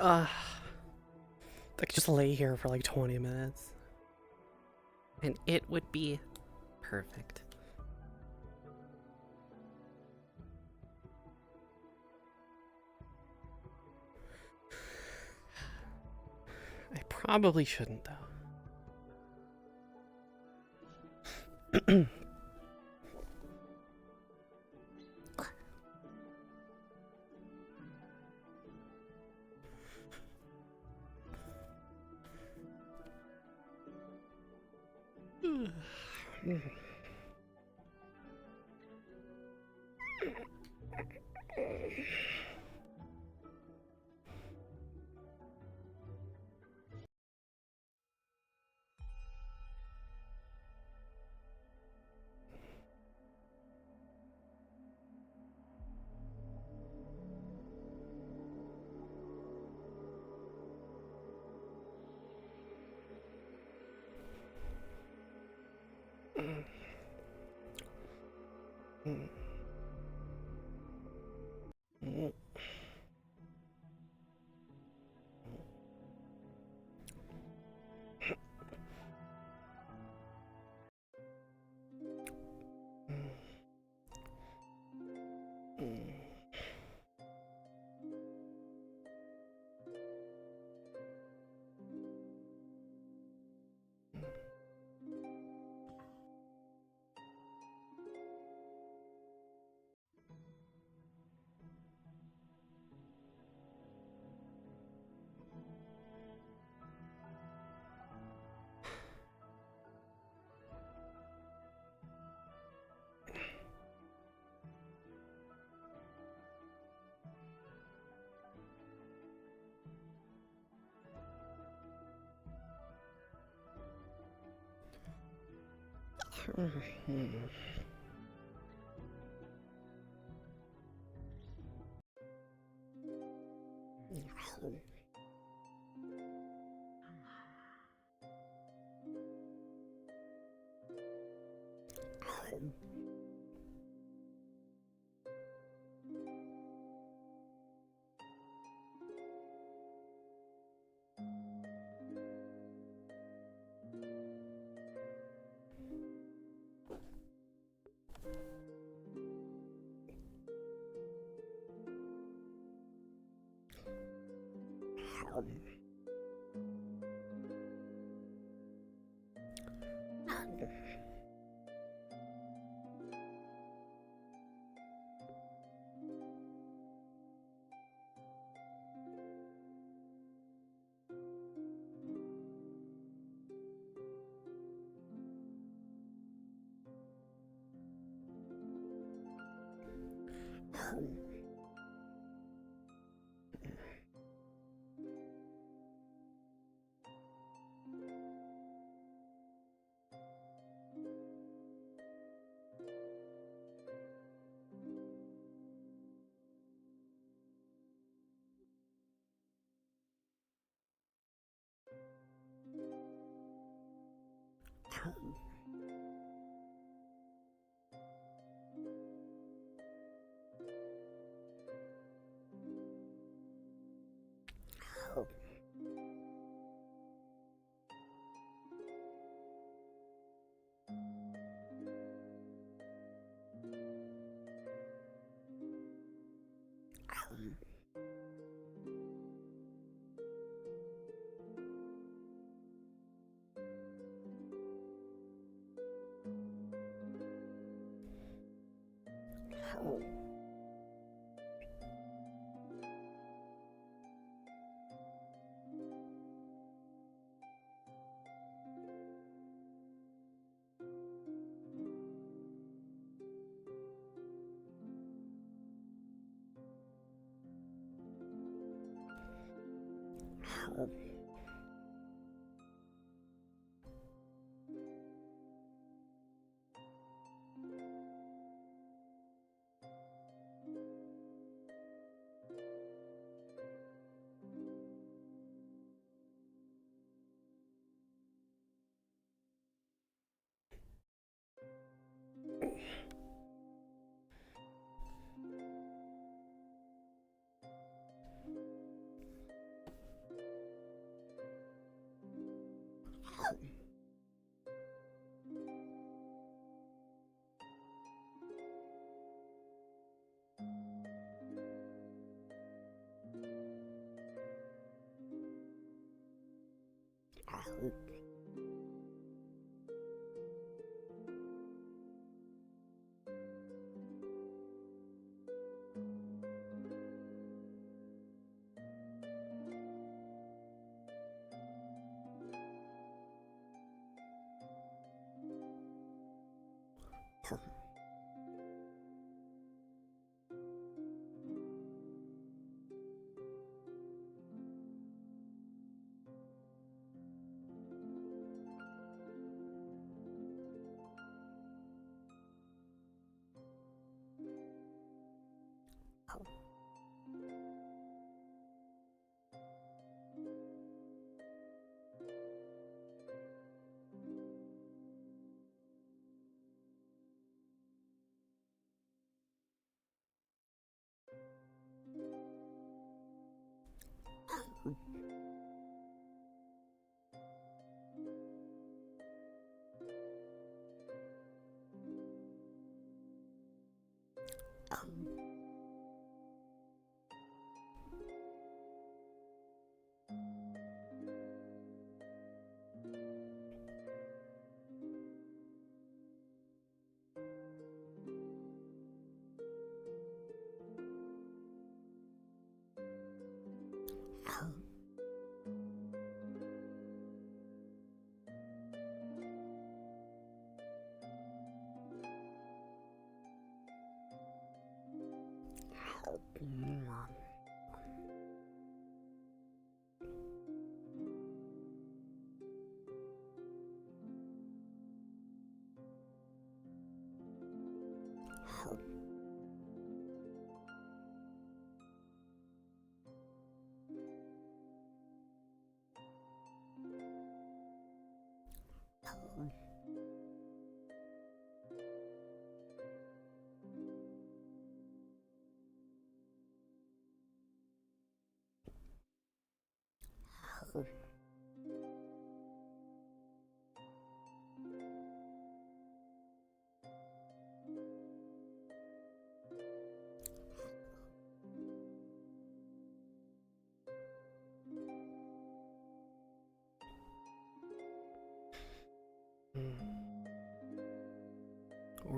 I could just lay here for like 20 minutes. And it would be perfect. I probably shouldn't, though.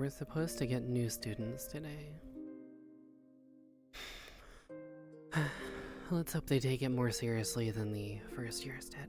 We're supposed to get new students today. Let's hope they take it more seriously than the first years did.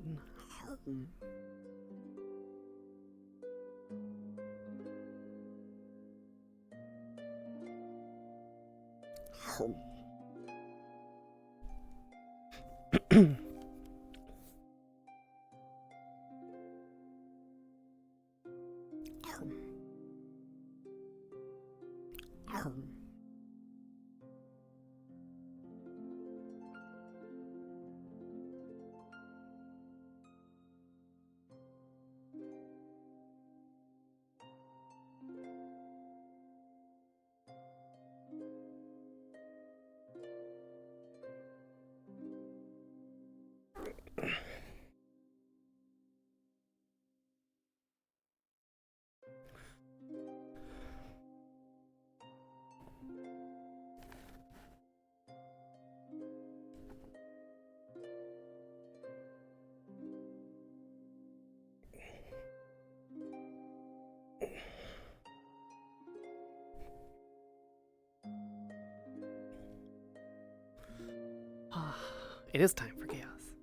It is time for chaos.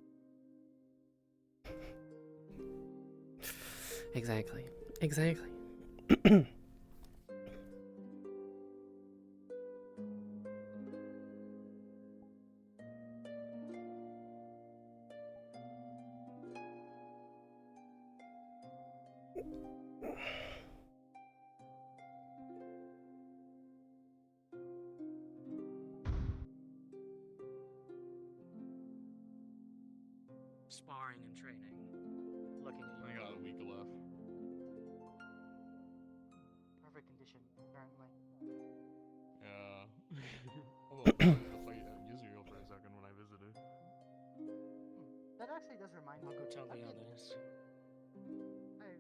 Exactly. Exactly. Sparring and training. Looking at you. I got a week left. Perfect condition, apparently. Yeah. Although I wanted to fight Yuzuru for a second when I visited. That actually does remind me. I'll go tell the I did- others. I-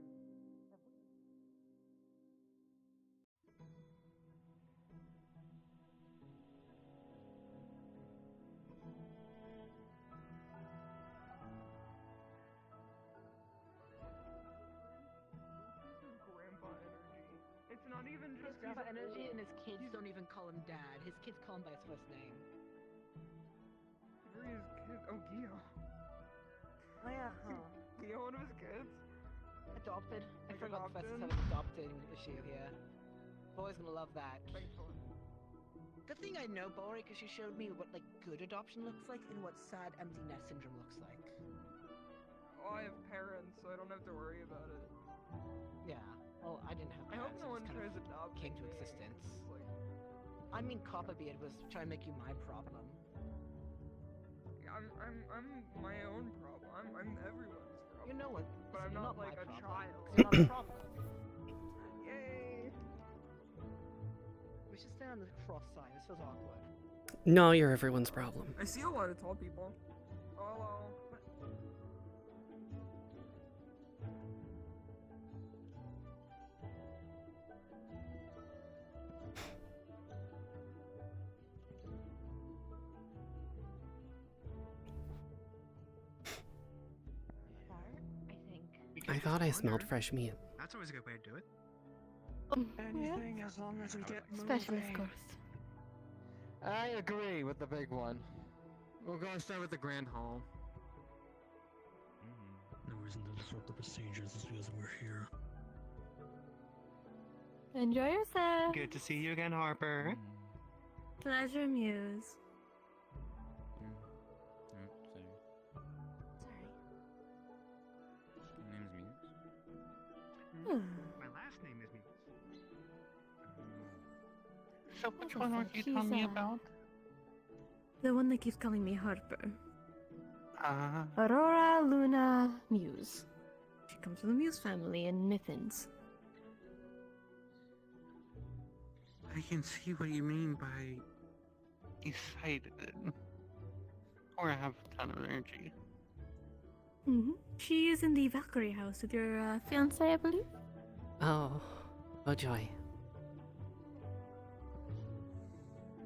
energy, and his kids don't even call him dad. His kids call him by his first name. Where are his kids? Oh, Gio. Oh yeah, Gio, one of his kids? adopted. I Like forgot the adopted? professors have an adopting issue here. Boy's gonna love that. Thankfully. Good thing I know Bori, because she showed me what like good adoption looks like and what sad empty nest syndrome looks like. Well, I have parents, so I don't have to worry about it. Yeah. Well, I didn't have I hope parents. no it one just kind tries of adopting came to me. existence. It's like, I mean, Coppa Beard was trying to make you my problem. I'm my own problem. I'm everyone's problem. You know what? But I'm you're not my like a problem, child. 'cause you're not a problem. Yay! We should stay on the cross side. This feels awkward. No, you're everyone's problem. I see a lot of tall people. Oh, hello. I thought I smelled fresh meat. That's always a good way to do it. Anything as long as we get Specialist moving. course. I agree with the big one. We'll go start with the grand hall. No reason to disrupt the procedures just because we're here. Enjoy yourself. Good to see you again, Harper. Pleasure, Muse. Sorry. My name's Muse. My last name is Muse. So which one are you telling me about? The one that keeps calling me Harper. Aurora Luna Muse. She comes from the Muse family in Mithens. I can see what you mean by excited. Or have a ton of energy. She is in the Valkyrie house with your fiance, I believe. Oh, oh joy.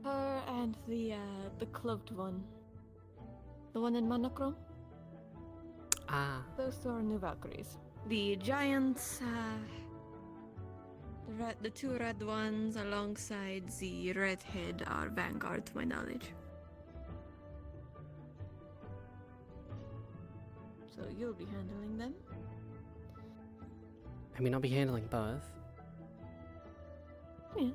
Her and the cloaked one. The one in monochrome? Ah, Those two are new Valkyries. The giants, the two red ones alongside the redhead are Vanguard, to my knowledge. So you'll be handling them? I mean, I'll be handling both. Yes.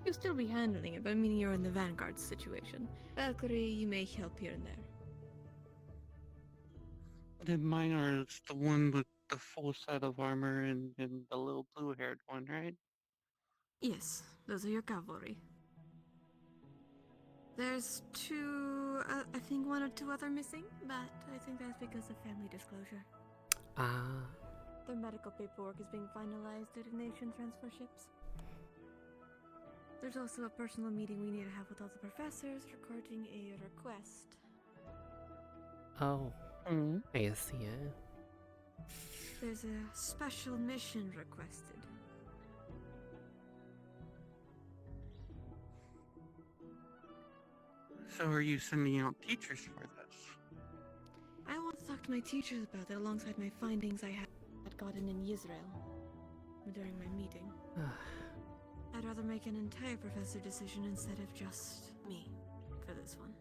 You'll still be handling it, but I mean you're in the Vanguard situation. Valkyrie, you may help here and there. The minor is the one with the full set of armor and the little blue-haired one, right? Yes, those are your cavalry. There's two, I think one or two other missing, but I think that's because of family disclosure. Ah, Their medical paperwork is being finalized due to nation transfer ships. There's also a personal meeting we need to have with all the professors regarding a request. oh, Hmm. I see it. There's a special mission requested. So are you sending out teachers for this? I want to talk to my teachers about it alongside my findings I had gotten in Israel during my meeting. I'd rather make an entire professor decision instead of just me for this one.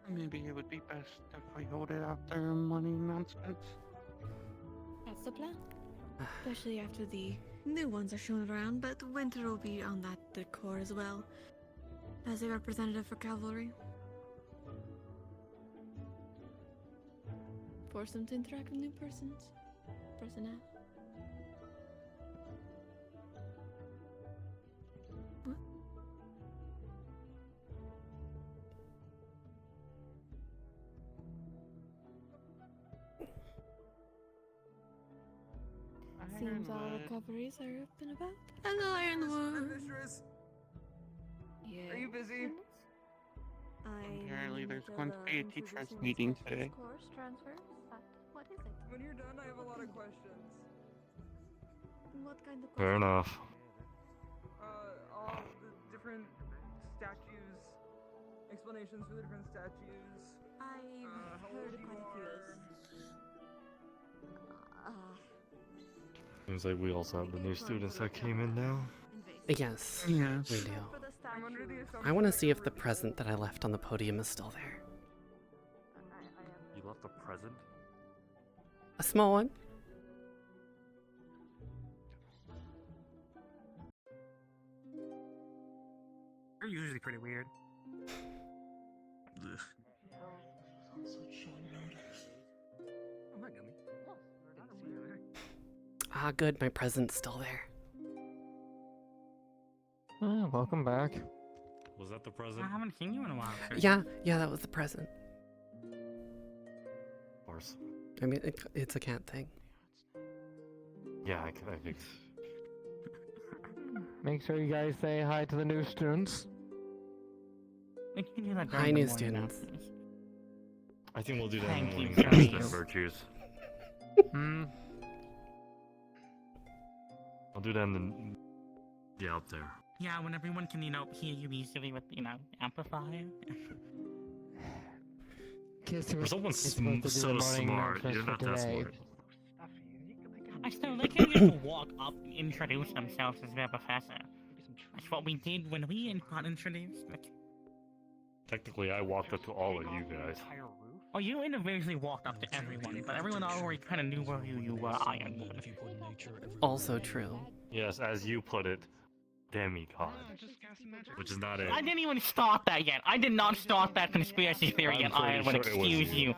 Maybe it would be best if we hold it after money announcements. That's the plan. Especially after the new ones are shown around, but Winter will be on that decor as well, as a representative for cavalry. Force them to interact with new personnel. What? Seems all Ironwood. recoveries are up and about. Hello, Ironwood. Mistress, Yeah. are you busy? Apparently there's going to be a teachers meeting today. Course transfer. What is it? When you're done, I have a lot of questions. What kind of Fair question? enough. All the different statues, explanations for the different statues. I've how heard old you quite a few. are. Seems like we also have the new students that came in now. Yes, Yes. we do. I'm under the assumption I want to that see if we're the doing present that I left on the podium is still there. You left a present? A small one. They're usually pretty weird. Ugh. Oh, hi, Gummy. Didn't see you there. Ah, good, my present's still there. Welcome back. Was that the present? I haven't seen you in a while. Sir. Yeah, that was the present. Of course. I mean, it's a cat thing. Yeah, I think. Make sure you guys say hi to the new students. We can do that Hi, during the new morning students. afterwards. I think we'll do that Thank in you, the morning. thank you. Virtues. Hmm. I'll do that in the. Yeah, up there. Yeah, when everyone can, hear you easily with, amplifier. Kiss her. For someone It's supposed to do so the morning smart, announcements you're for not that today. smart. I still like how you have to walk up and introduce themselves as their professor. That's what we did when we got introduced. Technically, I walked up to all of you guys. Oh, you individually walked up to everyone, but everyone already kind of knew who you were, Ironwood. If you put nature everywhere. Also true. Yes, as you put it, demigod. Which is not it. I didn't even start that yet. I did not start that conspiracy theory I'm yet, pretty Ironwood. sure it was Excuse you.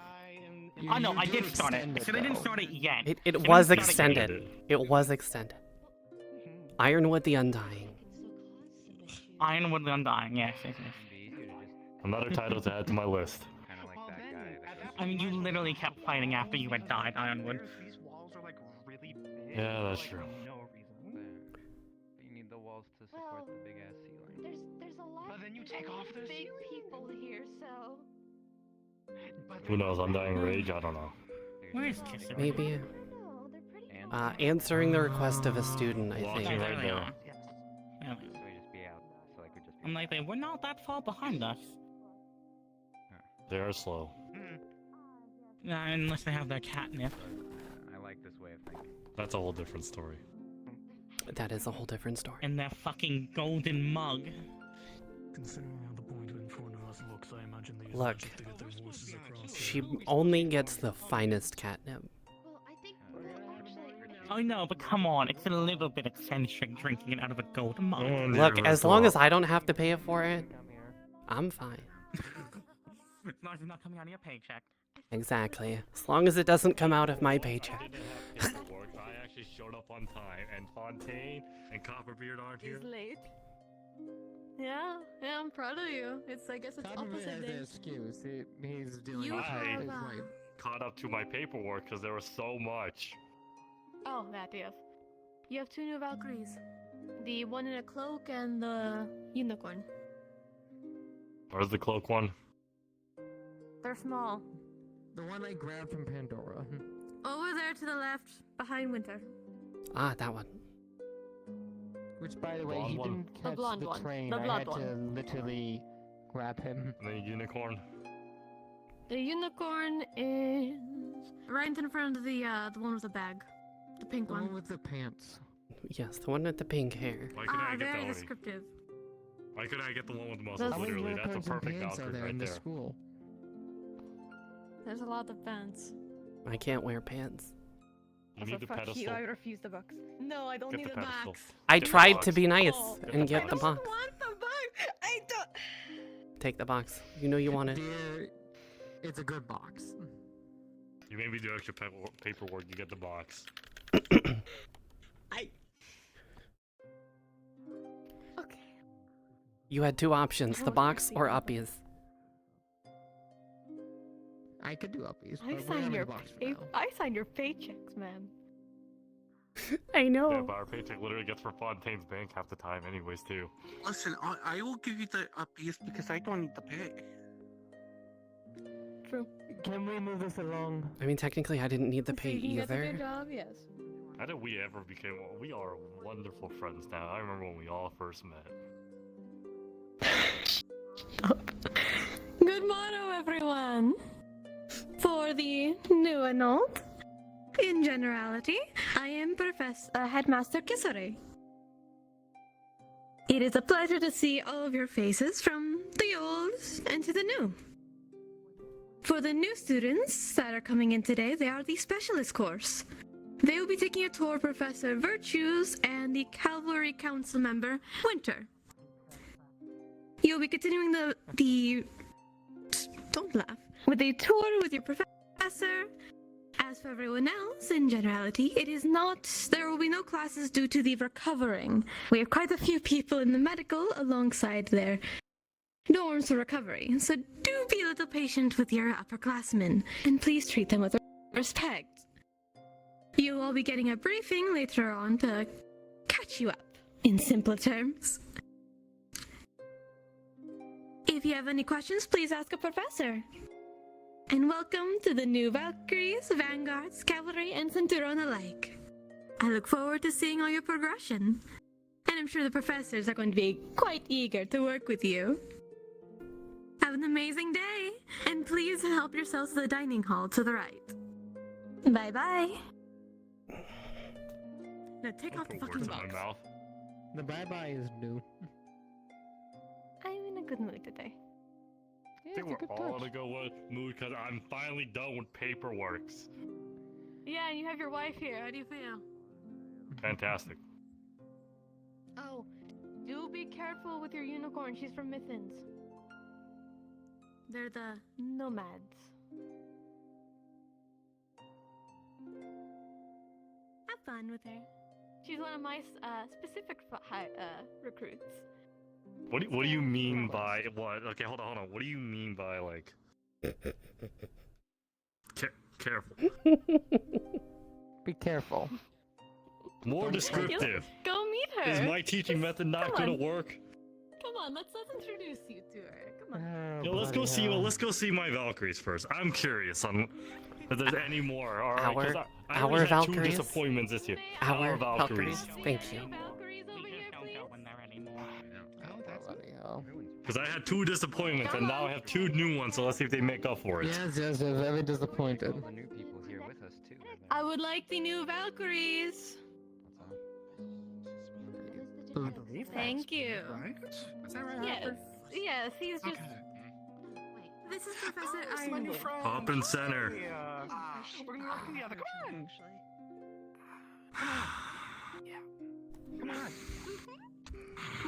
I know, I did start it. I said I didn't start it yet. It I was didn't start it yet. extended. It was extended. Ironwood the Undying. Ironwood the Undying, yes. Another title to add to my list. I mean, you literally kept fighting after you had died, Ironwood. These walls are like really big. Yeah, that's for, true. No reason. You need the walls to support the big ass ceiling. There's a lot But then you take off those big people here, so Who knows? Undying Rage? I don't know. Where is Kissing? Maybe. no, they're pretty. Answering the request of a student, I Walking think. right There they there. are. Yeah. So we just be out. So like we just be I'm like, we're not that far behind us. They are slow. Unless they have their catnip. I like this way of thinking. That's a whole different story. That is a whole different story. And their fucking golden mug. Considering how the point of Infernos looks, I imagine they use Look. magic to get their voices across. She only gets the finest catnip. Well, I think actually. I know, but come on, it's a little bit eccentric drinking it out of a gold mug. And Look, you're as so long as off. I don't have to pay for it, I'm fine. As long as it's not coming out of your paycheck. Exactly. As long as it doesn't come out of my paycheck. I actually showed up on time, and Fontaine and Copperbeard aren't here. late. Yeah, I'm proud of you. I guess it's Copperbeard has opposite an days. excuse. He's dealing You with have, his uh, wife. Caught up to my paperwork because there was so much. Oh, that you have. You have two new Valkyries. The one in a cloak and the unicorn. Where's the cloak one? They're small. The one I grabbed from Pandora. Over there to the left, behind Winter. Ah, that one. Which, by the way, he Blonde one? didn't The catch blonde the one. train. The I blonde had one. to literally grab him. And then unicorn. The unicorn is right in front of the one with the bag. The pink The one. one with the pants. Yes, the one with the pink hair. Why couldn't I get very that one? descriptive. Why couldn't I get the one with the muscles? Those- How many Literally, that's a unicorns and perfect pants are outfit there right in there. this school? There's a lot of pants. I can't wear pants. You need the pedestal. refuse the box. No, I don't Get the pedestal. I Get the tried box. to be nice Oh, and the get the box. box. want the box. I don't. Take the box. You know you want it. Dear, it's a good box. You made me do extra paperwork. You get the box. Okay. You had two options, the box or uppies. I could do uppies, I but we signed have your the box for now. I signed your paychecks, man. I Yeah, know. but our paycheck literally gets from Fontaine's bank half the time, anyways, too. Listen, I will give you the uppies because I don't need the pay. True. Can we move this along? I mean, technically, I didn't need the pay He gets a good either. job, yes. How did we ever become? We are wonderful friends now. I remember when we all first met. Good motto, everyone. For the new and old. In generality, I am Headmaster Kisore. It is a pleasure to see all of your faces, from the old and to the new. For the new students that are coming in today, they are the specialist course. They will be taking a tour of Professor Virtues and the Cavalry Council member, Winter. You'll be continuing the don't laugh. With a tour with your professor. As for everyone else, in generality, there will be no classes due to the recovering. We have quite a few people in the medical alongside their dorms for recovery, so do be a little patient with your upperclassmen, and please treat them with respect. You'll all be getting a briefing later on to catch you up, in simpler terms. If you have any questions, please ask a professor. And welcome to the new Valkyries, Vanguards, Cavalry, and Centurion alike. I look forward to seeing all your progression. And I'm sure the professors are going to be quite eager to work with you. Have an amazing day, and please help yourselves to the dining hall to the right. Bye-bye. Now take off the fucking box. The bye-bye is new. I'm in a good mood today. I think we're all in a good mood because I'm finally done with paperwork. Yeah, and you have your wife here. How do you feel? Fantastic. Oh, do be careful with your unicorn. She's from Mithins. They're the nomads. Have fun with her. She's one of my specific recruits. What do you mean by what? Okay, hold on. What do you mean by like? Careful. Be careful. More descriptive. Go meet her. Is my teaching method not gonna work? Come on, let's introduce you to her. Come on. Yo, let's go see my Valkyries first. I'm curious on if there's any more. All right, 'cause I our already had 2 Valkyries? disappointments this year. Our Valkyries. Thank you. Because I had 2 disappointments and now I have 2 new ones, so let's see if they make up for it. Yes, very disappointed. The new people here with us too. I would like the new Valkyries. Thank you. Right? Is that right? Yes, he's just... This is Professor Ironwood. Up and center. We're gonna work together. Come on. Come on.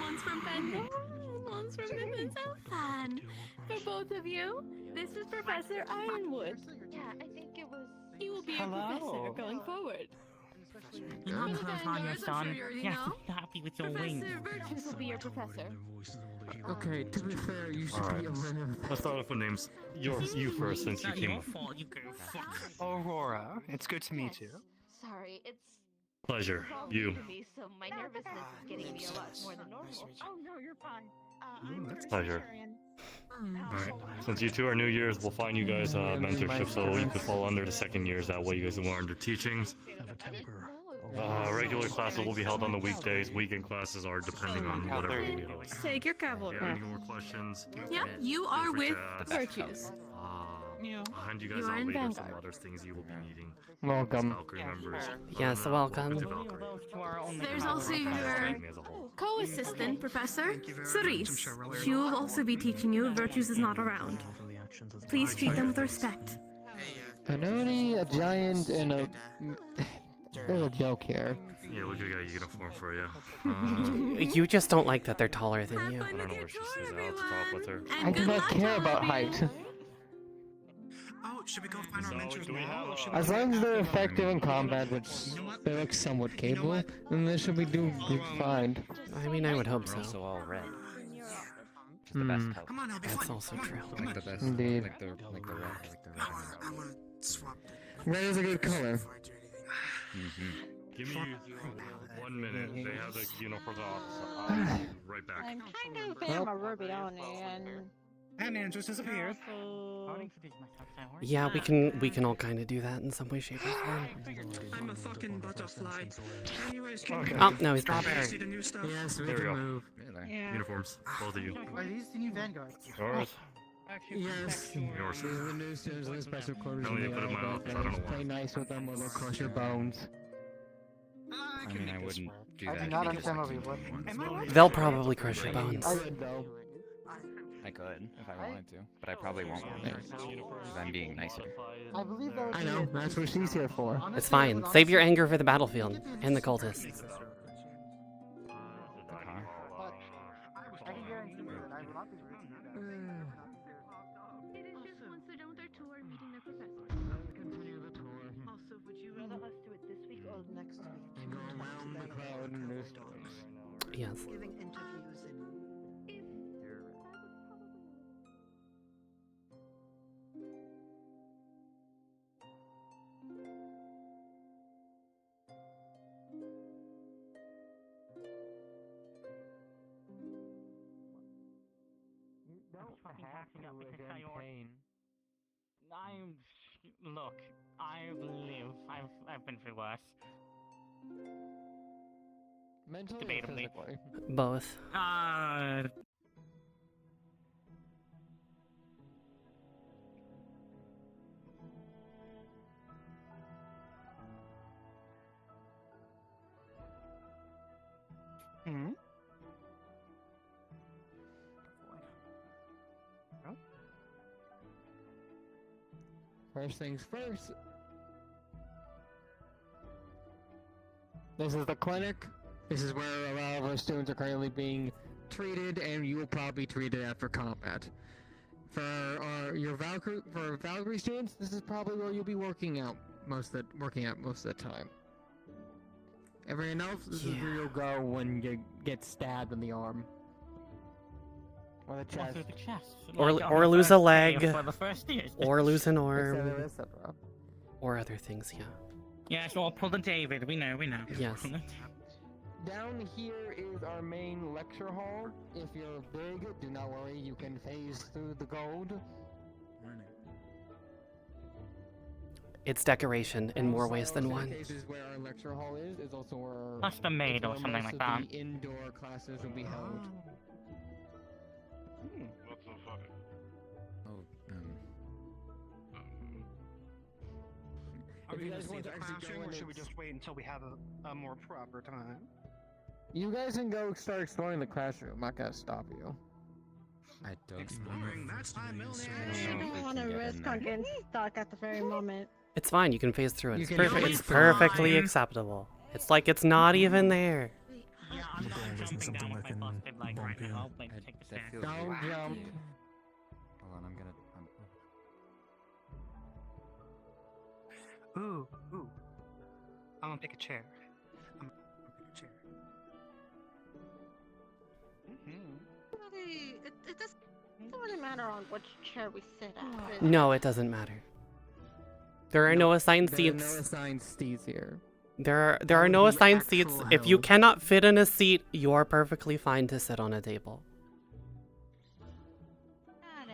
One's from Bendel, one's from Mithins. How fun. For both of you, this is Professor Ironwood. Yeah, I think it was. He will be your professor going forward. I'm For the fine, Vanguards, I'm son. sure you already Yes, know. be happy with your wings. Professor Virtues will be your professor. Okay, to be fair, you should be a man of... Let's start off with names. You first, since you Not came your up. fault, you go fuck. Aurora, it's good to meet you. Sorry, it's. Pleasure. all You. new to me, so my nervousness is getting me a lot more than normal. Oh no, you're fine. Pleasure. Alright. Since you 2 are new years, we'll find you guys mentorship so you could fall under the second years. That way you guys will learn the teachings. Regular classes will be held on the weekdays. Weekend classes are depending on whatever we need. Take your cavalry. Yeah, any more questions? Yep, you are Feel free with to ask. Virtues. I'll hand you guys You are out in later some Vanguard. other things you will be needing. Welcome. Valkyrie members. Yes, welcome. There's also your co-assistant, Professor Cerise. She will also be teaching you if Virtues is not around. Please treat them with respect. An Oni, a giant, and a... There's a joke here. Yeah, we could get a uniform for you. You just don't like that they're taller than you. I don't know where she stays. I'll have to talk with her. I do not care about height. Oh, should we go find our So, mentors do we now? have Or should a- As we long as they're after the effective in meeting? combat, which they look somewhat capable, then they should be doing fine. I mean, I would hope so. Also all red. Which is the best color. Come on, I'll be That's fine. also true. Like the best. Indeed. Like the red. Like the red. I'm gonna swap it. Red is a good color. Before I do anything. Give me 1 minute. They have the uniforms off. So I'll be right back. I'm kind of a fan of a Ruby Oni, and And Andrew disappeared. Yeah, we can all kind of do that in some way, shape, or form. I'm a fucking butterfly. Anyways, can Okay. Oh, no, he's back. see the new stuff? Yes, we There we can go. move. Really? yeah. Uniforms, both of you. Are these the new Vanguards? Alright. Yes, Yours. these are the new students in the special quarters. I only put in my office, I don't know why. Play nice with them or they'll crush your bones. I mean, I wouldn't do that. I do not because understand I what we can't- would. They'll probably crush your bones. I would though. I could if I wanted to, but I probably won't because I'm being nicer. I believe that would I be know, it. that's what she's here for. It's fine. Save your anger for the battlefield and the cultists. The car? But I can guarantee you that I will not be rude to you guys. It is just once they're done with their tour, meeting their professor. Continue the tour. Also, would you rather us do it this week or next week? And go around the crowd and new stories. Yes. Giving interviews and. Look, I've been through worse. Mentally or Debatably. physically? Both. Hmm? First things first. This is the clinic. This is where a lot of our students are currently being treated, and you will probably be treated after combat. For your Valkyrie students, this is probably where you'll be working out most of the time. Everyone else, this is where you'll go when you get stabbed in the arm. Or the chest. The chest. Or lose a leg. For the first years. Or lose an Etc., arm. etc. Or other things, yeah. Yeah, so I'll pull the David. We know. Yes. Down here is our main lecture hall. If you're big, do not worry, you can phase through the gold. It's decoration in more ways than one. This is where our lecture hall is also where Custom made or where something most like that. of the indoor classes will be held. What the fuck? Are we you gonna guys see want the to actually go classroom, in or should we and- just wait until we have a more proper time? You guys can go start exploring the classroom. I'm not gonna stop you. I don't Exploring, that's time, I I don't know if don't we want to can get risk in on there. getting stuck at the very moment. It's fine, you can phase through it. You It's, can perfect. do It's it. perfectly Fine. acceptable. It's like it's not even there. Yeah, I'm not jumping down if I busted like right now. I'll like take the That stairs. feels Don't weird. jump. Hold on, I'm gonna. Ooh. I'm gonna pick a chair. I'm gonna pick a chair. Really, it doesn't really matter on which chair we sit at. Really. No, it doesn't matter. There are no assigned There are no seats. assigned seats here. There are would no be assigned actual seats. If you hell. cannot fit in a seat, you are perfectly fine to sit on a table.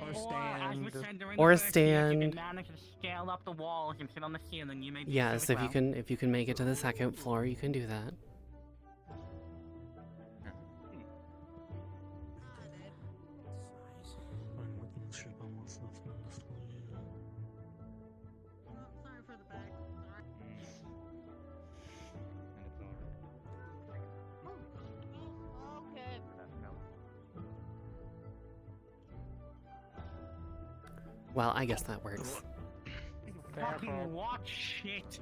Or Or, as stand. we said during Or the first year, if you stand. can manage to scale up the walls and sit on the ceiling, you may do Yes, so if as you well. can make it to the second floor, you can do that. I'm with the ship on what's left in the floor. Sorry for the back. Sorry. And it's alright. Okay. Well, I guess that works. Fucking watch it.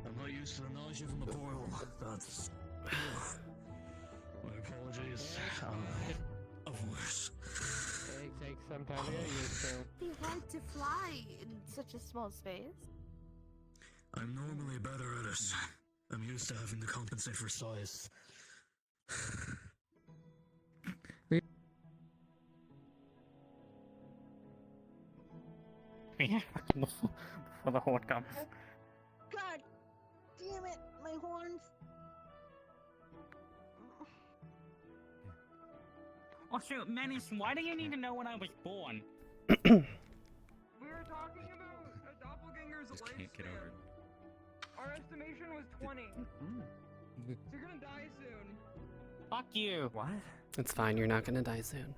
I'm not used to the nausea from the boil. That's. My apologies. Of course. It takes some time to get used to. Be hard to fly in such a small space. I'm normally better at it. I'm used to having to compensate for size. Yeah, before the horde comes. God damn it, my horns. Also, Menace, why do you need to know when I was born? We were talking about a doppelganger's Just can't get over lifespan. Our estimation was 20. So you're gonna die soon. Fuck you. What? It's fine, you're not gonna die soon.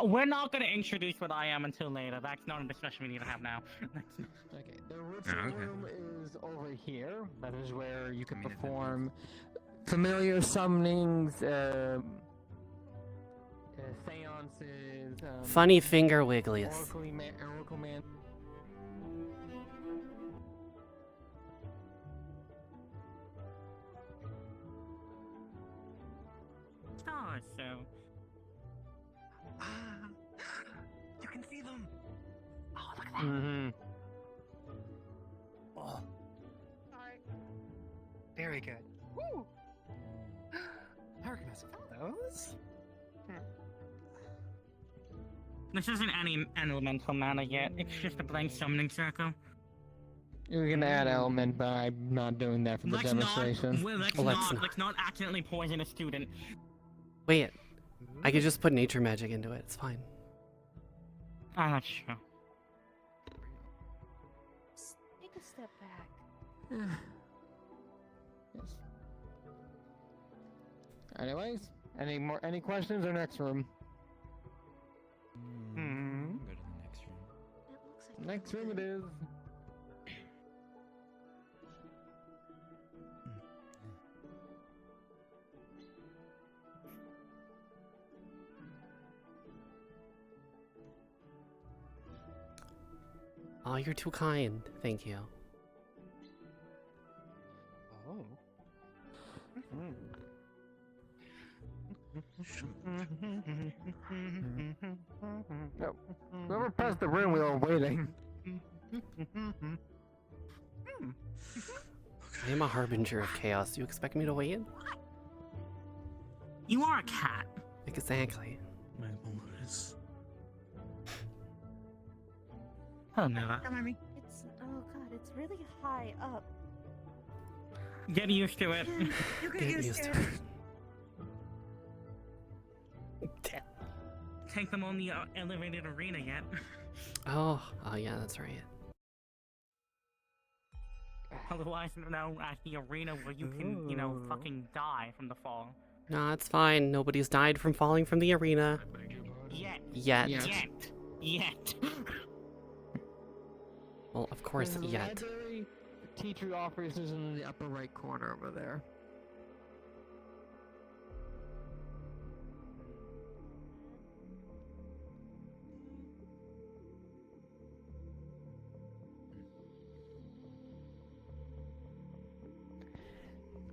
We're not gonna introduce what I am until later. That's not a discussion we need to have now. Okay, the ritual room is over here. That is where you can perform familiar summonings, seances, Funny finger wigglies. Oracle man. Oh, so. You can see them. Oh, look at that. Mm-hmm. Oh. Very good. Woo! I recognize those. This isn't any elemental mana yet. It's just a blank summoning circle. You're gonna add element, but I'm not doing that for the demonstration. Let's not accidentally poison a student. Wait, I could just put nature magic into it. It's fine. Ah, that's true. Take a step back. Yes. Anyways, any questions or next room? Go to the next room. It looks like Next room it is. Oh, you're too kind. Thank you. Oh. No. Whoever passed the room, we were waiting. I am a harbinger of chaos. You expect me to wait? You are a cat. Exactly. My apologies. Oh, Nova. it's oh god, it's really high up. Get used to it. You Get used to it. Take them on the elevated arena yet. Oh yeah, that's right. Otherwise, no, at the arena where you can, fucking die from the fall. No, it's fine. Nobody's died from falling from the arena. Yet. Yet. Well, of course, The yet. library teacher office is in the upper right corner over there.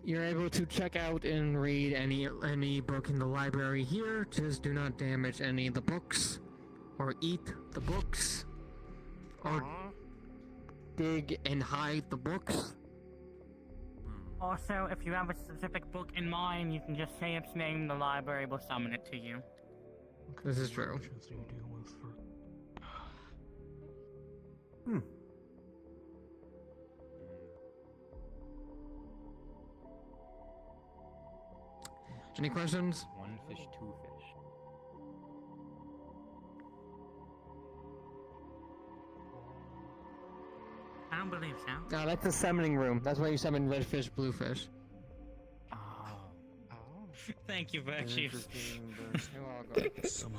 You're able to check out and read any book in the library here. Just do not damage any of the books, or eat the books, or dig and hide the books. Also, if you have a specific book in mind, you can just say its name, the library will summon it to you. This is true. Any questions? One fish, two fish. I don't believe so. No, that's the summoning room. That's why you summon red fish, blue fish. Thank you, Virtues.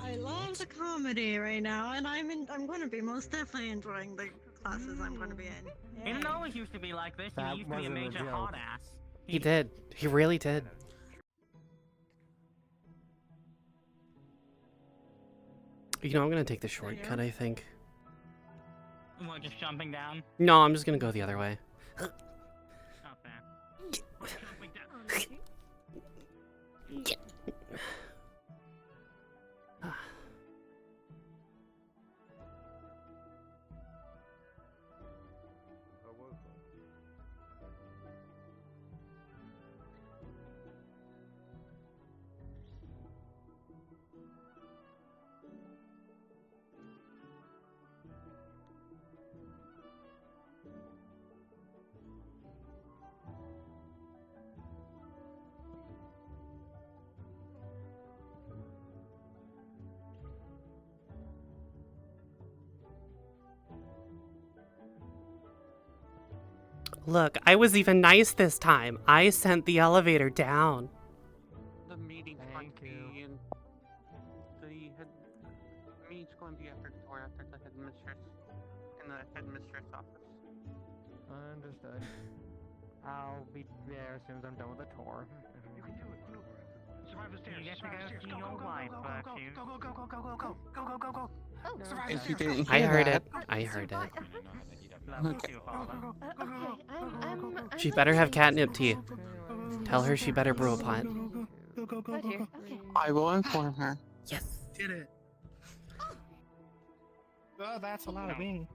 I love the comedy right now, and I'm going to be most definitely enjoying the classes I'm going to be in. He didn't always used to be like this. That He used to be a wasn't a major joke. hard ass. He did. He really did. You know, I'm gonna take the shortcut, I think. What, just jumping down? No, I'm just gonna go the other way. Not bad. What, jumping down? Look, I was even nice this time. I sent the elevator down. The meeting Thank might be you. in the headmistress office. Understood. I'll be there as soon as I'm done with the tour. You can do it. Survive the stairs. You get to Survive go the stairs. see Go, your go, go, wife, go, go, go, Virtue. go, go, go, go, go, go, go, go, go, go. Oh, Survive If the you stairs. didn't I hear heard that, it. I heard it. Love you, Father. I'm She better have listening. catnip tea. Tell her she better brew a pot. Right here. Okay. I will inform her. Yes. Did it. Oh, that's a lot of being.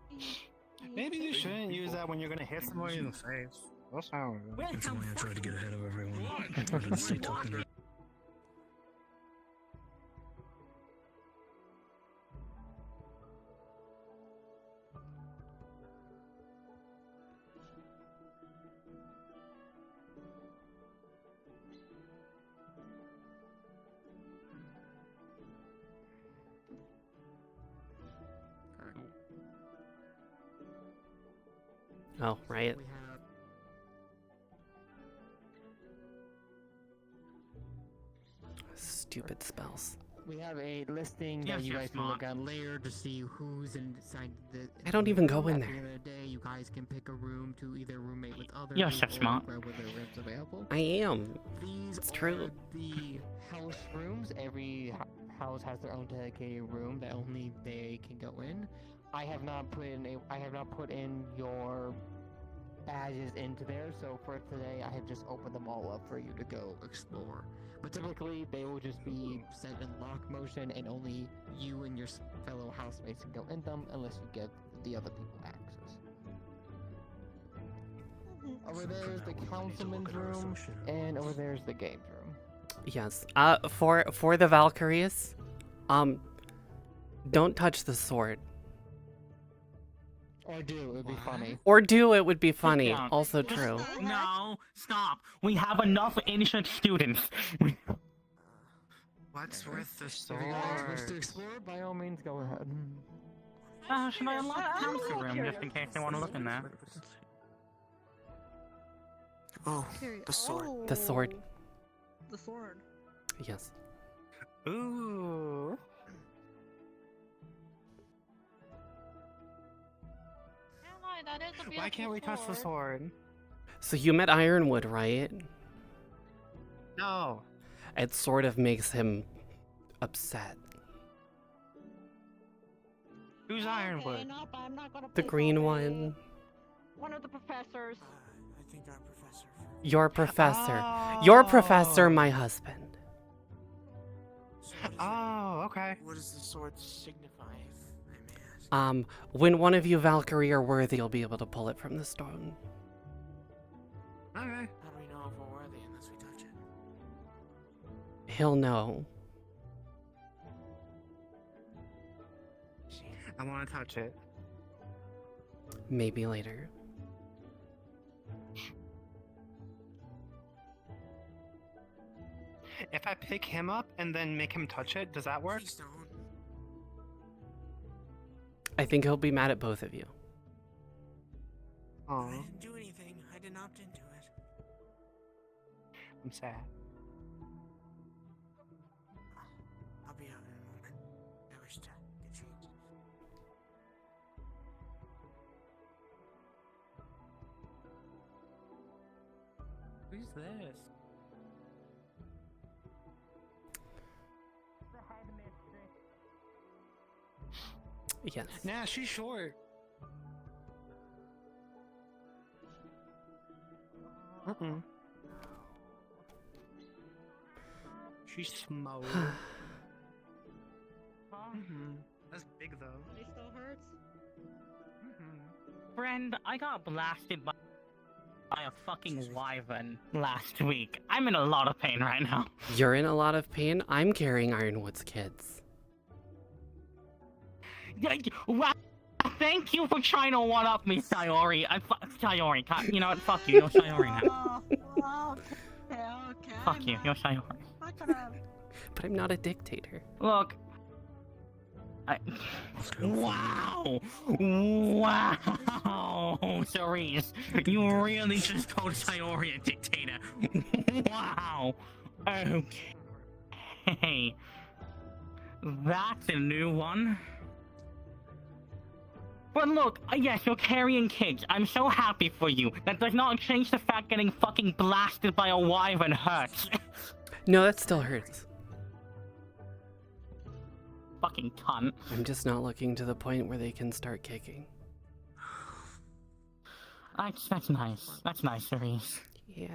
Maybe you shouldn't use that when you're gonna hit somebody in the face. That's how it goes. It's why I tried to get ahead of everyone. I didn't stay talking to Oh, right. we have Stupid spells. we have a listing Yes, that you you're guys can look smart. at later to see who's inside the. I don't even go in At there. the end of the day, you guys can pick a room to either roommate with others You're so or smart. grab whether rooms available. I am. These It's are true. the house rooms. Every house has their own dedicated room that only they can go in. I have not put in your badges into there, so for today I have just opened them all up for you to go explore. But typically they will just be set in lock motion, and only you and your fellow housemates can go in them unless you give the other people access. Over there is the councilman's room, and over there is the games room. Yes. For the Valkyries, don't touch the sword. Or do, it would be funny. Or do, it would be funny. down. Also true. No, stop. We have enough ancient students. What's with the If you guys wish to sword? explore, by all means, go ahead. Should I unlock the council room just in case they want to look in there? Oh, Curious. the sword. The sword. The sword. Yes. Ooh. Why can't we touch the sword? So you met Ironwood, right? No. It sort of makes him upset. Who's Ironwood? I'm not gonna The play green Bobby. one. One of the professors. I think our professor. Your professor. Your professor, my husband. So what is Oh, okay. What does the sword signify, if I may ask? When one of you Valkyrie are worthy, you'll be able to pull it from the stone. Okay. How do we know if we're worthy unless we touch it? He'll know. I want to touch it. Maybe later. If I pick him up and then make him touch it, does that work? Please don't. I think he'll be mad at both of you. Oh, I didn't do anything. I didn't opt into it. I'm sad. I'll be out in a moment. I wish to get changed. Who's this? Yes. Nah, she's short. She's small. That's big though. It still hurts. Friend, I got blasted by a fucking wyvern last week. I'm in a lot of pain right now. You're in a lot of pain. I'm carrying Ironwood's kids. Wow. Thank you for trying to one-up me, Sayori. Sayori, you know what? Fuck you. You're Sayori now. Okay. Fuck you. You're Sayori. I could have. But I'm not a dictator. Look. Wow! Wow! Cerise, you really just called Sayori a dictator. Wow! Okay. That's a new one. But look, yes, you're carrying kids. I'm so happy for you. That does not change the fact getting fucking blasted by a wyvern hurts. No, that still hurts. Fucking cunt. I'm just not looking to the point where they can start kicking. That's nice. That's nice, Cerise. Yeah.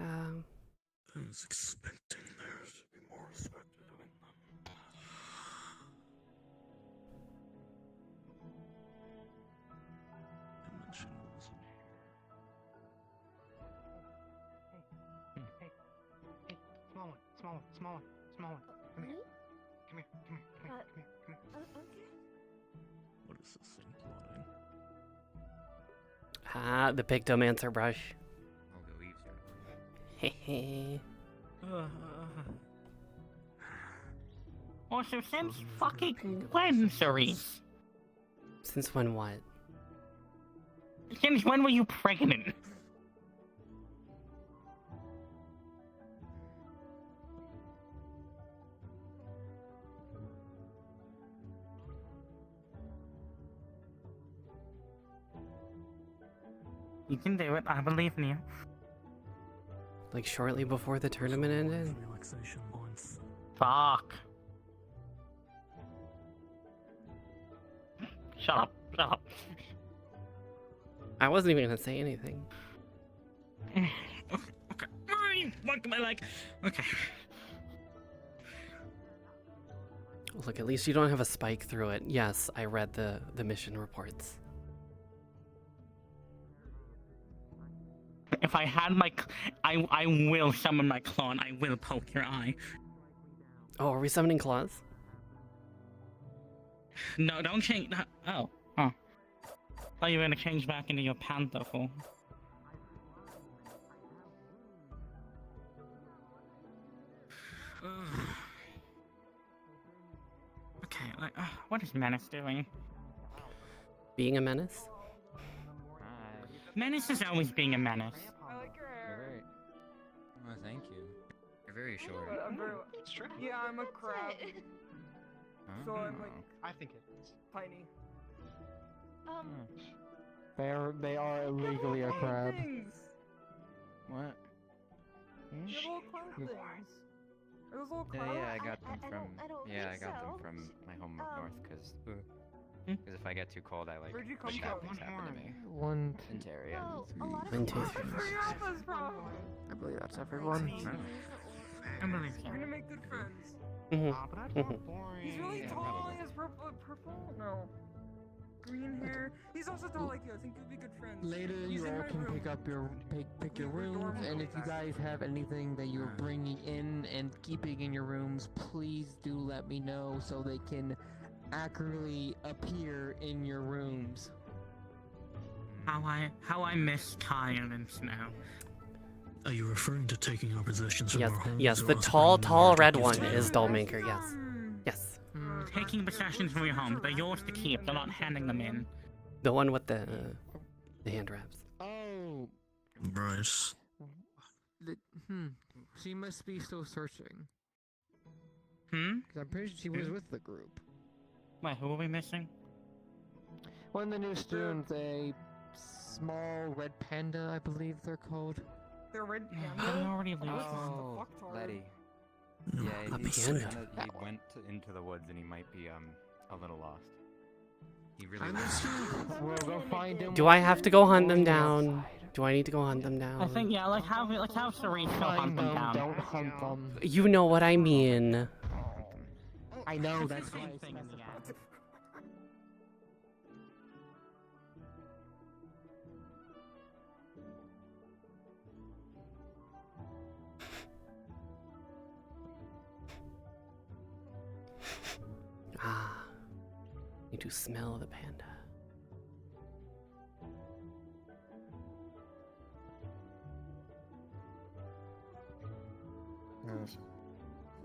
I was expecting there to be more respect between them. I mentioned it wasn't Hey, small one, small one, small one, small one. Come here. Come here, come here, come here, come here, come here. Okay. What is this thing plotting? Ah, the pictomancer brush. I'll go eavesdrop. Hehe. Also, since fucking when, Cerise? Since when what? Since when were you pregnant? You can do it, I believe in you. Like shortly before the tournament ended? Relaxation points. Fuck. Shut up, shut up. I wasn't even gonna say anything. Okay. What am I like? Okay. Look, at least you don't have a spike through it. Yes, I read the mission reports. If I had my... I will summon my claw and I will poke your eye. Oh, are we summoning claws? No, don't change... Oh. Huh. Thought you were gonna change back into your panther form. Okay, like, what is Menace doing? Being a menace? Menace is always being a menace. I like your hair. Oh, thank you. You're very short. I'm very. Yeah, I'm a crab. So I'm like I think it is. tiny. They are illegally a crab. Things. What? You have little clown things. Are those little clouds? Yeah, I got them I from. don't Yeah, I think got them so. from my home up north, because if I get too cold, I like Where'd you come wish bad from? things happen to me. One, Ontario. A lot of One, two, people- three. Where are your alphas from? I believe that's everyone. I believe We're you. gonna make good friends. Ah, but that's not boring. He's really Yeah, tall. probably. He has purple? No. Green hair. He's also tall like you. I think we'll be good friends. Later, He's you in all my can room. pick up your pick your rooms, and if you guys have anything that you're bringing in and keeping in your rooms, please do let me know so they can accurately appear in your rooms. How I miss Kyle and Snow. Are you referring to taking our possessions from Yes, our homes? yes, or the us tall, bringing tall them red to one give to is you? Dollmaker, yes. Yes. Taking possessions from your home. They're yours to keep. They're not handing them in. The one with the hand wraps. Oh, Bryce. she must be still searching. Hmm? Because I'm pretty sure she was with the group. Wait, who are we missing? One of the new students, a small red panda, I believe they're called. They're red I panda. already lose. Oh, Letty. No, Yeah, A he's panda. he went into the woods and he might be a little lost. He really. We'll go find him. Do I have to go hunt them on the down? outside. Do I need to go hunt them down? I think, yeah, let's have Cerise go hunt Find them them, down. don't hunt them. You know what I mean. I know, that's why. Same thing in the end. Ah. Need to smell the panda.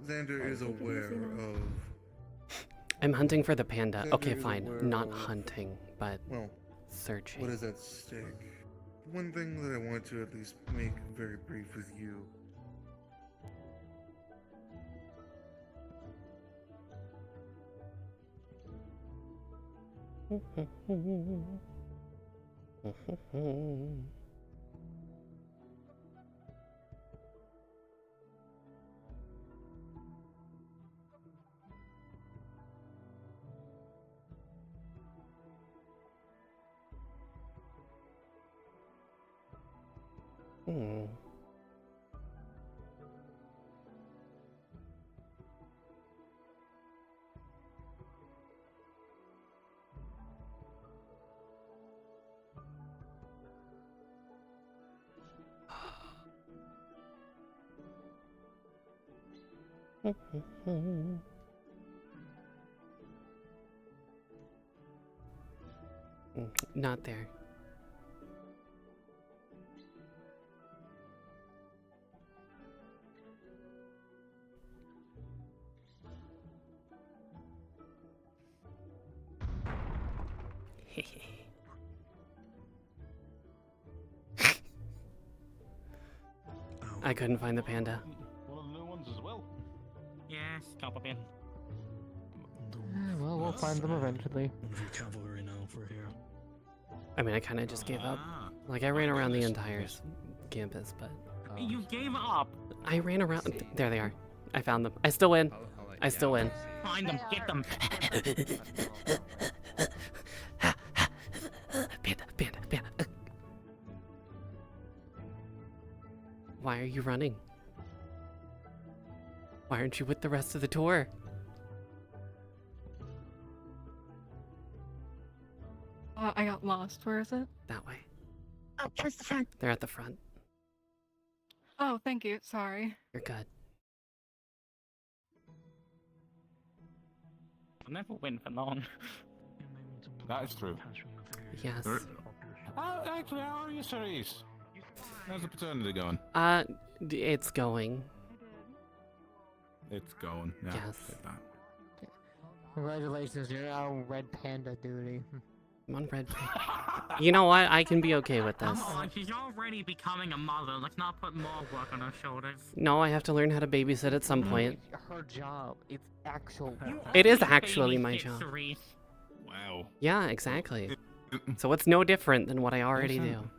Xander is aware of. I'm hunting for the panda. Xander Okay, is fine. aware Not of- hunting, but Well, searching. what is at stake? One thing that I want to at least make very brief with you. Not there. I couldn't find the panda. One of the new ones as well. Yes, top up in. Well, we'll find them eventually. Cavalry now for here. I mean, I kind of just gave up. Like, I ran around the entire campus, but... You gave up! I ran around... There they are. I found them. I still win. I still win. Find them, get them! Panda, panda, panda. Why are you running? Why aren't you with the rest of the tour? I got lost. Where is it? That way. Oh, towards the front. They're at the front. Oh, thank you. Sorry. You're good. I'll never win for long. That is true. Yes. Actually, how are you, Cerise? How's the paternity going? It's going. It's going. Yeah. Yes. Congratulations, you're on Red Panda duty. I'm on Red Panda. You know what? I can be okay with this. Come on, she's already becoming a mother. Let's not put more work on her shoulders. No, I have to learn how to babysit at some point. Her job. It's actual. It is actually my job. Wow. Yeah, exactly. So it's no different than what I already do.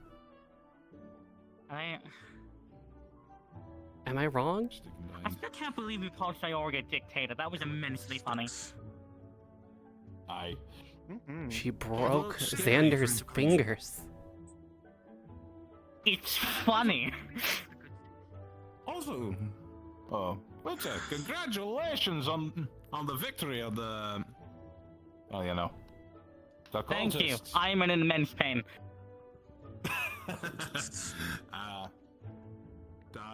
Am I wrong? I still can't believe you called Sayori a dictator. That was immensely funny. Aye. She broke Xander's fingers. It's funny. Also, Witcher, congratulations on the victory of the. Well, you know. The Thank you. cultists. I'm in immense pain.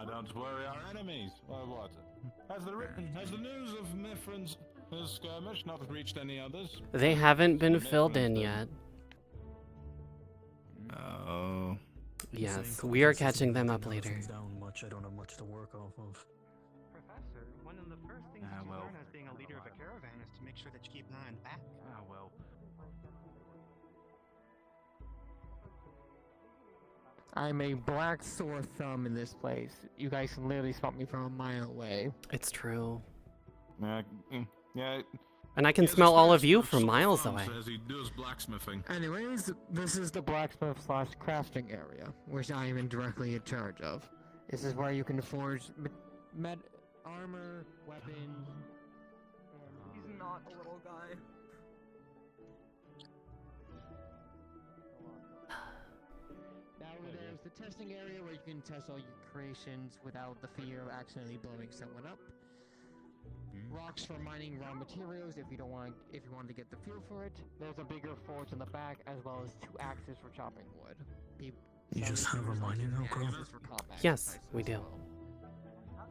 Don't worry, our enemies. What? Has the news of Mithrin's skirmish not reached any others? They haven't been filled in yet. Oh. Yes, we are catching them up later. I don't have much to work off of. Professor, one of the first things that you learn as being a leader of a caravan is to make sure that you keep an eye on the back. Ah, well. I'm a black sore thumb in this place. You guys can literally spot me from a mile away. It's true. Yeah. And I can smell all of you from miles away. Says he does blacksmithing. Anyways, this is the blacksmith / crafting area, which I am directly in charge of. This is where you can forge armor, weapons. He's not a little guy. Now there's the testing area where you can test all your creations without the fear of accidentally blowing someone up. Rocks for mining raw materials if you want to get the feel for it. There's a bigger forge in the back as well as 2 axes for chopping wood. You just have a mining outcrop? Yes, we do.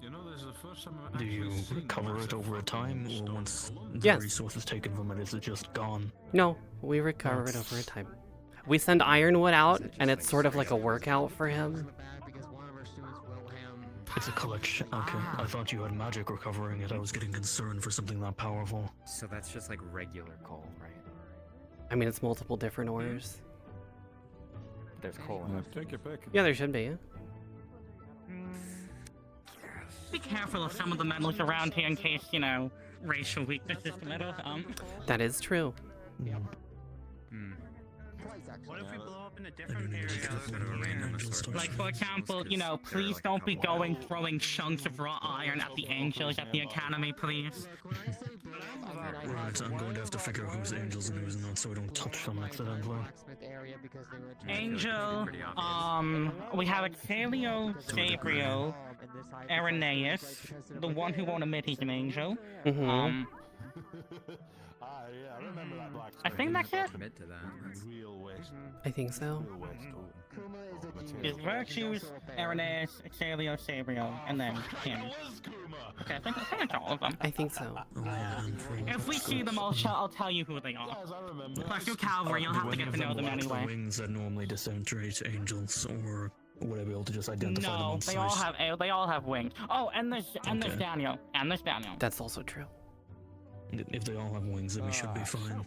You know, this is the first time I've Do you actually seen recover it over a time, or once the Yes. resource is taken from it, is it just gone? No, we recover it over time. We send Ironwood out, and it's sort of like a workout for him. It's a collection. Okay, I thought you had magic recovering it. I was getting concerned for something that powerful. So that's just like regular coal, right? I mean, it's multiple different ores. There's coal. Take your pick. Yeah, there should be. Be careful of some of the metals around here in case, you know, racial weaknesses to metal. That is true. What if we blow up in a I do different need to area? be careful with our angel stuff. Like, for example, you know, please don't be going throwing chunks of raw iron at the angels at the academy, please. Right, I'm going to have to figure out who's angels and who's not so I don't touch them accidentally. Angel, we have Exalio, Gabriel, Irenaeus, the one who won't admit he's an angel. Mhm. Yeah, I remember that black. I think that's it. Commit to that. Real West. I think so. Real West. His virtues, Irenaeus, Exalio, Gabriel, and then him. Okay, I think that's all of them. I think so. If we see them, I'll tell you who they are. Plus, you're cavalry, you'll have to get to know them The anyway. wings that normally disintegrate angels, or would I be able to just identify them No, on they all sight? have they all have wings. Oh, and there's Daniel, and there's Daniel. That's also true. If they all have wings, then we should be fine.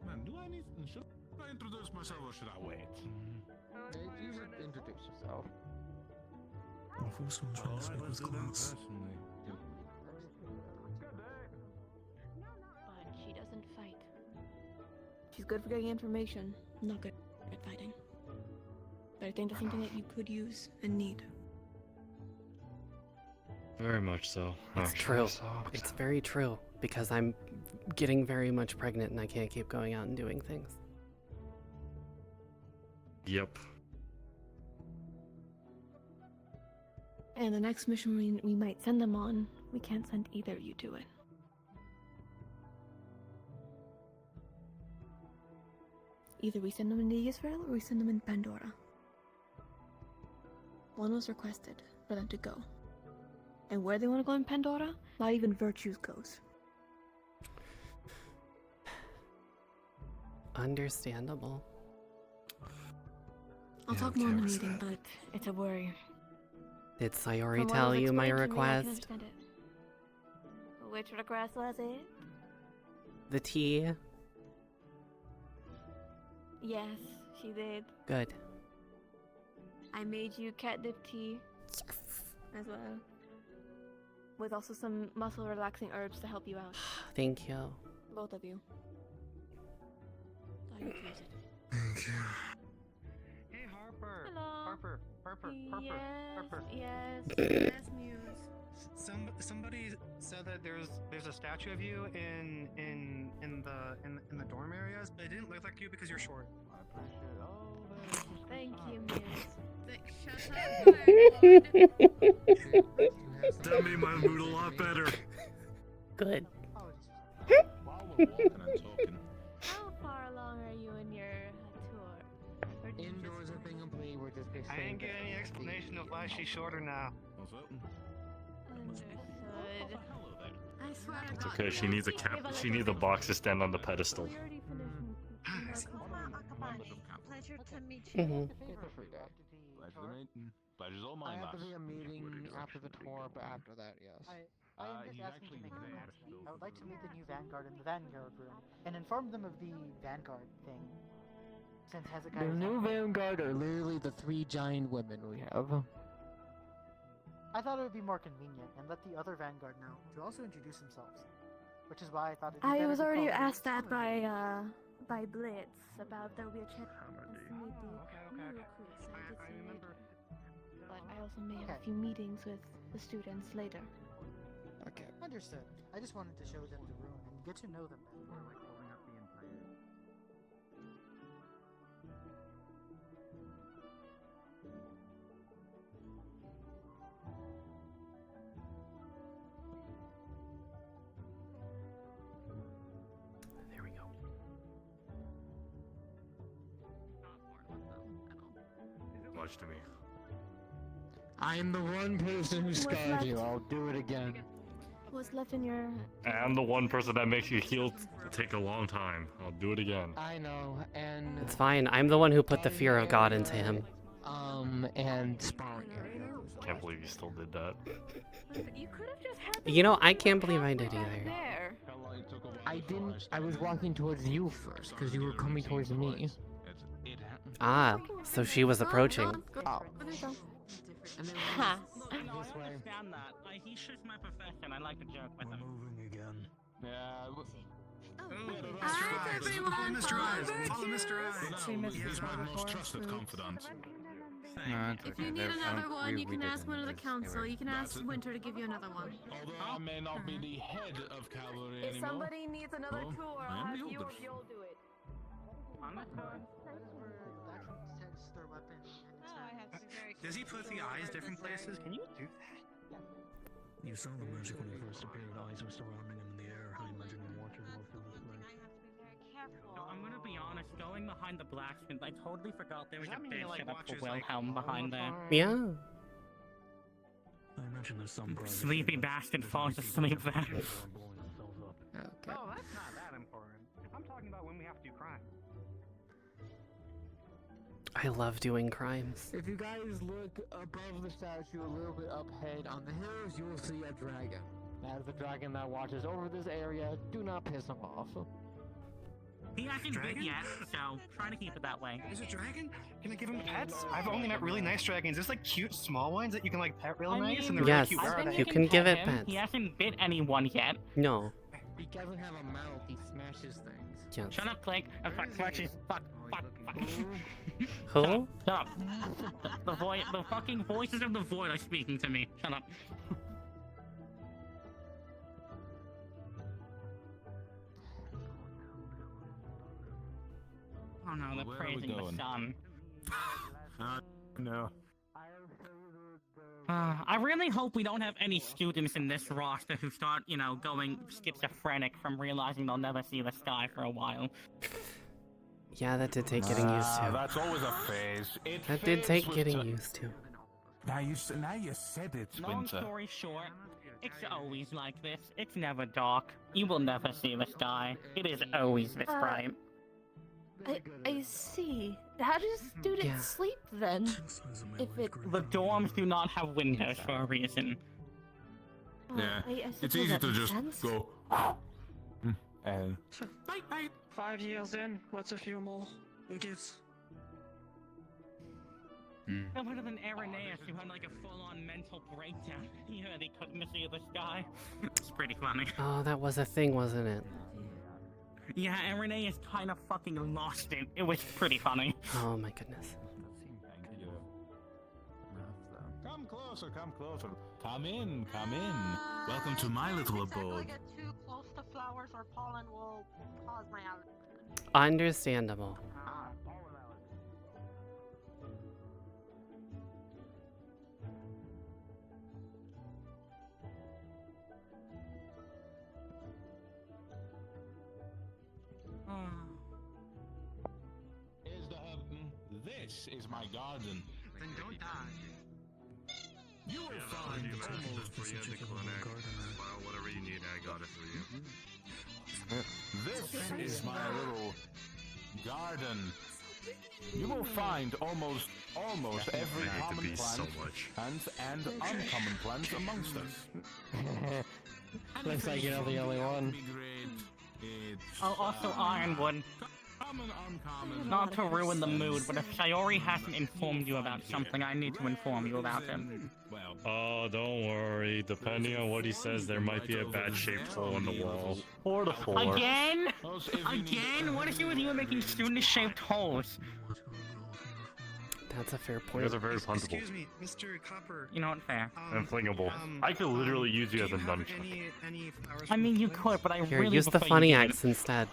Man, should I introduce myself or should I wait? You should introduce yourself. Well, first one trying to speak with class. But she doesn't fight. She's good for getting information, not good at fighting. But I think that's something that you could use and need. Very much so. It's true. It's very true because I'm getting very much pregnant and I can't keep going out and doing things. Yep. And the next mission we might send them on, we can't send either of you to it. Either we send them into Israel or we send them in Pandora. One was requested for them to go. And where they want to go in Pandora, not even Virtues goes. Understandable. I'll talk more in the meeting, but it's a worry. Did Sayori From what tell was you my explained to me, I can request? understand it. Which request was it? The tea? Yes, she did. Good. I made you catnip tea. As well. With also some muscle relaxing herbs to help you out. Thank you. Both of you. Thought you'd use it. Thank you. Hey, Harper. Hello. Harper. Yes, Yes, Muse. Somebody said that there's a statue of you in the dorm areas, but it didn't look like you because you're short. Thank you, Muse. That made my mood a lot better. Good. While we're walking and talking. How far along are you in your tour? Indoors have been complete. We're just I didn't get any explanation of why she's shorter now. What's up? Understood. I swear to It's God. okay. She needs a cap. She needs a box to stand on the pedestal. We already finished. Pleasure to meet you. Mhm. Pleasure to meet you. Pleasure's all I mine, have to boss. be a meeting after the tour, but after that, yes. I am just asking to make an announcement. I would like to meet the new Vanguard in the Vanguard room and inform them of the Vanguard thing. Since Hezekiah The is new not- Vanguard are literally the 3 giant women we have. I thought it would be more convenient and let the other Vanguard know to also introduce themselves. Which is why I thought it'd be I better was to already call them asked that by Blitz about there will be a chance to meet the new recruits. I did say later. But I also may have a few meetings with the students later. Okay. Understood. I just wanted to show them the room and get to know them better. There we go. Watch to me. I'm the one person who scarred you. I'll do it again. What's left in your... I'm the one person that makes you heal take a long time. I'll do it again. I know, and It's fine. I'm the one who put the fear of God into him. And sparring areas. Can't believe you still did that. You could have just had You know, I can't believe I did either. there. I didn't. I was walking towards you first because you were coming towards me. Ah, so she was approaching. Oh. Ha. I understand that. He shoots my profession. I like to joke with him. Moving again. Yeah. Hi, everyone. Mr. Eyes. Follow Mr. Eyes. He's my most trusted confidant. No, it's If okay. you need There- I another don't- one, we- you we can ask didn't. one of the They council. were- You can ask Winter to give you another one. Although I may not be the head of cavalry If anymore. somebody needs another Oh, tour, I am I'll have the you or oldest. Gil do it. That is where Vacuum sets their weapon and it's Does he put the eyes different places? Can you do that? You saw the magic when he first appeared. Eyes were surrounding him in the air. I imagine him watching most of this place. So I'm gonna be honest, going behind the blacksmith, I totally forgot there was Does a that mean he, big like, setup for watches, like, Wilhelm behind there. Yeah. I imagine there's some private Sleepy secrets. bastard There's falls many asleep people there. who are blowing themselves up. Okay. Oh, that's not that important. I'm talking about when we have to do crime. I love doing crimes. If you guys look above the statue a little bit up ahead on the hills, you will see a dragon. That is the dragon that watches over this area. Do not piss him off. He hasn't bit Dragon? yet, so try to keep it that way. Is it dragon? Can I give him pets? I've only met really nice dragons. There's like cute small ones that you can like pet real I nice, mean, and they're Yes, really cute. I think you can give pet it him. pets. He hasn't bit anyone yet. No. He doesn't have a mouth. He smashes things. Yes. Shut up, Click. Fuck, fuck. Who? Shut up. The fucking voices of the void are speaking to me. Shut up. Oh no, they're Where are we praising the going? sun. No. I really hope we don't have any students in this roster who start, you know, going schizophrenic from realizing they'll never see the sky for a while. Yeah, that did take getting used to. That's always a phase. That did take getting used to. Now you said it, Long Winter. story short, it's always like this. It's never dark. You will never see the sky. It is always this bright. I see. How does students Yeah. sleep then? If it. The dorms do not have windows for a reason. Yeah, I it's suppose easy that to makes just sense. go. And 5 years in, what's a few more? Who gives? No better than Irenaeus, who had like a full-on mental breakdown. He heard he couldn't see the sky. It's pretty funny. Oh, that was a thing, wasn't it? Yeah, Irenaeus kind of fucking lost it. It was pretty funny. Oh my goodness. Come closer, come closer. Come in, come in. Welcome to my little abode. Get too close to flowers or pollen will cause my allergy. Understandable. Here's the this is my garden. Then don't die. You will find almost for you at the clinic. Well, whatever you need, I got it for you. This is my little garden. You will find almost every I hate to common be so plant much. and uncommon plants amongst us. Looks like you're the only one. Oh, also Ironwood. Common, uncommon. Not to ruin the mood, but if Sayori hasn't informed you about something, I need to inform you about it. Oh, don't worry. Depending on what he says, there might be a bad-shaped hole in the wall. Or the floor. Again? Again? What is it with you making student-shaped holes? That's a fair You point. guys are very puntable. Excuse me, Mr. Copper. You know what? Fair. And flingable. I could literally use you as a nunchuck. Any flowers? I mean, you could, but I Here, really use the prefer funny you axe instead.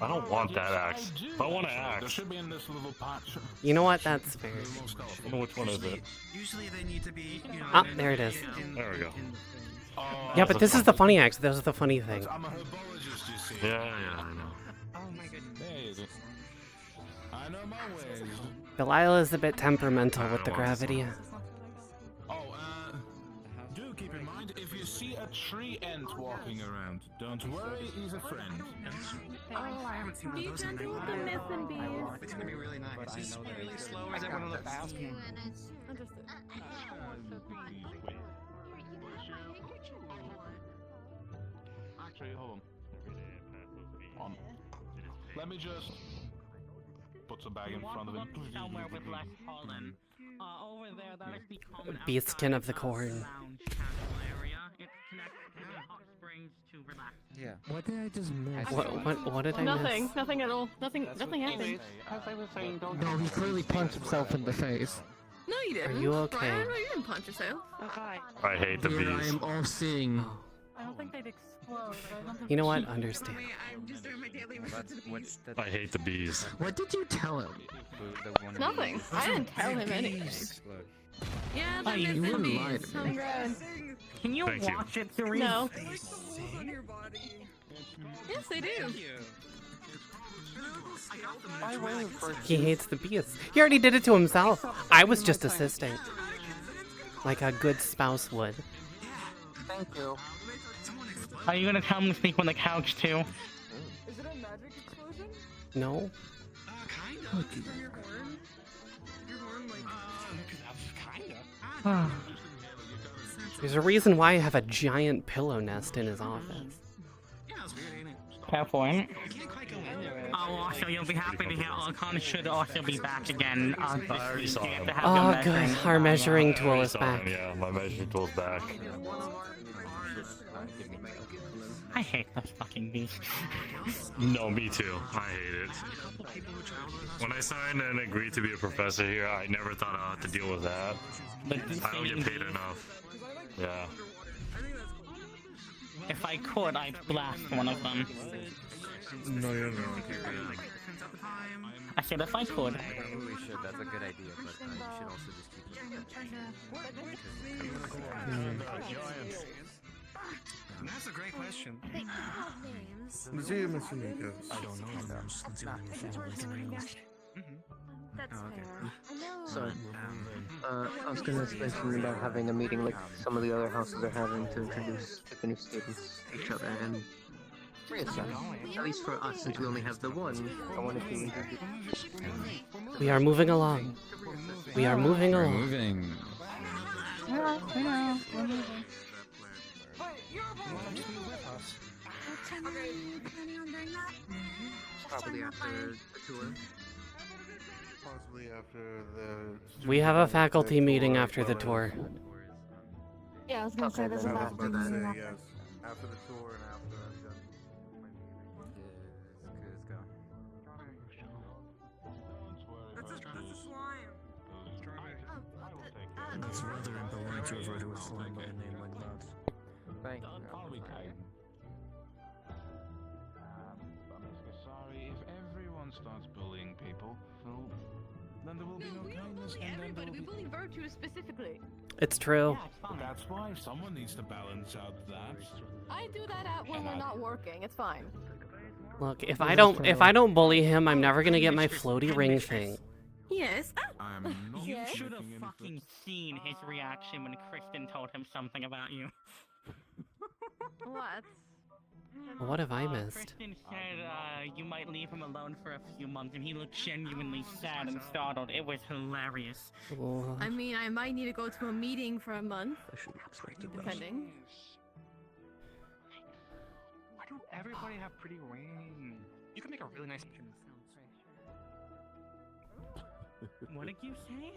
I don't want that axe. If I want an There axe. should be in this little patch. You know what? That's fair. I don't know which one is it. Usually they need to be, you know. Ah, there it is. There we go. Yeah, but this is the funny axe. This is the funny thing. I'm a herbologist, you see. Yeah, I know. Oh my goodness. There you go. I know my ways. Delilah's a bit temperamental with the gravity. Oh, do keep in mind, if you see a tree ant walking around, don't worry, he's a friend. Oh, I haven't seen one of Be those in a gentle with the minute. myth and bees. It's gonna be really nice. Is this really slow or is it one of the fast ones? Understood. Actually, hold on. Let me just put some bag in front of him. somewhere with less pollen. Over there, that is the common Beatskin of the corn. lounge casual area. It connects to the hot springs to relax. Yeah. What did I just miss? What did I Nothing. miss? Nothing at all. Nothing happened. No, he clearly punched himself in the face. No, you didn't. Are you okay? Brian, you didn't punch yourself. I hate the Here I bees. am all seeing. I don't think they'd explode. I don't think You know what? Understand. I'm just doing my daily What's the I hate the bees. What did you tell him? Nothing. I didn't tell him anything. Yeah, Oh, the you missing wouldn't lie bees. to me. Can you Thank you. watch it, Therese? No. Yes, they do. He hates the bees. He already did it to himself. I was just assisting. Like a good spouse would. Thank you. Are you gonna tell him to sleep on the couch too? Is it a magic explosion? No? There's a reason why I have a giant pillow nest in his office. Fair point. Oh, also, you'll be happy to hear Archon should also be back again. already saw him. Oh, good. Our measuring tool is Saw back. him, yeah, my measuring tool's back. I hate those fucking bees. No, me too. I hate it. When I signed and agreed to be a professor here, I never thought I'd have to deal with that. But I don't get paid enough. Yeah. If I could, I'd blast one of them. No, you're not. I said if I could. We should. That's a good idea, but you should also just keep it. That's a great question. Let's see him as soon as he goes. I don't know them. Let's see what That's fair. So, I was gonna mention about having a meeting like some of the other houses are having to introduce the new students to each other and reassess. At least for us, since we only have the one, I wanted to introduce. We are moving along. We are moving along. Moving. Yeah, I know. We're moving. Probably after the tour. Possibly after the. We have a faculty meeting after the tour. Yeah, I was gonna say there's a faculty Say meeting yes. after. After the tour and after I'm done my meeting. That's a slime. It's rather impolite to refer to a slime by a name like that. Thank you. Sorry, if everyone starts bullying people, well, then there will be no kindness, and then there will We be... bully Virtue specifically. It's true. But that's why someone needs to balance out that. I do that when we're not working. It's fine. Look, if I don't bully him, I'm never gonna get my floaty ring thing. Yes. You should have fucking seen his reaction when Kristen told him something about you. What? What have I missed? Kristen said you might leave him alone for a few months, and he looked genuinely sad and startled. It was hilarious. I mean, I might need to go to a meeting for a month. Depending. Why do everybody have pretty rain? You can make a really nice. What did you say?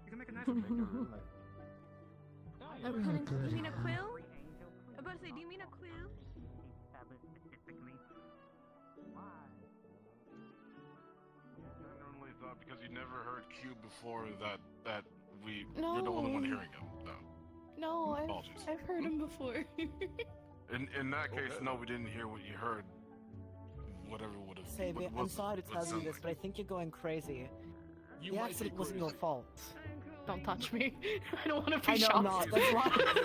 You can make a nice. Do you mean a quill? I'm about to say, do you mean a quill? I normally thought because you never heard Q before that No. you're the only one hearing him. No. No, Apologies. I've heard him before. In that case, no, we didn't hear what you heard. Whatever would have. Sabi, I'm sorry to tell you this, but I think you're going crazy. The accident wasn't your fault. Don't touch me. I don't want to be I know shot. I'm not.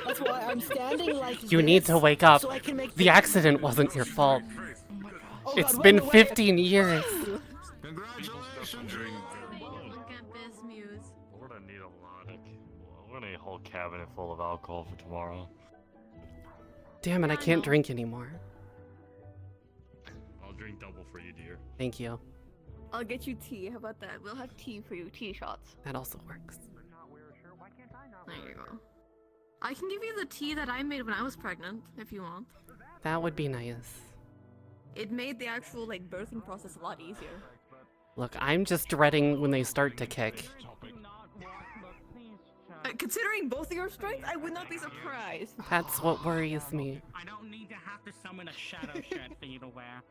That's why I'm standing like You need to wake up. so I can make The accident wasn't your fault. Oh It's God, been run away. 15 years. Congratulations! Look at this muse. We're gonna need a lot of. We're gonna need a whole cabinet full of alcohol for tomorrow. Damn it, I can't drink anymore. I'll drink double for you, dear. Thank you. I'll get you tea. How about that? We'll have tea for you. Tea shots. That also works. There you go. I can give you the tea that I made when I was pregnant, if you want. That would be nice. It made the actual, like, birthing process a lot easier. Look, I'm just dreading when they start to kick. considering both of your strengths, I would not be surprised. That's what worries me. I don't need to have to summon a shadow shirt for you to wear.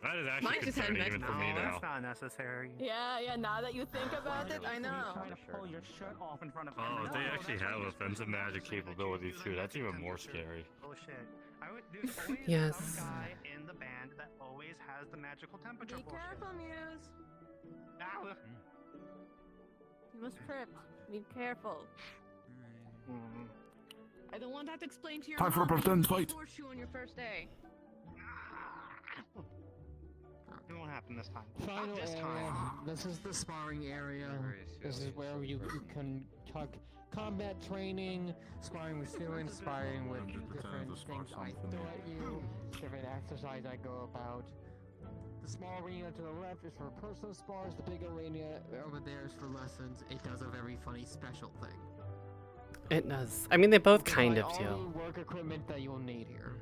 That is Mine actually just had concerning next- even for me No, now. that's not necessary. Yeah, now that you think about it, I know. Try to pull your shirt off in front of Oh, everyone. they actually have offensive magic capabilities too. That's even more scary. Bullshit. There's always Yes. some guy in the band that always has the magical temperature Be bullshit. careful, Muse. Ow. You must trip. Be careful. I don't want that to explain to your Time for a mom that pretend you fight. forced you on your first day. It won't happen this time. Final Not this area. time. This is the sparring area. This is where you can talk combat training, sparring with students, sparring with different things I throw at you, different exercise I go about. The small arena to the left is for personal spars, the big arena over there is for lessons. It does a very funny special thing. It does. I mean, they both You can kind buy of all do. the work equipment that you'll need here,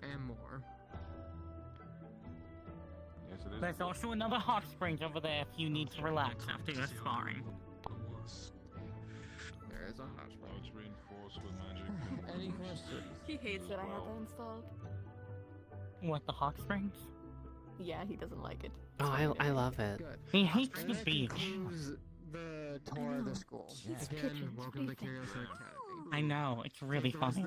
and more. Yes, it is. There's also another hot springs over there if you need to relax after your sparring. There is a hot Oh, spring. it's reinforced with magic. Any questions? He hates that I had that installed. What, the hot springs? Yeah, he doesn't like it. Oh, I love it. Good. He hates And the that beach. concludes the tour of the school. Again, welcome to Curiosum Academy. I know, it's really funny.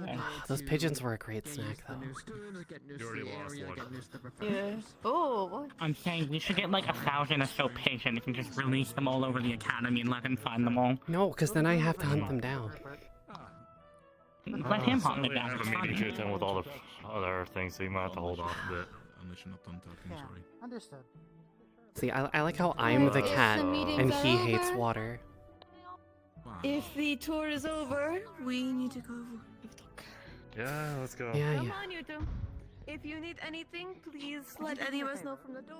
Those pigeons were a great snack, The though. new students, get new You already to the lost area, one. get new to the Yeah. professors. Oh, what? I'm saying we should get like 1,000 or so pigeons and just release them all over the academy and let him find them all. No, because then I have to hunt them down. Let him hunt So them we down. have It's a meeting funny. to attend with all the other things, so you might have to hold off a bit. Unless you're not done talking, Yeah, sorry. understood. See, I like how I'm the If cat the meetings and are he hates over- water. If the tour is over, we need to go. Yeah, let's go. Yeah, Come yeah. on, you two. If you need anything, please let any of us know from the door.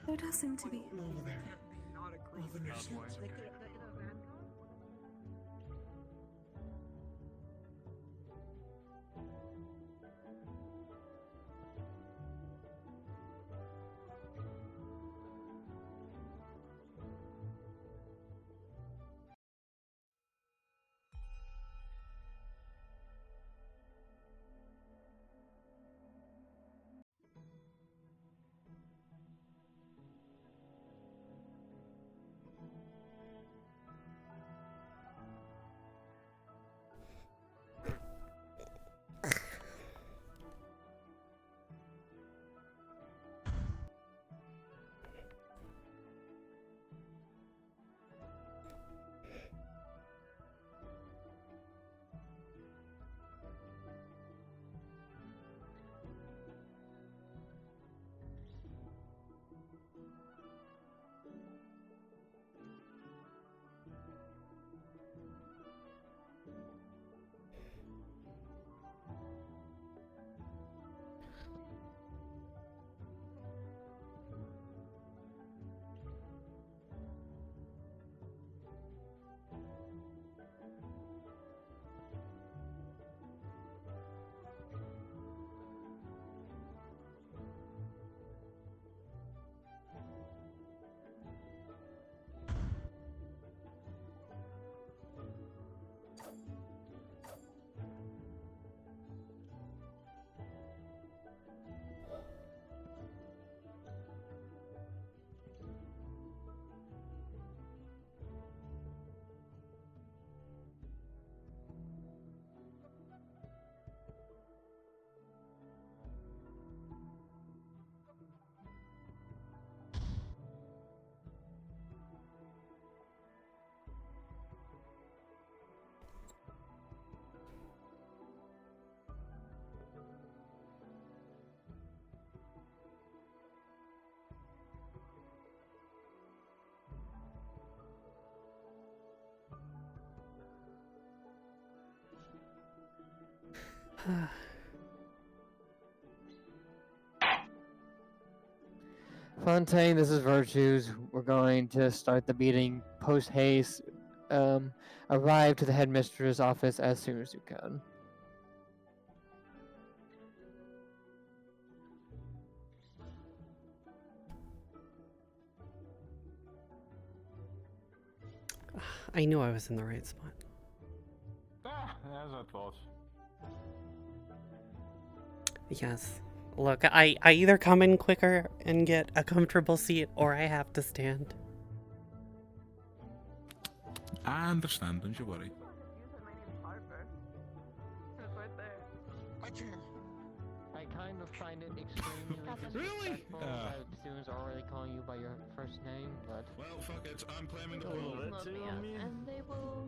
There does seem to be. Over there. Over there. Fontaine, this is Virtues. We're going to start the meeting post haste. Arrive to the headmistress' office as soon as you can. I knew I was in the right spot. Ah, as I thought. Yes. Look, I either come in quicker and get a comfortable seat, or I have to stand. I understand, don't you worry. I kind of find it extremely disrespectful that students are already calling you by your first name, but... Well, fuck it, I'm claiming the Please pool. not be us, and they will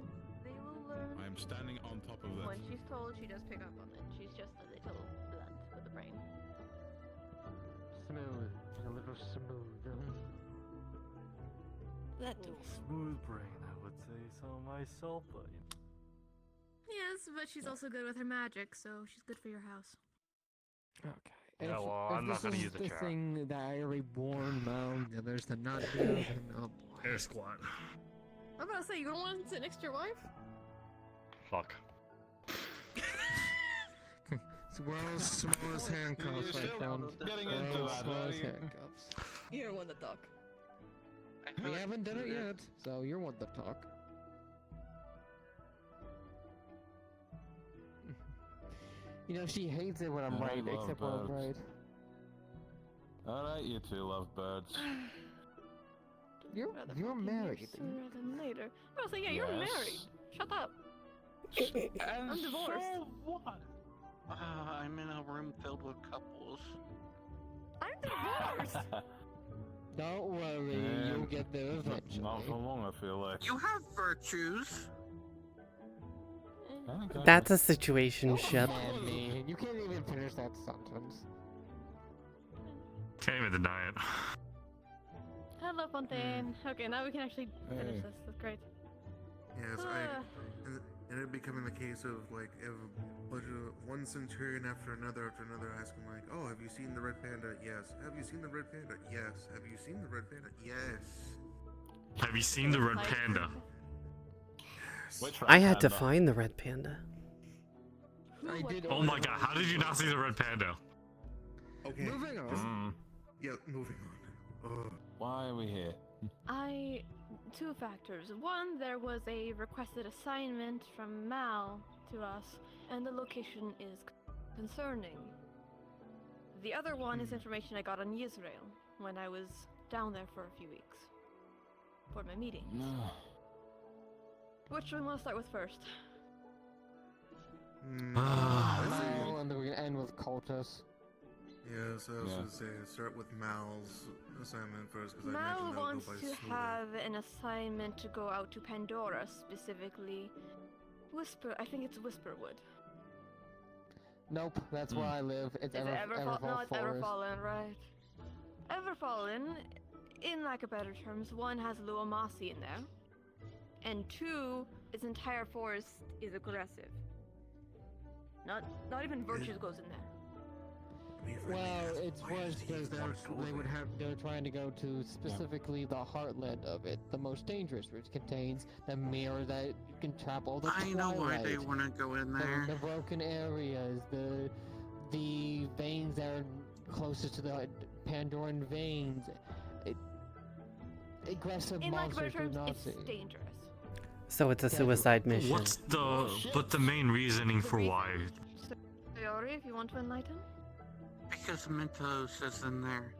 learn. I am standing on top of When it. she's told, she does pick up on it. She's just a little blunt with the brain. Smooth. She's a little smooth. That too. Smooth brain, I would say so myself, but Yes, but she's also good with her magic, so she's good for your house. Okay. Yeah, well, I'm not gonna use the the chat. thing that I already warned Mel, the others to not do, then oh boy. Air squat. I'm about to say, you don't want to sit next to your wife? Fuck. It's world's smallest handcuffs, I found. Getting into World's that, smallest right? handcuffs. You're one to talk. We haven't done it yet, so you're one to talk. You know, she hates it when I'm I right, love except when I'm birds. right. Alright, you two love birds. You're married. Sooner than later. I was like, yeah, you're Yes. married. Shut up. And I'm divorced. So what? I'm in a room filled with couples. I'm divorced. Don't worry, Man, you'll get there eventually. Not for long, I feel like. You have virtues. Okay. That's a situationship. Man, you can't even finish that sentence. Can't even deny it. Hello, Fontaine. Okay, now we can actually finish Hey. this. That's great. Yes, Ah. and it becoming the case of like if one centurion after another asking like, "Oh, have you seen the red panda?" Yes. Have you seen the red panda? Yes. Have you seen the red panda? Yes. Have you seen the red panda? Which I had to panda? find the red panda. I did. Oh my god, how did you not see the red panda? Okay. Moving on. Yeah, moving on. Ugh. Why are we here? Two factors. One, there was a requested assignment from Mal to us, and the location is concerning. The other one is information I got on Israel when I was down there for a few weeks for my meeting. Which one want to start with first? Mal, and then we can end with cultists. Yes, I was gonna say start with Mal's assignment first because I Mal imagine that'll wants go by to smoothly. have an assignment to go out to Pandora, specifically I think it's Whisperwood. Nope, that's where I live. It's Is it Everfall No, it's Forest. Everfallen, right? Everfallen, in lack of better terms, one has Luamasi in there, and two, its entire forest is aggressive. Not even Virtues goes in there. Well, it's worse because they're trying to go to specifically the heartland of it, the most dangerous, which contains the mirror that can trap all the I know why they twilight, want to go in there. the broken areas, the veins that are closest to the Pandoran veins. Aggressive In lack of better monsters do terms, not it's see. dangerous. So it's a suicide mission. What's the main reasoning for why? Sayori, if you want to enlighten? Because Mentos is in there.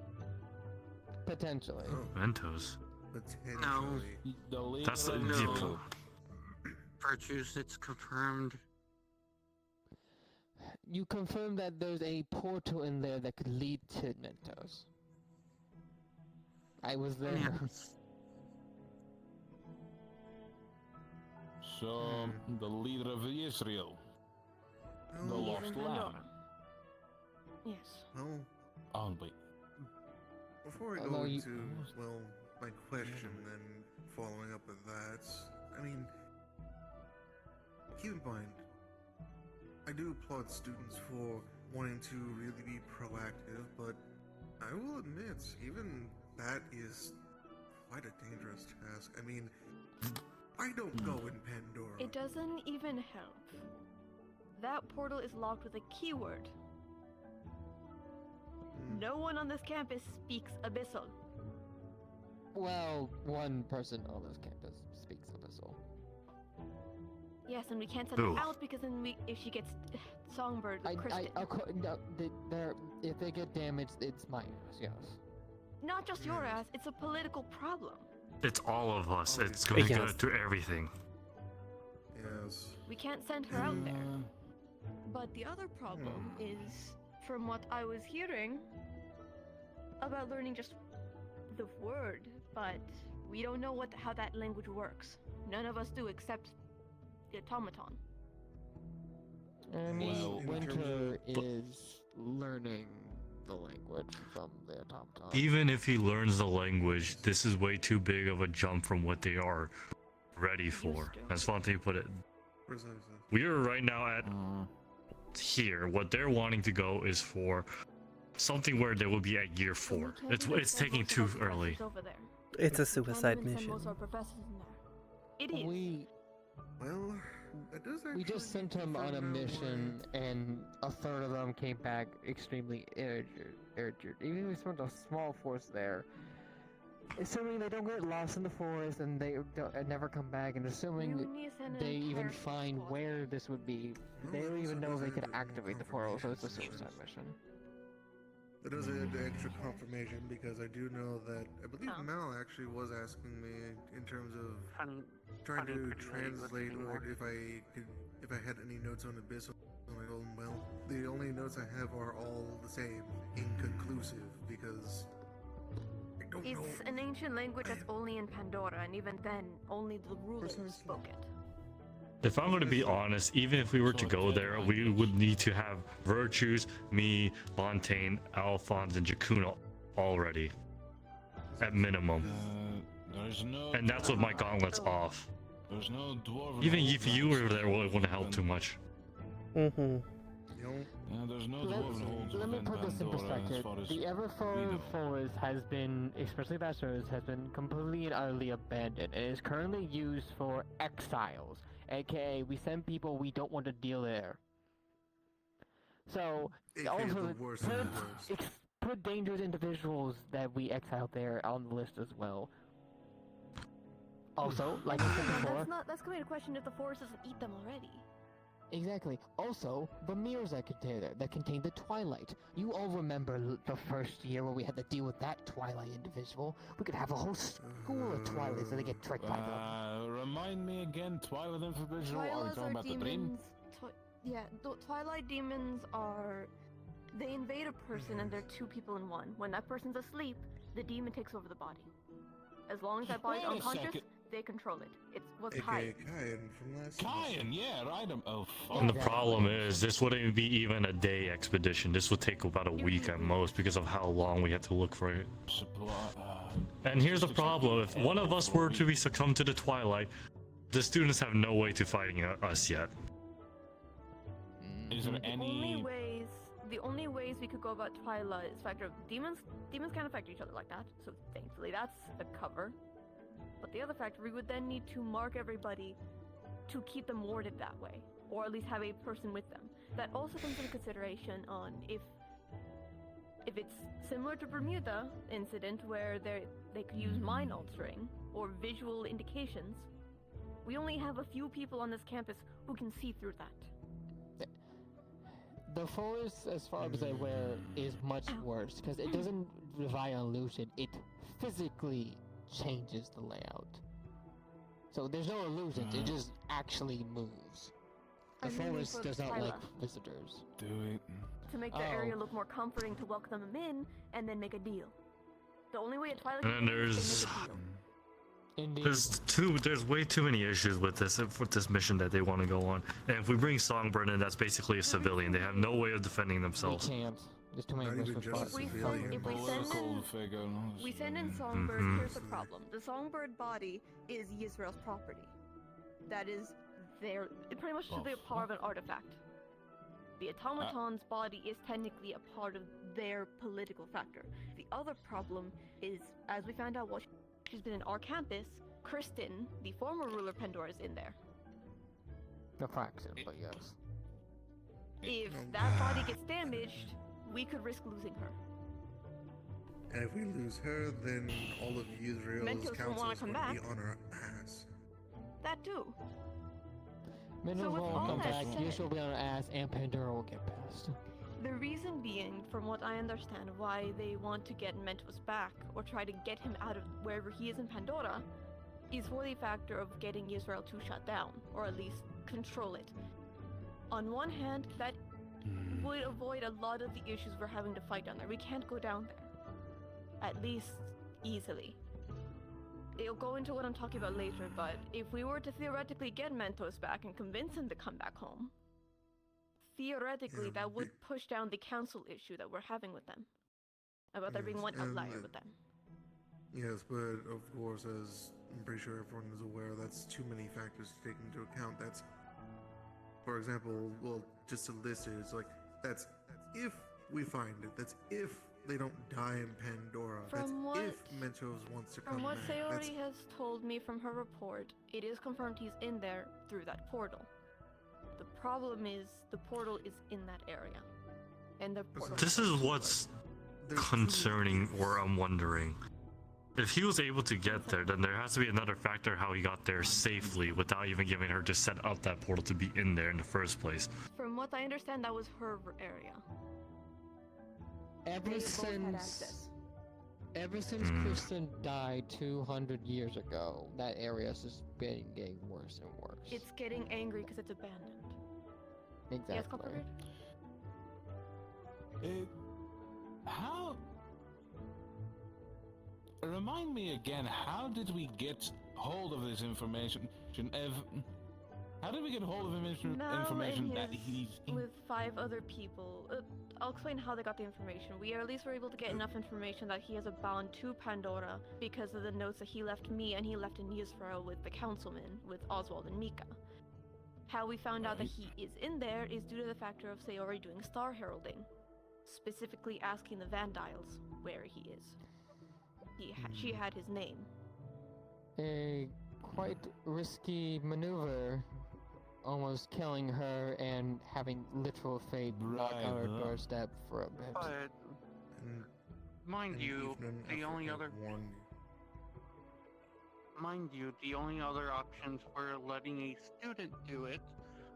Potentially. Mentos. No. That's no. Virtues, it's confirmed. You confirm that there's a portal in there that could lead to Mentos. I was there. Yes. So, the leader of Israel. The Oh. lost lamb. Yes. Well, Oh, wait. before I Although go you- into, well, my question then following up with that, I mean, keep in mind, I do applaud students for wanting to really be proactive, but I will admit, even that is quite a dangerous task. I mean, I don't go in Pandora. It doesn't even help. That portal is locked with a keyword. No one on this campus speaks Abyssal. Well, one person on this campus speaks Abyssal. Yes, and we can't send Who? her out because then if she gets Songbird with Kristen. No, if they get damaged, it's my ass, yes. Not just your ass, it's a political problem. It's all of us. It's going to go through everything. Yes. We can't send her out there. But the other problem is, from what I was hearing, about learning just the word, but we don't know how that language works. None of us do except the automaton. I mean, Winter is learning the language from the automaton. Even if he learns the language, this is way too big of a jump from what they are ready for. As Fontaine put it. We are right now at here. What they're wanting to go is for something where they will be at year 4. It's taking too early. It's a suicide mission. It is. Well, that does We just sent him on a mission, and a third of them came back extremely injured. Even if we sent a small force there, assuming they don't get lost in the forest and they never come back, and assuming they even find where this would be, they don't even know if they could activate the portal, so it's a suicide mission. That does add extra confirmation because I do know that I believe Mal actually was asking me in terms of trying to translate or if I had any notes on Abyss. And I told him, well, the only notes I have are all the same, inconclusive, because I don't know. It's an ancient language that's only in Pandora, and even then, only the rulers spoke it. If I'm going to be honest, even if we were to go there, we would need to have Virtues, me, Fontaine, Alphonse, and Jakuna already. At minimum. And that's with my gauntlets off. There's no dwarven Even if you were there, it wouldn't help too much. Mm-hmm. There's no dwarven holds Let me within put this in Pandora as perspective. far as The Everfall Forest has been, especially Bastards, has been completely and utterly abandoned and is currently used for exiles. AKA, we send people we don't want to deal there. So, also, put dangerous individuals that we exile there on the list as well. Also, like I said before... That's going to question if the forest doesn't eat them already. Exactly. Also, the mirrors that contain the Twilight. You all remember the first year where we had to deal with that Twilight individual? We could have a whole school of Twilights and they get tricked by them. Remind me again, Twilight individual? Are we talking about the dream? Yeah, the Twilight demons are... They invade a person and they're 2 people in one. When that person's asleep, the demon takes over the body. As long as that body's unconscious, they control it. It was Kyan. Kyan, yeah, right. Oh, fuck. And the problem is, this wouldn't be even a day expedition. This would take about a week at most because of how long we had to look for it. And here's the problem: if one of us were to be succumb to the Twilight, the students have no way to fighting us yet. Is there any? The only ways we could go about Twilight is factor demons. Demons can't affect each other like that, so thankfully that's a cover. But the other factor, we would then need to mark everybody to keep them warded that way, or at least have a person with them. That also comes into consideration on if it's similar to Bermuda incident where they could use mind altering or visual indications. We only have a few people on this campus who can see through that. The forest, as far as I'm aware, is much worse because it doesn't rely on illusion. It physically changes the layout. So there's no illusions, it just actually moves. The forest does not like visitors. Do it. To make the area look more comforting to welcome them in, and then make a deal. The only way a Twilight And there's way too many issues with this mission that they want to go on. And if we bring Songbird in, that's basically a civilian. They have no way of defending themselves. We can't. There's too many If we send in Songbird, here's the problem. The Songbird body is Yisrael's property. That is it pretty much should be a part of an artifact. The automaton's body is technically a part of their political factor. The other problem is, as we found out while she's been in our campus, Kristen, the former ruler of Pandora, is in there. The fraction, but yes. If that body gets damaged, we could risk losing her. And if we lose her, then all of Israel's Mentos won't wanna councils come would back. be on our ass. That too. Minerva with will all come that back, said- Gears will be on her ass, and Pandora will get pissed. The reason being, from what I understand, why they want to get Mentos back, or try to get him out of wherever he is in Pandora, is for the factor of getting Israel to shut down, or at least control it. On one hand, that would avoid a lot of the issues we're having to fight down there. We can't go down there. At least, easily. It'll go into what I'm talking about later, but if we were to theoretically get Mentos back and convince him to come back home, theoretically that would push down the council issue that we're having with them. About there being one outlier with them. Yes, but of course, as I'm pretty sure everyone is aware, that's too many factors to take into account. That's, for example, well, just to list it, it's like, that's if we find it, that's if they don't die in Pandora, that's if Mentos wants to come From what back. That's, Sayori has told me from her report, it is confirmed he's in there through that portal. The problem is, the portal is in that area. And the portal This is what's concerning, or I'm wondering. If he was able to get there, then there has to be another factor how he got there safely without even giving her to set up that portal to be in there in the first place. From what I understand, that was her area. Ever since Kristen died 200 years ago, that area has just been getting worse and worse. It's getting angry because it's abandoned. Exactly. Yes, Copperbeard? How? Remind me again, how did we get hold of this information? How did we get hold of information that he's with 5 other people. I'll explain how they got the information. We at least were able to get enough information that he has a bond to Pandora because of the notes that he left me and he left in Israel with the councilmen, with Oswald and Mika. How we found out that he is in there is due to the factor of Sayori doing star heralding, specifically asking the Vandiles where he is. She had his name. A quite risky maneuver, almost killing her and having literal fate knock on her doorstep for a bit. But mind you, the only other options were letting a student do it,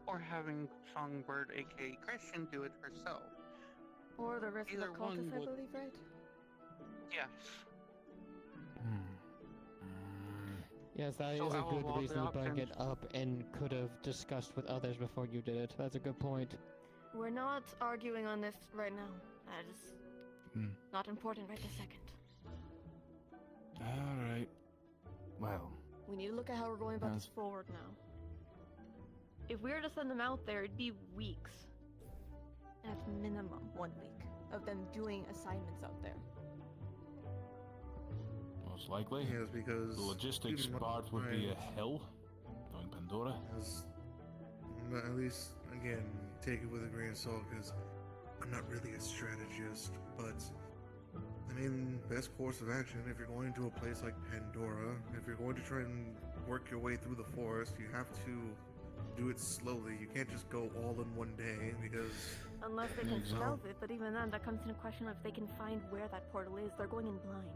or having Songbird, aka Christian, do it herself. Or the risk of the cultist, I believe, right? Yes. Yes, that is a good reason to bring it up and could have discussed with others before you did it. That's a good point. We're not arguing on this right now. That is not important right this second. Alright. Well. We need to look at how we're going about this forward now. If we were to send them out there, it'd be weeks. At minimum, 1 week of them doing assignments out there. Most likely. Yes, because the logistics part would be a hell. Going Pandora. But at least, again, take it with a grain of salt, because I'm not really a strategist, but I mean, best course of action, if you're going to a place like Pandora, if you're going to try and work your way through the forest, you have to do it slowly. You can't just go all in one day, because... Unless they can stealth it, but even then, that comes into question of if they can find where that portal is. They're going in blind.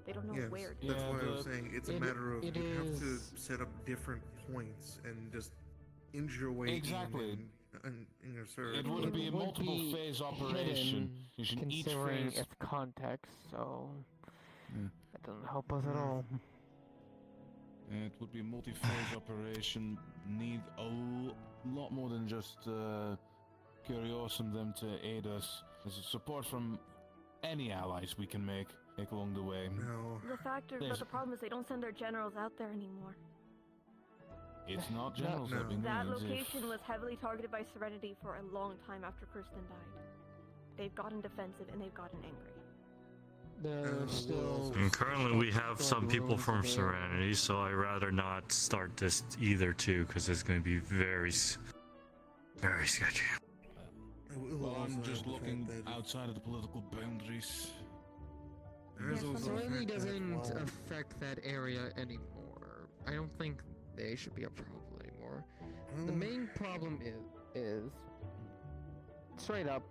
They don't know where to that's why I was saying it's a matter of you have to set up different points and just inch your way in your search. It would be a multiple phase operation. Considering each phase... its context, so that doesn't help us at all. It would be a multi-phase operation. Need a lot more than just Curiosum them to aid us. There's support from any allies we can make along the way. The factor, but the problem is they don't send their generals out there anymore. It's not generals that being That location was heavily targeted by Serenity for a long time after Kirsten died. They've gotten defensive and they've gotten angry. They're still... And currently we have some people from Serenity, so I'd rather not start this either too, because it's going to be very sketchy. Well, I'm just looking outside of the political boundaries. Serenity doesn't affect that area anymore. I don't think they should be a problem anymore. The main problem is straight up,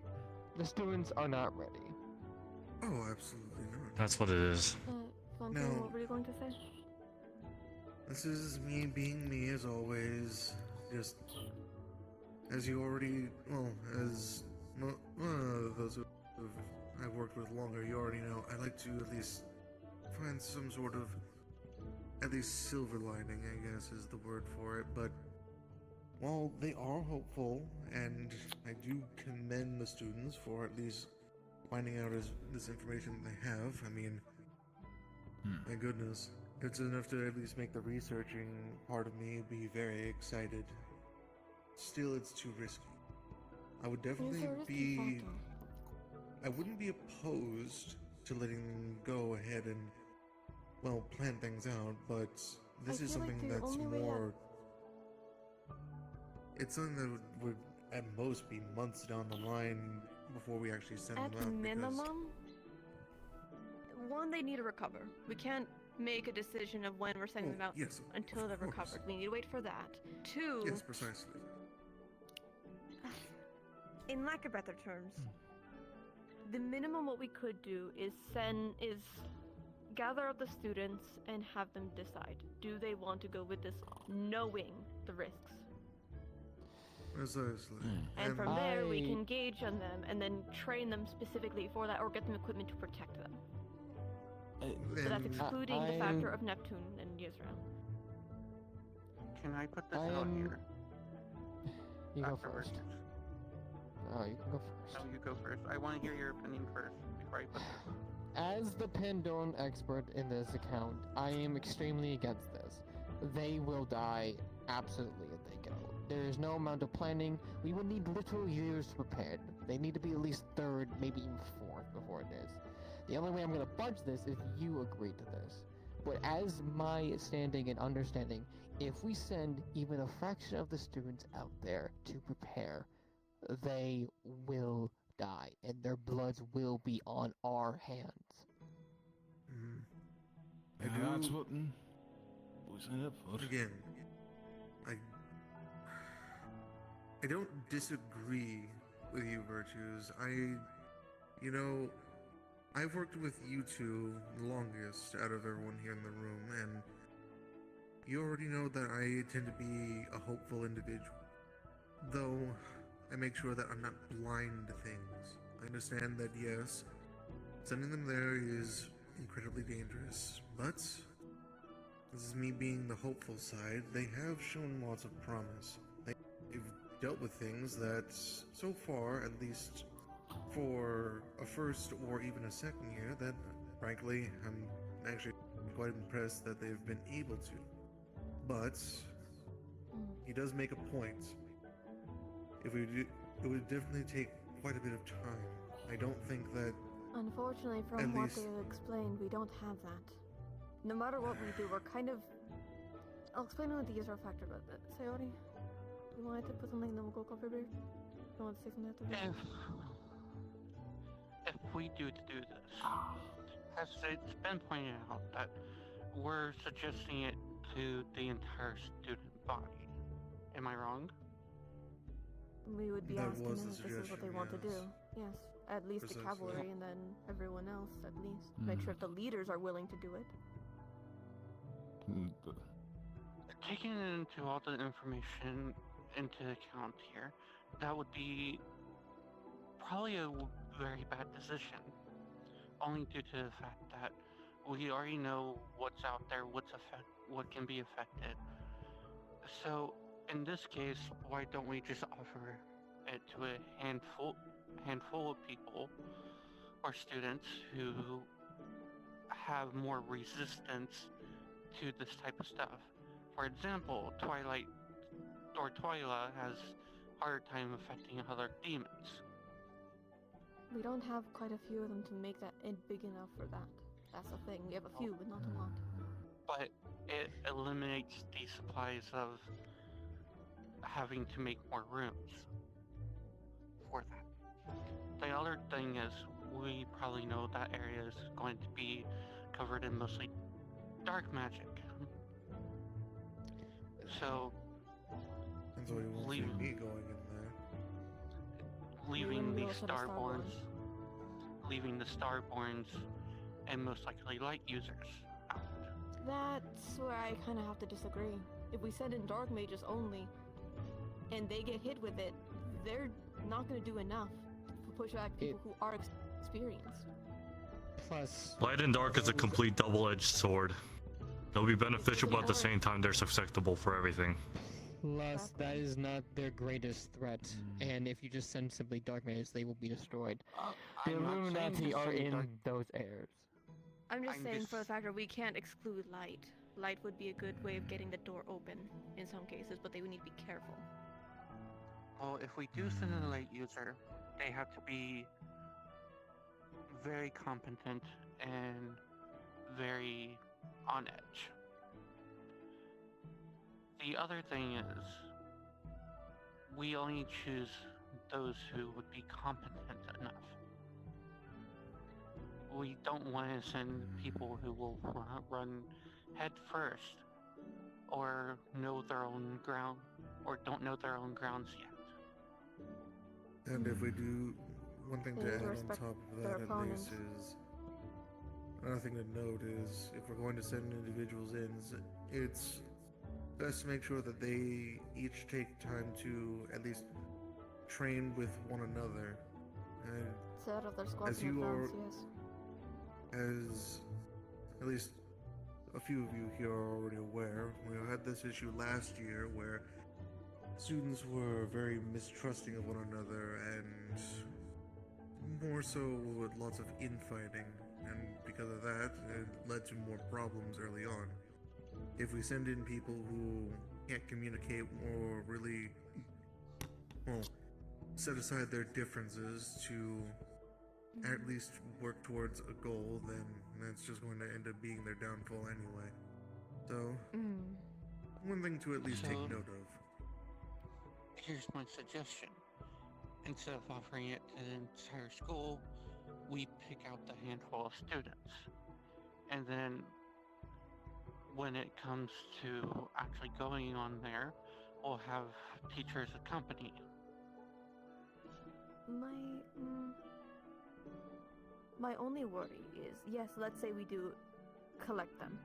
the students are not ready. Oh, absolutely not. That's what it is. What were you going to say? This is me being me as always. just as you already, well, as those who I've worked with longer, you already know, I like to at least find some sort of, at least silver lining, I guess is the word for it, but while they are hopeful, and I do commend the students for at least finding out this information they have, I mean, my goodness, it's enough to at least make the researching part of me be very excited. Still, it's too risky. I would definitely be... I wouldn't be opposed to letting them go ahead and, well, plan things out, but this is something that's more... It's something that would at most be months down the line before we actually send them out. At minimum, one, they need to recover. We can't make a decision of when we're sending them out until they're recovered. We need to wait for that. Two... Yes, precisely. In lack of better terms, the minimum what we could do is gather up the students and have them decide. Do they want to go with this knowing the risks? Precisely. And from there, we can gauge on them and then train them specifically for that or get them equipment to protect them. So that's excluding the factor of Neptune and Israel. Can I put this out here? You go first. Oh, you can go first. No, you go first. I want to hear your opinion first before I put this. As the Pandora expert in this account, I am extremely against this. They will die absolutely if they go. There is no amount of planning. We would need literal years to prepare. They need to be at least third, maybe even fourth before it is. The only way I'm going to budge this is if you agree to this. But as my standing and understanding, if we send even a fraction of the students out there to prepare, they will die, and their bloods will be on our hands. That's what we signed up for. Again, I don't disagree with you, Virtues. I've worked with you two the longest out of everyone here in the room, and you already know that I tend to be a hopeful individual. Though, I make sure that I'm not blind to things. I understand that, yes, sending them there is incredibly dangerous, but this is me being the hopeful side. They have shown lots of promise. They've dealt with things that, so far, at least for a first or even a second year, that, frankly, I'm actually quite impressed that they've been able to. But he does make a point. It would definitely take quite a bit of time. I don't think that... Unfortunately, from what they've explained, we don't have that. No matter what we do, we're kind of... I'll explain what the Israel factor about that. Sayori, you wanted to put something in the Google cover brief? You want to say something after this? If we do this, as it's been pointed out that we're suggesting it to the entire student body. Am I wrong? We would be That asking was them the if this is what they want to do. Yes, at least the cavalry and then everyone else, at least. Make sure if the leaders are willing to do it. Taking into all the information into account here, that would be probably a very bad decision. Only due to the fact that we already know what's out there, what can be affected. So, in this case, why don't we just offer it to a handful of people or students who have more resistance to this type of stuff? For example, Twyla has harder time affecting other demons. We don't have quite a few of them to make that big enough for that. That's the thing. We have a few, but not a lot. But it eliminates the supplies of having to make more rooms for that. The other thing is, we probably know that area is going to be covered in mostly dark magic. So, that's why you won't see me going in there. Leaving the Starborns and most likely light users out. That's where I kind of have to disagree. If we send in dark mages only, and they get hit with it, they're not going to do enough to push back people who are experienced. Plus, Light and dark is a complete double-edged sword. They'll be beneficial, but at the same time, they're susceptible for everything. plus, that is not their greatest threat, and if you just send simply dark mages, they will be destroyed. The I'm not saying Illuminati just are send in dark- those airs. I'm just saying for the fact that we can't exclude light. Light would be a good way of getting the door open in some cases, but they would need to be careful. Well, if we do send in a light user, they have to be very competent and very on edge. The other thing is, we only choose those who would be competent enough. We don't want to send people who will run head first, or know their own ground, or don't know their own grounds yet. And if we do, one thing They to need to add on respect top of their that at opponents. least is, another thing to note is, if we're going to send individuals in, it's best to make sure that they each take time to at least train with one another. And It's out of their squad as in you are, advance, yes. as at least a few of you here are already aware, we had this issue last year where students were very mistrusting of one another and more so with lots of infighting, and because of that, it led to more problems early on. If we send in people who can't communicate or really, well, set aside their differences to at least work towards a goal, then that's just going to end up being their downfall anyway. So, one thing to at least take So- note of. Here's my suggestion. Instead of offering it to the entire school, we pick out the handful of students. And then when it comes to actually going on there, we'll have teachers accompany you. My only worry is, yes, let's say we do collect them.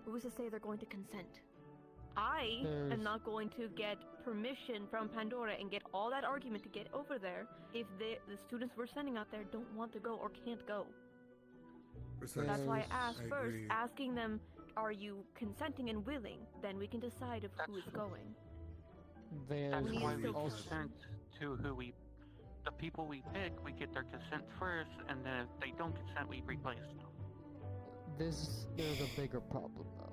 Who's to say they're going to consent? I am not going to get permission from Pandora and get all that argument to get over there if the students we're sending out there don't want to go or can't go. That's why I asked first, agree. asking them, are you consenting and willing? Then we can decide of who is going. That's We why need we to- consent to the people we pick, we get their consent first, and then if they don't consent, we replace them. There's a bigger problem though.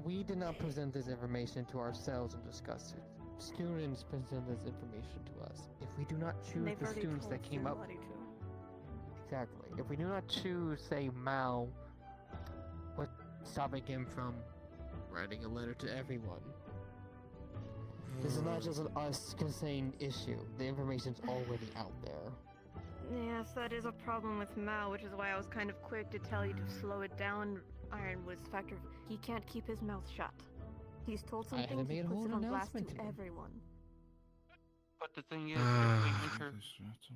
We did not present this information to ourselves and discuss it. Students present this information to us. If we do not choose They've the already students told that came up, somebody to. exactly. If we do not choose, say, Mao, what's stopping him from writing a letter to everyone? This is not just an us-contained issue. The information's already out there. Yes, that is a problem with Mao, which is why I was kind of quick to tell you to slow it down. Ironwood's factor of he can't keep his mouth shut. He's told I something, haven't he made a puts whole it on blast to announcement to him. everyone. But the thing is,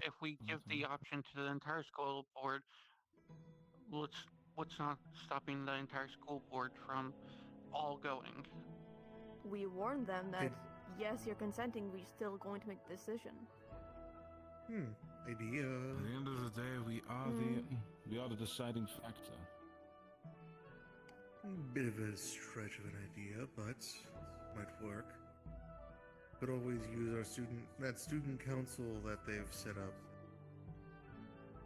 if we give the option to the entire school board, what's not stopping the entire school board from all going? We warned them that, yes, you're consenting, we're still going to make the decision. Idea. At the end of the day, we are the deciding factor. Bit of a stretch of an idea, but might work. Could always use our student council that they've set up.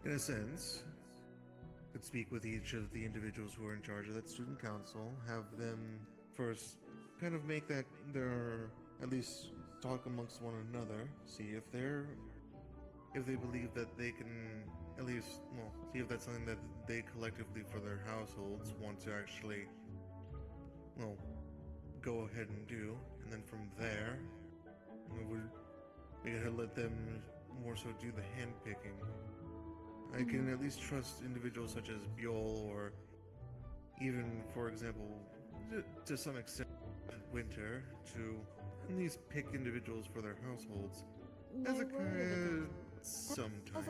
In a sense, could speak with each of the individuals who are in charge of that student council, have them first kind of make that their, at least talk amongst one another, see if they believe that they can at least, well, see if that's something that they collectively for their households want to actually, well, go ahead and do, and then from there, we gotta let them more so do the handpicking. I can at least trust individuals such as Bjol, or even, for example, to some extent, Winter, to at least pick individuals for their households. As a sometimes.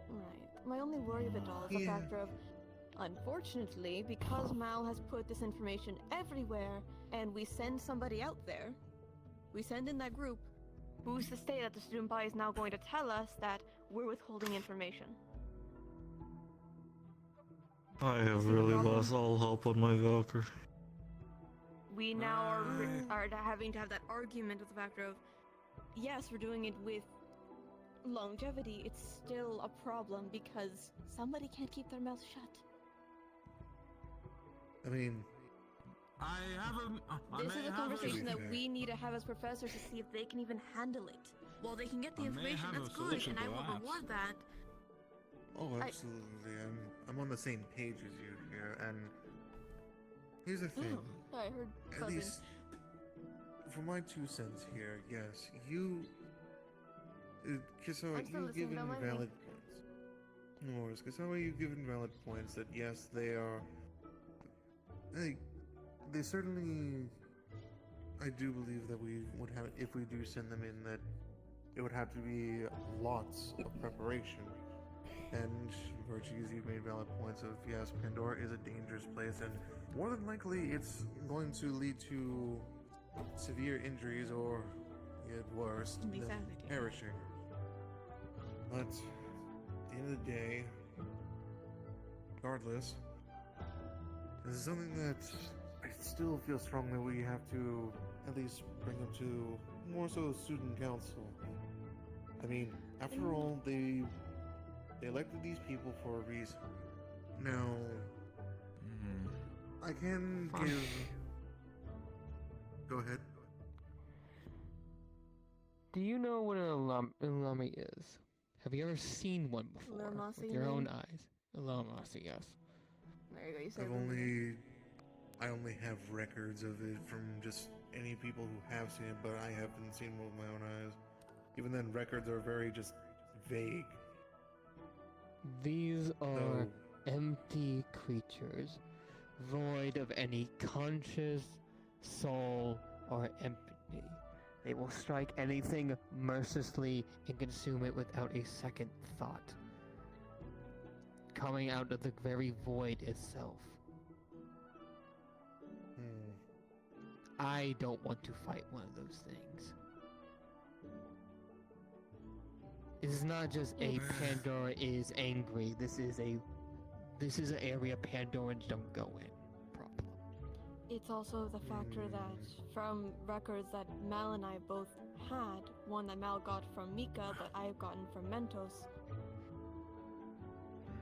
Right. My only worry of it all is the factor of, unfortunately, because Mal has put this information everywhere, and we send somebody out there, we send in that group, who's to say that the student body is now going to tell us that we're withholding information? I have really lost all hope on my Valkyrie. We now are having to have that argument with the factor of, yes, we're doing it with longevity. It's still a problem because somebody can't keep their mouth shut. I mean, I haven't. This is a conversation that we need to have as professors to see if they can even handle it. Well, they can get the information, that's good, and I will reward that. oh, absolutely. I'm on the same page as you here, and here's the thing. I heard At buzzing. least, for my 2 cents here, yes, you, Kisawa, I'm still you've listening, given don't mind me. valid points. No worries, Kisawa, you've given valid points that yes, they are. They certainly. I do believe that we would have, if we do send them in, that it would have to be lots of preparation. And Virtues, you've made valid points of yes, Pandora is a dangerous place, and more than likely it's going to lead to severe injuries or, yet worse, them perishing. But at the end of the day, regardless, this is something that I still feel strongly we have to at least bring them to more so student council. I mean, after all, they elected these people for a reason. Now, I can give. Go ahead. Do you know what an Ilami is? Have you ever seen one before Illamasi, with your own eyes? Illamasi, yes. There you go, you said I only have records of it from just any people who have seen it, but I haven't seen one with my own eyes. Even then, records are very just vague. These are empty creatures, void of any conscious soul or empathy. They will strike anything mercilessly and consume it without a second thought, coming out of the very void itself. I don't want to fight one of those things. This is not just a Pandora is angry. This is an area Pandorans don't go in problem. it's also the factor that from records that Mal and I both had, one that Mal got from Mika that I've gotten from Mentos.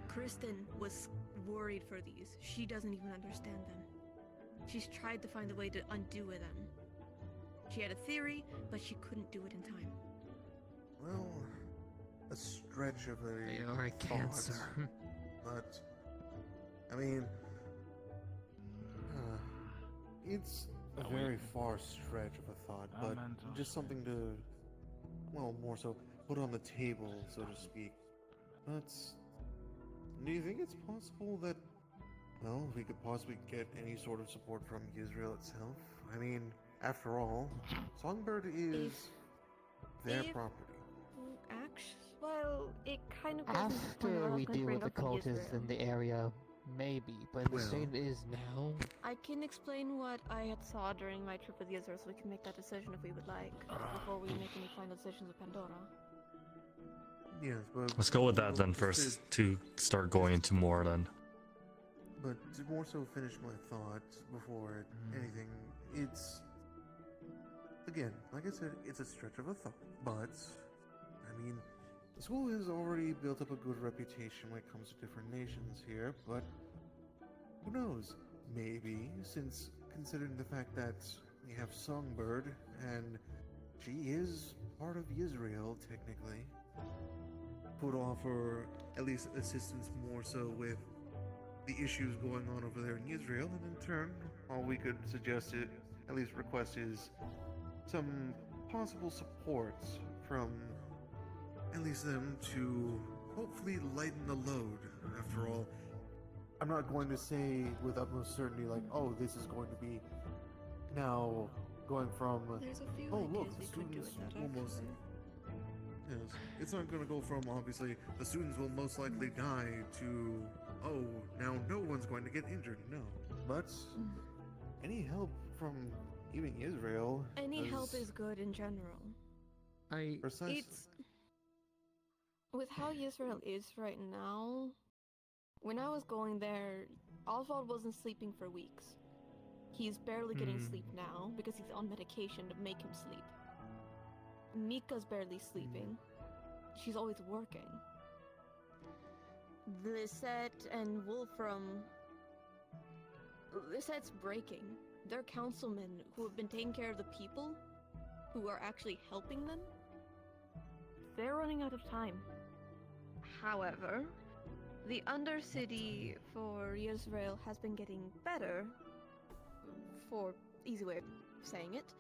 Kristen was worried for these. She doesn't even understand them. She's tried to find a way to undo them. She had a theory, but she couldn't do it in time. Well, a stretch of a They are a cancer. But, I mean, it's a very far stretch of a thought, but just something to, well, more so put on the table, so to speak. But, do you think it's possible that, well, we could possibly get any sort of support from Israel itself? I mean, after all, Songbird is their property. Well, it kind of goes into the point After where I was we going to deal bring with the up cultists Israel. in the area, maybe, but in the state it is now. I can explain what I had saw during my trip with Israel, so we can make that decision if we would like, before we make any final decisions with Pandora. Yes, but Let's go with that then first to start going into more then. But to more so finish my thought before anything, it's, again, like I said, it's a stretch of a thought, but, I mean, the school has already built up a good reputation when it comes to different nations here, but who knows? Maybe, since considering the fact that we have Songbird, and she is part of Israel, technically, could offer at least assistance more so with the issues going on over there in Israel, and in turn, all we could suggest it, at least request, is some possible support from at least them to hopefully lighten the load. After all, I'm not going to say with utmost certainty like, oh, this is going to be now going from, There's a few oh look, ideas the we could do students with that, almost. actually. Yes, it's not going to go from obviously the students will most likely die to, oh, now no one's going to get injured. No, but any help from even Israel. Any help has- is good in general. Precisely. It's with how Israel is right now. When I was going there, Oswald wasn't sleeping for weeks. He's barely getting sleep now because he's on medication to make him sleep. Mika's barely sleeping. She's always working. Lisette and Wolfram. Lisette's breaking. They're councilmen who have been taking care of the people, who are actually helping them. They're running out of time. However, the Undercity for Israel has been getting better, for easy way of saying it.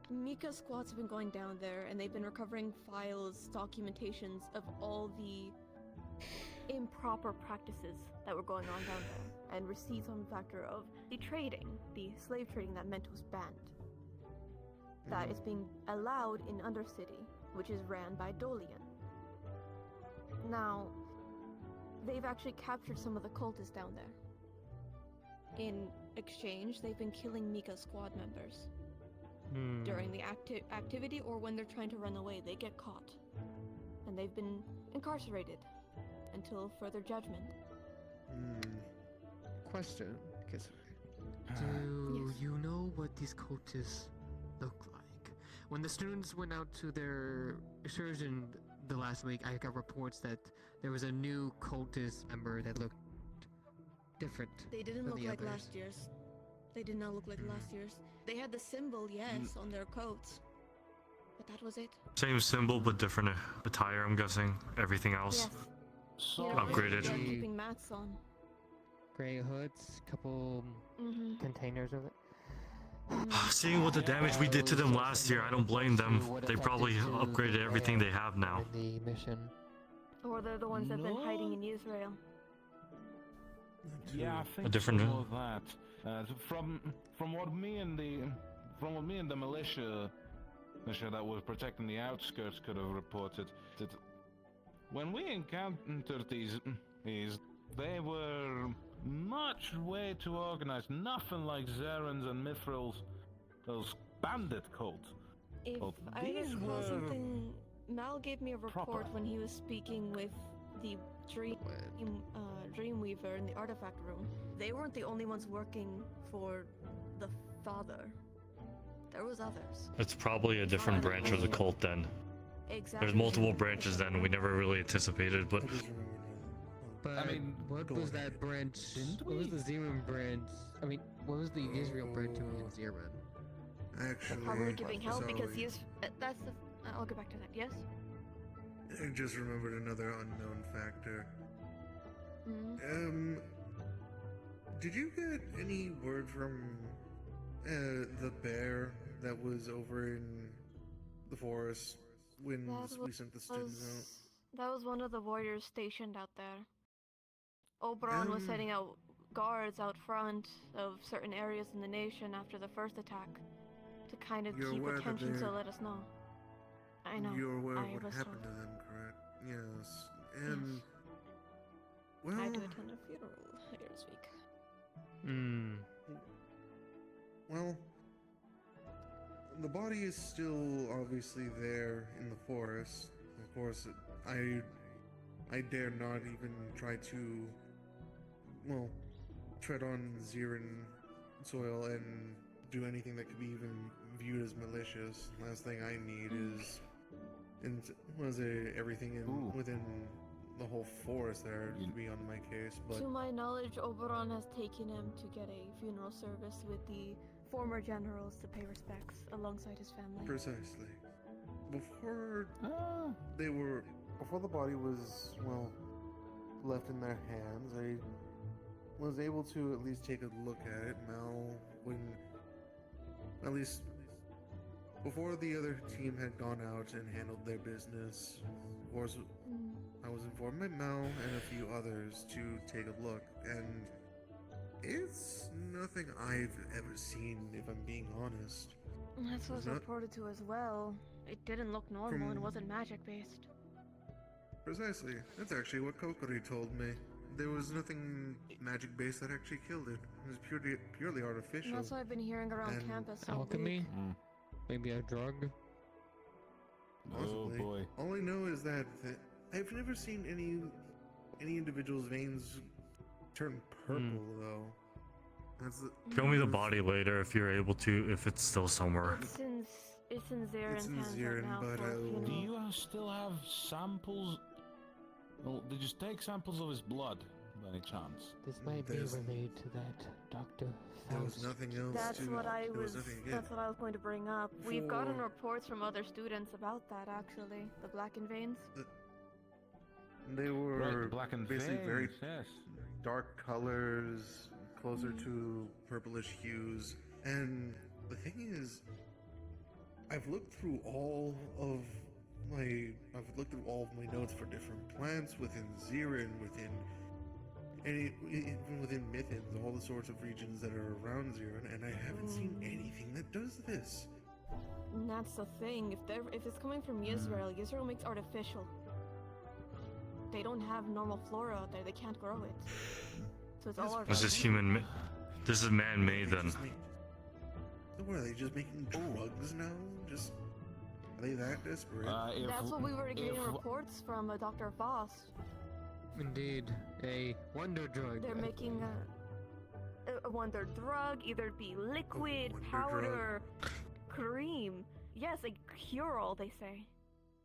Mika's squads have been going down there and they've been recovering files, documentations of all the improper practices that were going on down there, and receipts on the factor of the trading, the slave trading that meant was banned. That is being allowed in Undercity, which is ran by Dolian. Now, they've actually captured some of the cultists down there. In exchange, they've been killing Mika's squad members. During the activity or when they're trying to run away, they get caught. And they've been incarcerated until further judgment. Question, do you know what these cultists look like? When the students went out to their excursion the last week, I got reports that there was a new cultist member that looked different. They didn't than look the like others. last year's. They did not look like last year's. They had the symbol, yes, on their coats. But that was it. Same symbol but different attire, I'm guessing. Everything else upgraded. They're keeping mats on. Gray hoods, couple containers of it. Seeing what the damage we did to them last year, I don't blame them. They probably upgraded everything they have now. The mission. Or they're the ones that have been hiding in Israel. Yeah, I think A different- some of that. From what me and the militia that was protecting the outskirts could have reported, that when we encountered these, they were much way too organized. Nothing like Zaren's and Mithril's, those bandit cult. If Well, I these recall were something, Mal gave me a report proper. when he was speaking with the Dreamweaver in the artifact room. They weren't the only ones working for the father. There was others. It's probably a different branch of the cult then. Exactly. There's multiple branches then we never really anticipated, but But I mean, what was that branch? What was the Zeman branch? I mean, what was the Israel branch doing in Zeman? Actually, Probably giving help because sorry. he is. That's the. I'll get back to that. Yes. I just remembered another unknown factor. Mm-hmm. Did you get any word from the bear that was over in the forest when we sent the students out? That was one of the warriors stationed out there. Oberon was setting out guards out front of certain areas in the nation after the first attack to kind of You're keep aware that attention to they're- let us know. I know. You're aware I of what was happened told. to them, correct? Yes. And well, I had to attend a funeral earlier this week. Well, the body is still obviously there in the forest. Of course, I dare not even try to, well, tread on Ziran soil and do anything that could be even viewed as malicious. Last thing I need is, everything within the whole forest there to be on my case. But To my knowledge, Oberon has taken him to get a funeral service with the former generals to pay respects alongside his family. precisely, before before the body was left in their hands, I was able to at least take a look at it. Mal, at least before the other team had gone out and handled their business, of course, I was informed by Mal and a few others to take a look, and it's nothing I've ever seen, if I'm being honest. That's what was Not- reported to as well. It didn't look normal and it wasn't magic based. Precisely. That's actually what Kokori told me. there was nothing magic based that actually killed it. It was purely And artificial. that's what I've been hearing around And campus all Alchemy? week. Maybe a drug? Possibly. Oh boy. All I know is that I've never seen any individual's veins turn purple though. Show me the body later if you're able to, if it's still somewhere. It's in Zaren's hands right Zaren, now but for a funeral. Do you still have samples? Well, did you take samples of his blood by any chance? This might be related to that Dr. There was nothing else That's to. what I there was. nothing to get. That's what I was going to bring up. We've gotten For- reports from other students about that. Actually, the blackened veins. They were Right, black and basically very veins, yes. dark colors, closer Mm-hmm. to purplish hues. And the thing is, I've looked through all of my notes for different plants within Zira and even within Mythins, all the sorts of regions that are around Zira, and I haven't seen anything that does this. And that's the thing. If it's coming from Yisrael, Yisrael makes artificial. They don't have normal flora out there. They can't grow it. So it's all This is artificial. this is man-made then. So what, are they just making drugs now? Just are they that desperate? That's what we were getting reports from Dr. Voss. Indeed, a wonder drug. They're making a wonder drug, either it be liquid, powder, cream. Yes, a cure-all, they say.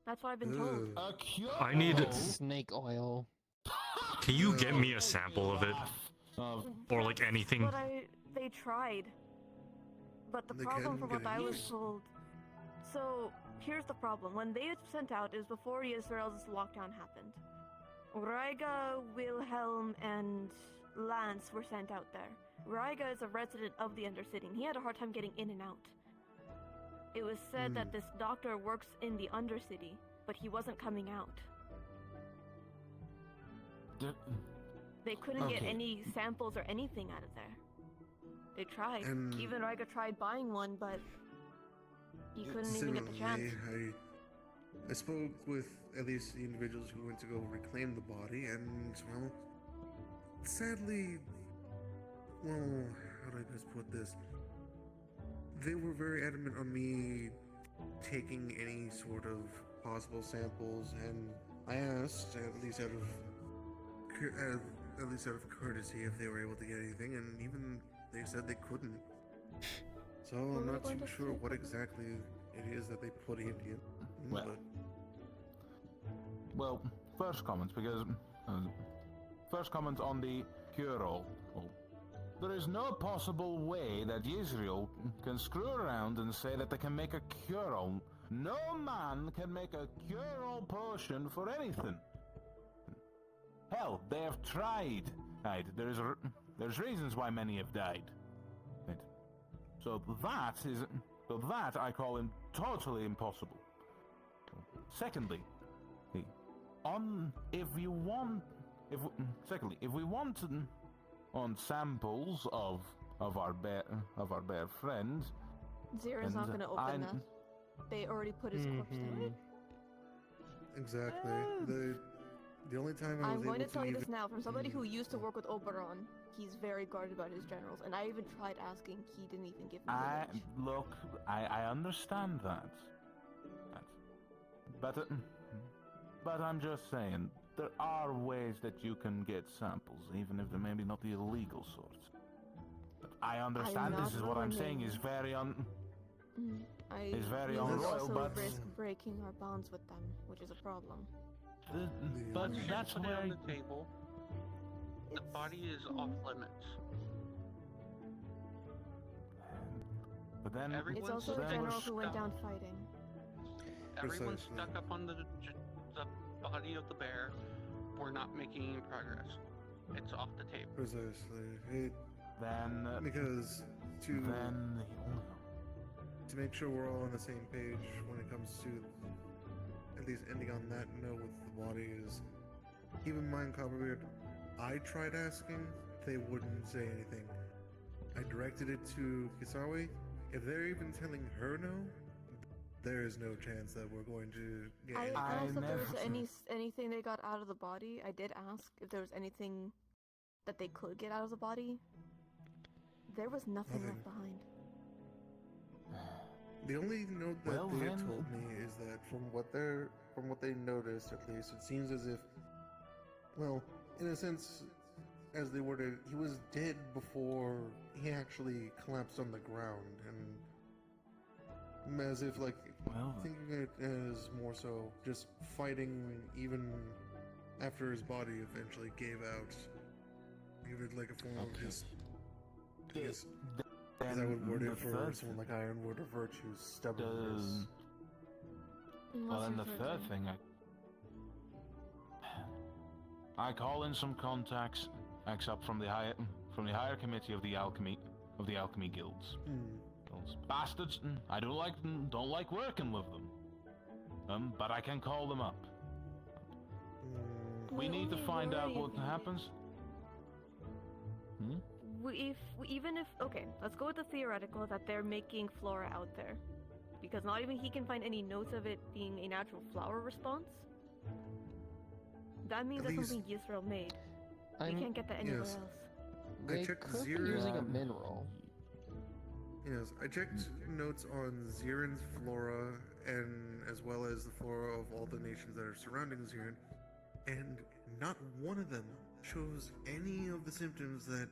That's what I've been told. A cure? I need. Snake oil. Can you get me a sample of it, or like anything? But they tried. But the They problem, can from get what it. I was told, so here's the problem. When they had sent out, it was before Israel's lockdown happened. Raiga, Wilhelm, and Lance were sent out there. Raiga is a resident of the Undercity, and he had a hard time getting in and out. It was said that this doctor works in the Undercity, but he wasn't coming out. They couldn't get Okay. any samples or anything out of there. They tried. And- Even Raiga tried buying one, but he couldn't even get the chance. Similarly, I spoke with at least the individuals who went to go reclaim the body, and well, sadly, well, how do I best put this? They were very adamant on me taking any sort of possible samples, and I asked, at least out of courtesy, if they were able to get anything, and even they said they couldn't. So What I'm were not they too going to sure say? what exactly it is that they put in here. Well, well, first comments on the cure-all. Well, there is no possible way that Israel can screw around and say that they can make a cure-all. No man can make a cure-all potion for anything. Hell, they have tried. Right, there's reasons why many have died. Right. So that I call totally impossible. Secondly, if we want on samples of our bear friend, Zira's not and going to open that. They already put his corpse down. Exactly. The only time I was I'm going to able tell you even- this now, from somebody who used to work with Oberon. He's very guarded about his generals, and I even tried asking. He didn't even give me the image. Look, I understand that. But I'm just saying, there are ways that you can get samples, even if they're maybe not the illegal sorts. But I understand I'm this is not what I'm ruling. saying is very It's very we unroyal, also but- risk breaking our bonds with them, which is a problem. But Once you that's put it why on the table. The body is off limits. But then It's Everyone's also the then general we're who went stuck. down fighting. Everyone's Precisely. stuck up on the body of the bear. We're not making any progress. It's off the table. Precisely. Then Because to make sure we're all on the same page when it comes to at least ending on that note with the body is, keep in mind, Copperbeard, I tried asking, they wouldn't say anything. I directed it to Kisawe. If they're even telling her no, there is no chance that we're going to get I anything. asked if there was anything they got out of the body. I did ask if there was anything that they could get out of the body. There was nothing left behind. The only note that Well, they then- told me is that from what they noticed, at least, it seems as if, well, in a sense, as they were to, he was dead before he actually collapsed on the ground, and as if like thinking it as more so just fighting even after his body eventually gave out. Give it like a form of just, I guess, as I would word it for someone like Ironwood or Virtue, stubbornness. Well, then the third thing, I call in some contacts, except from the higher committee of the alchemy guilds. Those bastards, I don't like working with them. But I can call them up. We need to find out what happens. Okay, let's go with the theoretical that they're making flora out there. Because not even he can find any notes of it being a natural flower response. That means that's something Yisrael made. We can't get that anywhere else. They could be using a mineral. Yes, I checked notes on Zirin's flora, and as well as the flora of all the nations that are surrounding Zirin, and not one of them shows any of the symptoms that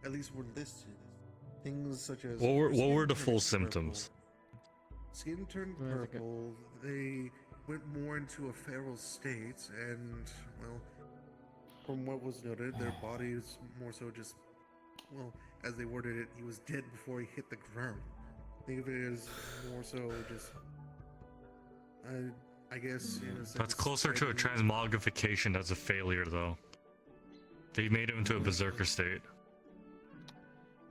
at least were listed. Things such as What were skin the full turned symptoms? purple. Skin turned purple. They went more into a feral state, and well, from what was noted, their bodies more so just, well, as they worded it, he was dead before he hit the ground. Think of it as more so just, I guess in a sense. That's closer to a transmogrification as a failure, though. They made him into a berserker state.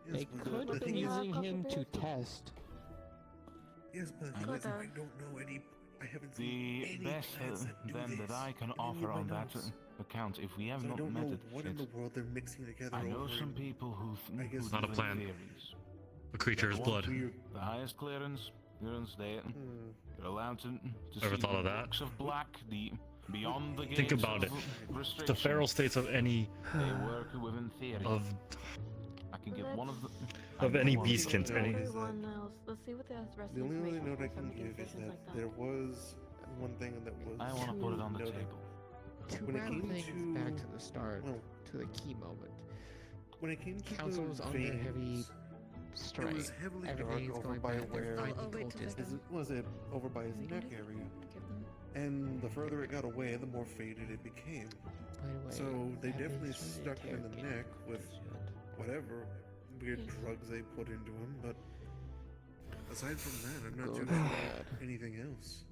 They could have been using him to test. Yes, but I don't know any. I haven't seen any The best plants that do this I can in any of offer my on that notes. account, if we have So I not don't met know it, what in the world they're mixing together. I know over some in- people who I guess Not a do plant. theories. A creature is They blood. want The highest clearance there. You're allowed to Ever see thought of the that? books of black, the beyond the Think gates about of it. The restriction. feral states of any They work within theory. I can get one of the any One beastkins, thing any. is that Everyone else. Let's see what the rest of the only information note I before can making give is decisions that like that. there was one thing that was. I want to put it on the noted. table. To When it wrap came things to- back to the start, well, to the key moment. When it came to Council the was under veins, heavy it strain. was heavily dark Everything's over going by back. They're where finding cultists. was it over by his neck area, and the further it got away, the more faded it became. By the way, So they have they definitely started stuck him in the interrogating neck with whatever weird drugs they put into him. But aside from that, I'm not too sure anything else.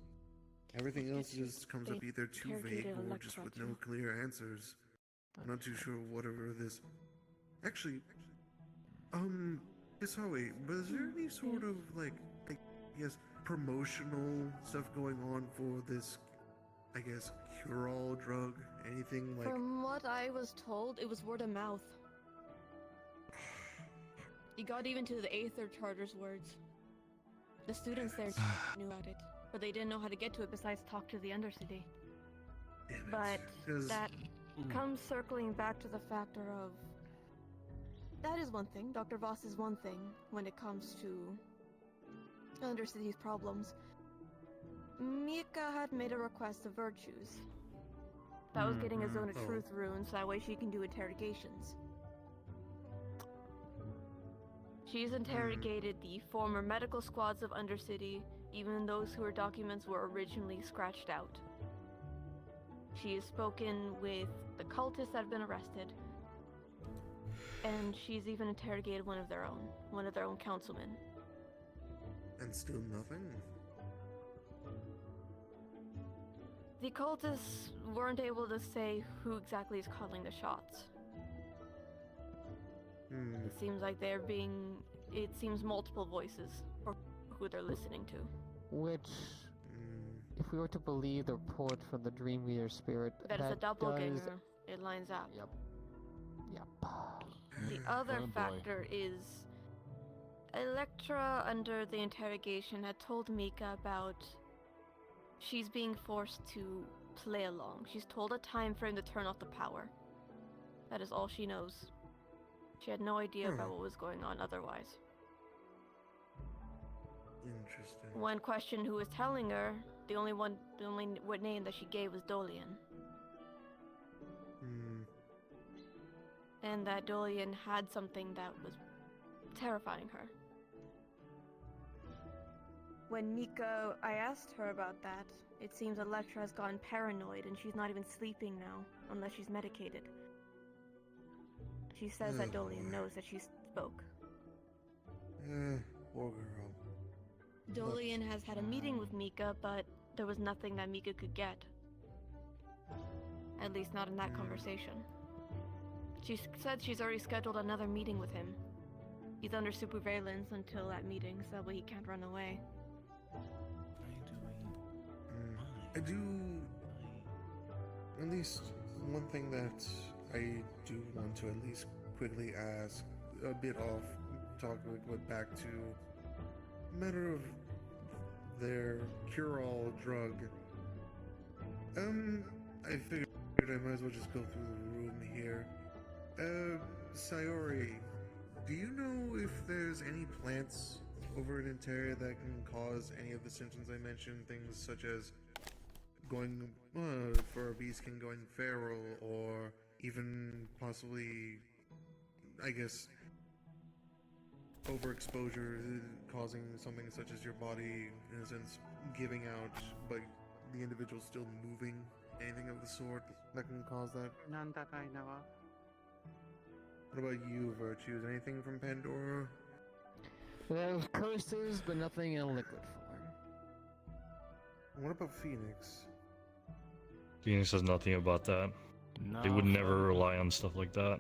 Everything else just comes up either too vague or just with no clear answers. I'm not too sure whatever this. Actually, Kisawe, was there any sort of like, yes, promotional stuff going on for this, I guess, cure-all drug? Anything like? From what I was told, it was word of mouth. He got even to the Aether Charter's words. The students there knew about it, but they didn't know how to get to it besides talk to the Undercity. But that comes circling back to the factor of... That is one thing. Dr. Voss is one thing when it comes to Undercity's problems. Mika had made a request of Virtues. That was getting a Zone of Truth rune, so that way she can do interrogations. She's interrogated the former medical squads of Undercity, even those whose documents were originally scratched out. She has spoken with the cultists that have been arrested, and she's even interrogated one of their own councilmen. And still nothing? The cultists weren't able to say who exactly is calling the shots. It seems like it seems multiple voices for who they're listening to. Which, if we were to believe the report from the Dreamweaver spirit, That is a doppelganger. does... It lines up. Yep. The other Oh, boy. factor is Electra, under the interrogation, had told Mika about she's being forced to play along. She's told a time frame to turn off the power. That is all she knows. She had no idea about what was going on otherwise. Interesting. When questioned who was telling her, the only name that she gave was Dolian. And that Dolian had something that was terrifying her. When Mika, I asked her about that, it seems Electra has gone paranoid and she's not even sleeping now, unless she's medicated. She says that Dolian knows that she spoke. Poor girl. Dolian has had a meeting with Mika, but there was nothing that Mika could get. At least not in that conversation. She said she's already scheduled another meeting with him. He's under surveillance until that meeting, so that way he can't run away. I do... At least one thing that I do want to at least quickly ask, a bit off topic, but back to matter of their cure-all drug. I figured I might as well just go through the room here. Sayori, do you know if there's any plants over in Interia that can cause any of the symptoms I mentioned? Things such as going, for a beastkin going feral, or even possibly, I guess, overexposure causing something such as your body, in a sense, giving out, but the individual still moving. Anything of the sort that can cause that? None that I know of. What about you, Virtues? Anything from Pandora? There's curses, but nothing in a liquid form. What about Phoenix? Phoenix says nothing about that. No, They would never rely on stuff like that.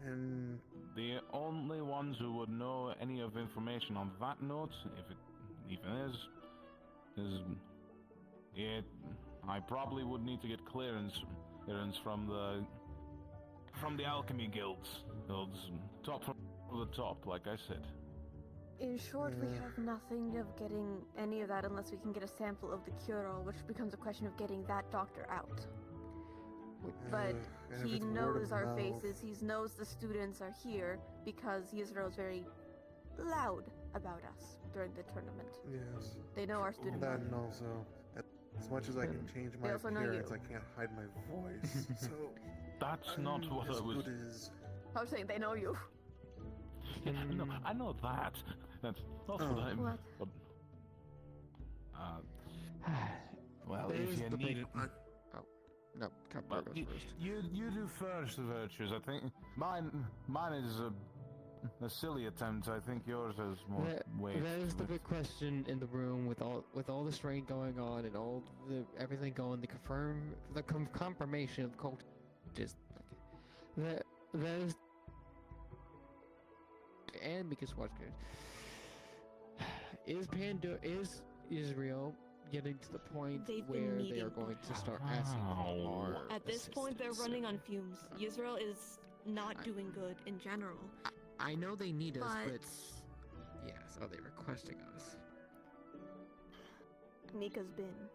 And the only ones who would know any of information on that note, if it even is it. I probably would need to get clearance from the alchemy guilds, top from the top, like I said. In short, we have nothing of getting any of that unless we can get a sample of the cure-all, which becomes a question of getting that doctor out. But he knows our faces, he knows the students are here, because Yisrael's very loud about us during the tournament. Yes. They know our student That body. and also, as much as I can change my also know appearance, you. I can't hide my voice. So That's not what as I was. good as... I was saying they know you. Yeah, no, I know that. That's not what I'm. What? But, well, There's if you the need. No, Well, goes first. you do first, Virtues. I think mine is a silly attempt. I think yours has more weight. That is to the it. big question in the room with all the strain going on and all the everything going. The confirmation of cult just that is, and because watch is Israel getting to the point They've been where they meeting are going to start asking for more At this point, they're assistance? running on fumes. Yisrael is not doing good in general. I know they need us, But- but yes, are they requesting us? Mika's been.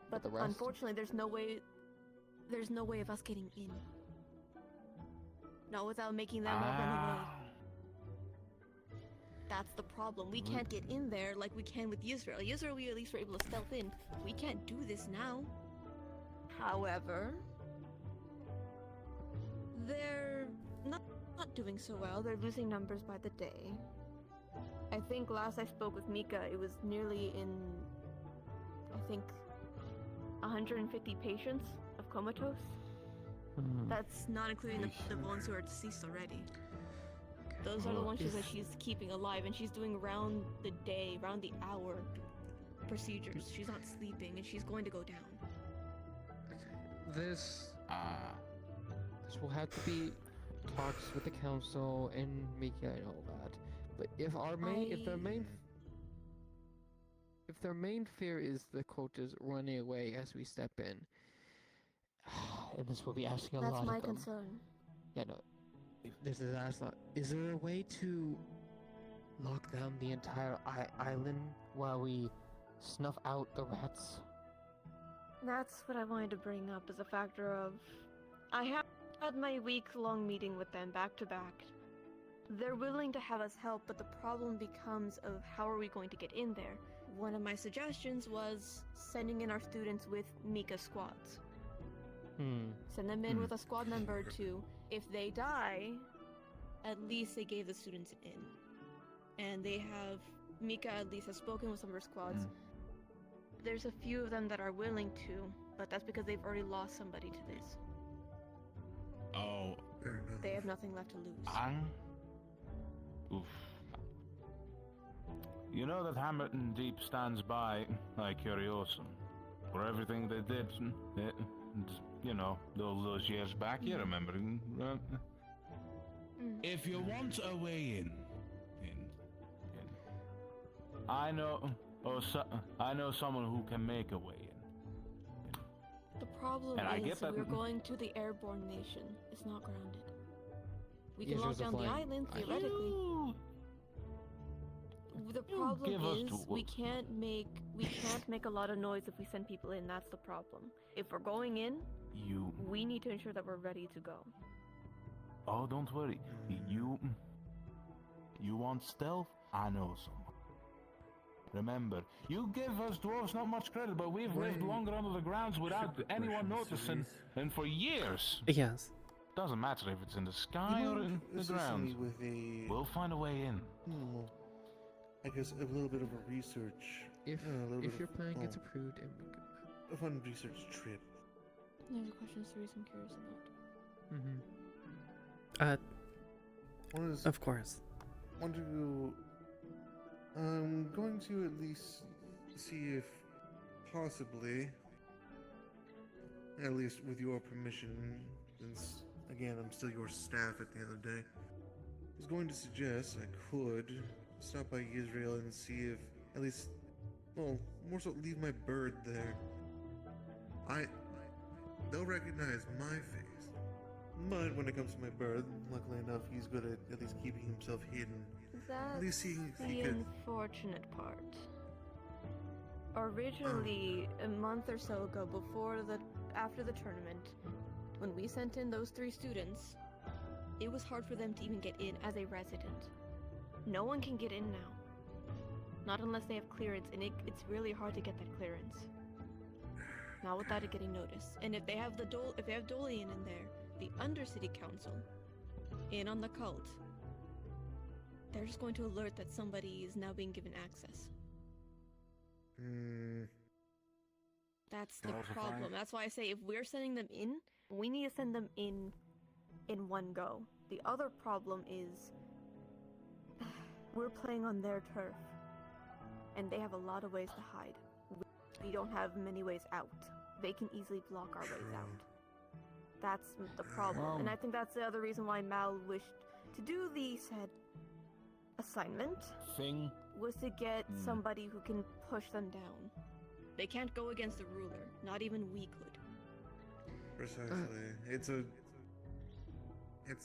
But the rest? unfortunately, there's no way of us getting in. Not without making them all run away. That's the problem. We can't get in there like we can with Yisrael. Yisrael, we at least were able to stealth in. We can't do this now. However, they're not doing so well. They're losing numbers by the day. I think last I spoke with Mika, it was nearly in, I think, 150 patients of comatose. That's not including the ones who are deceased already. Those are the ones that she's keeping alive, and she's doing round the day, round the hour procedures. She's not sleeping, and she's going to go down. This will have to be talks with the council and Mika and all that. But if their main fear is the quotas running away as we step in, and this will be asking a lot That's of my them. concern. Yeah, no. This is Asla. Is there a way to lock down the entire island while we snuff out the rats? That's what I wanted to bring up as a factor of... I have had my week-long meeting with them back to back. They're willing to have us help, but the problem becomes of how are we going to get in there? One of my suggestions was sending in our students with Mika squads. Send them in with a squad member or two. If they die, at least they gave the students an in. And they have... Mika at least has spoken with some of her squads. There's a few of them that are willing to, but that's because they've already lost somebody to this. Oh. They have nothing left to lose. Oof. You know that Hammerton Deep stands by Curiosum. For everything they did, you know, those years back, you remember. If you want a way in. I know someone who can make a way in. The problem And I is get that- we're going to the airborne nation. It's not grounded. We can Yes, lock down the Josephine. island, theoretically. The problem give us is to- we can't make a lot of noise if we send people in. That's the problem. If we're going in, we need to ensure that we're ready to go. Oh, don't worry. You want stealth? I know someone. Remember, you give us dwarves not much credit, but we've lived longer under the grounds without anyone noticing than for years. Yes. Doesn't matter if it's in the sky or in the ground. With a, We'll find a way in. I guess a little bit of a research. If your plan gets oh, approved, and we a fun research trip. There's a question Cerise I'm curious about. Of course. Want to... I'm going to at least see if possibly, at least with your permission, since again I'm still your staff at the end of the day, I was going to suggest I could stop by Israel and see if at least, well, more so leave my bird there. They'll recognize my face. But when it comes to my bird, luckily enough, he's good at least keeping himself hidden. At least seeing if he The could... unfortunate part. Originally, a month or so ago, after the tournament, when we sent in those 3 students, it was hard for them to even get in as a resident. No one can get in now. Not unless they have clearance, and it's really hard to get that clearance. Not without it getting noticed. And if they have Dolian in there, the Undercity Council, in on the cult, they're just going to alert that somebody is now being given access. That's the problem. That's why I say if we're sending them in, we need to send them in one go. The other problem is we're playing on their turf, and they have a lot of ways to hide. We don't have many ways out. They can easily block our ways out. That's the problem, and I think that's the other reason why Mal wished to do the said assignment was to get somebody who can push them down. They can't go against the ruler. Not even we could. Precisely. It's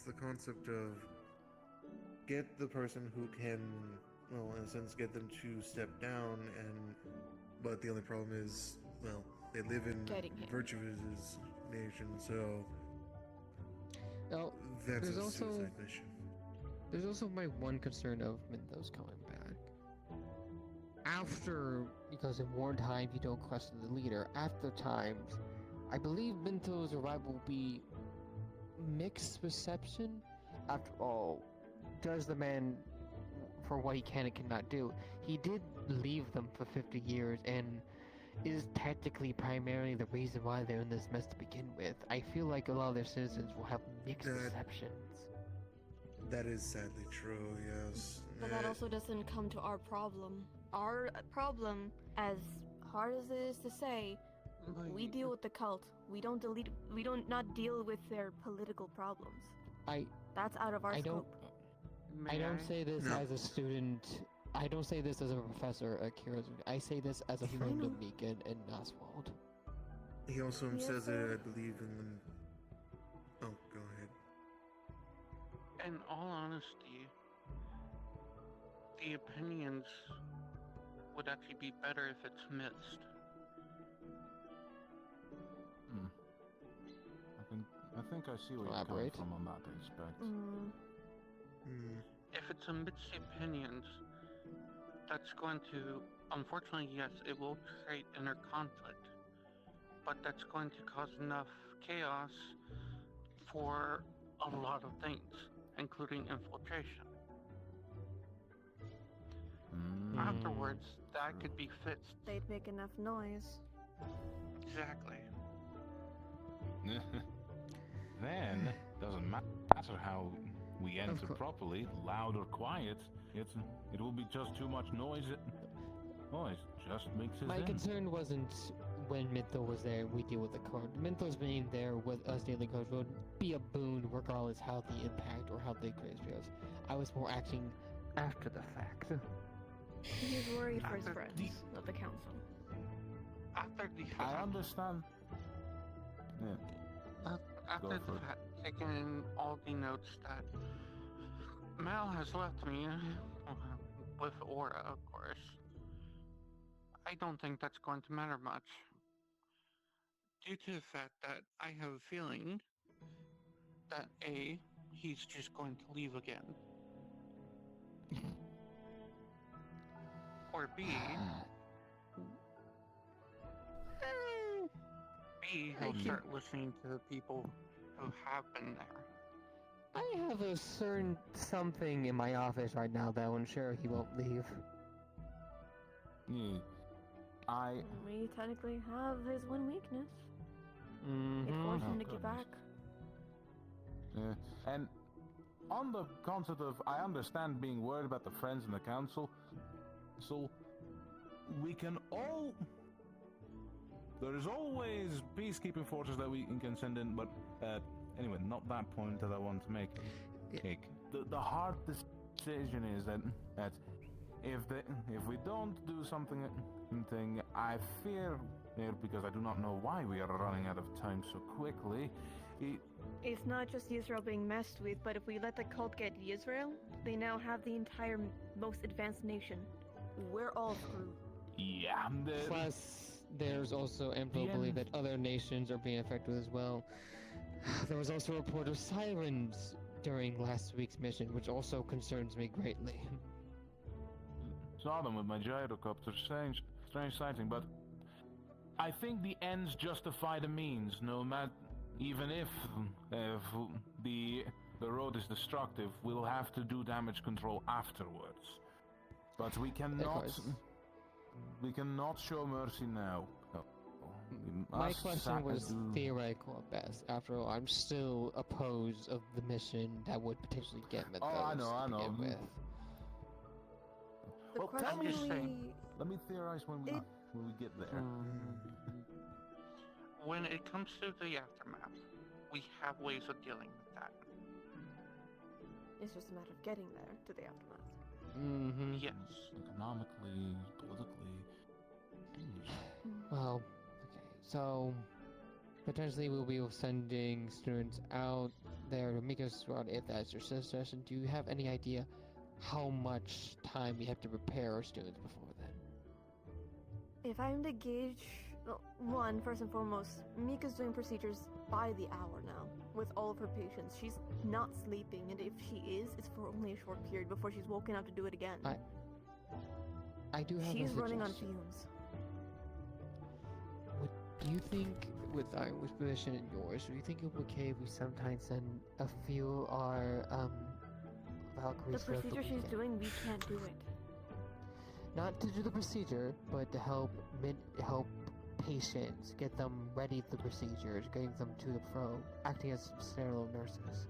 the concept of get the person who can, well, in a sense, get them to step down, but the only problem is, well, they live in Virtuous' nation, so that's there's a also suicide mission. There's also my one concern of Minthos coming back. After, because in wartime you don't question the leader, after times, I believe Minthos' arrival will be mixed reception. After all, does the man for what he can and cannot do. He did leave them for 50 years and is technically primarily the reason why they're in this mess to begin with. I feel like a lot of their citizens will have mixed receptions. That is sadly true, yes. But that also doesn't come to our problem. Our problem, as hard as it is to say, we deal with the cult. We don't not deal with their political problems. That's out of our scope. I don't say this as a student. I don't say this as a professor at Curiosum. I say this as a friend of Megan and Oswald. He also says it, I believe, in the... Oh, go ahead. in all honesty, the opinions would actually be better if it's mixed. I think I see where you're coming from on that aspect. If it's a mixed opinions, that's going to, unfortunately, yes, it will create inner conflict, but that's going to cause enough chaos for a lot of things, including infiltration. Afterwards, that could be fixed. They'd make enough noise. Exactly. Then, doesn't matter how we enter properly, loud or quiet, it will be just too much noise. Noise just makes us My in. concern wasn't when Mytho was there, we deal with the code. Mythos being there with us daily codes would be a boon regardless how the impact or how the creates feels. I was more acting after the fact. He's worried for his friends of the council. After the fact. I understand. Yeah. After the fact, taking in all the notes that Mal has left me, with Aura, of course, I don't think that's going to matter much. Due to the fact that I have a feeling that A, he's just going to leave again. Or B, he'll start listening to the people who have been there. I have a certain something in my office right now that will ensure he won't leave. We technically have his one weakness. It forced him to get back. Yeah. And on the concept of, I understand being worried about the friends in the council, so we can all... There is always peacekeeping forces that we can send in, but anyway, not that point that I want to make. The hard decision is that if we don't do something, I fear, because I do not know why we are running out of time so quickly. It's not just Israel being messed with, but if we let the cult get Israel, they now have the entire most advanced nation. We're all screwed. Yeah. Plus, there's also ample belief that other nations are being affected as well. There was also a report of sirens during last week's mission, which also concerns me greatly. Saw them with my gyrocopter. Strange sighting, but I think the ends justify the means. No matter, even if the road is destructive, we'll have to do damage control afterwards. But we cannot show mercy now. My question was theoretical at best. After all, I'm still opposed of the mission that would potentially get Mythos. Oh, I know. With. Well, let me theorize when we get there. When it comes to the aftermath, we have ways of dealing with that. It's just a matter of getting there to the aftermath. Yes. Economically, politically. Well, okay, so potentially we'll be sending students out there to make us out if that's your suggestion. Do you have any idea how much time we have to prepare our students before then? If I'm to gauge, one, first and foremost, Mika's doing procedures by the hour now with all of her patients. She's not sleeping, and if she is, it's for only a short period before she's woken up to do it again. I do have She's a running on suggestion. fumes. Do you think, with Ironwood's position and yours, do you think it would be okay if we sometimes send a few our Valkyries? The procedure she's doing, we can't do it. Not to do the procedure, but to help patients, get them ready for the procedures, getting them to the pro, acting as sterile nurses.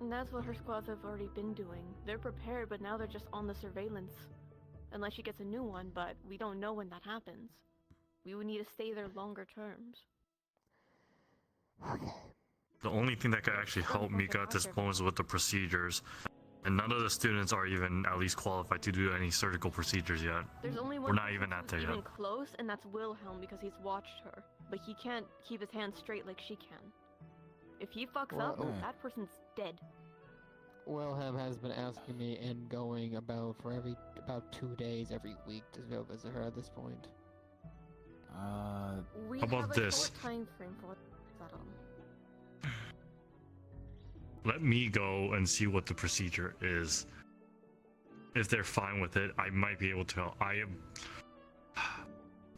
And that's what her squads have already been doing. They're prepared, but now they're just on the surveillance. Unless she gets a new one, but we don't know when that happens. We would need to stay there longer terms. Okay. The only thing that could actually help Mika at this point is with the procedures. And none of the students are even at least qualified to do any surgical procedures yet. There's only one We're not even at there even yet. close, and that's Wilhelm because he's watched her. But he can't keep his hands straight like she can. If he fucks up, that person's dead. Wilhelm has been asking me and going about for about 2 days every week to go visit her at this point. We How about have a this? short time frame for that all. Let me go and see what the procedure is. If they're fine with it, I might be able to help. I am,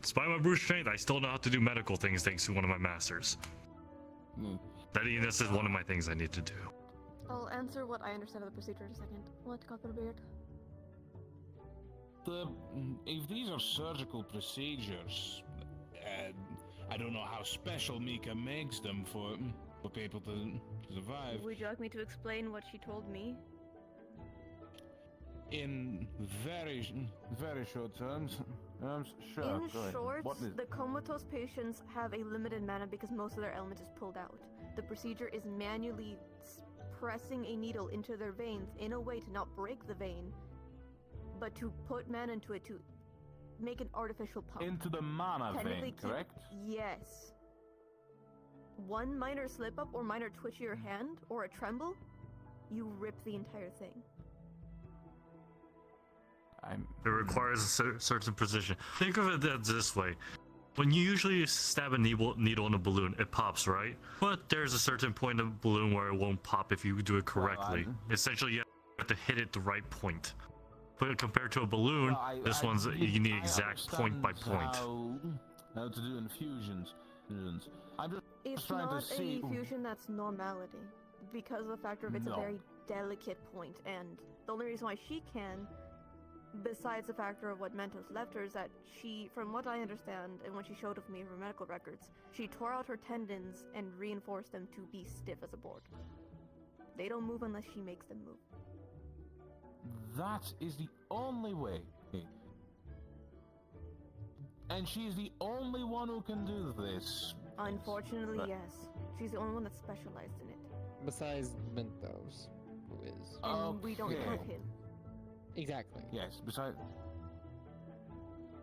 despite my brute strength, I still know how to do medical things thanks to one of my masters. This is one of my things I need to do. I'll answer what I understand of the procedure in a second. What, Copperbeard? If these are surgical procedures, I don't know how special Mika makes them for people to survive. Would you like me to explain what she told me? In very short terms. Sure. In go ahead. short, What is- the comatose patients have a limited mana because most of their element is pulled out. The procedure is manually pressing a needle into their veins in a way to not break the vein, but to put mana into it to make an artificial pump. Into the mana Technically vein, correct? Yes. One minor slip up or minor twitch of your hand or a tremble, you rip the entire thing. It requires a certain precision. Think of it this way. When you usually stab a needle in a balloon, it pops, right? But there's a certain point of the balloon where it won't pop if you do it correctly. Essentially, you have to hit it the right point. But compared to a balloon, this one's you need exact point by point. How to do infusions. I'm just It's trying not to see. a fusion that's normality, because of the factor of it's No. a very delicate point, and the only reason why she can, besides the factor of what Mentos left her, is that she, from what I understand, and when she showed of me her medical records, she tore out her tendons and reinforced them to be stiff as a board. They don't move unless she makes them move. That is the only way. And she's the only one who can do this. Unfortunately, But- yes. She's the only one that's specialized in it. Besides Mentos, who is. And we don't have Okay. him. Exactly. Yes, besides.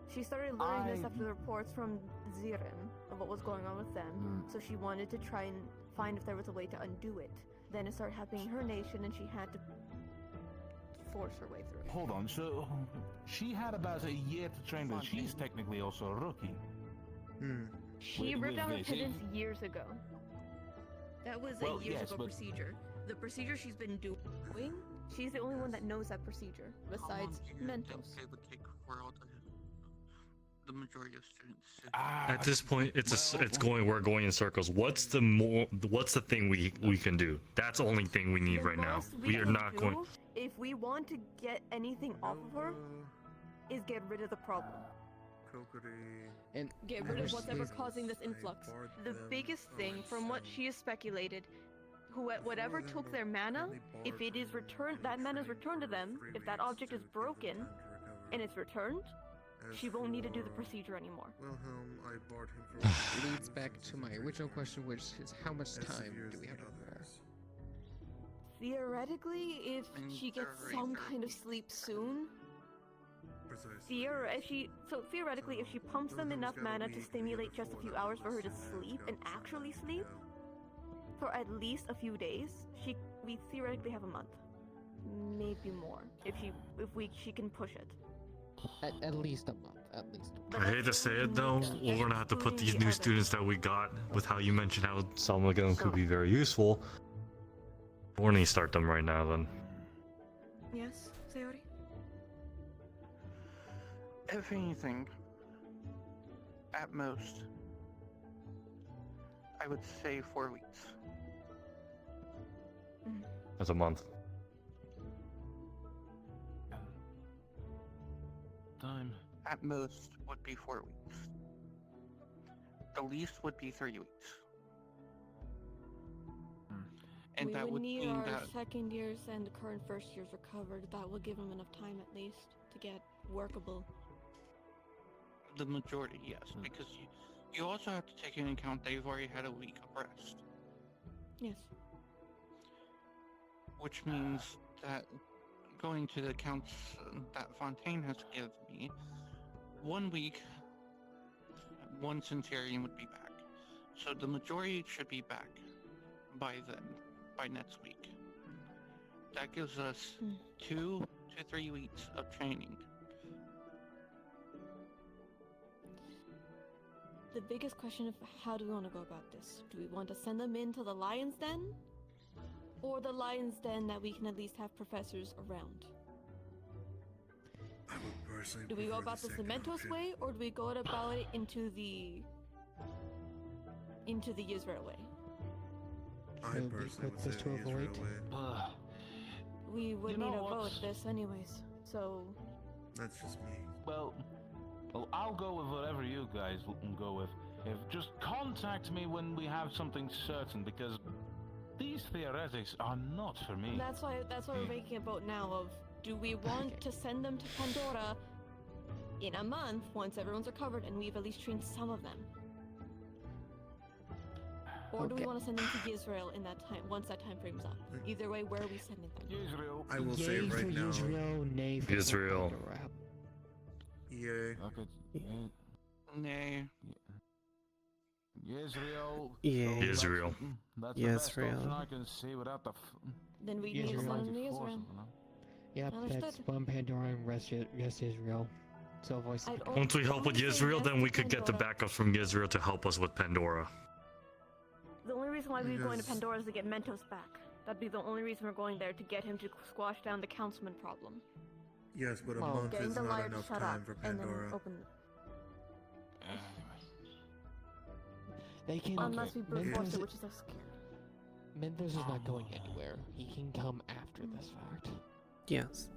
She started learning this after the reports from Zirin of what was going on with them, so she wanted to try and find if there was a way to undo it. Then it started happening in her nation, and she had to force her way through it. Hold on, so she had about a year to train, but she's technically also a rookie. She With- ripped with out her this, tendons years ago. That was Well, a years yes, ago but- procedure. The procedure she's been doing, she's the only one that knows that procedure, besides Mentos. It would take for all the majority of students to At this point, we're going in circles. What's the thing we can do? That's the only thing we need right now. Most We are can not going. do, if we want to get anything off of her, is get rid of the problem. And Get rid of what's ever causing this influx. The biggest thing, from what she has speculated, whatever took their mana, if it is returned, that mana is returned to them. If that object is broken and it's returned, she won't need to do the procedure anymore. Wilhelm, I barred him from leads back to my original question, which is how much time do we have to prepare? Theoretically, if she gets some kind of sleep soon, theoretically, if she pumps them enough mana to stimulate just a few hours for her to sleep and actually sleep for at least a few days, we theoretically have a month, maybe more, if she can push it. At least a month, at least. I hate to say it though, we're gonna have to put these new students that we got, with how you mentioned how some of them could be very useful. We're gonna start them right now then. Yes, Sayori? If anything, at most, I would say 4 weeks. That's a month. Time. At most would be 4 weeks. The least would be 3 weeks. And we that would need mean our that second years and the current first years recovered. That will give them enough time at least to get workable. the majority, yes, because you also have to take into account they've already had a week of rest. Yes. Which means that going to the counts that Fontaine has given me, 1 week, one Centurion would be back. So the majority should be back by then, by next week. That gives us 2 to 3 weeks of training. The biggest question is how do we want to go about this? Do we want to send them into the Lion's Den? Or the Lion's Den that we can at least have professors around? I would personally Do we go prefer about the this the second Mentos option. way, or do we go about it into the Israel way? I personally would say this to the Israel avoid? way. We would You need know a vote what's- this anyways, so... That's just me. Well, I'll go with whatever you guys go with. Just contact me when we have something certain, because these theoretics are not for me. That's why we're making a vote now of, do we want to send them to Pandora in a month once everyone's recovered and we've at least trained some of them? Or do we want to send them to Israel in that time, once that time frame's up? Either way, where are we sending them? Israel. I will say Yay right for now. Israel, nay for Israel. Pandora. Yay. Nay. Israel. Yay. So Israel. That's the best Israel. option I can see without the. Then we need to Israel. send them to Israel. Yep, that's Understood. one Pandora and rest Israel. So voice. I'd Once we help with only say Israel, yes then to we could get the Pandora. backup from Israel to help us with Pandora. The only reason why we're going to Because- Pandora is to get Mentos back. That'd be the only reason we're going there, to get him to squash down the councilman problem. Yes, but a Well, month Getting is the not liar to enough shut time up for and then Pandora. open. They can. Unless we brute force Mentos, it, which is so scary. Mentos is not going anywhere. He can come after this fact. Yes.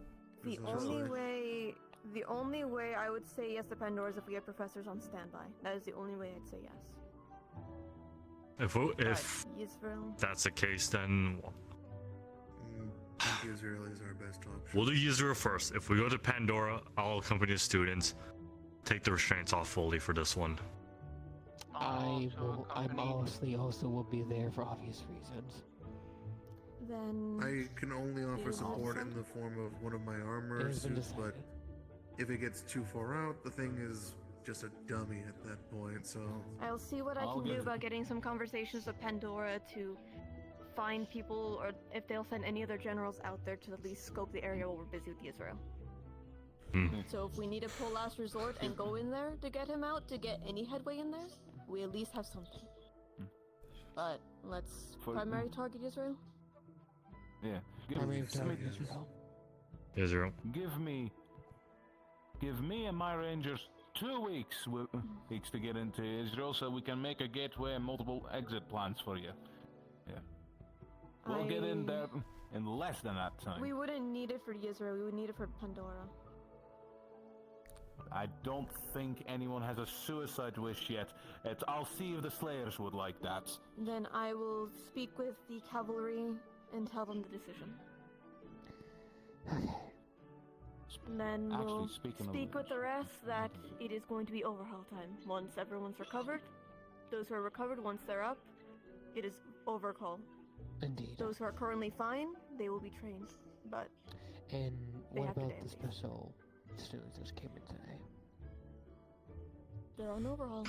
The This is only like- the only way I would say yes to Pandora is if we had professors on standby. That is the only way I'd say yes. If But Israel. that's the case, then I think Israel is our best option. we'll do Israel first. If we go to Pandora, I'll accompany the students. Take the restraints off fully for this one. I honestly also will be there for obvious reasons. Then I can only offer you support also- in the form of one of my armor It has been suits, but decided. if it gets too far out, the thing is just a dummy at that point, so... I'll see what I I'll can do give- about getting some conversations with Pandora to find people, or if they'll send any other generals out there to at least scope the area while we're busy with Israel. So if we need a pull last resort and go in there to get him out, to get any headway in there, we at least have something. But let's For- primary target Israel. Yeah. Primary Give target me- Israel. Israel. Give me and my rangers 2 weeks weeks to get into Israel, so we can make a gateway and multiple exit plans for you. Yeah. We'll get in there in less than that time. We wouldn't need it for Israel, we would need it for Pandora. I don't think anyone has a suicide wish yet. I'll see if the Slayers would like that. Then I will speak with the cavalry and tell them the decision. And then Actually, we'll speaking of speak with the rest that it is going to be overhaul time. Once everyone's recovered, those who are recovered, once they're up, it is overhaul. Indeed. Those who are currently fine, they will be trained. But And They what have to about day the at least. special students that came in today? they're on overhaul.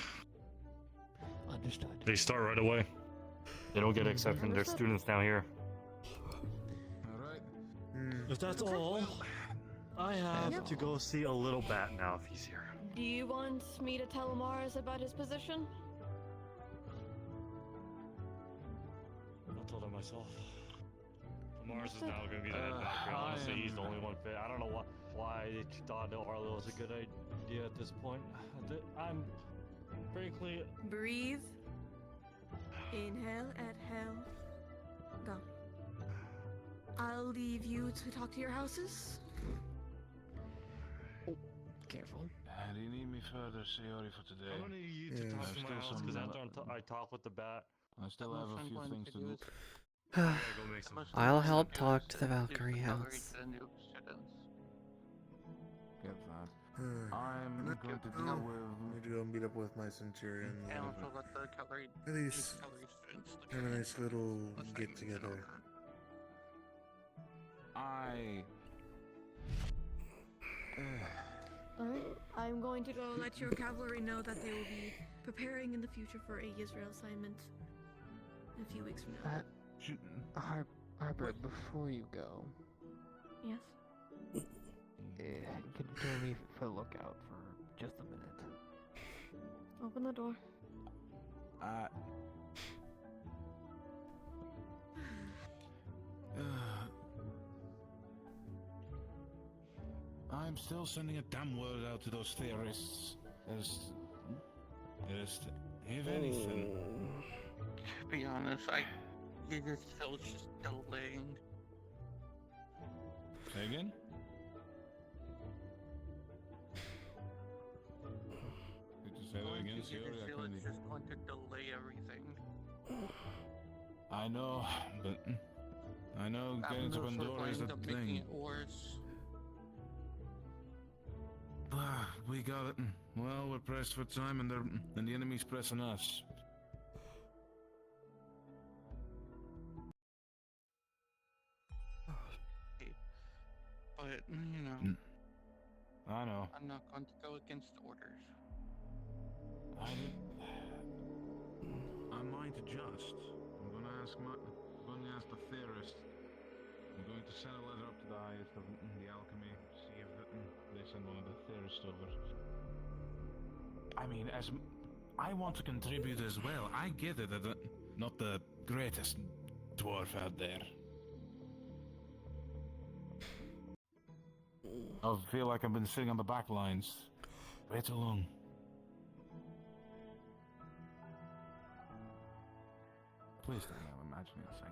Understood. They start right away. They don't get exception. They're students now here. Alright. If that's all, I have to go see a little bat now if he's here. Do you want me to tell Mars about his position? I'll tell them myself. Mars is now going to be the head doctor. Honestly, he's the only one fit. I don't know why they thought Harlow was a good idea at this point. I'm frankly. Breathe. Inhale, exhale. Go. I'll leave you to talk to your houses. Careful. Do you need me further, Sayori, for today? I'm gonna need you to talk to my house because after I talk with the bat, I still have a few things to do. I'll help talk to the Valkyrie house. Get that. I'm going to deal with. Need to go meet up with my Centurion. And also let the cavalry, At least cavalry students look have a at nice little get together. Alright, I'm going to go let your cavalry know that they will be preparing in the future for a Israel assignment a few weeks from now. Harper, before you go, Yes. Can you tell me for the lookout for just a minute? Open the door. I'm still sending a damn word out to those theorists. If anything. To be honest, you're still just delaying. Say again? Did you say that again, Siri? I Feel couldn't it's just going to delay everything. I know, but I know getting to Pandora is the Making thing. it worse. We got it. Well, we're pressed for time, and the enemy's pressing us. But, you know, I know. I'm not going to go against orders. I might adjust. I'm going to ask the theorist. I'm going to send a letter up to the highest of the alchemy, see if they send one of the theorists over. I mean, as I want to contribute as well. I get it that not the greatest dwarf out there. I feel like I've been sitting on the back lines way too long. Please don't know, imagining things.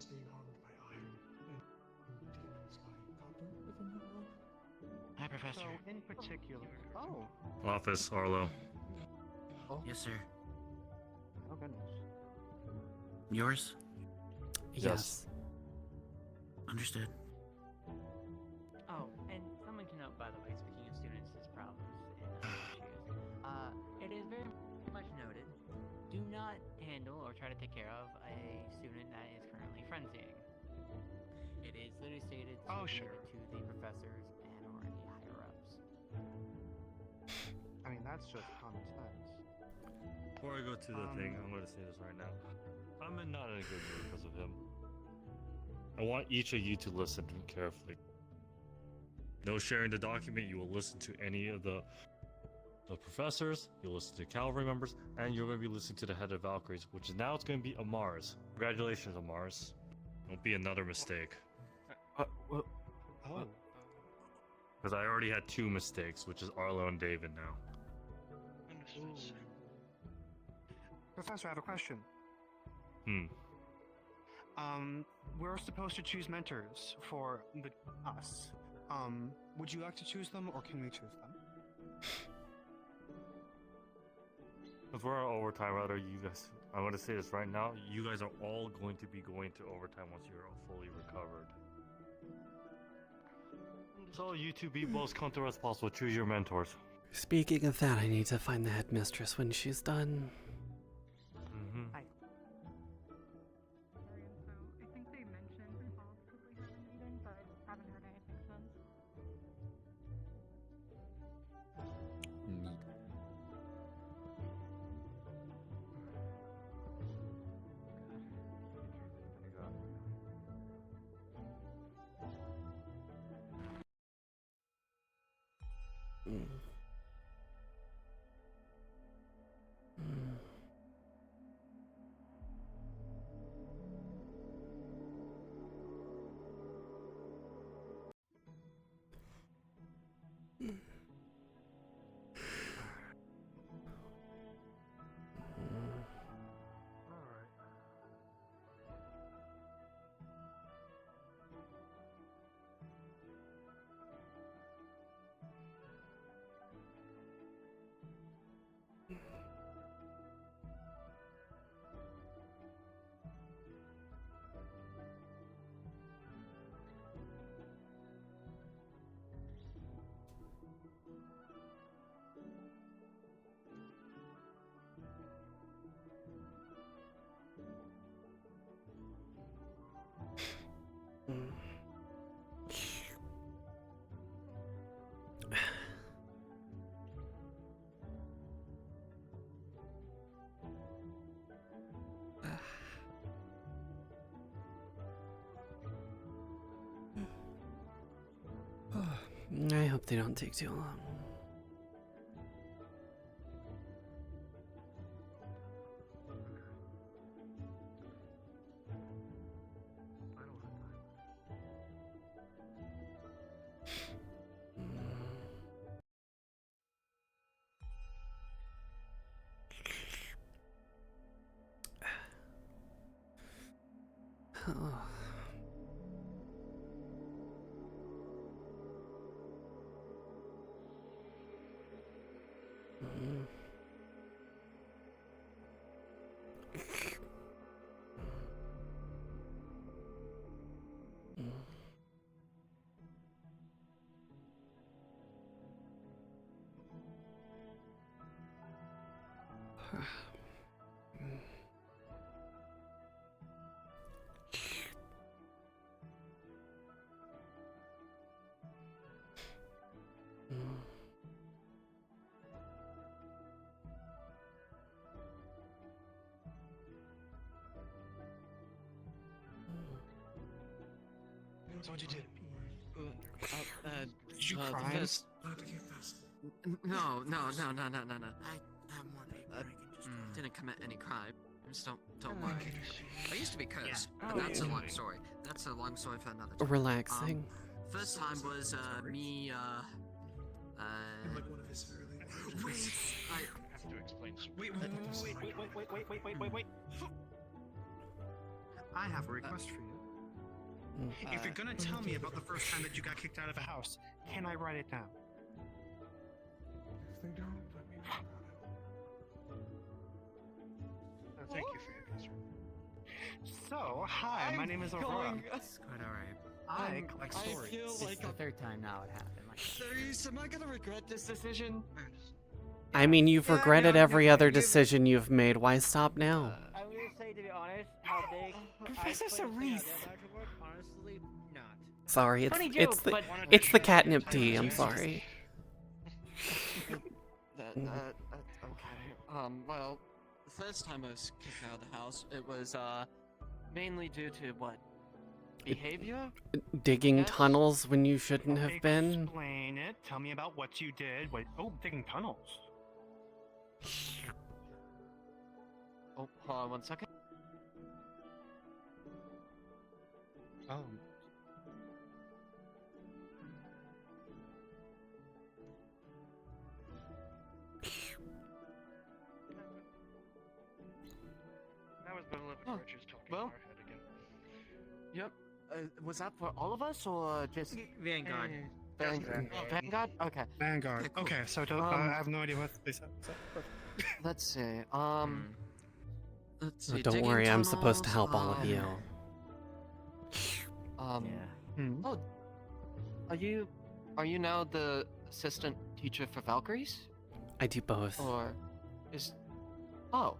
Being harmed by iron and demons by copper within that world. Hi, Professor. So, in particular. Oh. Office, Arlo. Yes, sir. Oh, goodness. Yours? Yes. Understood. Oh, and something to note, by the way, speaking of students' problems and issues, it is very much noted, do not handle or try to take care of a student that is currently frenzying. It is literally stated to leave it to the professors and or any higher-ups. I mean, that's just common sense. Before I go to the thing, I'm going to say this right now. I'm not in a good mood because of him. I want each of you to listen carefully. No sharing the document. You will listen to any of the professors, you'll listen to cavalry members, and you're going to be listening to the head of Valkyries, which is now it's going to be Amars. Congratulations, Amars. Don't be another mistake. Oh. Because I already had 2 mistakes, which is Arlo and David now. Professor, I have a question. We're supposed to choose mentors for us. Would you like to choose them, or can we choose them? If we're on overtime, rather, you guys, I'm going to say this right now, you guys are all going to be going to overtime once you're fully recovered. So you two be most comfortable as possible. Choose your mentors. Speaking of that, I need to find the headmistress when she's done. Hi. I think they mentioned possibly having a meeting, but I haven't heard anything since. Neat. I hope they don't take too long. Oh. Mm. So what you did? Did you the cry? first- No. I'm wondering. Didn't commit any crimes. Don't worry. I used to be cursed, but that's a long story. That's a long story for another time. Relaxing. First time was me Like one of his early. wait, I have to explain. Wait. I have a request for you. If you're gonna tell me about the first time that you got kicked out of a house, can I write it down? If they don't, let me know about it. Thank you for your concern. So, hi, my name is Aurora. It's quite alright. I collect I stories. feel like the third time now it happened. Like, Therese, am I gonna regret this decision? I mean, you've Yeah, regretted no, every no, other give- decision you've made. Why stop now? I'm gonna say, to be honest, how big Professor I put Cerise. that work, honestly, not. Sorry, Funny it's joke, the but- it's the catnip tea. I'm sorry. Okay. Well, the first time I was kicked out of the house, it was mainly due to what? Behavior? Digging Yes. tunnels when you shouldn't have been. Explain it. Tell me about what you did. Wait. Oh, digging tunnels. Oh, hold on 1 second. Oh. That was Benevolent Virtues talking well. in our head again. Yep. Was that for all of us or just Vanguard. Vanguard? Vanguard? Okay. Vanguard. Okay, cool. Okay, so I have no idea what they said. Let's see. Let's Oh, see. don't digging worry, I'm supposed to tunnels, help all of you. Oh, are you now the assistant teacher for Valkyries? I do both. Or is oh.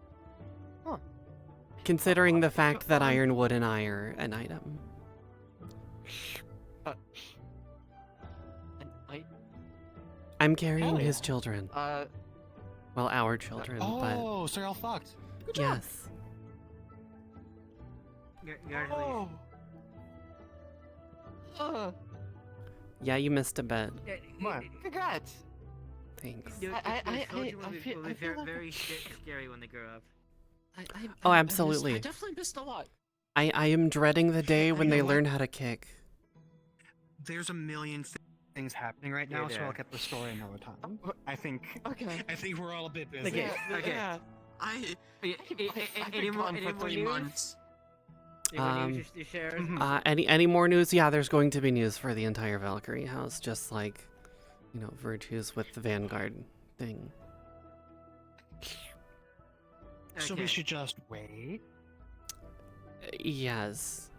Huh. Considering the fact that ironwood and I are an item. I'm carrying his children. Well, our children, Oh, so you're all fucked. but yes. Congratulations. Yeah, you missed a bit. What? Congrats. Thanks. I feel very scary when they grow up. Oh, absolutely. I definitely missed a lot. I am dreading the day when know they what? learn how to kick. There's a million things happening right now, so Yeah. I'll get the story another time. I think. Okay. I think we're all a bit busy. Okay. Yeah. I've Any been more gone for 3 news? months. You share? Any more news? Yeah, there's going to be news for the entire Valkyrie house, just like, you know, Virtues with the Vanguard thing. So we should just wait. Yes.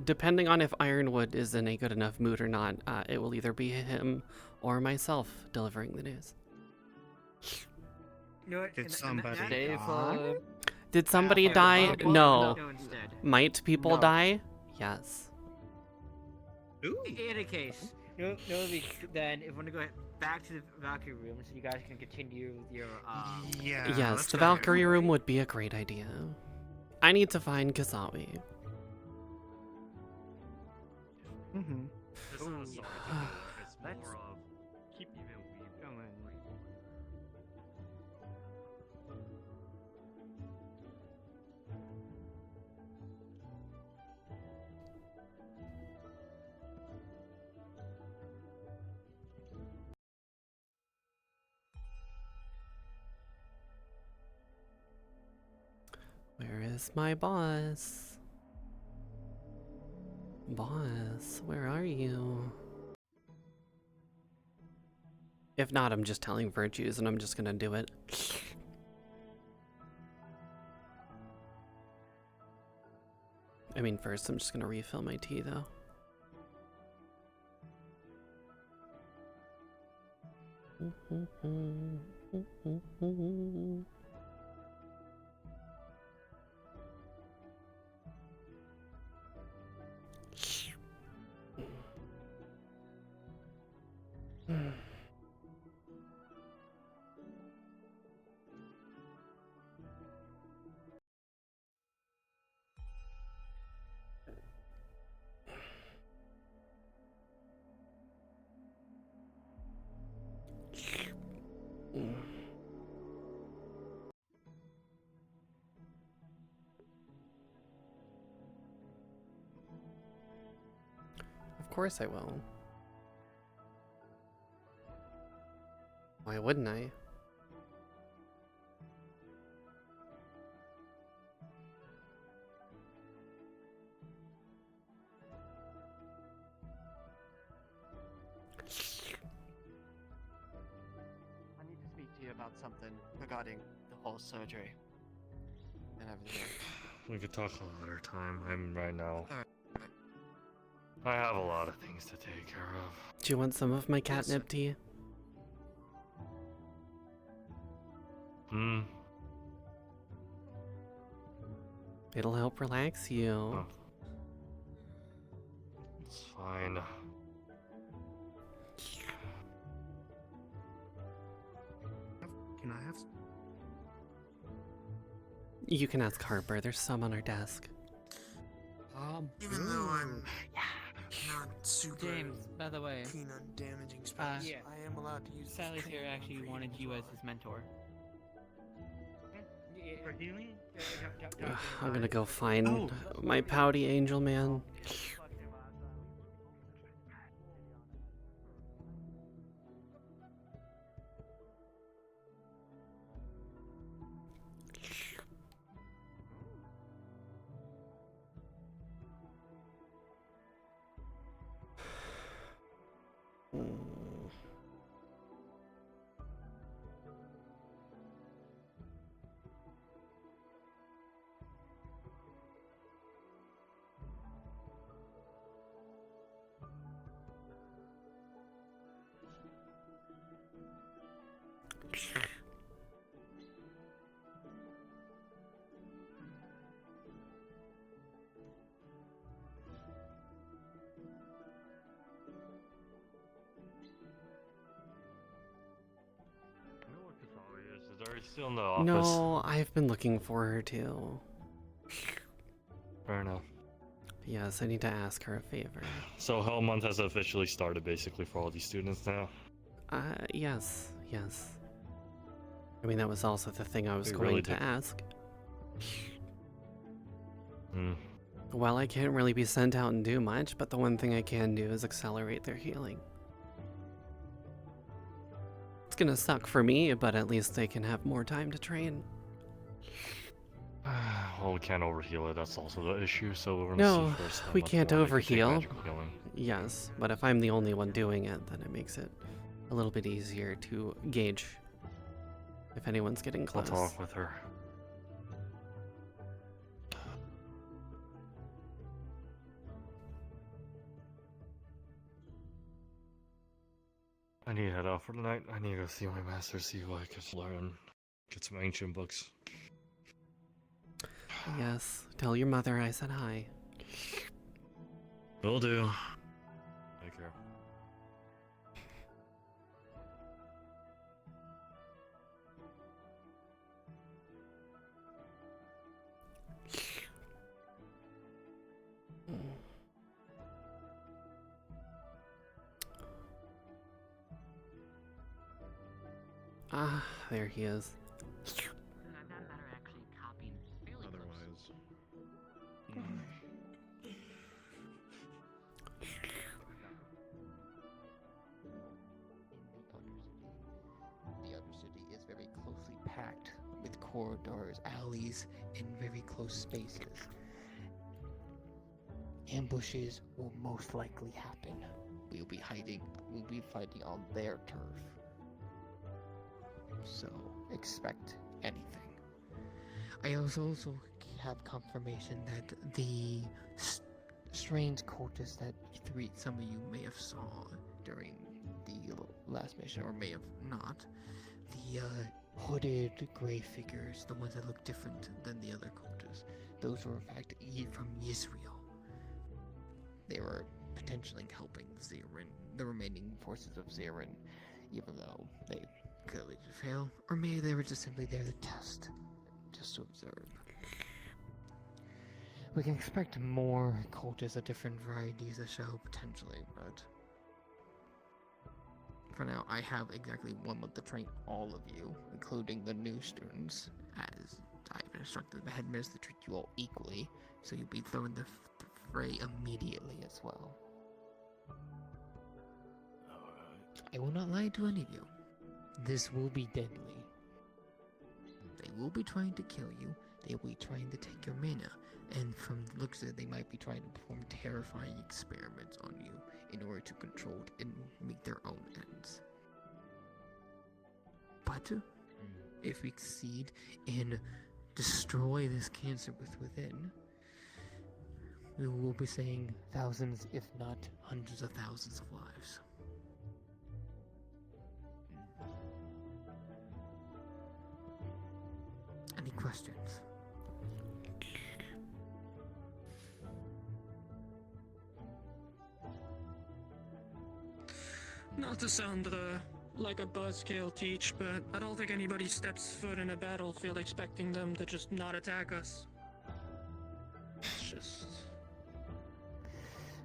Depending on if Ironwood is in a good enough mood or not, it will either be him or myself delivering the news. You know what? Did and somebody Dave, die? Did somebody die? well, No. No, instead. Might people No. die? Yes. In any case, it would be then if we want to go back to the Valkyrie room so you guys can continue with your Yeah. Yes, let's the go there. Valkyrie room would be a great idea. I need to find Kasawi. Mm-hmm. Let's more of keep even we going. Where is my boss? Boss, where are you? If not, I'm just telling Virtues and I'm just gonna do it. I mean, first I'm just gonna refill my tea though. Of course I will. Why wouldn't I? I need to speak to you about something regarding the whole surgery and everything. We could talk another time. I'm right now. I have a lot of things to take care of. Do you want some of my catnip tea? Hmm. It'll help relax you. Oh. It's fine. Can I have some? You can ask Harper, there's some on her desk. Even though I'm not super James, by the way, keen on damaging space, yeah. I am allowed to use this Sally's here training actually training wanted as you well. as his mentor. For healing? Ugh, I'm gonna go find my pouty angel man. Is Ari still in the office? No, I've been looking for her too. Fair enough. Yes, I need to ask her a favor. So Hell Month has officially started basically for all these students now. Yes. I mean, that was also the thing I was We going really to did. ask. Hmm. Well, I can't really be sent out and do much, but the one thing I can do is accelerate their healing. It's gonna suck for me, but at least they can have more time to train. Well, we can't overheal it, that's also the issue, so we're gonna No, see first. how we much can't more they can take overheal. magical healing. Yes, but if I'm the only one doing it, then it makes it a little bit easier to gauge if anyone's getting I'll close. talk with her. I need to head out for the night. I need to go see my master, see who I could learn. Get some ancient books. Yes, tell your mother I said hi. Will do. Take care. Ah, there he is. I'm not better actually copying fairly Otherwise. The other city is very closely packed with corridors, alleys, and very close spaces. Ambushes will most likely happen. We'll be fighting on their turf. So, expect anything. I also have confirmation that the strange cultists that some of you may have saw during the last mission, or may have not, the hooded gray figures, the ones that look different than the other cultists, those were in fact from Yisrael. They were potentially helping the remaining forces of Zarin, even though they clearly did fail, or maybe they were just simply there to test, just to observe. We can expect more cultists of different varieties to show potentially, but for now, I have exactly 1 month to train all of you, including the new students, as I've instructed the headmistress to treat you all equally, so you'll be thrown in the fray immediately as well. I will not lie to any of you. This will be deadly. They will be trying to kill you, they will be trying to take your mana, and from the looks of it, they might be trying to perform terrifying experiments on you in order to control it and meet their own ends. But if we succeed in destroy this cancer within, we will be saving thousands, if not hundreds of thousands of lives. Any questions? Not to sound like a buzzkill teach, but I don't think anybody steps foot in a battlefield expecting them to just not attack us. It's just...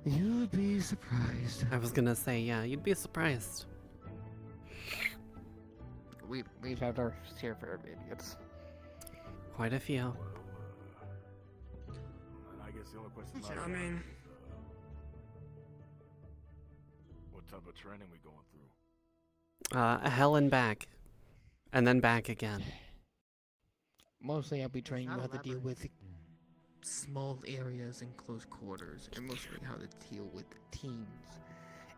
You'd be surprised. I was gonna say, yeah, you'd be surprised. We've had our share of idiots. Quite a few. And I guess the only question I mean... what type of training we going through? Hell and back. And then back again. Mostly I'll be training you how to deal with small areas and close quarters, and mostly how to deal with teams.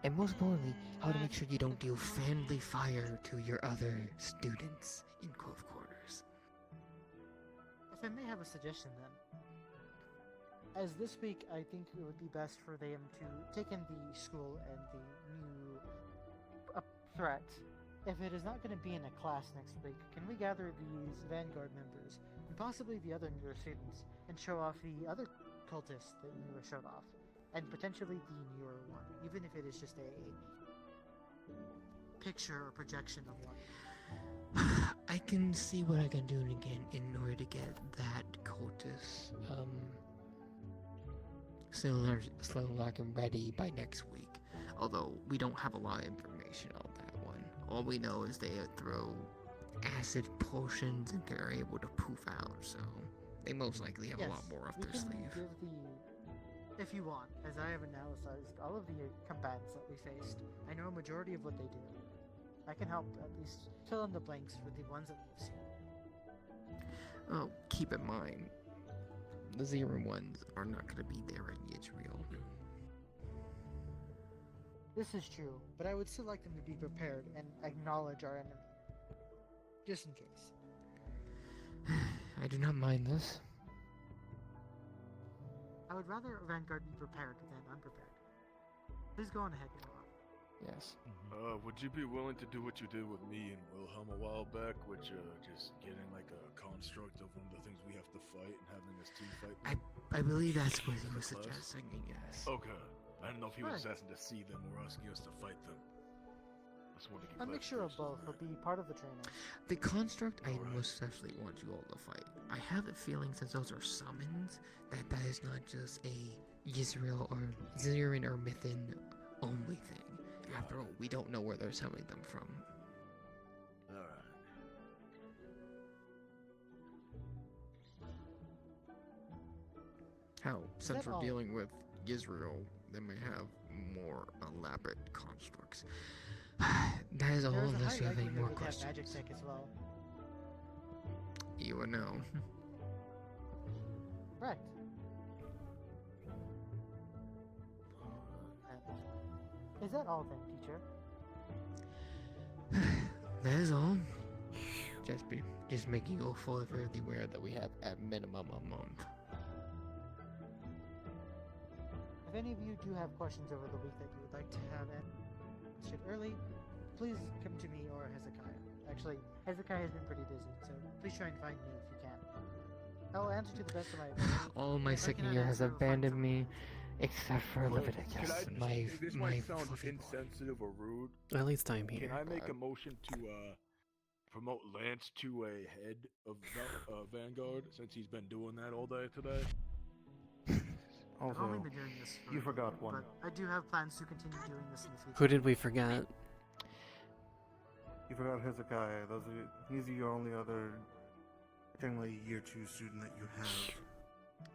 And most importantly, how to make sure you don't deal friendly fire to your other students in close quarters. If I may have a suggestion then. As this week, I think it would be best for them to take in the school and the new threat. If it is not going to be in a class next week, can we gather these Vanguard members, and possibly the other newer students, and show off the other cultists that you showed off? And potentially the newer one, even if it is just a picture or projection of one. I can see what I can do again in order to get that cultist slow locking ready by next week. Although we don't have a lot of information on that one. All we know is they throw acid potions and they're able to poof out, so they most likely have a lot more up their sleeve. If you want, as I have analyzed all of the combatants that we faced, I know a majority of what they do. I can help at least fill in the blanks for the ones that we've seen. Oh, keep in mind, the Zero ones are not going to be there in Israel. This is true, but I would still like them to be prepared and acknowledge our enemy. Just in case. I do not mind this. I would rather Vanguard be prepared than unprepared. Please go on ahead, Noah. Yes. Would you be willing to do what you did with me and Wilhelm a while back, which just getting like a construct of one of the things we have to fight and having this team fight? I believe that's what he was suggesting, yes. Okay. I don't know if he was asking to see them or asking us to fight them. I just wanted to get A mixture of both will be part of the training. The construct I most especially want you all to fight. I have a feeling since those are summons, that is not just a Yisrael or Zirin or Mythin only thing. After all, we don't know where they're summoning them from. Alright. how, since that we're all? dealing with Israel, they may have more elaborate constructs. That is all, There's a unless high you have any likelihood more they'd have questions. magic tech as well. You would know. Correct. Is that all then, teacher? That is all. Just making you fully aware that we have at minimum a month. If any of you do have questions over the week that you would like to have answered early, please come to me or Hezekiah. Actually, Hezekiah has been pretty busy, so please try and find me if you can. I'll answer to the best of my ability. All my If I second cannot year has answer, we'll find abandoned someone me, except for Leviticus. This My might sound fluffy boy. insensitive or rude. At least I'm here. Can I make a motion to promote Lance to a head of Vanguard, since he's been doing that all day today? I've only Also, been doing this for you forgot one. but I do have plans to continue doing this in the future. Who did we forget? You forgot Hezekiah. He's the only other technically year 2 student that you have.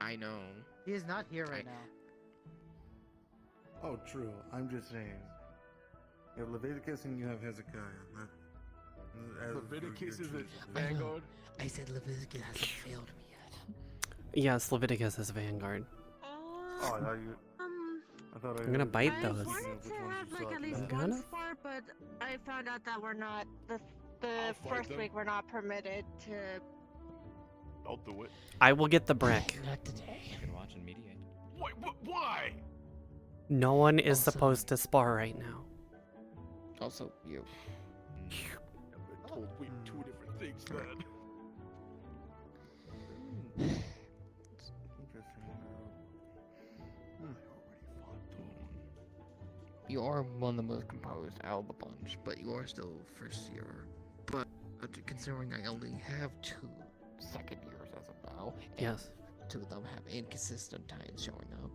I know. He is not here right now. Oh, true. I'm just saying. You have Leviticus and you have Hezekiah. Leviticus is a I know. Vanguard? I said Leviticus hasn't failed me yet. Yes, Leviticus is Vanguard. Oh, I thought you. I thought I I'm gonna heard- bite I those. wanted to have like at least I'm one gonna- spar, but I found out that we're not the I'll fight first them. week we're not permitted to. I'll do it. I will get the brick. Not today. You can watch and mediate. Why? No one is supposed to spar right now. Also, you. I've been told we two different things, man. You are one of the most composed out of the bunch, but you are still first year. But considering I only have 2 second years as of now, and Yes. 2 of them have inconsistent times showing up,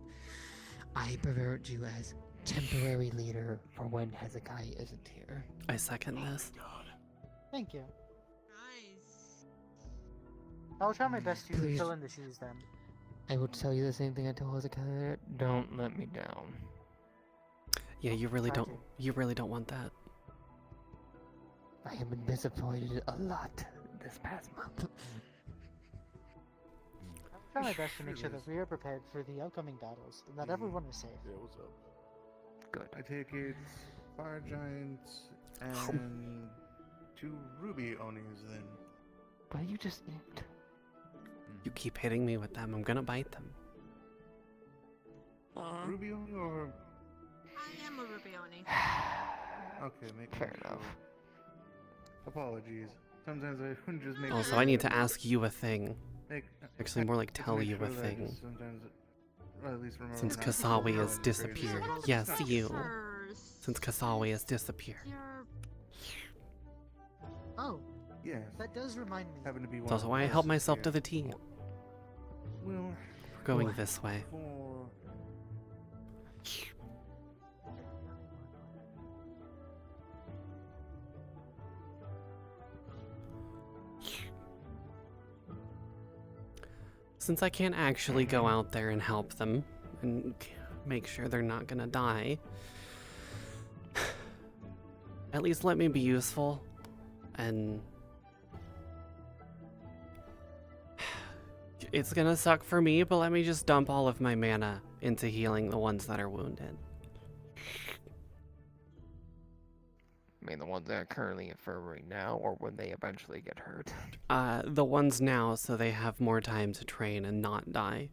I prefer you as temporary leader for when Hezekiah isn't here. I second this. Thank you. I'll try my best to Please. fill in the shoes then. I will tell you the same thing I told Hezekiah. Don't let me down. Yeah, you really Try don't. You really don't want that. I have been disappointed a lot this past month. I'll try my best to make sure that we are prepared for the upcoming battles and that everyone is safe. Yeah, what's up? Good. I take it fire giants and 2 ruby onis then. But you just named. You keep hitting me with them. I'm gonna bite them. Ruby oni or I am a Rubioni. okay, make Fair enough. Apologies. Sometimes I wouldn't just make. Also, sure I need that to ask you a thing. Make, Actually, more like just tell make you sure a that I thing. just sometimes, or at least remember Since not to Kasawi go has on disappeared. crazy. Yes, you. Since Kasawi has disappeared. Oh, Yes. that does remind me. Happen to be one It's of also the why I help closest myself here. to the tea. Well, We're going this way. for Since I can't actually go out there and help them and make sure they're not gonna die, at least let me be useful and it's gonna suck for me, but let me just dump all of my mana into healing the ones that are wounded. I mean, the ones that are currently infirmary now, or when they eventually get hurt. The ones now, so they have more time to train and not die.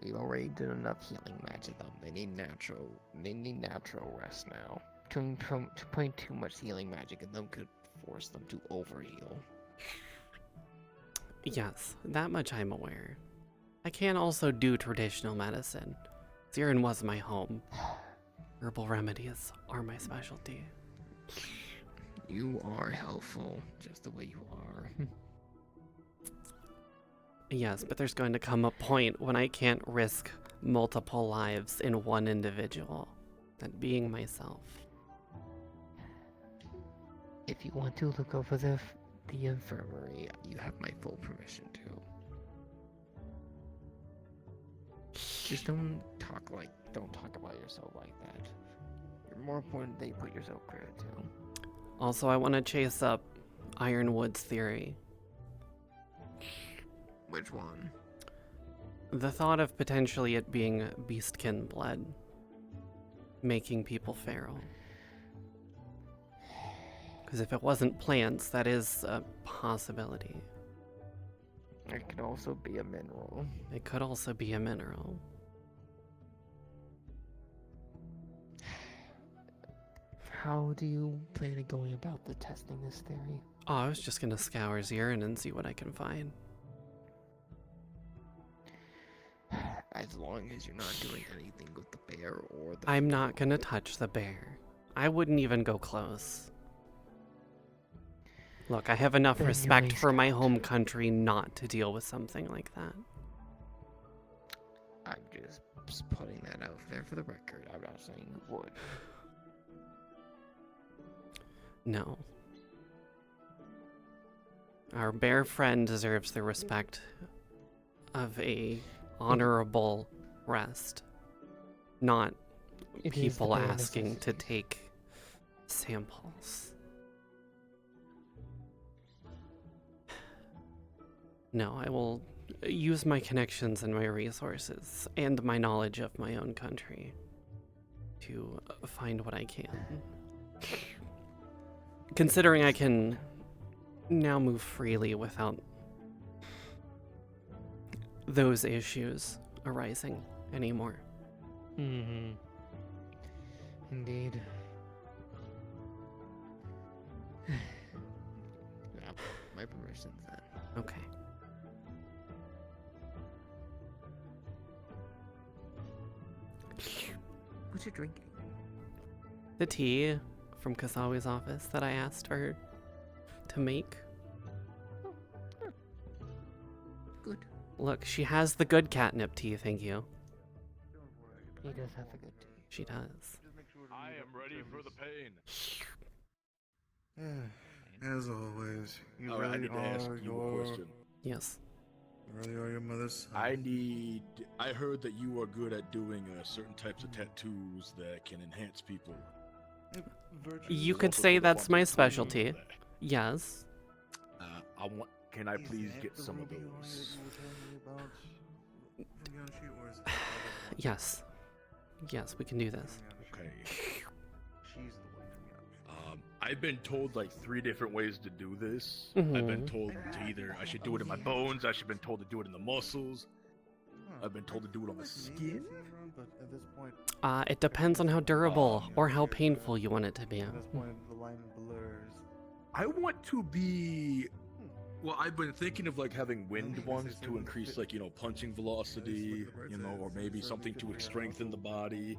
We've already done enough healing magic them. They need natural rest now. Putting too much healing magic in them could force them to overheal. Yes, that much I'm aware. I can also do traditional medicine. Zirin was my home. Herbal remedies are my specialty. You are helpful, just the way you are. Yes, but there's going to come a point when I can't risk multiple lives in one individual. That being myself. If you want to look over the the infirmary, you have my full permission to. Just don't talk about yourself like that. You're more important than you put yourself credit to. Also, I want to chase up Ironwood's theory. Which one? The thought of potentially it being beastkin blood, making people feral. Because if it wasn't plants, that is a possibility. It could also be a mineral. It could also be a mineral. How do you plan on going about the testing this theory? Oh, I was just gonna scour his urine and see what I can find. As long as you're not doing anything with the bear or the... I'm not gonna touch the bear. I wouldn't even go close. Look, I have enough Then you respect may for my home country not to deal with something like that. I'm just putting that out there for the record. I'm not saying you would. No. Our bear friend deserves the respect of a honorable rest, not It is the people bare asking to necessities. take samples. No, I will use my connections and my resources and my knowledge of my own country to find what I can. Considering I can now move freely without those issues arising anymore. Mm-hmm. Indeed. Yeah, my permission's then. Okay. What you drinking? The tea from Kasawi's office that I asked her to make. Good. Look, she has the good catnip tea, thank you. He does have a good tea. She does. I am ready for the pain. As always, you Alright, I really need to ask are you a your... question. Yes. You really are your mother's son. I heard that you are good at doing certain types of tattoos that can enhance people. You could say that's my specialty. Yes. Can I please get some of those? Yes. Yes, we can do this. Okay. I've been told like 3 different ways to do this. I've been told to either I should do it in my bones, I should been told to do it in the muscles. I've been told to do it on the skin. But at this point, It depends on how durable or how painful you want it to be. at this point, the line blurs. I want to be. Well, I've been thinking of like having wind ones to increase like, punching velocity, or maybe something to strengthen the body.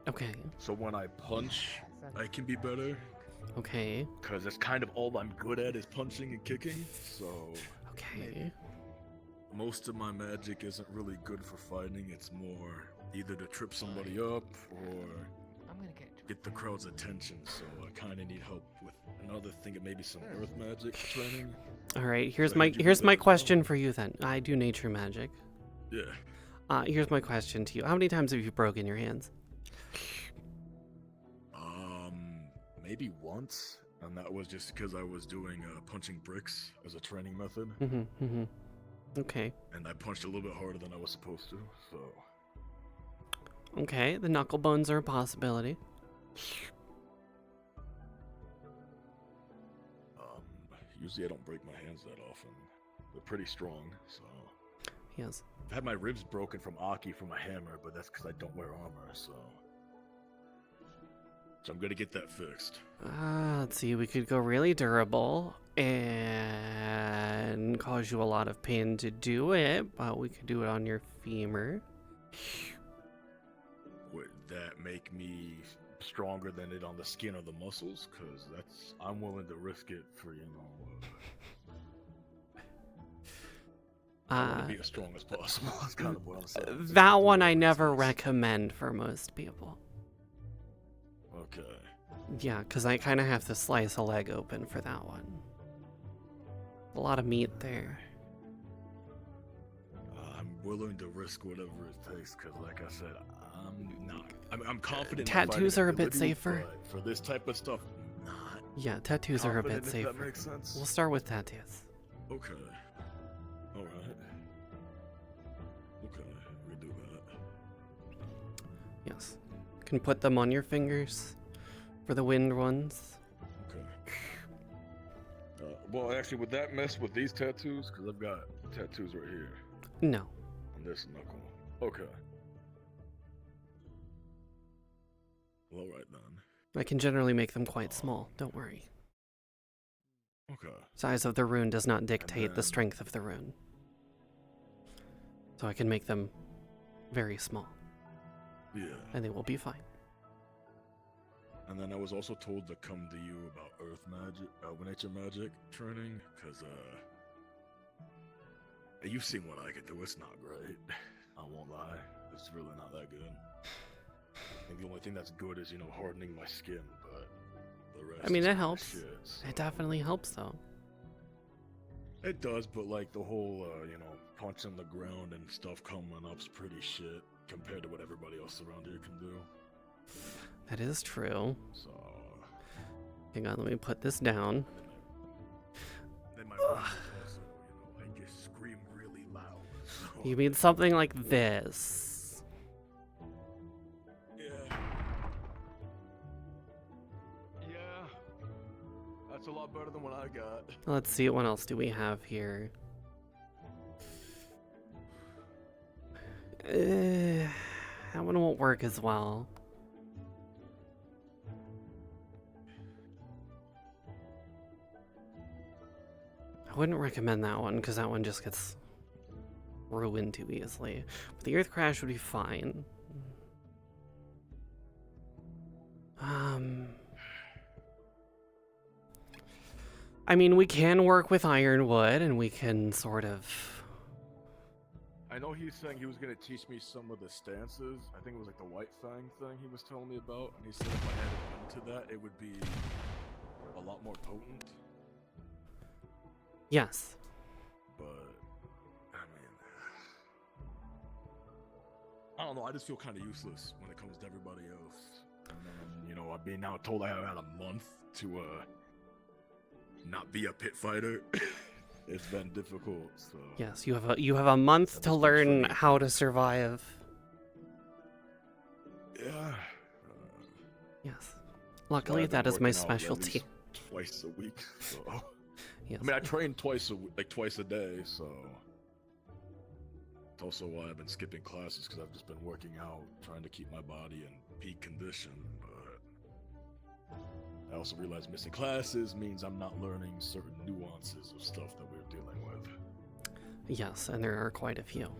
Okay. So when I punch, I can be better. Okay. Because that's kind of all I'm good at is punching and kicking. So. Okay. Most of my magic isn't really good for fighting. It's more either to trip somebody up or get the crowd's attention. So I kind of need help with another thing, and maybe some earth magic training. All right. Here's my question for you then. I do nature magic. Yeah. Here's my question to you. How many times have you broken your hands? Maybe once, and that was just because I was doing punching bricks as a training method. Okay. And I punched a little bit harder than I was supposed to, so. Okay, the knuckle bones are a possibility. Usually I don't break my hands that often. They're pretty strong, so. Yes. I've had my ribs broken from Aki from a hammer, but that's because I don't wear armor, so. So I'm gonna get that fixed. Let's see, we could go really durable and cause you a lot of pain to do it, but we could do it on your femur. Would that make me stronger than it on the skin or the muscles? Because I'm willing to risk it for, I want to be as strong as possible. That's kind of what I'm saying. That one I never recommend for most people. Okay. Yeah, because I kind of have to slice a leg open for that one. A lot of meat there. I'm willing to risk whatever it takes, because like I said, I'm confident. Tattoos are a bit safer. But for this type of stuff, not. Yeah, tattoos are a bit confident, if safer. that makes sense. We'll start with tattoos. Okay. All right. Okay, we do that. Yes. Can put them on your fingers for the wind ones. Okay. Well, actually, would that mess with these tattoos? Because I've got tattoos right here. No. On this knuckle. Okay. Well, all right then. I can generally make them quite small, don't worry. Okay. Size of the rune does not dictate the strength of the rune. So I can make them very small. Yeah. And they will be fine. And then I was also told to come to you about earth magic, nature magic training, because, you've seen what I can do, it's not great. I won't lie, it's really not that good. I think the only thing that's good is, hardening my skin, but the rest I mean, is it kinda helps. shit, so. It definitely helps, though. It does, but like the whole, punching the ground and stuff coming up's pretty shit compared to what everybody else around here can do. That is true. So. Hang on, let me put this down. Then my voice is also, I just scream really loud. So. You mean something like this? Yeah. Yeah. That's a lot better than what I got. Let's see, what else do we have here? That one won't work as well. I wouldn't recommend that one, because that one just gets ruined too easily. But the Earth Crash would be fine. I mean, we can work with ironwood, and we can sort of... I know he's saying he was going to teach me some of the stances. I think it was like the White Fang thing he was telling me about. And he said if I had it into that, it would be a lot more potent. Yes. But, I mean... I don't know, I just feel kind of useless when it comes to everybody else. And then, I've been now told I have had a month to, not be a pit fighter. It's been difficult, so... Yes, you have a month to learn how to survive. Yeah. Yes. Luckily, I've been that is my working out at specialty. least twice a week, so... Yes. I mean, I train twice a day, so... It's also why I've been skipping classes, because I've just been working out, trying to keep my body in peak condition, but... I also realize missing classes means I'm not learning certain nuances of stuff that we're dealing with. Yes, and there are quite a few.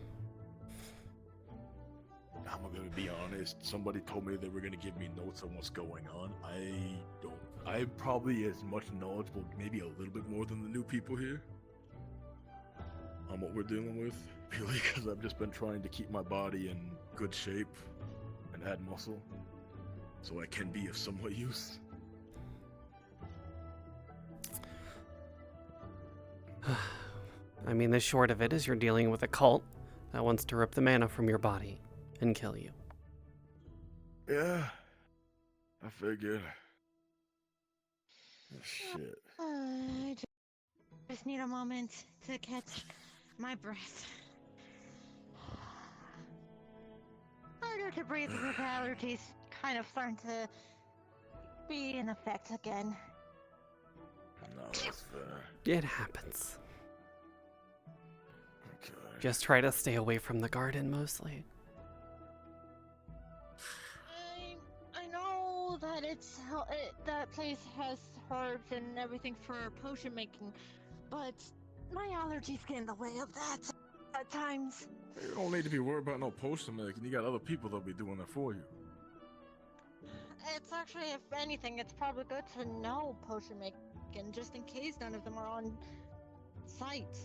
I'm gonna be honest, somebody told me they were gonna give me notes on what's going on. I'm probably as much knowledgeable, maybe a little bit more than the new people here, on what we're dealing with. Purely because I've just been trying to keep my body in good shape and add muscle, so I can be of somewhat use. I mean, the short of it is you're dealing with a cult that wants to rip the mana from your body and kill you. Yeah, I figured. Oh, shit. I just need a moment to catch my breath. Harder to breathe with allergies kind of starting to be in effect again. No, that's fair. It happens. Okay. Just try to stay away from the garden, mostly. I know that that place has herbs and everything for potion making, but my allergies get in the way of that at times. You don't need to be worried about no potion making. You got other people that'll be doing that for you. It's actually, if anything, it's probably good to know potion making, just in case none of them are on site.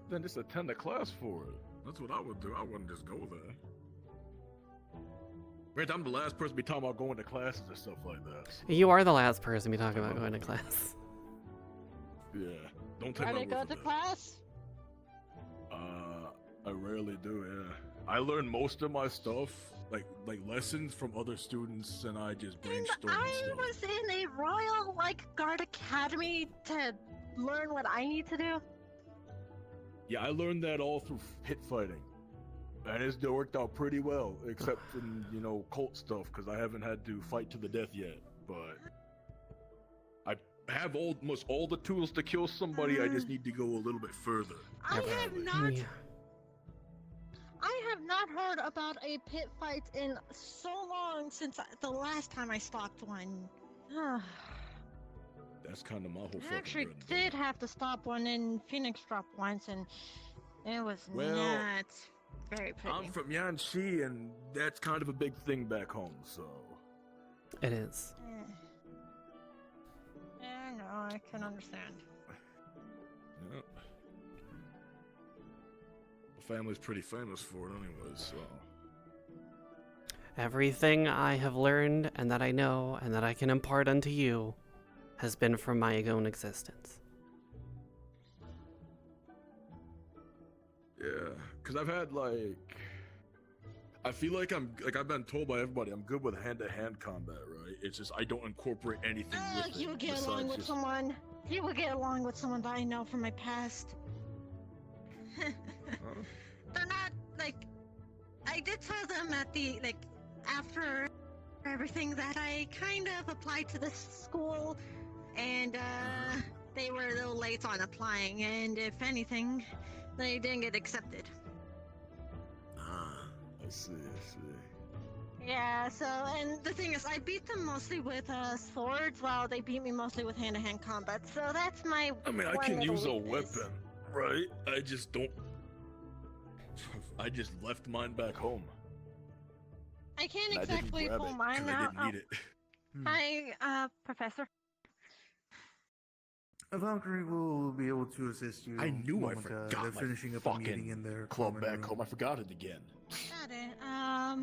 Then just attend a class for it. That's what I would do. I wouldn't just go there. Right, I'm the last person to be talking about going to classes and stuff like that. So. You are the last person to be talking about going to class. Yeah. Don't take Are my they word go for to that. class? I rarely do. Yeah, I learn most of my stuff, like lessons from other students, and I just brainstorm and I stuff. was in a royal guard academy to learn what I need to do. Yeah, I learned that all through pit fighting, and it's worked out pretty well, except in cult stuff, because I haven't had to fight to the death yet. But I have almost all the tools to kill somebody. I just need to go a little bit further. I have not. I have not heard about a pit fight in so long since the last time I stalked one. That's kind of my whole I fucking actually bread and butter. did have to stop one in Phoenix Drop once, and it was Well, not very pretty. I'm from Yanxi, and that's kind of a big thing back home, so... It is. Yeah, no, I can understand. Yep. The family's pretty famous for it anyways, so... Everything I have learned and that I know and that I can impart unto you has been from my own existence. Yeah, because I've had, I feel like I've been told by everybody, I'm good with hand-to-hand combat, right? It's just I don't incorporate anything with it. You would get along with someone. You would get along with someone that I know from my past. They're not, I did tell them at the, after everything that I kind of applied to this school, and, they were a little late on applying, and if anything, they didn't get accepted. I see. Yeah, so, and the thing is, I beat them mostly with, swords, while they beat me mostly with hand-to-hand combat, so that's my I mean, I can use a weapon, right? I just don't... I just left mine back home. I can't And I didn't exactly grab pull it, mine 'cause I out. didn't need it. Hi, Professor. Valkyrie will be able to assist you. I knew I moment, forgot they're my finishing up a meeting fucking in their club common back room. home. I forgot it again. Got it. I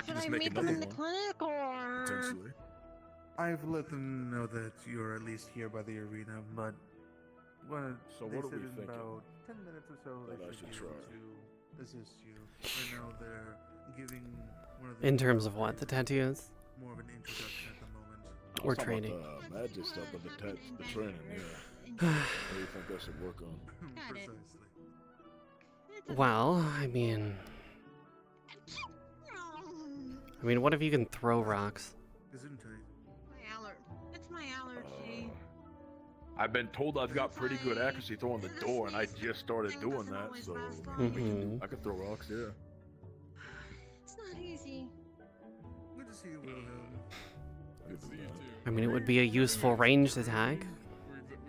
can Should just I make meet them another in the one. clinic, or...? Potentially. I've let them know that you're at least here by the arena, but So they what are said we in thinking about 10 minutes or so that I they should should be able try? to assist you. Right now they're giving one of the In terms of what? The tattoos? more of an introduction at the moment. Or I was talking training? about the magic stuff, but the training, yeah. What do you think I should work on? Precisely. Well, I mean, what if you can throw rocks? It's my allergy. I've been told I've got pretty good accuracy throwing the door, and I just started doing that, so I can throw rocks, yeah. It's not easy. Good to see you, Wilhelm. Good to see you too. I mean, it would be a useful ranged attack.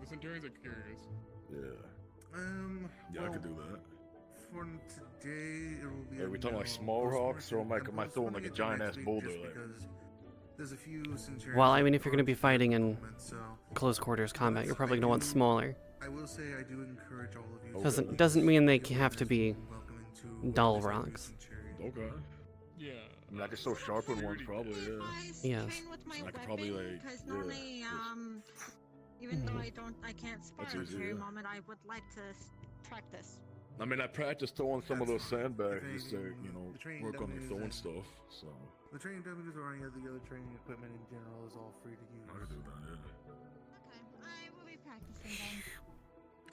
The Centurions are curious. Yeah. Yeah, I well, could do that. For today, it will be. Are we talking like small rocks, or am I throwing like a giant ass boulder? There's a few Centurions. Well, I mean, if you're going to be fighting in close quarters combat, you're probably going to want smaller. I will say I do encourage all of you. Doesn't mean they have to be dull rocks. Okay. Yeah. I mean, I could throw sharpened ones, probably, yeah. Yes. I could probably, Because normally, even though I can't spar That's at the easy, very yeah. moment, I would like to practice. I mean, I practiced throwing some of those sandbags just to, work on the throwing stuff, so. The training W's or any of the other training equipment in general is all free to use. I could do that, yeah. Okay, I will be practicing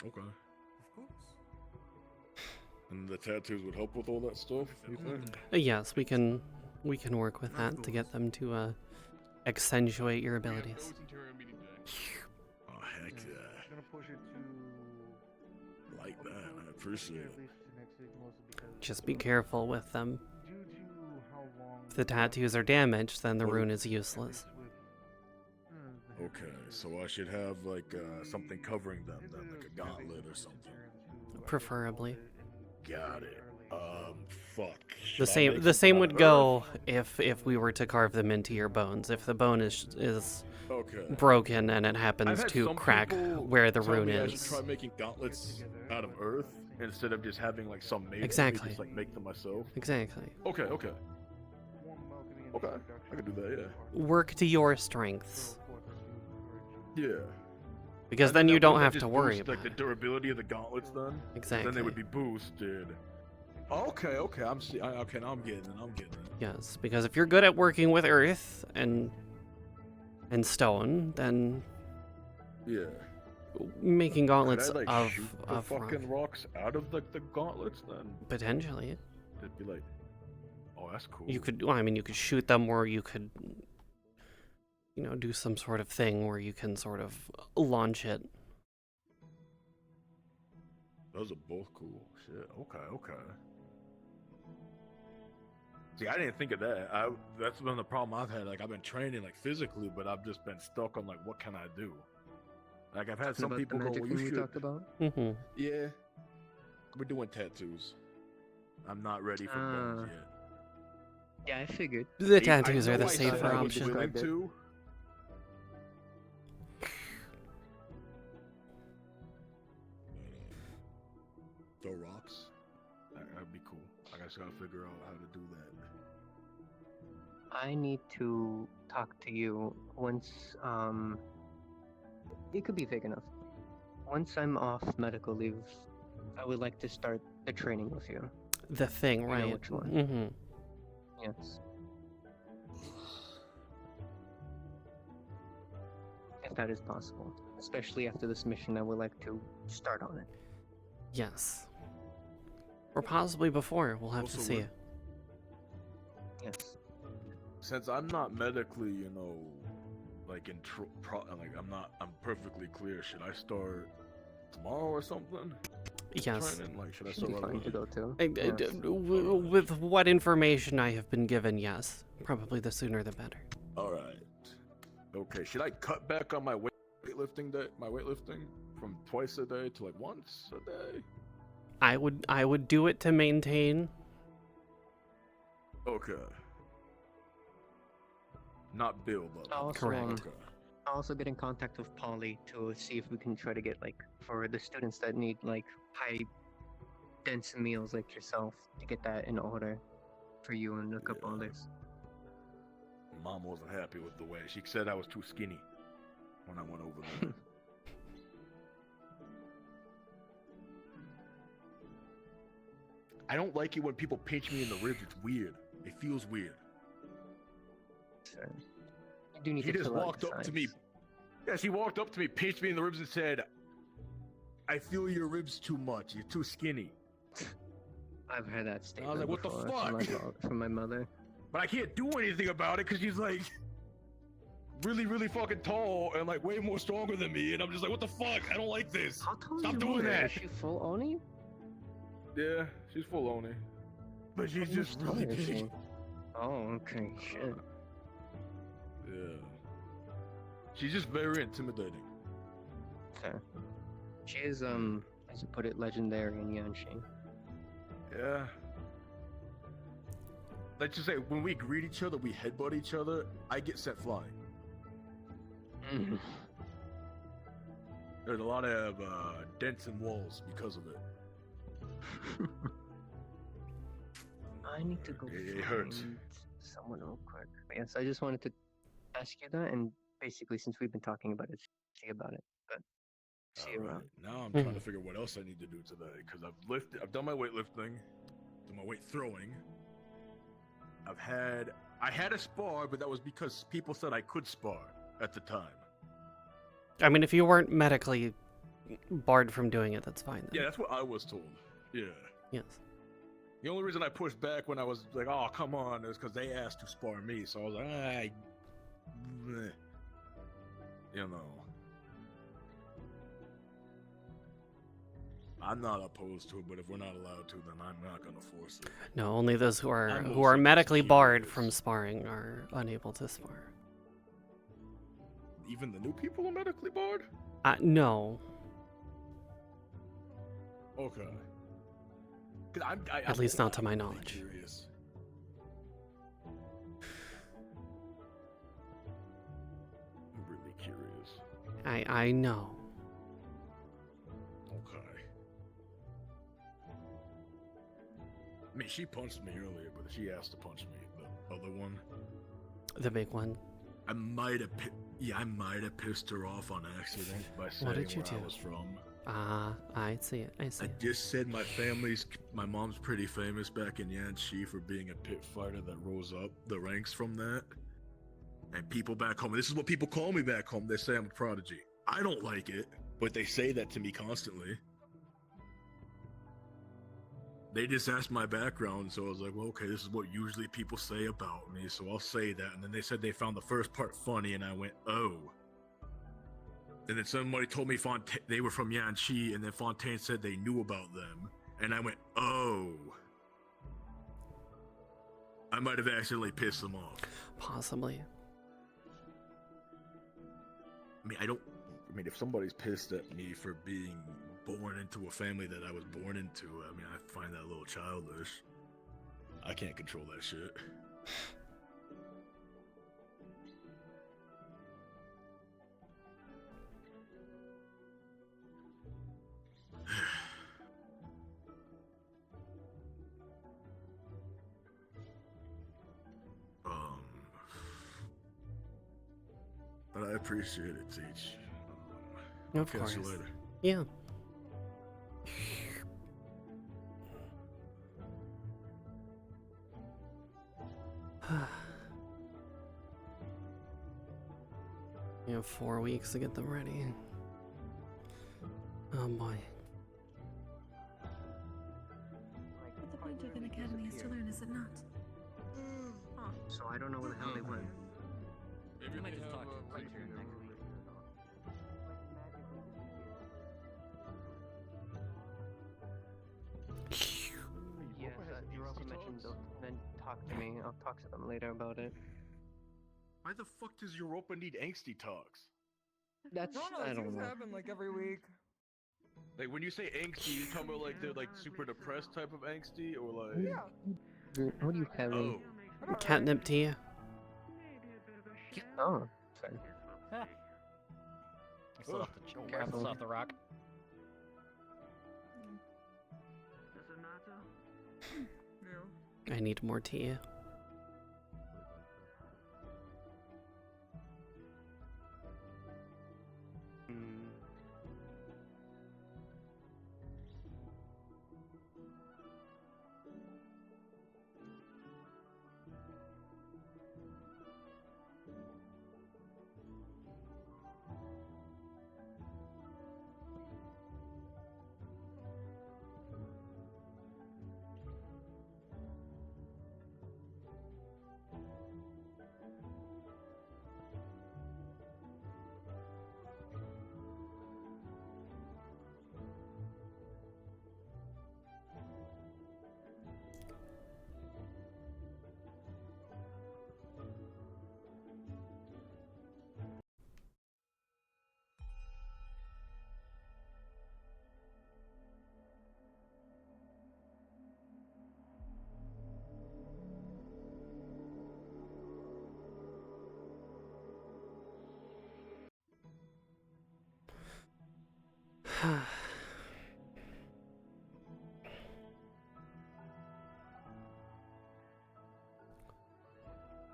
then. Okay. Of course. And the tattoos would help with all that stuff, you think? Yes, we can work with that to get them to accentuate your abilities. Oh, heck yeah. I'm gonna push it to Like that, I appreciate it. Just be careful with them. due to how long If the tattoos are damaged, then the rune is useless. Okay, so I should have something covering them then, like a gauntlet or something. Preferably. Got it. Fuck. The Should I same make the some same out would of go if we were to carve them into your bones. If the bone is Okay. broken and it I've happens had to some crack people where the tell rune me I should is. try making gauntlets out of earth instead of just having some made. Exactly. Just make them myself. Exactly. Okay. Okay. I can do that. Yeah. Work to your strengths. Yeah. Because And then you that don't wouldn't have that to just worry boost, like about the it. durability of the gauntlets then. Exactly. Then they would be boosted. Okay, okay, okay. Now I'm getting it. Yes, because if you're good at working with earth and stone, then Yeah. making gauntlets Could I, like, of shoot the rock, fucking rocks out of the gauntlets then? potentially. It'd be like, oh, that's cool. You could, well, I mean, you could shoot them, or you could, you know, do some sort of thing where you can sort of launch it. Those are both cool. Shit. Okay. See, I didn't think of that. That's been the problem I've had. Like, I've been training like physically, but I've just been stuck on like, what can I do? Like, I've had some About people the go, magic well, you thing we should. talked about? Mm-hmm. Yeah, we're doing tattoos. I'm not ready for bones yet. Yeah, I figured. The I tattoos know are the I said safer I was option. willing to. Throw rocks. That'd be cool. I just gotta figure out how to do that. I need to talk to you once, it could be vague enough. Once I'm off medical leave, I would like to start the training with you. The thing, You know right? which one? Mm-hmm. Yes. If that is possible. Especially after this mission, I would like to start on it. Yes. Or possibly before. We'll have to Also, see. we're- Yes. Since I'm not medically, like I'm perfectly clear. Should I start tomorrow or something? Yes. Training? Like, should I Should be start right fine to away? go to. With what information I have been given, yes. Probably the sooner the better. All right. Okay. Should I cut back on my weightlifting from twice a day to like once a day? I would do it to maintain. Okay. Not build up. Also, Correct. Okay. I'll also get in contact with Polly to see if we can try to get, like, for the students that need, like, high dense meals like yourself, to get that in order for you and a couple others. Mom wasn't happy with the way she said I was too skinny when I went over there. I don't like it when people pinch me in the ribs. It's weird. It feels weird. Sure. You do need She to just fill out walked the up to me. size. Yeah, she walked up to me, pinched me in the ribs, and said, "I feel your ribs too much. You're too skinny." I've heard that statement like, what the before fuck? From my mother. But I can't do anything about it because she's like really, really fucking tall and like way more stronger than me. And I'm just like, what the fuck? I don't like this. How tall Stop is your doing mother? that. Is she full Oni? Yeah, she's full Oni. But she's How just tall really is she? big. Oh, okay, shit. Yeah. She's just very intimidating. Okay. She is, as you put it, legendary in Yanshin. Yeah. Let's just say when we greet each other, we headbutt each other, I get sent flying. Mm. There's a lot of dents in walls because of it. I need to go It hurts. find someone real quick. But yes, I just wanted to ask you that, and basically, since we've been talking about it, see about it. But see you around. Now I'm trying to figure what else I need to do today because I've done my weightlifting, done my weight throwing. I had a spar, but that was because people said I could spar at the time. I mean, if you weren't medically barred from doing it, that's fine. Then. Yeah, that's what I was told. Yeah. Yes. The only reason I pushed back when I was like, "Oh, come on," is because they asked to spar me. So I was like, you know. I'm not opposed to it, but if we're not allowed to, then I'm not gonna force it. No, only those who are I'm who are mostly medically just barred curious. from sparring are unable to spar. Even the new people are medically barred? No. Okay. At least not to my knowledge. Curious. I'm really curious. I know. Okay. I mean, she punched me earlier, but she asked to punch me. The other one. The big one. I might have Yeah, I might have pissed her off on accident by saying What did you where do? I was from. I see it. I see I it. just said my mom's pretty famous back in Yanxi for being a pit fighter that rose up the ranks from that. And people back home, this is what people call me back home, they say I'm a prodigy. I don't like it, but they say that to me constantly. They just asked my background, so I was like, well, okay, this is what usually people say about me, so I'll say that. And then they said they found the first part funny, and I went, oh. And then somebody told me they were from Yanxi, and then Fontaine said they knew about them. And I went, oh. I might have accidentally pissed them off. Possibly. I mean, if somebody's pissed at me for being born into a family that I was born into, I mean, I find that a little childish. I can't control that shit. But I appreciate it, Teach. Of Catch course. you later. Yeah. You have 4 weeks to get them ready. Oh boy. But the point of an academy is to learn, is it not? So I don't know where the hell they went. Maybe I might they just have talk to a the teacher preview next over week. Yes, Europa mentioned they'll then talk to me. I'll talk to them later about it. Why the fuck does Europa need angsty talks? That's I don't know. happen like every week. Like when you say angsty, you talking about like they're like super depressed type of angsty, or like? Yeah. What are you having? Oh. Catnip tea. Oh, fair. I still have to check careful off the rock. Does it matter? I need more tea.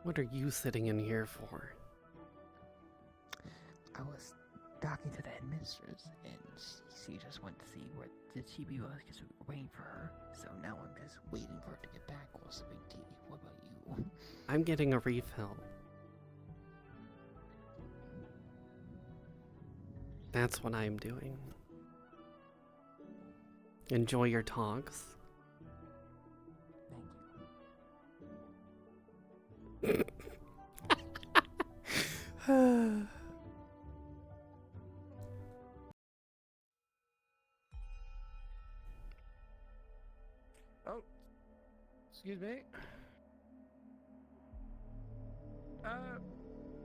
What are you sitting in here for? I was talking to the headmistress, and she just went to see where the chibi was because we were waiting for her. So now I'm just waiting for her to get back. What's the big tea? What about you? I'm getting a refill. That's what I'm doing. Enjoy your talks. Oh, excuse me.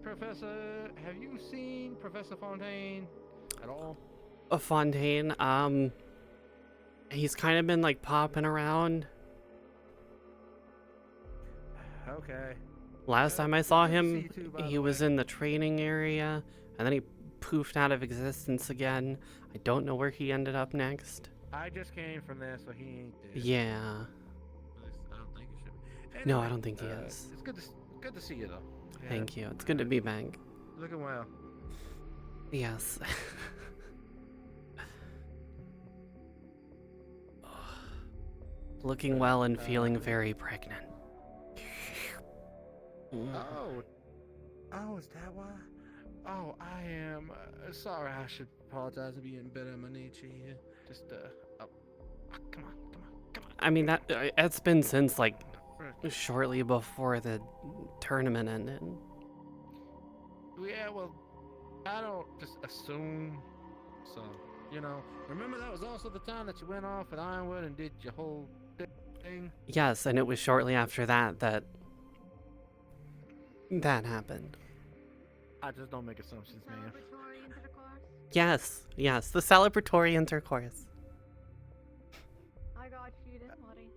Professor, have you seen Professor Fontaine at all? Fontaine, he's kind of been like popping around. Okay. Last time I saw good to see him, you too, by he the was way. in the training area, and then he poofed out of existence again. I don't know where he ended up next. I just came from there, so he ain't there. Yeah. At least I don't think he should be. No, I Anyway, don't think he is. It's good to see you though. Yeah. Thank you. It's good to be back. looking well. Yes. Looking well and feeling very pregnant. Oh, is that why? Oh, I am sorry. I should apologize for being better in my nature here. Just come on. I mean, it's been since like shortly before the tournament ended. Yeah, well, I don't just assume. So, remember that was also the time that you went off at Ironwood and did your whole thing? Yes, and it was shortly after that that happened. I just don't make assumptions, man. Yes, the celebratory intercourse. I got you, don't worry.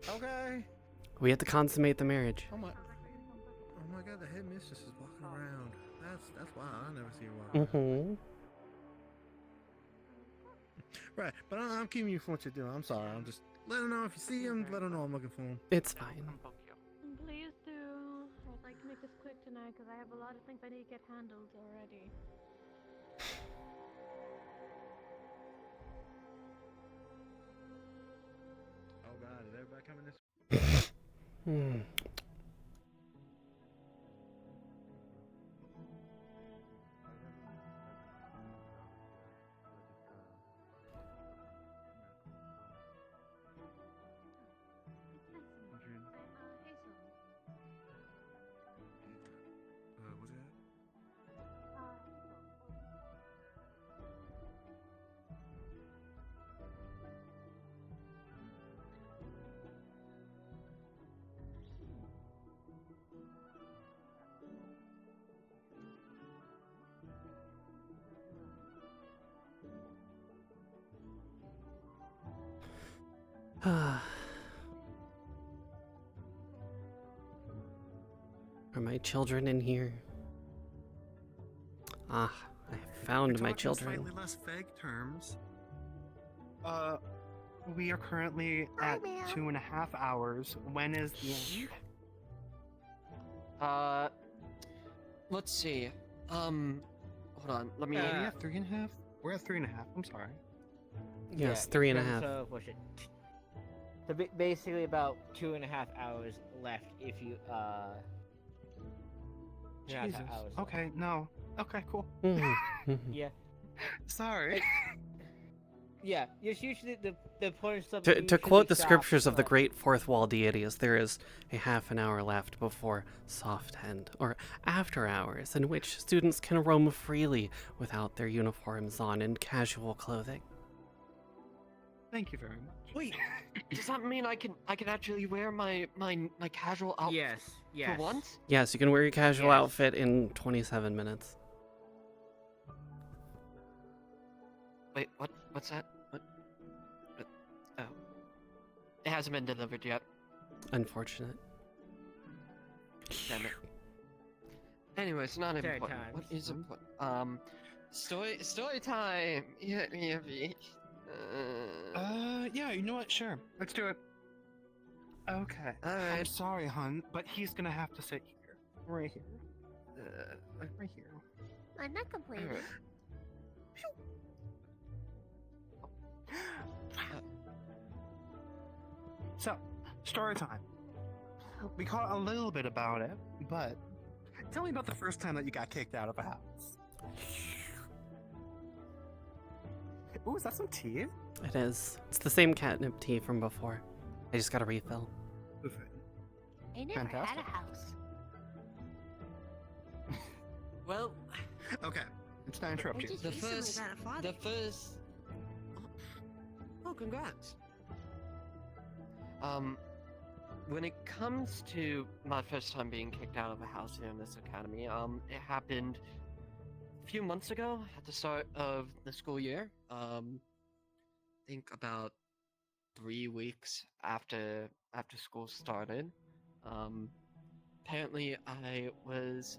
Okay. We had to consummate the marriage. Oh my God, the headmistress is walking around. That's why I never see her walking around. Right, but I'm keeping you from what you're doing. I'm sorry. I'm just let her know if you see him. Let her know I'm looking for him. It's fine. Please do. I'd like to make this quick tonight because I have a lot of things I need to get handled already. Oh God, is everybody coming this? What's that? Are my children in here? Ah, I found my children. Slightly less vague terms. We are currently at 2.5 hours. When is the end? Let's see. Hold on. Let me. Are we at 3.5? We're at 3.5. I'm sorry. Yes, Yeah, 3.5. So push it. So basically about 2.5 hours left if you Jesus. Okay, no. Okay, cool. Yeah. Sorry. Yeah, it's usually the point of stuff. To quote the scriptures of the great fourth wall deities, there is a half an hour left before soft end, or after hours, in which students can roam freely without their uniforms on in casual clothing. Thank you very much. Wait, does that mean I can actually wear my casual outfit? Yes. For once? Yes, you can wear your casual outfit in 27 minutes. Wait, what's that? What? Oh. It hasn't been delivered yet. Unfortunate. Damn it. Anyway, it's not Story important. time. What is important? Story time! Yeah, Yeah, you know what? Sure. Let's do it. Okay. Alright. I'm sorry, hun, but he's gonna have to sit here. Right here. Right here. I'm not complaining. So, story time. We caught a little bit about it, but tell me about the first time that you got kicked out of a house. Ooh, is that some tea? It is. It's the same catnip tea from before. I just got a refill. I never had a house. Well, okay. It's not interrupt you. The first. Oh, congrats. When it comes to my first time being kicked out of a house here in this academy, it happened a few months ago at the start of the school year. I think about 3 weeks after school started. Apparently I was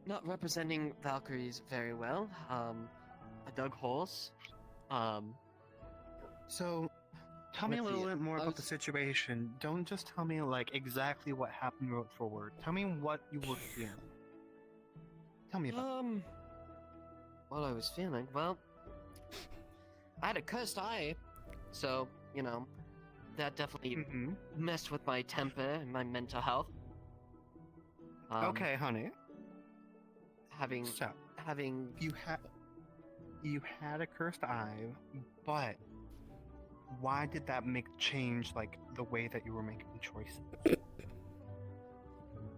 not representing Valkyries very well. I dug holes. So, Tell me a Let's little see, bit more I about the was- situation. Don't just tell me like exactly what happened word for word. Tell me what you were feeling. Tell me about. What I was feeling, well, I had a cursed eye, so, you know, that definitely messed with my temper and my mental health. Okay, honey. Having you had a cursed eye, but why did that make change like the way that you were making choices?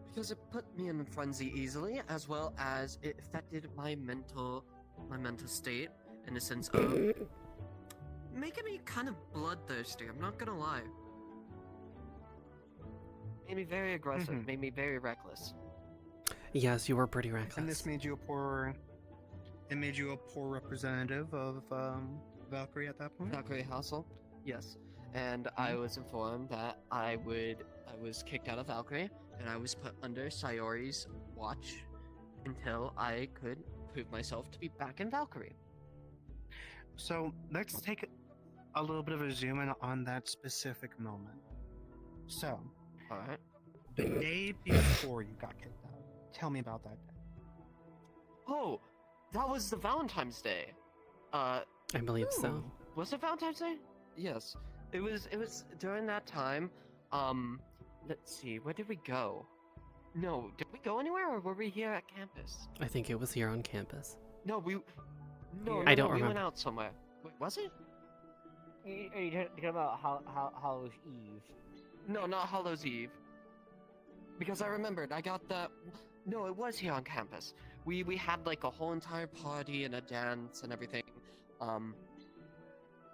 Because it put me in a frenzy easily, as well as it affected my mental state in the sense of making me kind of bloodthirsty. I'm not gonna lie. Made me very aggressive. Made me very reckless. Yes, you were pretty reckless. And this made you a poor. It made you a poor representative of Valkyrie at that point. Valkyrie Household, yes. And I was informed that I was kicked out of Valkyrie, and I was put under Sayori's watch until I could prove myself to be back in Valkyrie. So let's take a little bit of a zoom in on that specific moment. So, alright. The day before you got kicked out, tell me about that day. Oh, that was the Valentine's Day. I believe so. Was it Valentine's Day? Yes. It was during that time. Let's see, where did we go? No, did we go anywhere or were we here at campus? I think it was here on campus. No, we I don't we remember. went out somewhere. Wait, was it? Are you talking about Hallows Eve? No, not Hallows Eve. Because I remembered, I got that. No, it was here on campus. We had like a whole entire party and a dance and everything. I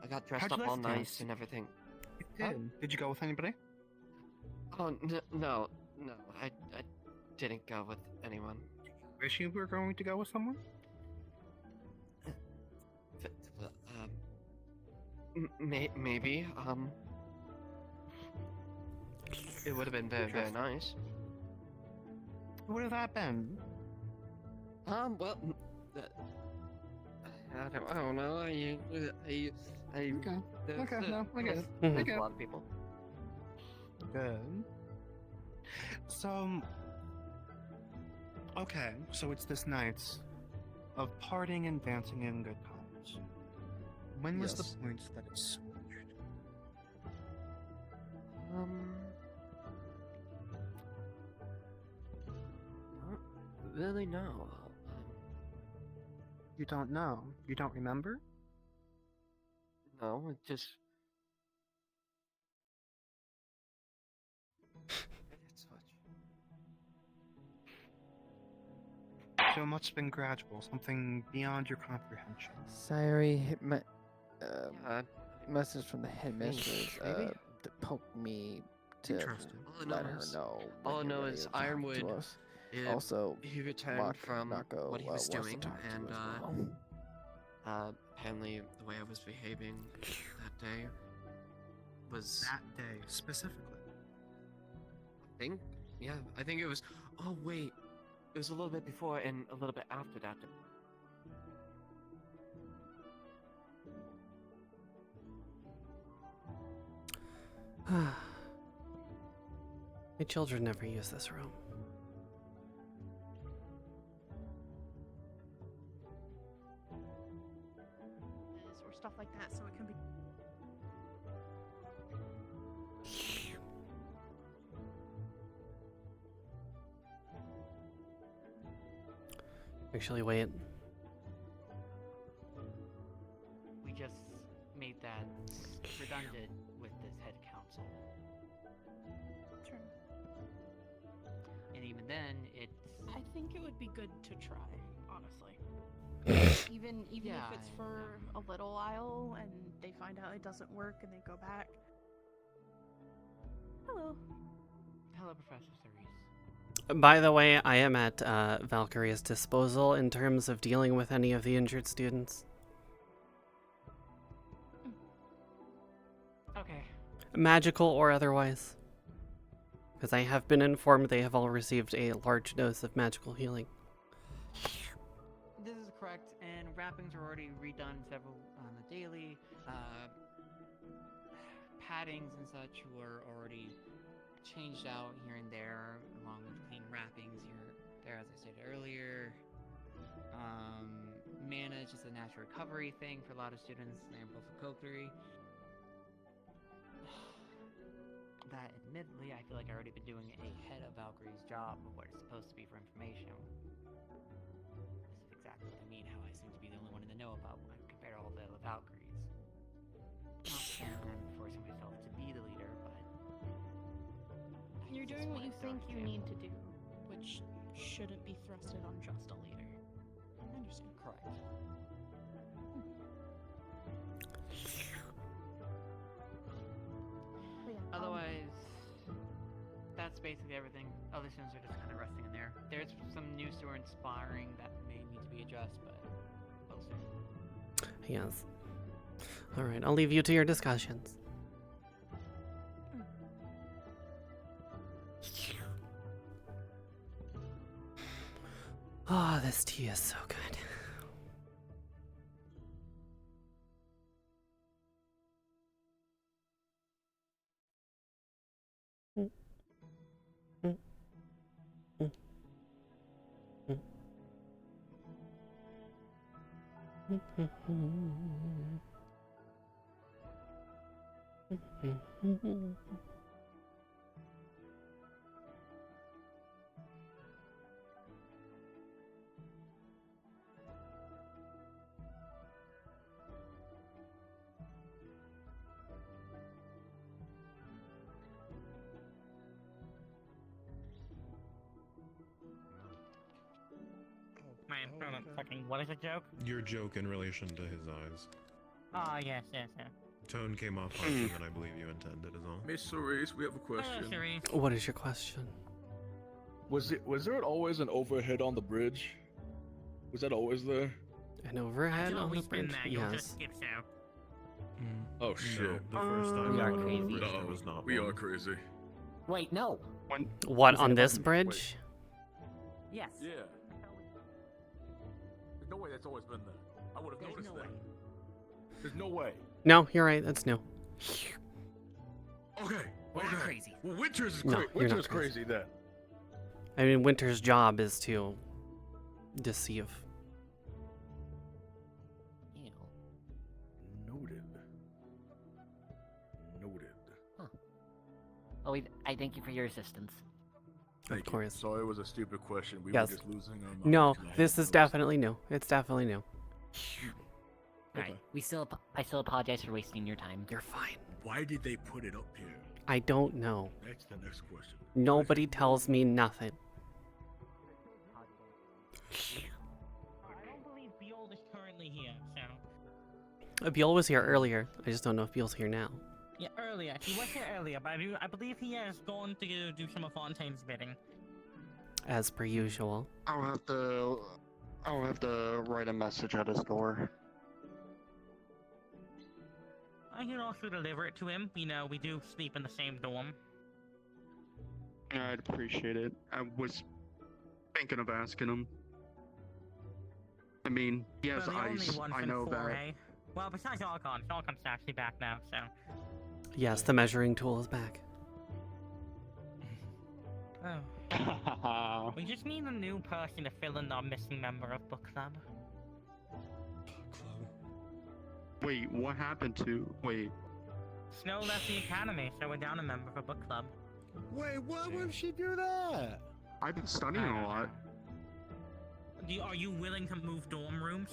got dressed up all nice and everything. Did you go with anybody? Oh no, I didn't go with anyone. Wish you were going to go with someone? Maybe. It would have been very, very nice. What would have that been? Well, I don't know. Okay. No, I get it. There's a lot of people. Good. So, okay, so it's this night of partying and dancing in good times. When was the point that it switched? Not really know. You don't know? You don't remember? No, it just. So much been gradual, something beyond your comprehension. Sayori hit my message from the headmistress maybe? to poke me to Interesting. let her know. All I know is Ironwood. Also, he returned Mako from what he was wants to doing, talk to and as well. apparently the way I was behaving that day was That day, specifically. I think it was. Oh wait, it was a little bit before and a little bit after that. My children never use this room. Or stuff like that, so it can be. Actually, wait. We just made that redundant with this head council. True. And even then, it's. I think it would be good to try, honestly. even Yeah, if it's for a little while and they find out it doesn't work and they go back. Hello. Hello, Professor Cerise. By the way, I am at Valkyrie's disposal in terms of dealing with any of the injured students. Okay. Magical or otherwise. Because I have been informed they have all received a large dose of magical healing. This is correct, and wrappings are already redone several on the daily. paddings and such were already changed out here and there, along with clean wrappings here there, as I said earlier. Mana is just a natural recovery thing for a lot of students. They're both a Kokiri. That, admittedly, I feel like I've already been doing a head of Valkyrie's job of what it's supposed to be for information. This is exactly what I mean, how I seem to be the only one in the know about one compared to all the other Valkyries. Not saying I'm forcing myself to be the leader, but... You're doing what you think you need to do, which shouldn't be thrusted on just a leader. I understand. Correct. Otherwise, that's basically everything. Other students are just kind of resting in there. There's some new students sparring that may need to be addressed, but we'll see. Yes. All right, I'll leave you to your discussions. Oh, this tea is so good. Man, fucking, what is a joke? Your joke in relation to his eyes. Ah, yes. Tone came off harsher than I believe you intended, is all. Miss Cerise, we have a question. What is your question? Was there always an overhead on the bridge? Was that always there? An overhead on the bridge? Yes. Oh shit! The first time We I are went over the bridge, crazy. there was not We one. are crazy. Wait, no. What, on this bridge? Yes. Yeah. There's no way that's always been there. I would have noticed that. There's no way. No, you're right. That's new. Okay. We're not crazy. Well, Winters is No, crazy. you're not Winter's crazy then. I mean, Winter's job is to deceive. Ew. Noted. Huh. Oh, I thank you for your assistance. Thank you. course. Sorry, it was a stupid question. We Yes. were just losing our minds. No, 'cause I this hadn't is definitely new. It's definitely new. Alright, I still apologize for wasting your time. You're fine. noticed. Why did they put it up here? I don't know. That's the next question. Nobody tells me nothing. I don't believe Behold is currently here, so... Beal was here earlier. I just don't know if Beal's here now. Yeah, earlier. He was here earlier, but I believe he has gone to go do some of Fontaine's bidding. As per usual. I'll have to write a message at his door. I can also deliver it to him. You know, we do sleep in the same dorm. I'd appreciate it. I was thinking of asking him. I mean, he has Well, the only ice. one I from know that. 4A. Well, besides Archon's actually back now, so... Yes, the measuring tool is back. Oh. We just need a new person to fill in our missing member of book club. Wait, what happened to? Wait. Snow left the academy, so we're down a member for book club. Wait, why would she do that? I've been studying a lot. Are you willing to move dorm rooms?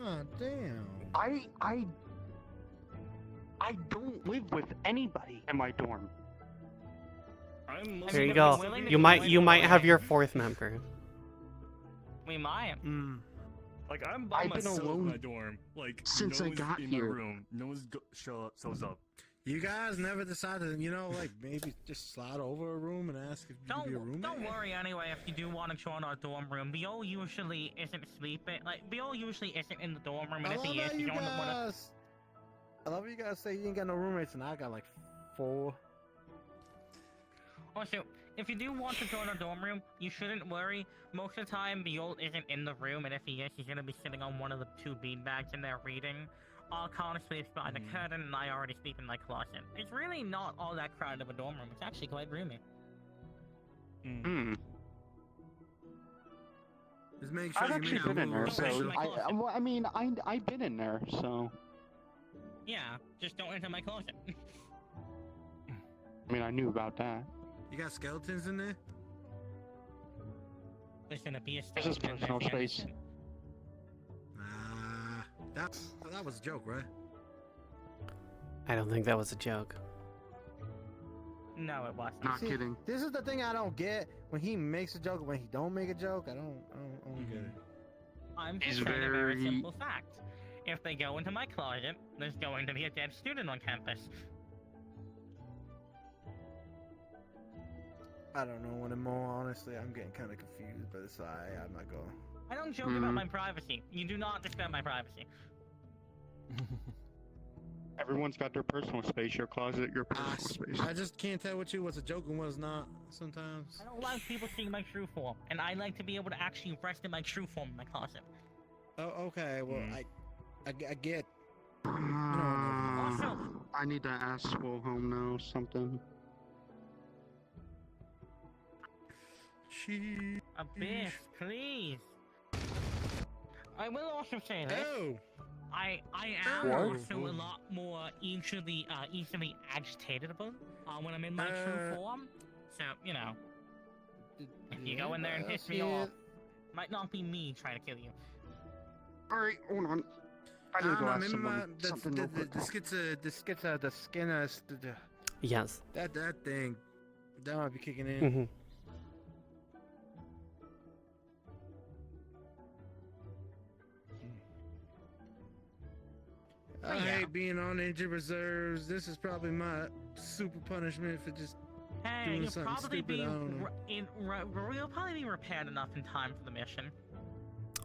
Oh, damn. I don't live with anybody in my dorm. There you go. You might have your fourth member. We might. Like, I'm by I've been myself in alone my dorm. Like, since no I one's got in here. my room. No one's shows up. You guys never decided, like maybe just slide over a room and ask if you could be a roommate? Don't worry anyway if you do want to join our dorm room. Biol usually isn't sleeping. Like, Biol usually isn't in the dorm room, and I if love he is, how he's you on one of... guys. I love you guys say you ain't got no roommates, and I got like 4. Also, if you do want to join our dorm room, you shouldn't worry. Most of the time, Biol isn't in the room, and if he is, he's gonna be sitting on one of the 2 beanbags in there reading. All Connor sleeps behind the curtain, and I already sleep in my closet. It's really not all that crowded of a dorm room. It's actually quite roomy. Just make sure I've you actually make been in there, Don't so enter my closet. well, I mean, I've been in there, so. Yeah, just don't enter my closet. I mean, I knew about that. You got skeletons in there? Listen, to be a This is skeleton, personal that's the end. space. That was a joke, right? I don't think that was a joke. No, it wasn't. Not See, kidding. This is the thing I don't get. When he makes a joke, when he don't make a joke, I don't get it. I'm He's just stating a very very- simple fact. If they go into my closet, there's going to be a dead student on campus. I don't know anymore. Honestly, I'm getting kind of confused, but it's alright. I'm not going. I don't joke about my privacy. You do not disturb my privacy. Everyone's got their personal space. Your closet, your personal space. I just can't tell what what's a joke and what's not sometimes. I don't like people seeing my true form, and I like to be able to actually rest in my true form in my closet. Oh, okay. Well, I get. Also, I need to ask Swole home now. Something. Abyss, please. I will also say this. Oh. I am What? also a lot more easily agitatable when I'm in my true form. So, you know, if you go in there and piss me off, might not be me trying to kill you. Alright, hold on. I need to go ask someone something real quick. the skin Yes. that thing, that might be kicking in. Mm-hmm. I hate being on injured reserves. This is probably my super punishment for just Hey, doing you'll something probably stupid. be I don't know. you'll probably be repaired enough in time for the mission.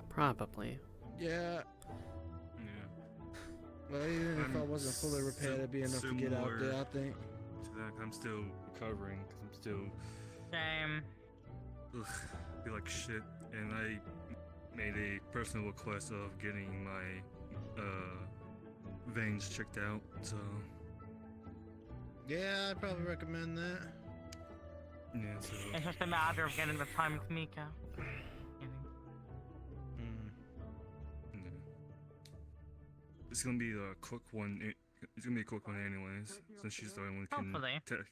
Probably. Yeah. Well, even if I wasn't fully repaired, it'd be enough to get out there, I think. To that, I'm still recovering because I'm still. Same. Feel like shit, and I made a personal request of getting my veins checked out. So. Yeah, I'd probably recommend that. Yeah. So. It's just a matter of getting the time with Mika. It's gonna be a quick one. It's gonna be a quick one, anyways, since she's the only one who Hopefully. can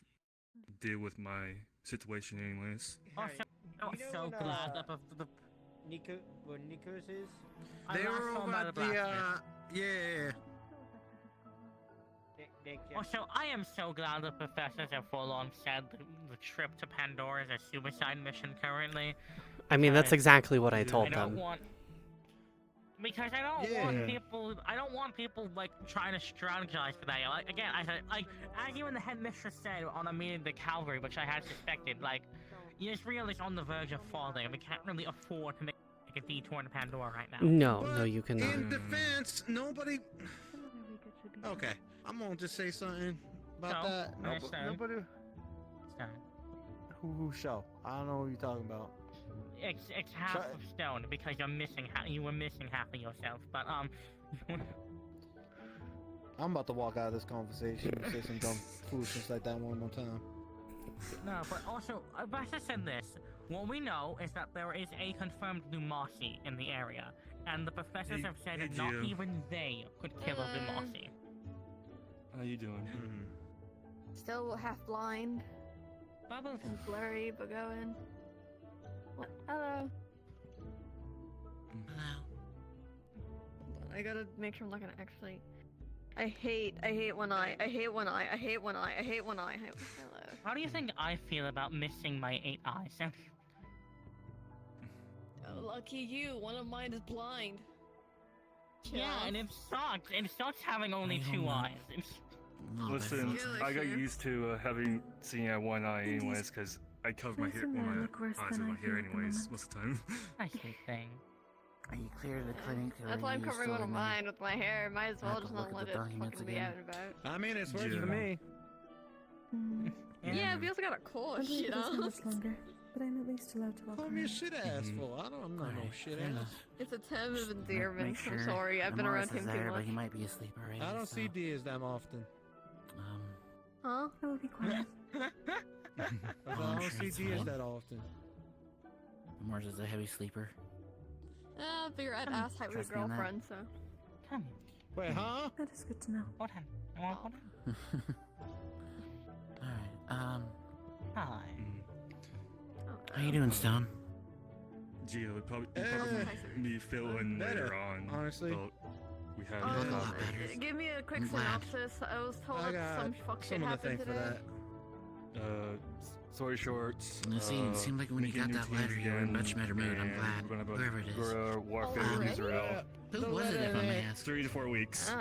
deal with my situation, anyways. Also, I'm so glad that the Nico, what Nikos is? They were over at the, yeah. Also, I am so glad the professors have full on said the trip to Pandora is a suicide mission currently. I mean, that's exactly what I told I don't them. want, because I don't want people like trying to strategize for that. Like again, I said, like as even the headmistress said on a meeting with the cavalry, which I had suspected, like Israel is on the verge of falling, and we can't really afford to make a detour to Pandora right now. No, you cannot. In defense, nobody. Okay, I'm gonna just say something about No, that. understand. Nobody. Who show? I don't know what you're talking about. It's half of stone because you were missing half of yourself. But I'm about to walk out of this conversation and say some dumb foolishness like that one more time. no. But also, Vasa said this. What we know is that there is a confirmed Lumasi in the area, and the professors have said that not Gio. even they could kill a Lumasi. How you doing? Still half blind. Bubbles. And blurry, but going. What? Hello. I gotta make sure I'm not gonna actually. I hate one eye. I hate one eye. I hate one eye. I hate one eye. Hello. How do you think I feel about missing my 8 eyes? Oh, lucky you. One of mine is blind. Yeah, and it sucks. It sucks having only 2 eyes. Listen, I got used to seeing at one eye anyways, because I cover my hair, my eyes with my hair anyways most of the time. I see thing. Are you clear to the clinic? or That's are why I'm you covering still one of in there? mine with my hair. Might as well Have to just look not at let the it documents fucking be again. out and about. I mean, it's working for me. Yeah, we also got a cold, you know? but I'm at least allowed to walk Call me a around. shit ass fool. I'm not no shit ass. It's a term of endearment. Make sure I'm sorry, I've been around Morris him is too there, much. but he might be asleep already. I don't so, see Diaz that often. Huh? I will be quiet. I I'm don't sure see it's Diaz fine. that often. Morris is a heavy sleeper. I figure I'd ask how your Trust me on that. girlfriend, so. Wait, huh? That is good to know. What happened? Alright, Hi. how you doing, Stone? Gee, it would probably be fill in later on. honestly. But we have You look a lot better. Give me a quick I'm glad. synopsis. I was told I that some got fuck shit someone to happened thank for today. that. Story shorts. It seemed like when you got that letter, you were in much better mood. I'm glad. Whoever it is. We're warfare in Already? Israel. Who was it, if I may ask? 3 to 4 weeks.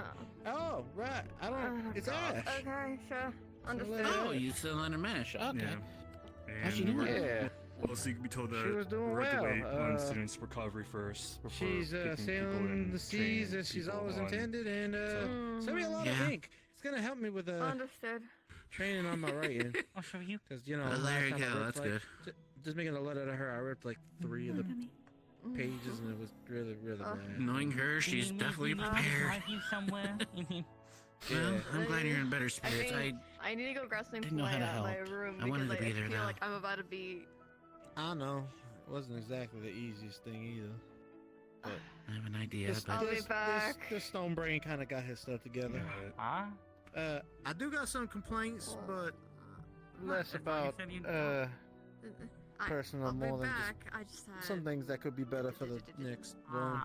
Oh, right. I don't. It's Ash. Okay, sure. Understood. Oh, you still under mesh. Okay. Yeah. How's she And doing? we're- Well, so you can be told that She was doing we're at the well. wait on students' recovery first. Before She's picking people sailing and the seas training as she's people always on. intended, and send me a lot of Yeah. ink. It's gonna help me with Understood. training on my writing. I'll show you. Because you know, Oh, there last you time I go, ripped, that's like, good. Just making a letter to her, I ripped like 3 of the pages, and it was really, really bad. Knowing her, she's definitely prepared. Drive you somewhere. Well, I'm glad you're in better spirits. I need to go grab something didn't from know how to my help. room I wanted because to be there, I feel though. like I'm about to be. I know. It wasn't exactly the easiest thing either. But I have an idea, this, but I'll be this, back. this stone brain kind of got his stuff together. Huh? I do got some complaints, but less What? about You said personal I'll be more than back. I just had. just some things that could be better for the next one.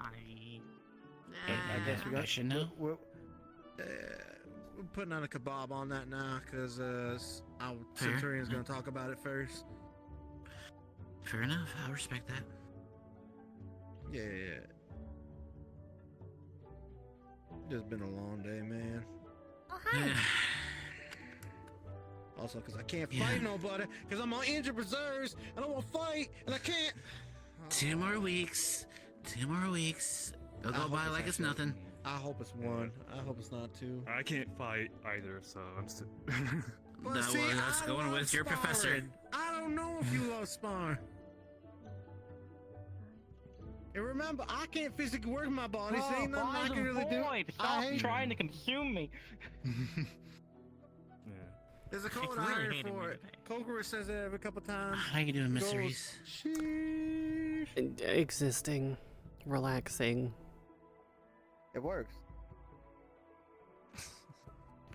I guess we I got. should know. We're putting on a kebab on that now because our Fair. Centurion's gonna talk about it first. Fair enough. I'll respect that. Yeah. Just been a long day, man. Also, because I can't fight nobody, because I'm on injured reserves, and I want to fight, and I can't. 2 more weeks. 2 more weeks. They'll go by like it's nothing. I hope it's 1. I hope it's not 2. I can't fight either, so I'm still. But That see, was us I going love with your professor. sparring. I don't know if you love sparring. And remember, I can't physically work my body, so ain't nothing I can really do. Stop I hate trying to consume me. There's a It's code really I heard hating for me it. Kokoro says it every couple times. How you doing, Goes, mysteries? "Sheesh." Existing, relaxing. It works.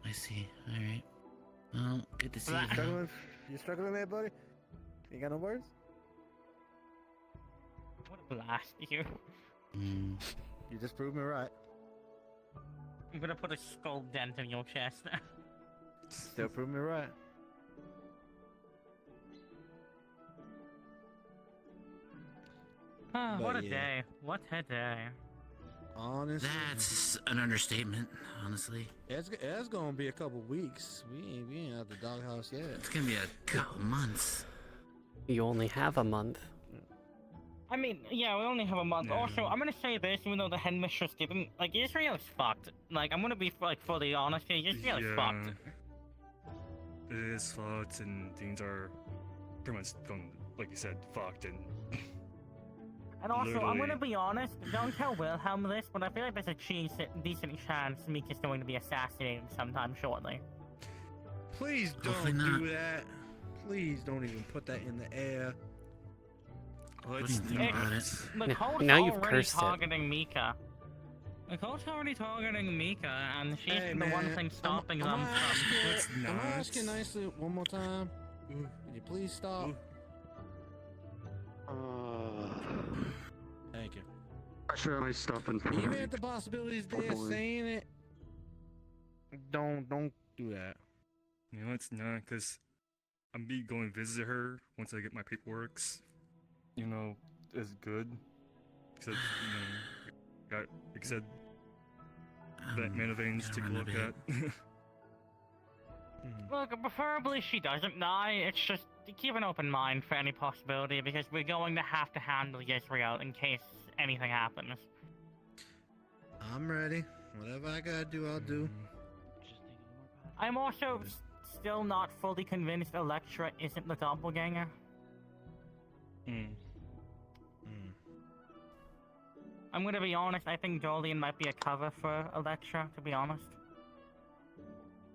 I see. Alright. Well, good to see You you. struggling? You struggling there, buddy? You got no words? I want to blast you. You just proved me right. I'm gonna put a skull dent in your chest. Still prove me right. Oh, But what a yeah. day. What a day. Honestly, That's an understatement, honestly. it's gonna be a couple weeks. We ain't out the doghouse yet. It's gonna be a couple months. You only have a month. I mean, yeah, we only have a month. Also, I'm gonna say this, even though the headmistress didn't. Like, Israel's fucked. Like, I'm gonna be, like, fully honest here. Israel's fucked. It is fucked, and things are pretty much going, like you said, fucked, and. And also, I'm gonna Literally. be honest, don't tell Wilhelm this, but I feel like there's a decent chance Meek is going to be assassinated sometime shortly. Please Hopefully don't not. do that. Please don't even put that in the air. Let's think about it. The code's Now you've already cursed it. targeting Mika. The code's already targeting Mika, and she's Hey, the one man, thing stopping I'm them gonna ask from. you- I'm gonna ask you nicely one more time. Can you please stop? Thank you. Should I stop and Even if the possibility's there, saying it, don't do that. You know, it's not, because I'm be going to visit her once I get my paperwork. You know, is good. Except, got, like I said, that Man of Ange to take a look at. Look, preferably she doesn't die. It's just keep an open mind for any possibility, because we're going to have to handle Israel in case anything happens. I'm ready. Whatever I gotta do, I'll do. I'm also still not fully convinced Electra isn't the doppelganger. I'm gonna be honest, I think Jolien might be a cover for Electra, to be honest.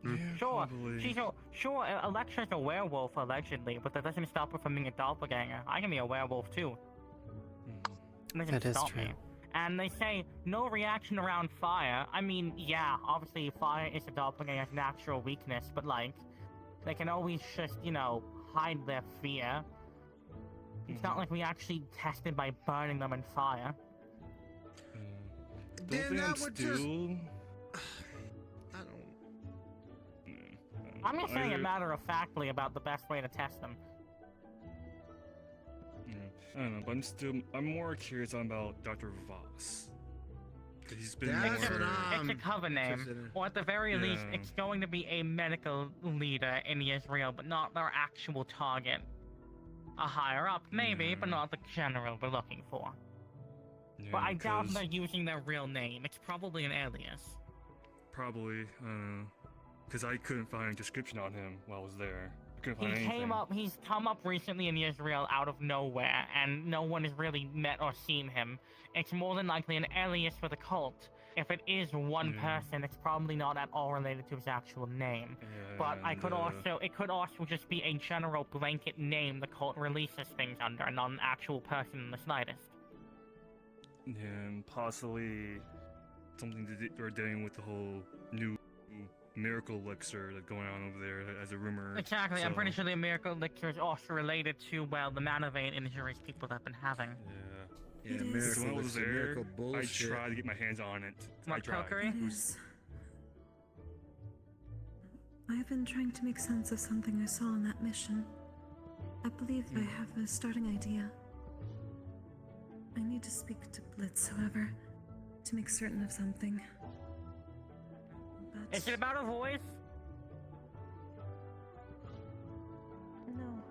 Yeah, Sure, probably. Electra's a werewolf, allegedly, but that doesn't stop her from being a doppelganger. I can be a werewolf, too. It doesn't That is stop true. me. And they say, no reaction around fire. I mean, yeah, obviously fire is a doppelganger's natural weakness, but like, they can always just, you know, hide their fear. It's not like we actually tested by burning them in fire. Don't think I'm still... I'm just saying it matter-of-factly about the best way to test them. I don't know, but I'm more curious about Dr. Voss. He's been It's more... a cover name, or at the very least, it's going to be a medical leader in Israel, but not their actual target. A higher up, maybe, but not the general we're looking for. Yeah, But I doubt 'cause- they're using their real name. It's probably an alias. Probably, because I couldn't find a description on him while I was there. I couldn't find anything. He's come up recently in Israel out of nowhere, and no one has really met or seen him. It's more than likely an alias for the cult. If it is one person, it's probably not at all related to his actual name. But it could also just be a general blanket name the cult releases things under, and not an actual person in the slightest. Yeah, and possibly something they're dealing with the whole new miracle elixir that's going on over there as a rumor. Exactly, I'm so- pretty sure the miracle elixir is also related to, well, the mana vein injuries people have been having. Yeah, It miracle is. So when I was elixir, there, miracle I bullshit. tried to get my hands on it. I What, tried. Kokiri? It is. I've been trying to make sense of something I saw on that mission. I believe I have a starting idea. I need to speak to Blitz, however, to make certain of something. But Is it about a voice? no,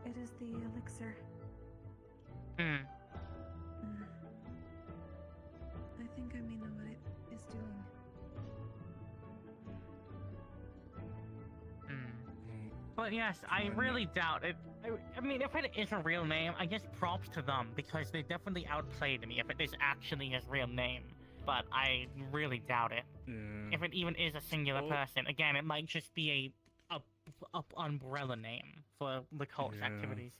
it is the elixir. Hmm. I think I may know what it is doing. But yes, I really doubt it. I mean, if it is a real name, I guess props to them, because they definitely outplayed me if it is actually his real name. But I really doubt it. If it even is a singular person, again, it might just be a umbrella name for the cult's activities.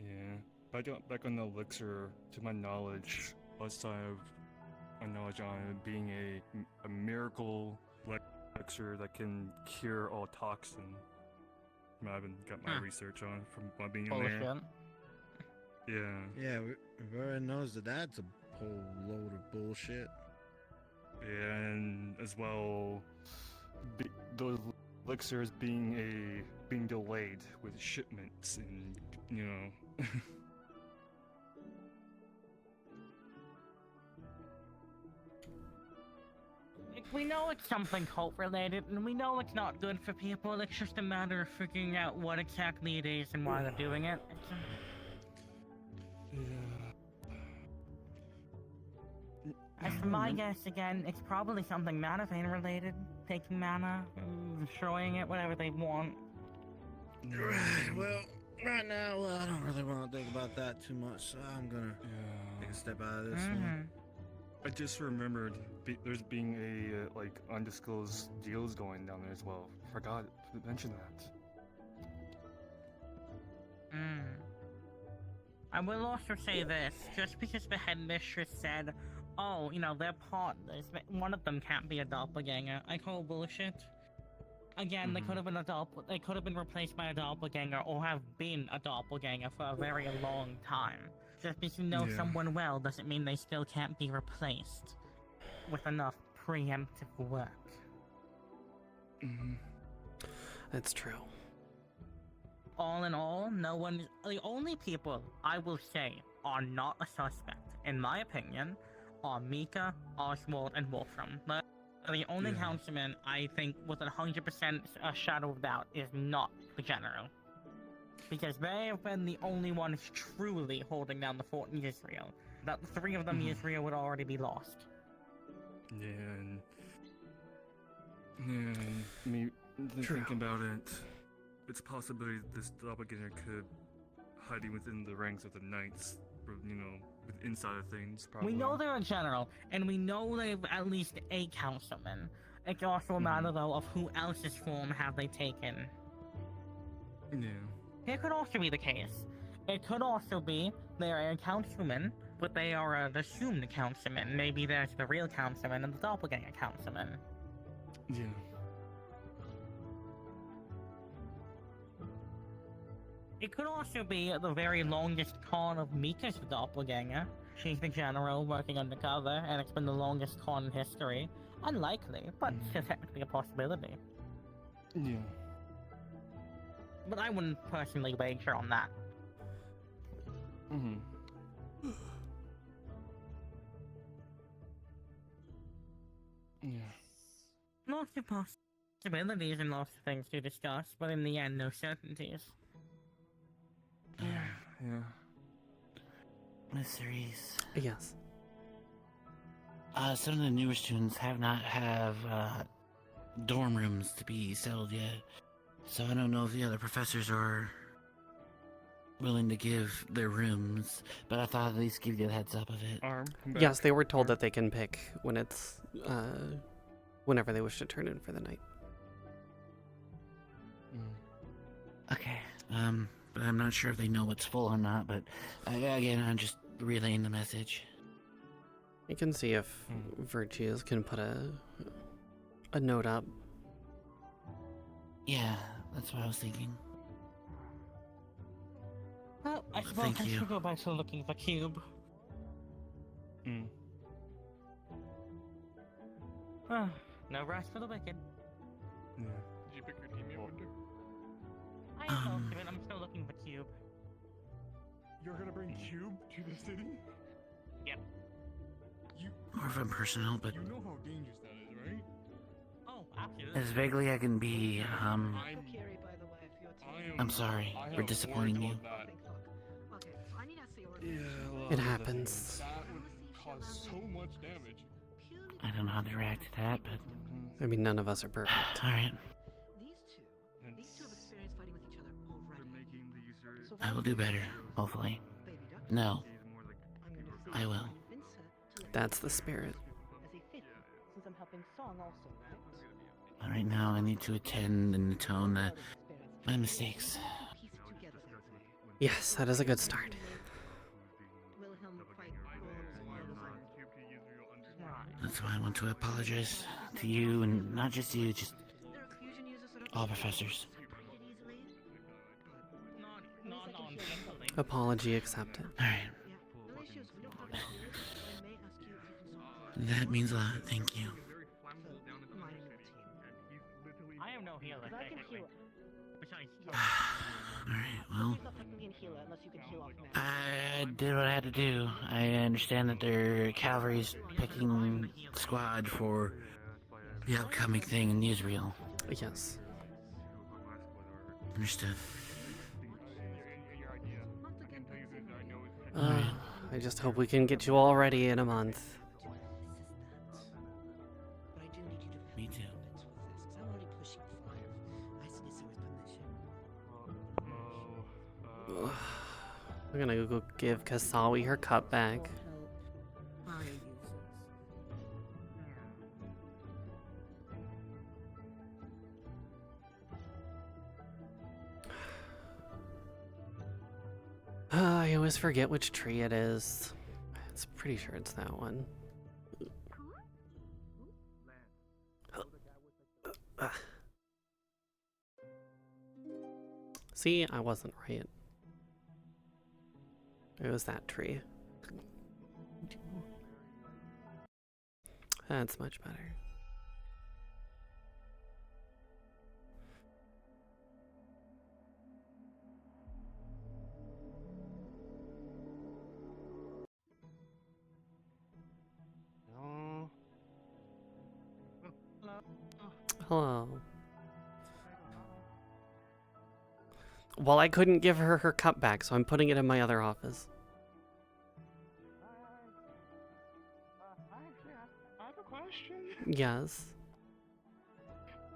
Yeah, back on the elixir, to my knowledge, last time I have my knowledge on it being a miracle elixir that can cure all toxin. I haven't got my research on it from my being in there. Yeah, everyone knows that that's a whole load of bullshit. Yeah, and as well, those elixirs being delayed with shipments, and you know. We know it's something cult related, and we know it's not good for people. It's just a matter of figuring out what exactly it is and why they're doing it. As for my guess, again, it's probably something mana vein related. Taking mana, destroying it, whatever they want. Well, right now, I don't really want to think about that too much, so I'm gonna take a step out of this one. I just remembered there's being a like undisclosed deals going down there as well. Forgot to mention that. I will also say this, just because the headmistress said, oh, you know, they're partners, one of them can't be a doppelganger, I call bullshit. Again, they could have been replaced by a doppelganger or have been a doppelganger for a very long time. Just because you know someone well doesn't mean they still can't be replaced with enough preemptive work. That's true. All in all, the only people I will say are not a suspect, in my opinion, are Mika, Oswald, and Wolfram. The only councilman I think with 100% a shadow of doubt is not the general. Because they have been the only ones truly holding down the fort in Israel. About the three of them, Israel would already be lost. Me thinking about it, it's a possibility this doppelganger could hiding within the ranks of the knights, inside of things. Probably. We know they're a general, and we know they've at least 8 councilmen. It's also a matter, though, of who else's form have they taken. Yeah. It could also be the case. It could also be they're a councilman, but they are an assumed councilman. Maybe there's the real councilman and the doppelganger councilman. Yeah. It could also be the very longest con of Mika's doppelganger. She's the general working undercover, and it's been the longest con in history. Unlikely, but still technically a possibility. Yeah. But I wouldn't personally wager on that. Yeah. Lots of possibilities and lots of things to discuss, but in the end, no certainties. Yeah. Miss Reese. Yes. Some of the newer students have not have dorm rooms to be settled yet, so I don't know if the other professors are willing to give their rooms, but I thought I'd at least give you a heads up of it. Yes, they were told that they can pick when it's whenever they wish to turn in for the night. Okay. But I'm not sure if they know what's full or not, but again, I'm just relaying the message. You can see if Virtues can put a note up. Yeah, that's what I was thinking. Well, I suppose Thank I you. should go back to looking for Cube. No rest for the wicked. Yeah. Did you pick your team yet, Winter? I am most of it. I'm still looking for Cube. You're gonna bring Cube to the city? Yep. More of a personal, but You know how dangerous that is, right? Oh, absolutely. as vaguely I can be, I'm sorry for disappointing you. It happens. That would cause so much damage. I don't know how to react to that, but I mean, none of us are perfect. alright. These two have experienced fighting with each other already. I will do better, hopefully. No. I will. That's the spirit. Since I'm helping Song also, right? But right now, I need to attend and atone my mistakes. Yes, that is a good start. That's why I want to apologize to you, and not just you, just all professors. Apology accepted. Alright. That means a lot, thank you. I am no healer, technically. Besides, Alright, well, I did what I had to do. I understand that their cavalry's picking squad for the upcoming thing in Newsreel. Yes. Understood. I just hope we can get you all ready in a month. Me too. I'm gonna go give Kasawi her cup back. I always forget which tree it is. It's pretty sure it's that one. See, I wasn't right. It was that tree. That's much better. Hello. Well, I couldn't give her her cup back, so I'm putting it in my other office. I have a question. Yes.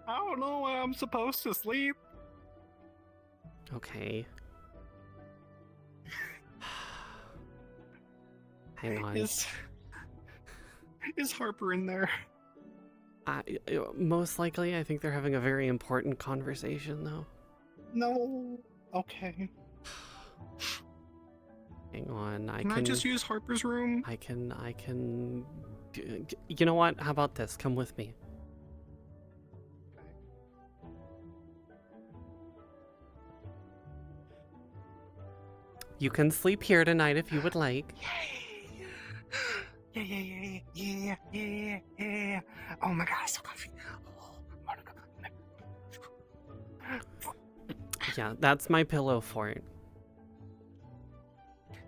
I don't know where I'm supposed to sleep. Okay. Hang on. Is Harper in there? Most likely, I think they're having a very important conversation, though. No. Okay. Hang on, Can I just use Harper's room? I can. You know what? How about this? Come with me. You can sleep here tonight if you would like. Yeah. Oh my god, so comfy. Yeah, that's my pillow fort.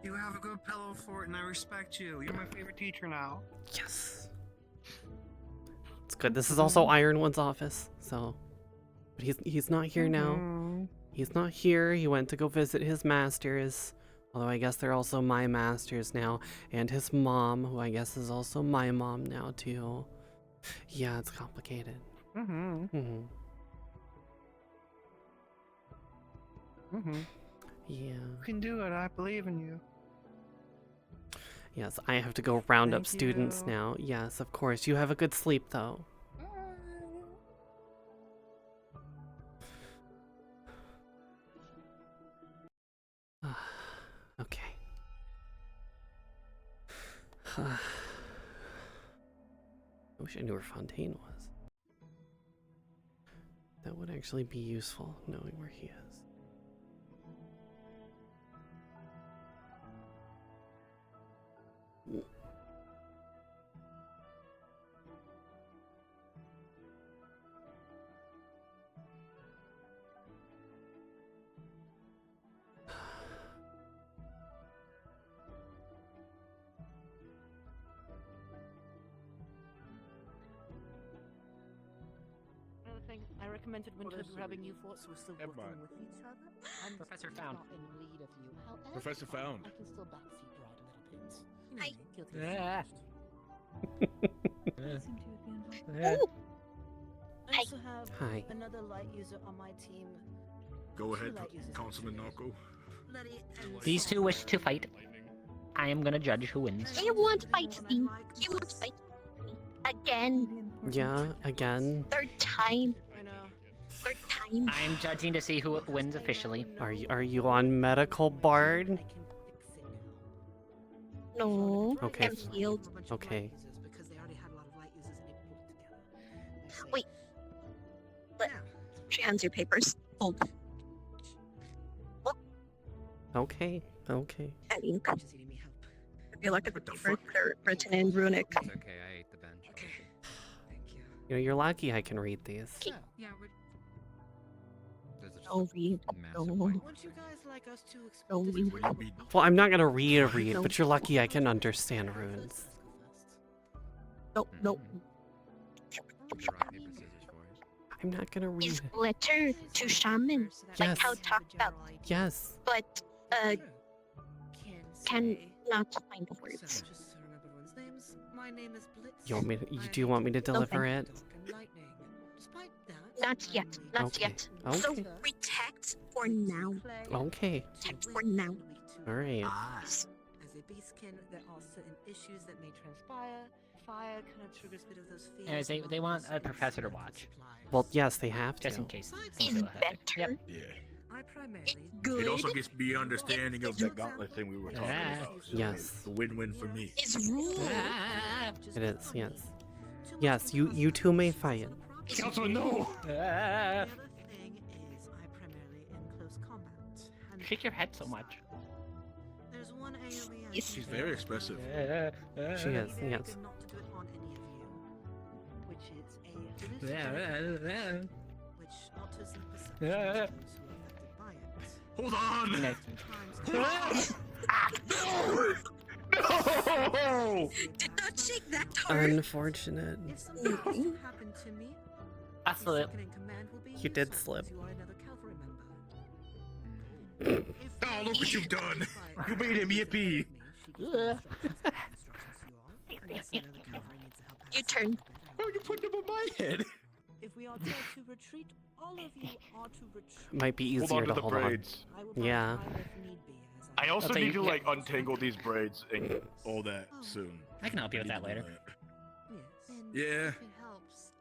You have a good pillow fort, and I respect you. You're my favorite teacher now. Yes. It's good. This is also Ironwood's office, so. But he's not here now. He's not here. He went to go visit his masters. Although I guess they're also my masters now. And his mom, who I guess is also my mom now, too. Yeah, it's complicated. Yeah. You can do it. I believe in you. Yes, I have to go round up Thank students you. now. Yes, of course. You have a good sleep, though. Okay. I wish I knew where Fontaine was. That would actually be useful, knowing where he is. Another thing, I recommended winter grabbing you for, so we're still Never working mind. with each other. I'm Professor Found. not in need of you. However, Professor Found. I can still backseat ride a little bit. You know, Hi. guilty Yeah. as charged. Yeah. I also have Hi. another light user on my team. Go Two ahead, light users Councilman actually. Narco. Letty and These two wish to fight. I am gonna judge who wins. He won't fight me. He won't fight me. Again. Yeah, again. Third time. I know. Third time. I am judging to see who wins officially. Are you on medical bard? No. Okay. I'm healed. Okay. Because they already had a lot of light users and they pulled it together. Wait. She hands your papers. Hold. Okay. Okay. I mean, if you look at the papers, they're written in runic. It's okay, I ate the bench. Okay. You know, you're lucky I can read these. Yeah, There's a I'll read. massive No. white Wouldn't you guys like us to Don't read. Well, I'm not gonna read, but you're lucky I can understand runes. No, no. rock, paper, scissors for it. I'm not gonna read. Is glitter to shaman, like Yes. how talked about, Yes. but can not find words. Just to remember everyone's names, my name is Blitz. Do you want me to deliver it? Despite that, Not yet. Not Okay. yet. So Okay. protect for now. Okay. Protect for now. All right. As a beastkin, there are certain issues that may transpire. Fire kind of triggers a bit of those fears. Anyways, they want a professor to watch. Well, yes, they have to. Just in case. Is better. Yeah. I primarily Good. It also gets the understanding of that gauntlet thing we were talking about. So Yes. it's a win-win for me. Is rule. It is. Yes. Yes. You two may fight. Councilman, no! The other thing is I primarily in close combat. And Shake your head so much. there's one AoE I She's very expressive. She is. Yes. not to do it on any of you, which is a Yeah. which alters the perception Yeah. of those who are affected by it. Hold on! Nice. No! Did not shake that hard. Unfortunate. If something was to happen to me, I the slip. second in command will be You did yourself, slip. as you are another cavalry member. Oh, look what you've done! You made him yippee! You turn. Oh, you put them on my head! If we are told to retreat, all of you are to retreat. Might be Hold easier on to to the hold braids. on. Yeah. I also Okay, need to yeah. like untangle these braids and all that soon. I can help you with need that to do later. that. Yeah. If it helps,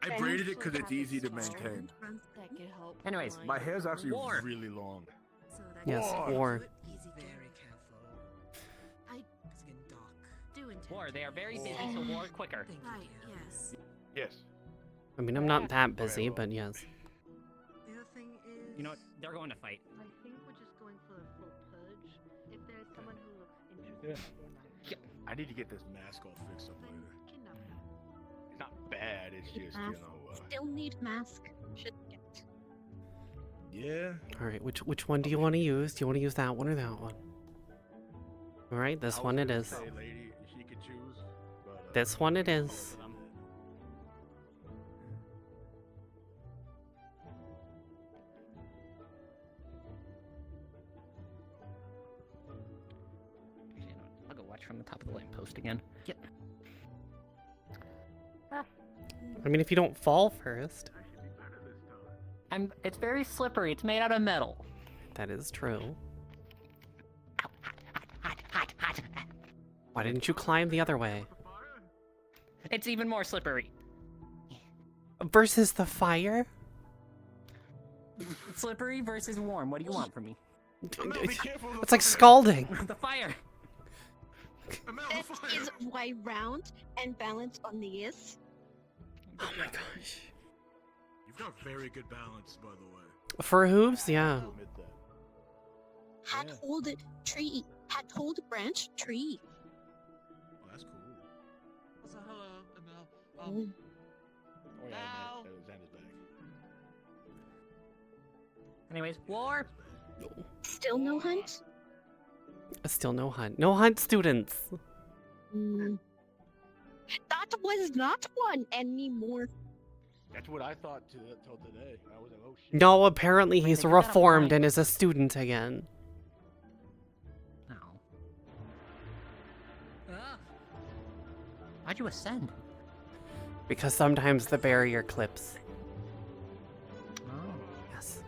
I braided it because it's easy to maintain. That could help. Anyways, My hair's actually War. really long. so that Yes, you war. do it very careful. It's getting dark. Do intend War, they are very busy, to. so war quicker. Right, yes. Yes. I mean, I'm not that busy, but yes. The other thing is... You know what? They're going to fight. I think we're just going for a full purge. If there's someone who looks interested, they might. I need to get this mask all fixed up later. Kidnap him. It's not bad, it's just, you know, Still need mask. Should get. yeah. All right, which one do you want to use? Do you want to use that one or that one? All right, this I was one it gonna is. say, lady, she could choose, but, This one it is. Actually, you know what? I'll go watch from the top of the lamppost again. Yep. I mean, if you don't fall first. It's very slippery. It's made out of metal. That is true. Why didn't you climb the other way? It's even more slippery. Versus the fire? Slippery versus warm. What do you want from me? It's like scalding. The fire. That is why round and balance on the is. Oh my gosh. You've got very good balance, by the way. For hooves, yeah. I'll admit that. Had hold it tree. Had hold branch tree. Oh, that's cool. So hello, Emil. Oh yeah, Ow. Xander's back. Anyways, war. Still no hunt? Still no hunt. No hunt, students. That was not one anymore. That's what I thought till today. I was like, oh shit. No, apparently he's they got a reformed fine. and is a student again. No. Why'd you ascend? Because sometimes the barrier clips. Oh. Yes.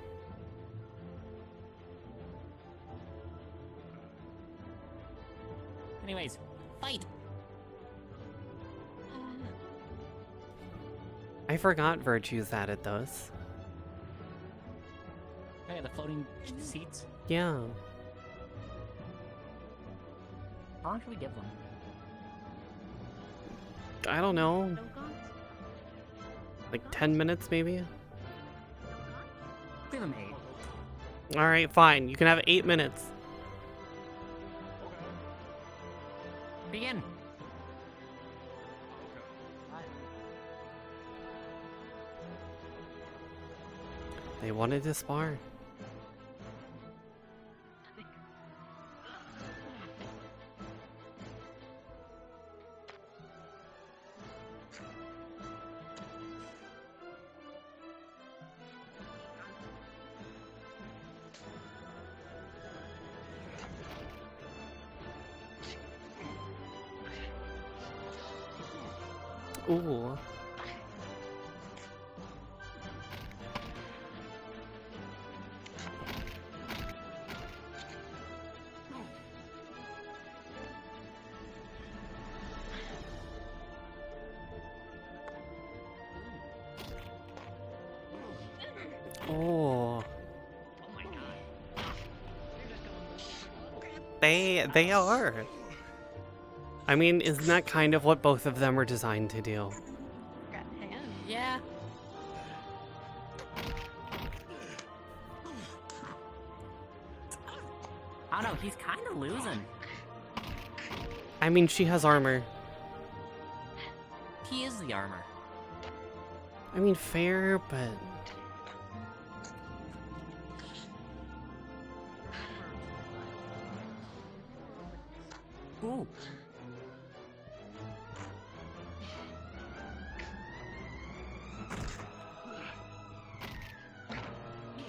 Anyways, fight. I forgot Virtue's added those. Oh, yeah, the floating seats. Yeah. How long should we give them? I don't know. Like 10 minutes maybe? Give them 8. Alright, fine. You can have 8 minutes. Begin. They wanted to spar. Ooh. Oh. They are. I mean, isn't that kind of what both of them are designed to do? Yeah. I don't know, he's kind of losing. I mean, she has armor. He is the armor. I mean, fair, but... Ooh.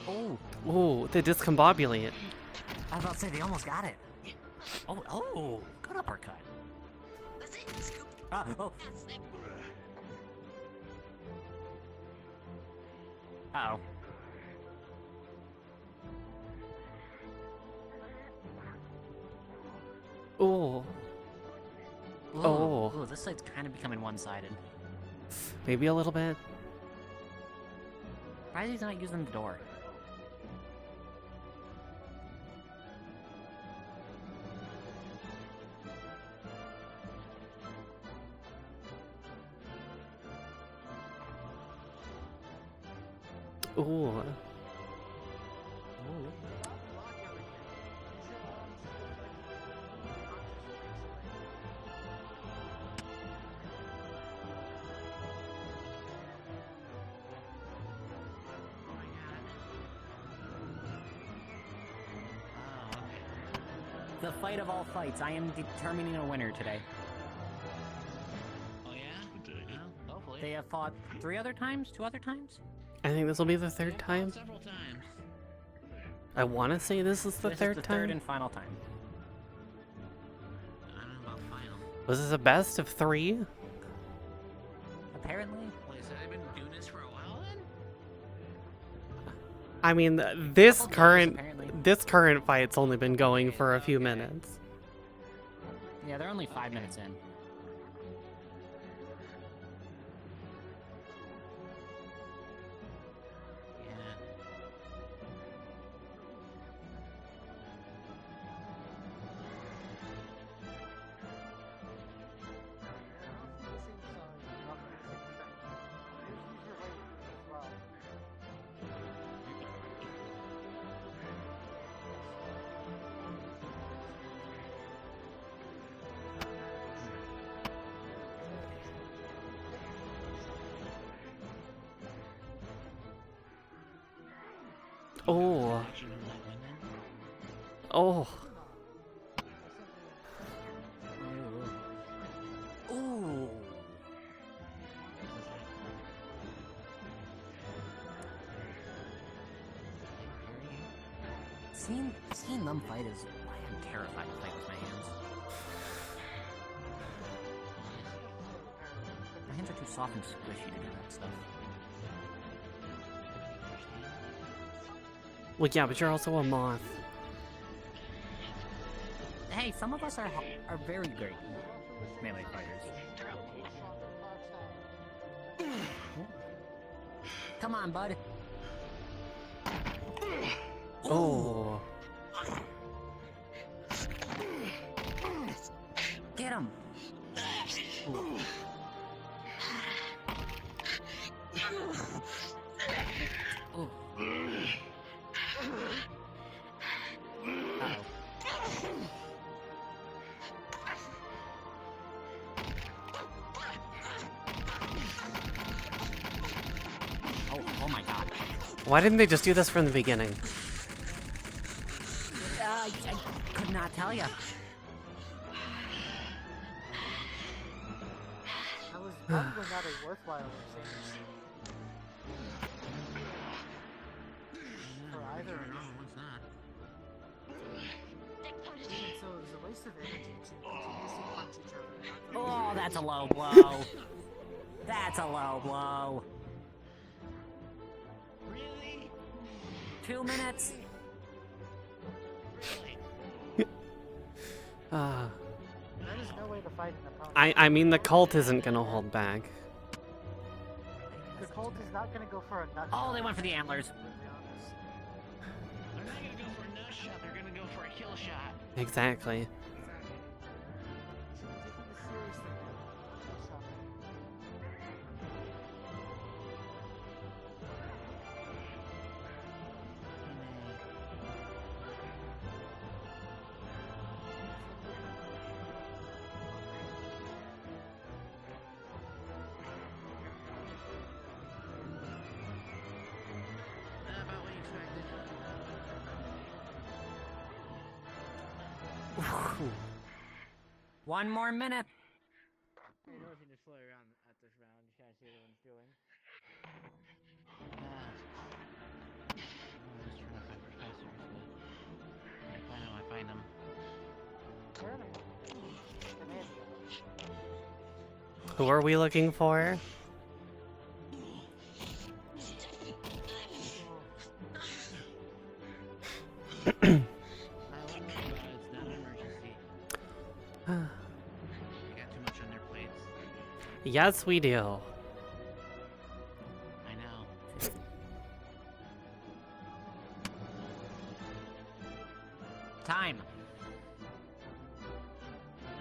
Oh. Ooh, the discombobulate. I was about to say, they almost got it. Oh, good uppercut. Oh. Uh-oh. Ooh. Ooh, Oh. ooh, this site's kind of becoming one-sided. Maybe a little bit. Why is he not using the door? Ooh. The fight of all fights. I am determining a winner today. Oh yeah? Well, hopefully. They have fought 2 other times? I think this will be the third time. Several times. I want to say this is the This third is the time. third and final time. I don't know about final. Was this a best of 3? Apparently. Wait, so they've been doing this for a while then? I mean, this Couple days, current apparently. this current fight's only been going for a few minutes. Yeah, they're only 5 minutes in. Oh. Oh. Ooh. Seeing them fight is why I'm terrified to fight with my hands. My hands are too soft and squishy to do that stuff. Well, yeah, but you're also a moth. Hey, some of us are very great melee fighters. Come on, bud. Oh. Get him. Ooh. Uh-oh. Oh my god. Why didn't they just do this from the beginning? I could not tell ya. That was probably not a worthwhile exchange. For either of them. So it was a waste of energy to continuously punch each other. Oh, that's a low blow. That's a low blow. Really? 2 minutes. Ah. That is no way to fight an opponent. I mean, the cult isn't gonna hold back. The cult is not going to go for a nut. Oh, they went for the antlers. They're not gonna go for a nut shot, they're gonna go for a kill shot. Exactly. About what you expected. One more minute. You're noticing to slow around at this round, just kind of see what everyone's doing. Just trying to find professors, but if I know I find them. Who are we looking for? You got too much on their plates. Yes, we do. I know. Time.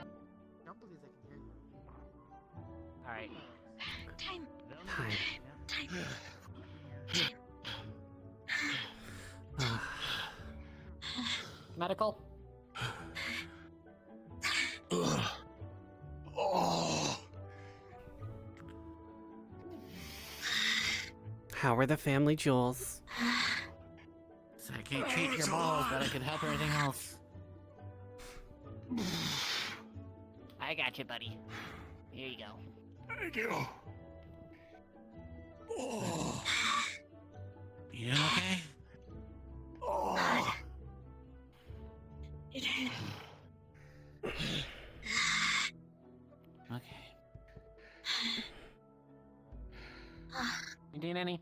I don't believe they can hear you. All right. Time. Time. Medical. How are the family jewels? So I can't treat your balls, but I could help everything else. I got you, buddy. Here you go. Thank you. You doing okay? It hurt. Okay. You need any?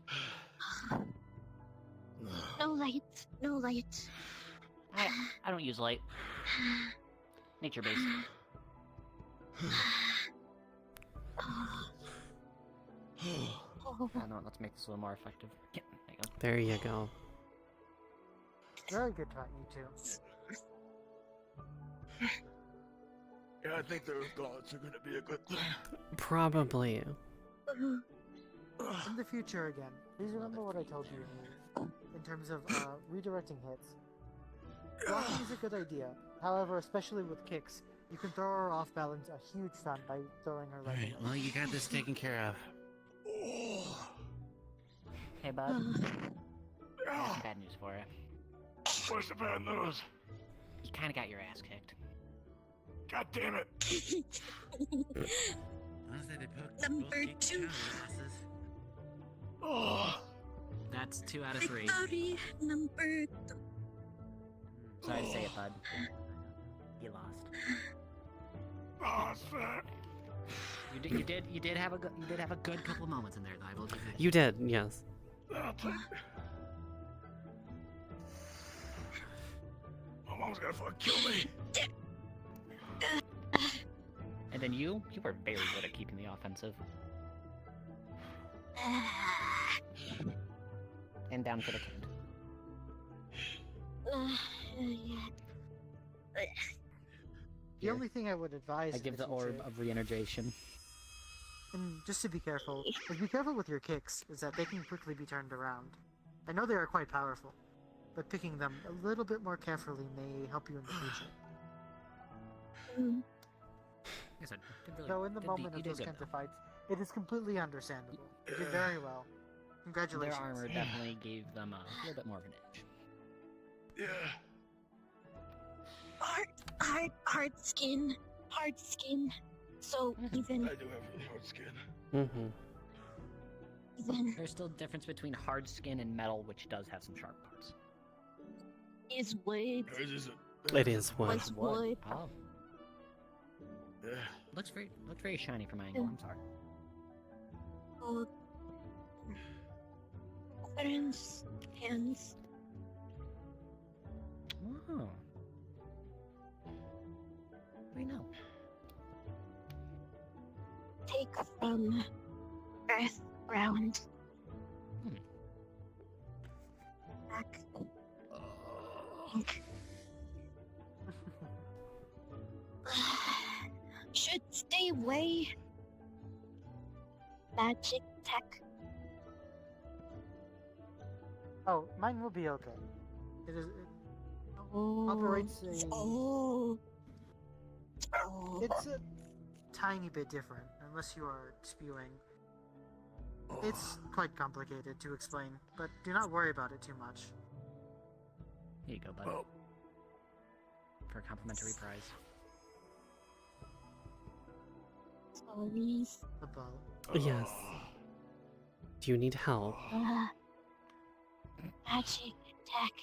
No lights. No lights. I don't use light. Nature based. I know. Let's make this a little more effective. Yeah, there you go. There you go. Very good fight, you two. Yeah, I think those gauntlets are gonna be a good thing. Probably. In the future, again, please remember what I told you in terms of redirecting hits. Blocking is a good idea. However, especially with kicks, you can throw her off balance a huge time by throwing her leg. Alright, well, you got this taken care of. Hey, bud. I got some bad news for you. What's the bad news? You kind of got your ass kicked. God damn it. Honestly, they Number 2. That's 2 out of 3. Victory number 2. Sorry to say it, bud. You lost. Oh, fuck. You did have a good couple of moments in there, though. I will give you. You did, yes. I'll take it. My mom's gonna fucking kill me. And then you were very good at keeping the offensive. And down for the count. The only thing I would advise I in give the future, orb of re-energization. and just to be careful, be careful with your kicks, is that they can quickly be turned around. I know they are quite powerful, but picking them a little bit more carefully may help you in the future. Though in the moment of those kinds of fights, it is completely understandable. You did very well. Congratulations. Their armor definitely gave them a little bit more of an edge. Yeah. Hard skin. Hard skin. So even. I do have really hard skin. Mm-hmm. Even There's still a difference between hard skin and metal, which does have some sharp parts. is wood. It is wood. Was wood. Oh. Yeah. Looks very shiny from my angle. I'm sorry. Oh. Hands. Hands. Oh. We know. Take from earth ground. Back. Should stay away. Magic tech. Oh, mine will be okay. It operates a. It's a tiny bit different, unless you are spewing. It's quite complicated to explain, but do not worry about it too much. Here you go, bud. For a complimentary prize. Sorries. The bow. Yes. Do you need help? Magic tech.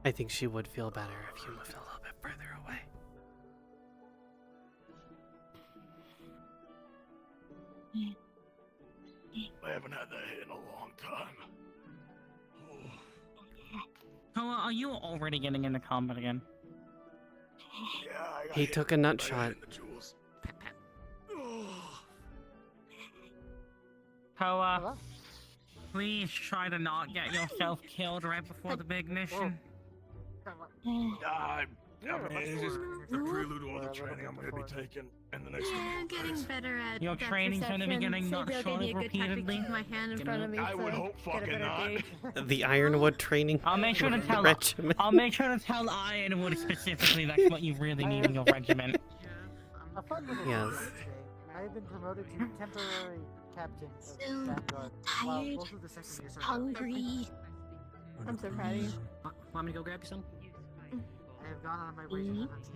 I think she would feel better if you moved a little bit further away. I haven't had that hit in a long time. Koa, are you already getting into combat again? Yeah. He took a nut shot. Poa, please try to not get yourself killed right before the big mission. This is the prelude to all the training I'm going to be taking in the next Yeah, couple I'm of getting days. better at Your depth training's gonna be perception. getting not Maybe I'll shot give me a good tactic to repeatedly. keep my hand in front of me. I would so hope get a fucking better not. gauge. The Ironwood training. I'll make sure to tell. regiment. I'll make sure to tell Ironwood specifically that's what you really need in your regiment. A fun little Yes. tidbit today. I have been promoted to temporary captain of So Vanguard, while tired, both of the second years are hungry. I'm so proud of you. Want me to go grab you some? I have gone on my way to the hunt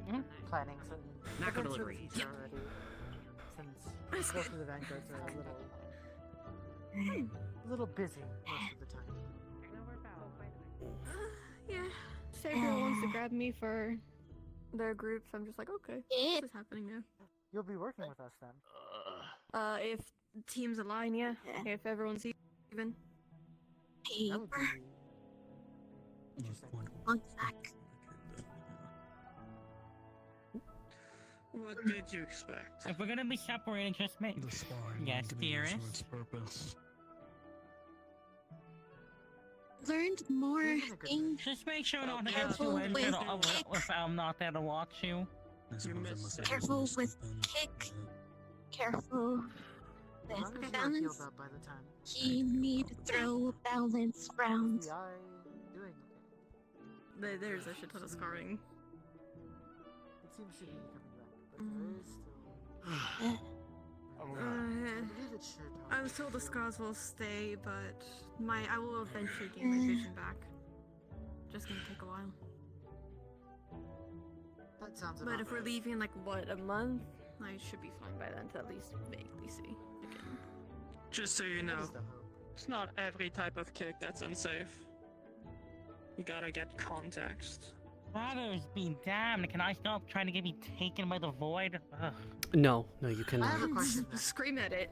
even. Planning certain Macro different delivery. feats already, since both of the Vanguards are a little busy most of the time. Yeah, Sabriel wants to grab me for their group, so I'm just like, okay, this is happening now. You'll be working with us then. If teams align, yeah. If everyone's even. That would be interesting. One sec. What did you expect? If we're gonna be separated, just make. The sparring Yes, to be used for dearest. its purpose. Learned more things. Just make sure not to get Careful too injured with if I'm not there to watch you. Careful with kick. Careful As long as with you are balance. healed up by the time. You need to throw balance rounds. The eye doing okay. There's a shit ton of scarring. It seems to be coming back, but there is still. I believe it should. I'm told the scars will stay, but I will eventually gain my vision back. Just gonna take a while. That sounds But about if we're right. leaving like what, a month, I should be fine by then to at least vaguely see again. Just so you know, That is the hope. it's not every type of kick that's unsafe. You gotta get context. Brothers be damned, can I stop trying to get me taken by the void? Ugh. No, you I have a cannot. question. then. Scream at it.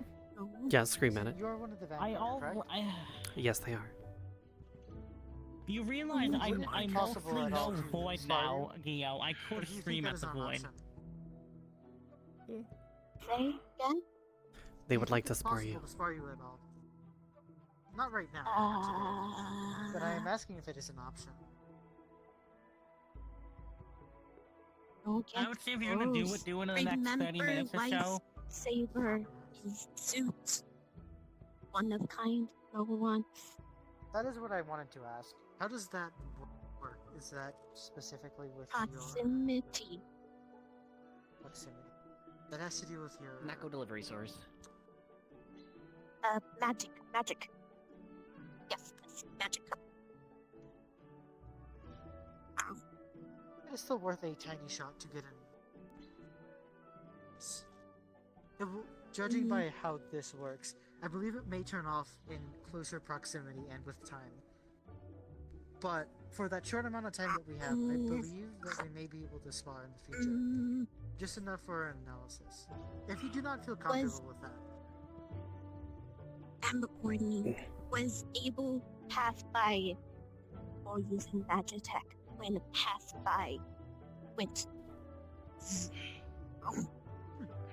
Yeah, scream at it. You are one of the I Vanguard, correct? Yes, they are. You realize I Wouldn't it be possible mostly at all know to void spar now, Gio. I Or could do you scream think at that the is an void. option? Say again? They Do would you like think to it's spar possible you. to spar you at all? Not right now, today. But I am asking if it is an option. I would say if you're gonna do it in the next 30 minutes or so. Saber is suit. One of kind, no one. That is what I wanted to ask. How does that work? Is that specifically with your Proximity. proximity? That has to do with your. Macro delivery source. Magic. Yes, magic. It is still worth a tiny shot to get in. Judging by how this works, I believe it may turn off in closer proximity and with time. But for that short amount of time that we have, I believe that we may be able to spar in the future. Just enough for analysis. If you do not feel comfortable with that. Ambercorny was able to pass by or using Magitech when passed by with.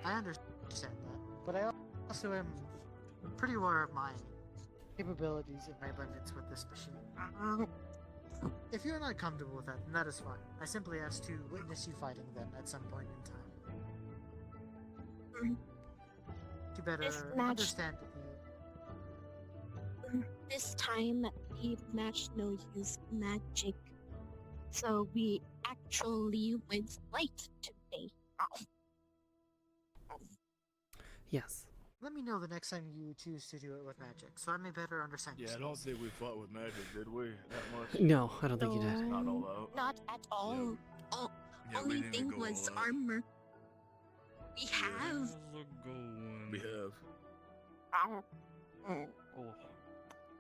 I understand that, but I also am pretty aware of my capabilities and my limits with this machine. If you're not comfortable with that, then that is fine. I simply ask to witness you fighting them at some point in time. To better This match- understand This time we match no use magic, so we actually went light today. Yes. Let me know the next time you choose to do it with magic, so I may better understand your Yeah, I don't skills. think we fought with magic, did we? That much? No, I don't think you did. Not all out. Not at all. Yeah, we Only didn't thing go was all out. armor. We have. We have. Mm. Oh.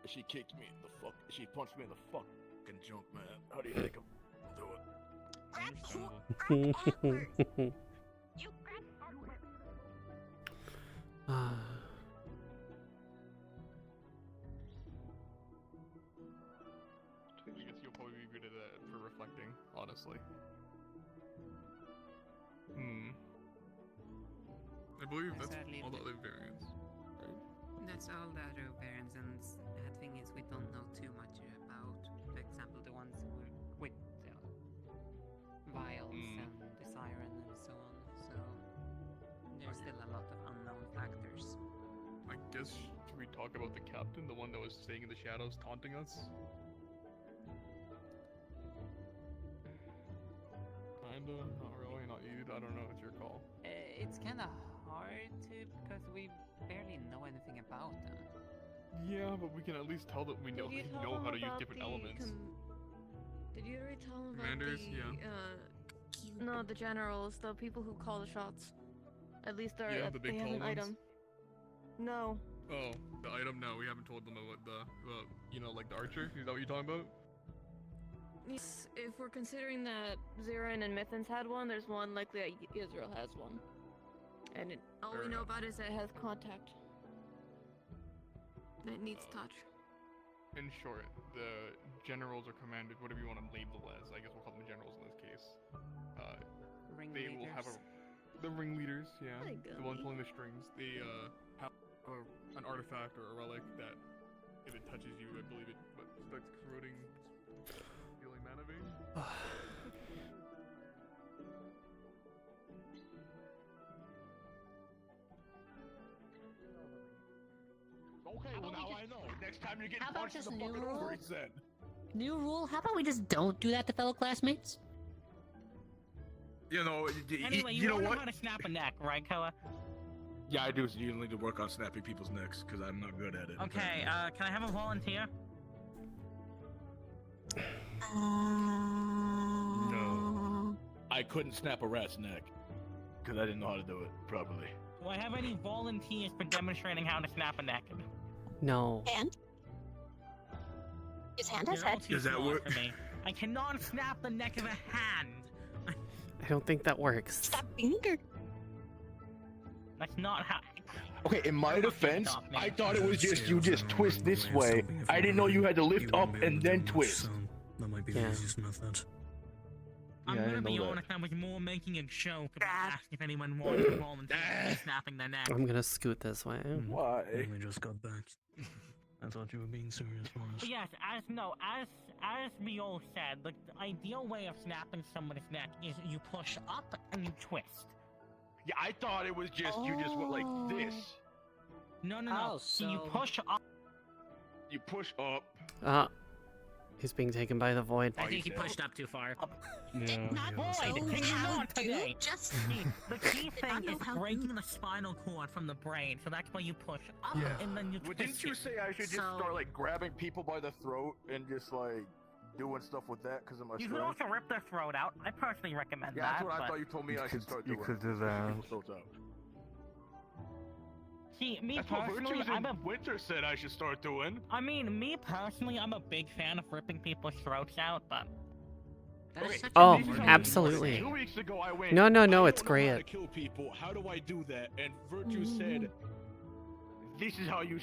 She kicked me in the fuck. She punched me in the fucking junk, man. How do you think I'm do it? I guess you'll probably be good at that for reflecting, honestly. I believe That's that's sadly all the the- other variants. That's all the other variants, and the thing is, we don't know too much about, for example, the ones with vials and the siren and so on. So there's still a lot of unknown factors. I guess should we talk about the captain, the one that was staying in the shadows, taunting us? Kinda, not really, not you. I don't know. It's your call. It's kind of hard to, because we barely know anything about them. Yeah, but we can at least tell that we know, Did you we tell know them how to use about different the elements. Did you already tell them about Commanders, no, the generals, the people who call the shots. At least they're Yeah, the big they have tall an ones? item. No. Oh, the item? No, we haven't told them about you know, like the archer. Is that what you're talking about? Yes, if we're considering that Zirin and Mithens had one, there's one likely that Israel has one. And all Fair we know enough. about is that it has contact. And it needs touch. In short, the generals or commanders, whatever you want to label as, I guess we'll call them generals in this case. They will have the ringleaders, yeah, Hi, the one Gummy. pulling the strings. They have an artifact or a relic that, if it touches you, I believe it starts corroding, healing mana vein. Okay, well now I know. Next time you get How about punched in just the new fucking rule? ovaries then. New rule? How about we just don't do that to fellow classmates? You know, Anyway, you know wanna what? how to snap a neck, right, Koa? Yeah, I do. So you need to work on snapping people's necks because I'm not good at it. Okay, can I have a volunteer? No. I couldn't snap a rat's neck because I didn't know how to do it properly. Do I have any volunteers for demonstrating how to snap a neck? No. Hand? His hand has You're all head. too small for me. I cannot snap the neck of a hand. I don't think that works. Stop finger. That's not how. Okay, in my defense, I thought it was just you just twist this way. I didn't know you had to lift up and then twist. That might be Yeah. the easiest method. I'm Yeah, I gonna didn't be know that. honest, I was more making a joke about asking if anyone wanted to volunteer for snapping their neck. I'm gonna scoot this way. Why? We just got back. I thought you were being serious, Morris. But yes, as we all said, the ideal way of snapping someone's neck is you push up and you twist. Yeah, I thought it was just you just went like this. No. Oh, So you so- push up. You push up. He's being taken by the void. I think he pushed up too far. Yeah. Void, can you not today? Just The key I thing know is how breaking the spinal cord from the brain, so that's why you push up Yeah. and then you Well, twist didn't you it. say I should just So- start like grabbing people by the throat and just like doing stuff with that because of my You could strength? also rip their throat out. I personally recommend Yeah, that. that's what I but- thought you told me I should start You doing. could do that. People's throats out. See, me That's what personally, Virtues I'm a in Winter said I should start doing. I mean, me personally, I'm a big fan of ripping people's throats out, but That is Okay. such Oh, a big thing. absolutely. 2 weeks ago I went. No, I it's don't know how to great. kill people. How do I do that? And Virtue said, "This is how you."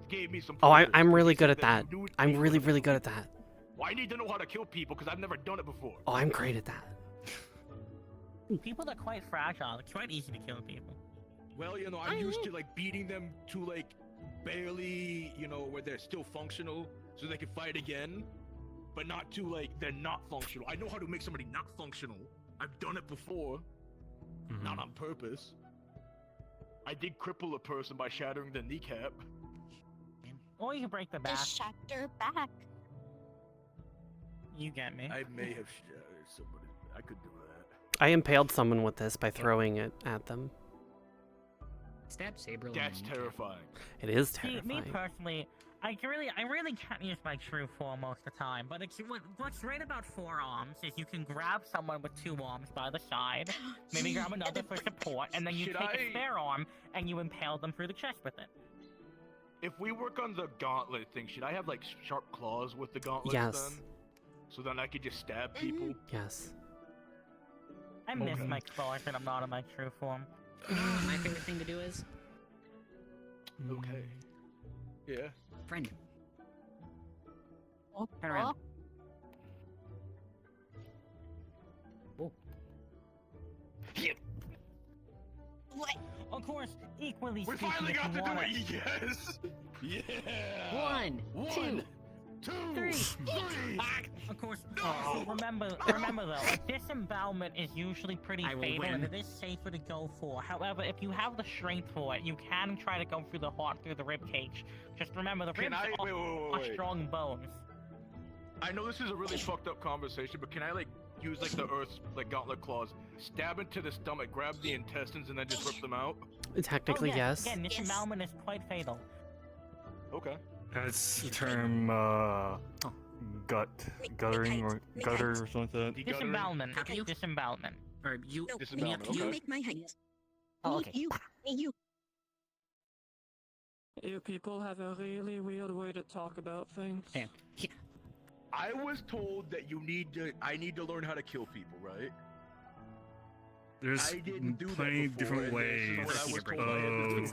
Gave me some. Oh, pointers. I'm really She good said at that. you do it I'm equal really, to really that. good at that. Well, I need to know how to kill people because I've never done it before. Oh, I'm great at that. people are quite fragile. It's quite easy to kill people. Well, you know, I'm used to like beating them to like barely, you know, where they're still functional, so they can fight again, but not to like they're not functional. I know how to make somebody not functional. I've done it before, not on purpose. I did cripple a person by shattering their kneecap. Or you can break the back. Just shatter back. You get me. I may have shattered somebody. I could do that. I impaled someone with this by throwing it at them. Stab Saber. That's terrifying. It is See, me terrifying. personally, I really can't use my true form most of the time. But what's great about forearms is you can grab someone with 2 arms by the side, maybe grab another for support, and then you Should take I- a spare arm and you impale them through the chest with it. If we work on the gauntlet thing, should I have like sharp claws with the gauntlets Yes. then? So then I could just stab people? Yes. I miss Okay. my claws when I'm not in my true form. You know what my favorite thing to do is? Okay. Yeah. Friend. Oh, Turn around. What? course, equally We speaking, finally if got you to do wanna- it. Yes. Yeah. One, two, three. Of course, so remember though, like, disembowelment is usually pretty I will fatal, and win. it is safer to go for. However, if you have the strength for it, you can try to go through the heart through the rib cage. Just remember, the Can ribs I- are wait. strong bones. I know this is a really fucked up conversation, but can I like use like the Earth's like gauntlet claws, stab into the stomach, grab the intestines, and then just rip them out? Technically, Oh, yes. Again, disembowelment is quite fatal. Okay. That's the term, guttering or gutter or something like that. Disembowelment. Disembowelment. Or you. No, Disembowelment, you okay. make my height. Oh, okay. You. You people have a really weird way to talk about things. I was told that I need to learn how to kill people, right? There's I didn't do that plenty of before, different and this is ways what I was told I had to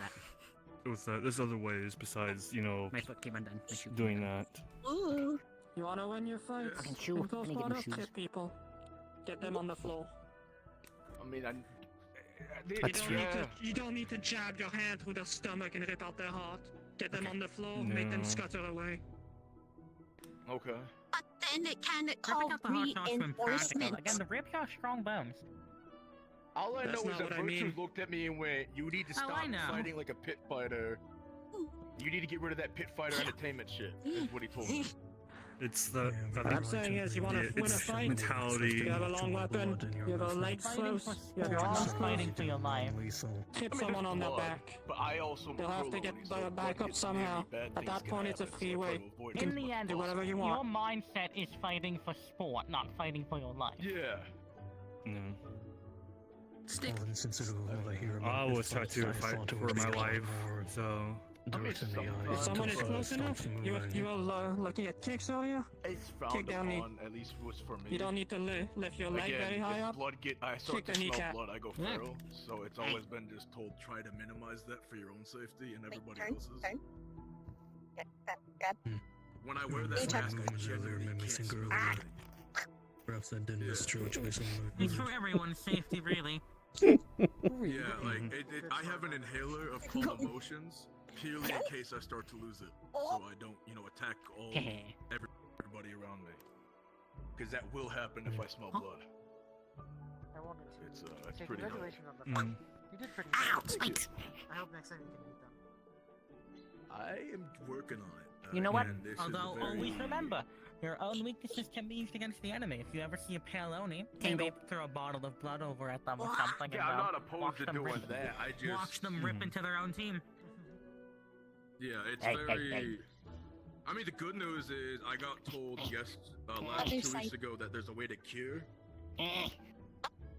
do. There's other ways besides, My foot came undone. My shoe doing that. Ooh. You wanna win your fights? Fucking shoe. Then go I need to spot get new up shoes. hit people. Get them on the floor. I mean, You don't need to jab your hand through their stomach and rip out their heart. Get them on the floor, make them No. scutter away. Okay. But then it can Ripping call out the heart sounds impractical. reinforcement. Again, the ribs are strong bones. All I That's know not is that what I Virtue mean. looked at me and went, "You need to Oh, stop I know. fighting like a pit fighter. You need to get rid of that pit fighter entertainment shit." Is what he told me. It's the What I'm saying is, you want to win a fight? mentality. You have a long weapon, you have a leg Fighting close, for you have your sport, arms not close. fighting for your life. Hit I mean, someone there's on the blood, back. But I also They'll have to get back up somehow. At that point, it's a freeway. You In can the end, do whatever you your want. mindset is fighting for sport, not fighting for your life. Yeah. No. Stick. I always try to fight for my life, so. If someone is close enough, you were looking at kicks earlier? It's Kick frowned down knee. upon, at least was for me. You don't need to lift your leg Again, very high if up. blood I start Kick to the smell kneecap. blood, I go feral. So it's always been just told, try to minimize that for your own safety and everybody else's. When I wear that mask, I genuinely can't see. Perhaps that didn't destroy choice It's for everyone's safety, really. Yeah, like I have an inhaler of calm emotions purely in case I start to lose it, so I don't, attack everybody around me. Because that will happen if I smell blood. I wanted to. It's say pretty hard. congratulations on the fight. You did pretty good. I hope next time you can beat them. I am working on it. You know what? and this is Although, very- always remember, your own weaknesses can be used against the enemy. If you ever see a pale oni, Tango. maybe throw a bottle of blood over at them or something. Yeah, I'm and, not opposed watch to them doing rip, that. I just watch them rip into their own team. Yeah, it's Hey, very. hey. I mean, the good news is I got told last 2 weeks ago that there's a way to cure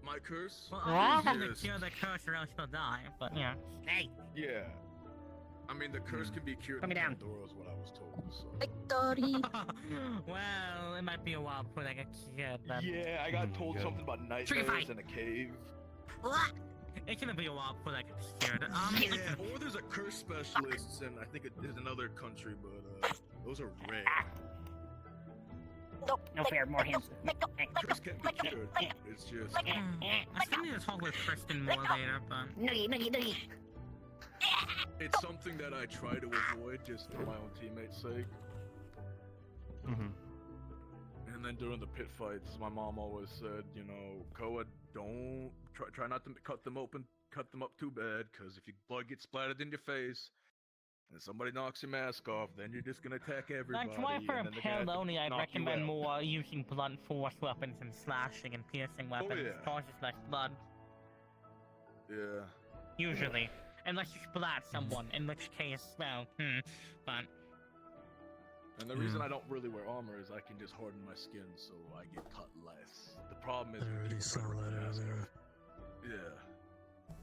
my curse. Well, Ah. obviously, Yes. to cure the curse or else you'll die. But yeah. Hey. Yeah. I mean, the curse can be cured. Put me down. Pandora is what I was told. So. Victory. Well, it might be a while before they get cured. Then. Yeah, I got told something about Trigger nightmares fight. in a cave. It's gonna be a while before they get cured. Yeah, or there's a curse specialist, and I think it is another country, but those are rare. No fair, more hands. Curse can't be cured. It's just. I still need to talk with Kristen more later, but. Noogie. It's something that I try to avoid just for my own teammates' sake. And then during the pit fights, my mom always said, Koa, don't try not to cut them up too bad, because if your blood gets splattered in your face, and somebody knocks your mask off, then you're just gonna attack everybody. That's why for a and then they're gonna have to Peloni, I'd knock you recommend out. more using blunt force weapons and slashing and piercing weapons. yeah. It causes less blood, Yeah. usually. Unless you splat someone, in which case, well, but... And the reason I don't really wear armor is I can just harden my skin so I get cut less. The problem is when people try to rip the mask off. Yeah.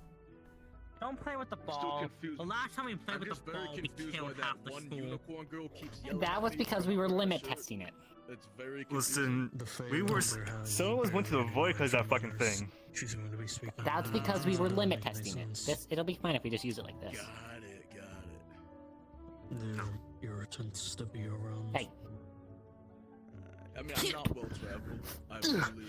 Don't play with the I'm still ball. confused. The last time we played I'm with just the very ball, we confused killed why half that the one school. unicorn girl keeps yelling That at was me because we were limit testing it. It's very Listen, we were. Some of us went to the void because of that fucking thing. She's going to be speaking. That's because we were limit testing it. It'll be fine if we just use it like this. Got it. Your attempts to be around. Hey. I mean, I'm not well traveled. I've only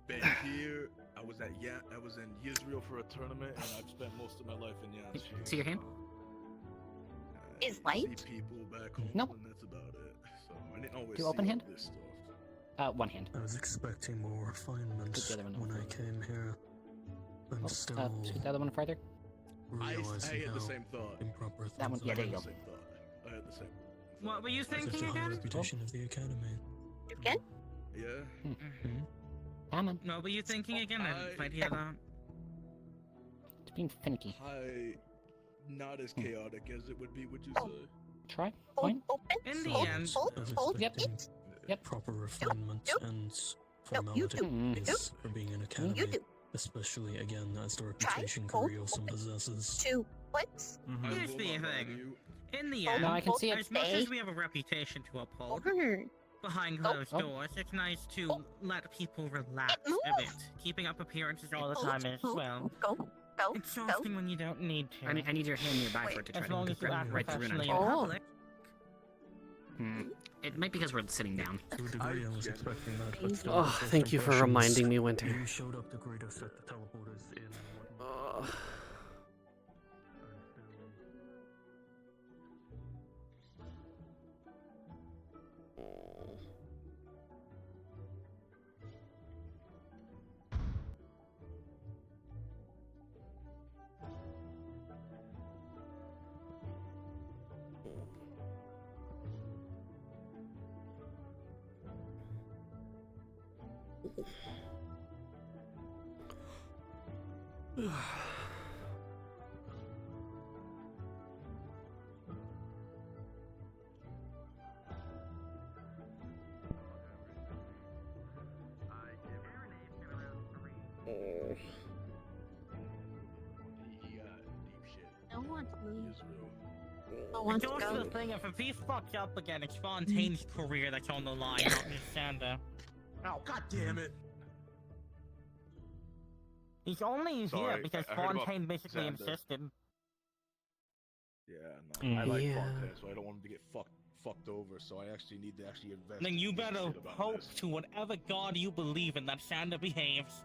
been here. I was I was in Israel for a tournament, and I've spent most of my life in Yanchi. See your hand? Is I light? see people back home, Nope. and that's about it. So I didn't always Do see open all hand? this stuff. One hand. I was expecting more refinements Put the other one when I came here. I'm still Scoot the other one further. I realizing had the how same thought. improper That one. things Yeah, are. there you go. Same thought. I had the same. What were you Such thinking a high again? reputation of the academy. Again? Yeah. Come on. What were you thinking again? I didn't quite hear that. It's being finicky. Not as chaotic as it would be, would you Oh. say? Try. Point. In the Hold, end, hold, I was hold expecting it. proper refinement and No, you do. formalities for being an academy. You do. Especially, again, as the Try, reputation hold, Curiosum possesses. 2 points. here's the thing. In the Hold, end, No, I can see it. as much Stay. as we have a reputation to uphold Over. behind closed doors, it's nice to let people relax Move. a bit. Keeping up appearances all the time is, well, Go. exhausting when you don't need to. I need your hand nearby for it to try As to long as you grab act right through it. professionally in Oh. public. It might be because we're sitting down. To a degree, I was expecting that, but still, Oh, the first thank you for impressions, reminding me, Winter. You showed up to greet us at the teleporters in and whatnot. No one leaves. I And want to also go. the thing, if he fucks up again, it's Fontaine's career that's on the line, not just Sander. Oh, god damn it! He's only here Sorry, because I heard about Fontaine basically Xander. insisted. Yeah, no. I like Yeah. Fontaine, so I don't want him to get fucked over. So I actually need to invest. Then you in better shit about hope this. to whatever god you believe in that Sander behaves.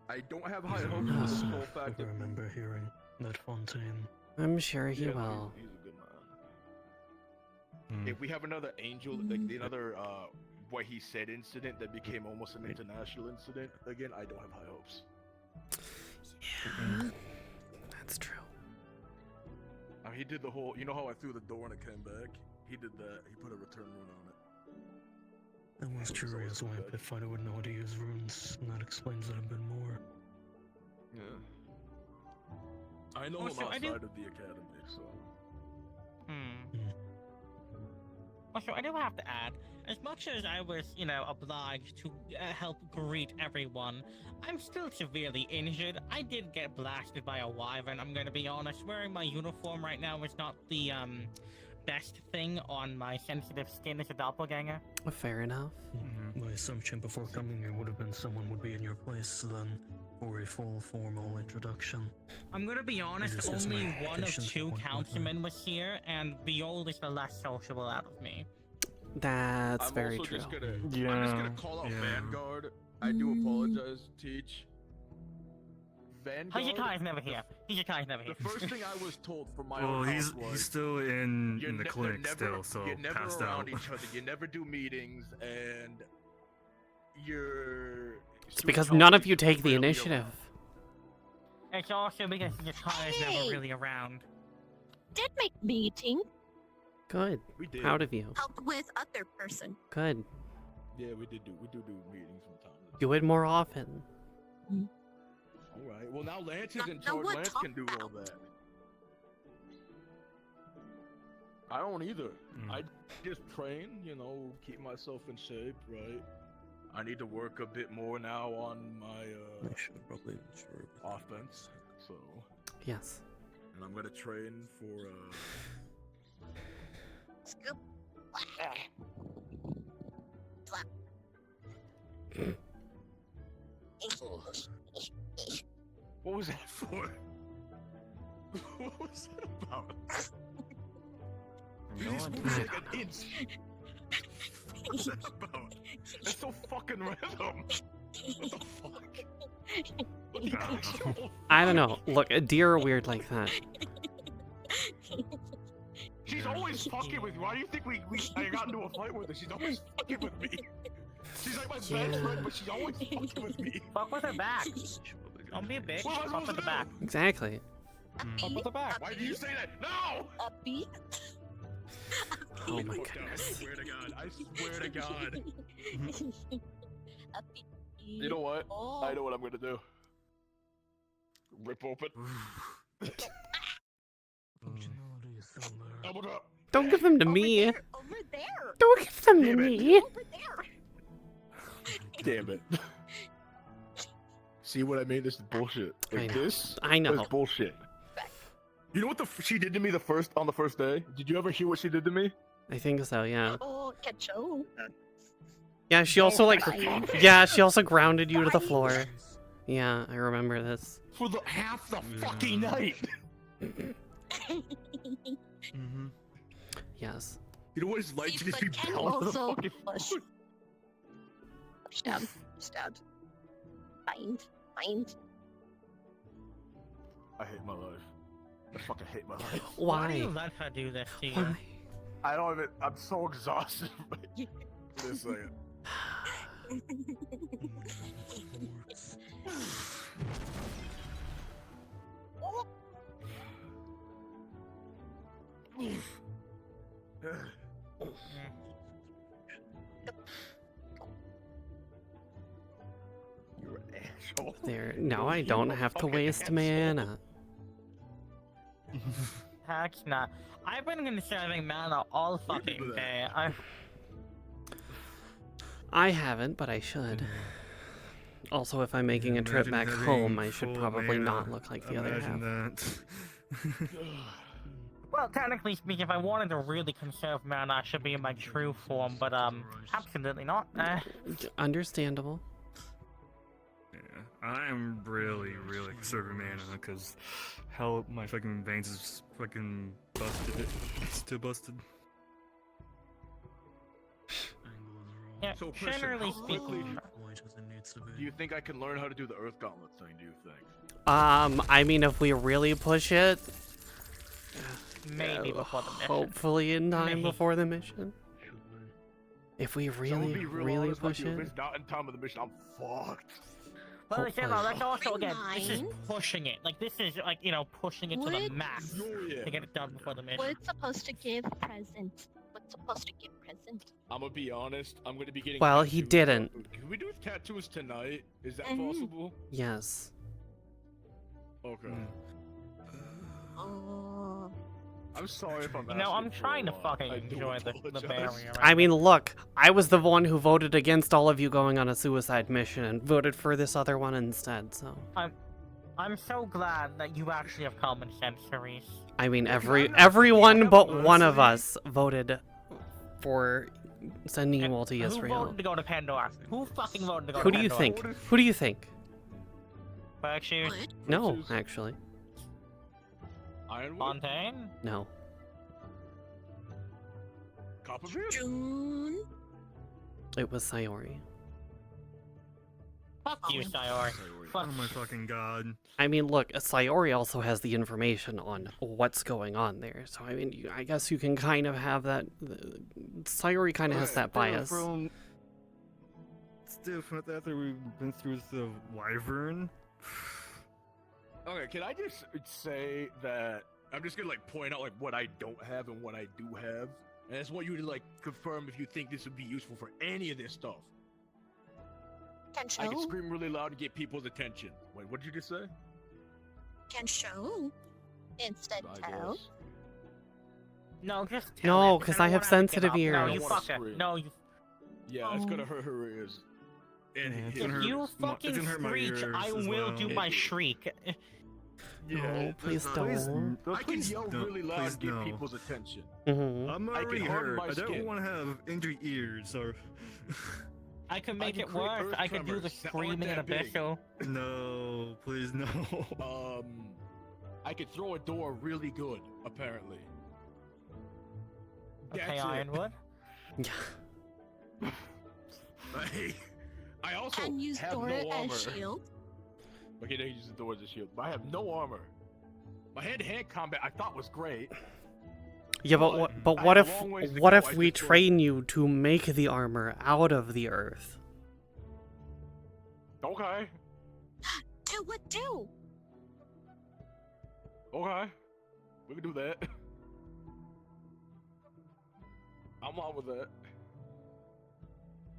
I don't have high hopes for the simple I fact that remember hearing that Fontaine. I'm sure he Yeah, will. He's a good man. If we have another angel, like another what he said incident that became almost an international incident again, I don't have high hopes. Yeah, that's true. He did the whole. You know how I threw the door and it came back? He did that. He put a return rune on it. I was curious why Ep15 would know how to use runes, and that explains it a bit more. Yeah. I know Oh, him so I outside do- of the academy, so. Also, I do have to add, as much as I was, obliged to help greet everyone, I'm still severely injured. I did get blasted by a wyvern, I'm gonna be honest. Wearing my uniform right now is not the, best thing on my sensitive skin as a doppelganger. Fair enough. My assumption before coming here would have been someone would be in your place then, for a full formal introduction. I'm gonna be honest, discuss only my one of expectations two and whatnot. councilmen was here, and Viol is the less sociable out of me. That's I'm very also true. just gonna. I'm just gonna call out Vanguard. I do apologize, Teach. Vanguard. Hijikai's never here. Hijikai's never here. The first thing I was told from my Well, own he's house was, he's still in you're the they're clinic never, still, so you're never passed around out. each other. You never do meetings, and you're. It's because none of you take the initiative. It's also because Hijikai's Hey! never really around. Did make meeting. Good. We did. Proud of you. Help with other person. Good. Yeah, we do meetings from time to time. Do it more often. All right. Well, now Lance is in Now charge. what Lance talk can do all that. I don't either. I just train, keep myself in shape, right? I need to work a bit more now on my I should probably offense. So. Yes. And I'm gonna train for Scoop. Slap. What was that for? What was that about? You just moved like an inch. What's that about? That's so fucking random. What the fuck? I don't know. Look, deer are weird like that. She's always fucking with me. Why do you think I got into a fight with her? She's always fucking with me. She's like my best friend, but she's always fucking with me. Fuck with her back. Don't be a bitch. What am I Fuck with the back. Exactly. Fuck with the back. Why do you say that? No! Oh my goodness. I swear to God. I swear to God. You know what? I know what I'm gonna do. Rip open. Elbow drop. Don't give them to me. Over there. Don't give them to Damn it. me. Over there. Damn it. See what I mean? This is bullshit. Like I know. this? I know. That's bullshit. You know what she did to me on the first day? Did you ever hear what she did to me? I think so, yeah. Oh, Ketcho. Yeah, she also like, yeah, she also grounded you to the floor. Yeah, I remember this. For the half the fucking night. Yes. You know what it's like to just be Ken bound to the also fucking push. Stab. Stab. Bind. Bind. I hate my life. I fucking hate my life. Why do you let her do this to you? Why? I don't even. I'm so exhausted. This second. You're an asshole. There. Now I don't have to waste mana. Heck nah. I've been conserving mana all fucking day. I haven't, but I should. Also, if I'm making a trip back home, I should probably not look like the other half. Well, technically speaking, if I wanted to really conserve mana, I should be in my true form, but absolutely not. Understandable. Yeah, I am really conserving mana because hell, my fucking veins is fucking busted. It's still busted. Yeah, So, Christian, generally how quickly speaking, do you think I can learn how to do the Earth Gauntlet thing? Do you think? I mean, if we really push it, maybe before the mission. hopefully in time Maybe. before the mission. If we So, really, be real really honest with push you, if it. it's not in time of the mission, I'm fucked. Well, again, Hopefully. that's also, again, this is Fine. pushing it. Like, this is, like, you know, pushing it to the Would- max to get it done before the mission. What's supposed to give present? What's supposed to give present? I'm gonna be honest. I'm gonna be getting. Well, he tattoos. didn't. Can we do tattoos tonight? Is that Mhm. possible? Yes. Okay. Oh. I'm sorry if I'm. You know, I'm asking for trying a to lot. fucking I do enjoy the apologize. barrier. I mean, look, I was the one who voted against all of you going on a suicide mission and voted for this other one instead, so. I'm so glad that you actually have common sense, Cerise. I mean, everyone but one of us voted for sending you all to Who Yisrael. voted to go to Pandora? Who fucking voted to go Who to do you Pandora? think? Who do you think? Berkshire? No, actually. Ironwood? Fontaine? No. Copperfield? June. It was Sayori. Fuck you, Sayori. Oh my fucking god. I mean, look, Sayori also has the information on what's going on there, so I mean, I guess you can kind of have that. Sayori kind of has that bias. It's different after we've been through the wyvern. Okay, can I just say that I'm just gonna like point out like what I don't have and what I do have, and I just want you to like confirm if you think this would be useful for any of this stuff. Can I can show. scream really loud to get people's attention. Wait, what did you just say? Can show. Instead I tell. guess. No, just No, because I have sensitive No, ears. you fucker. No, you. Yeah, it's gonna hurt her ears. And it's his gonna If hurt you fucking it's gonna hurt my screech, ears I as will well. do my shriek. No, please that's don't. I can yell don't. really loud Please to get no. people's attention. Mhm. I'm I already can harden hurt. my I don't skin. want to have injured ears or. I can make can it create worse. earth I can do the tremors that aren't screaming and that big. abyssal. No, please no. I could throw a door really good, apparently. Okay, That's it. Ironwood. I also Can use have Dora no armor. as shield. Okay, they use the door as a shield. But I have no armor. My hand-to-hand combat I thought was great. Yeah, but I what have if a long ways to what go. if I we just feel- train you to make the armor out of the earth? Okay. Do what do? Okay. We can do that. I'm on with that.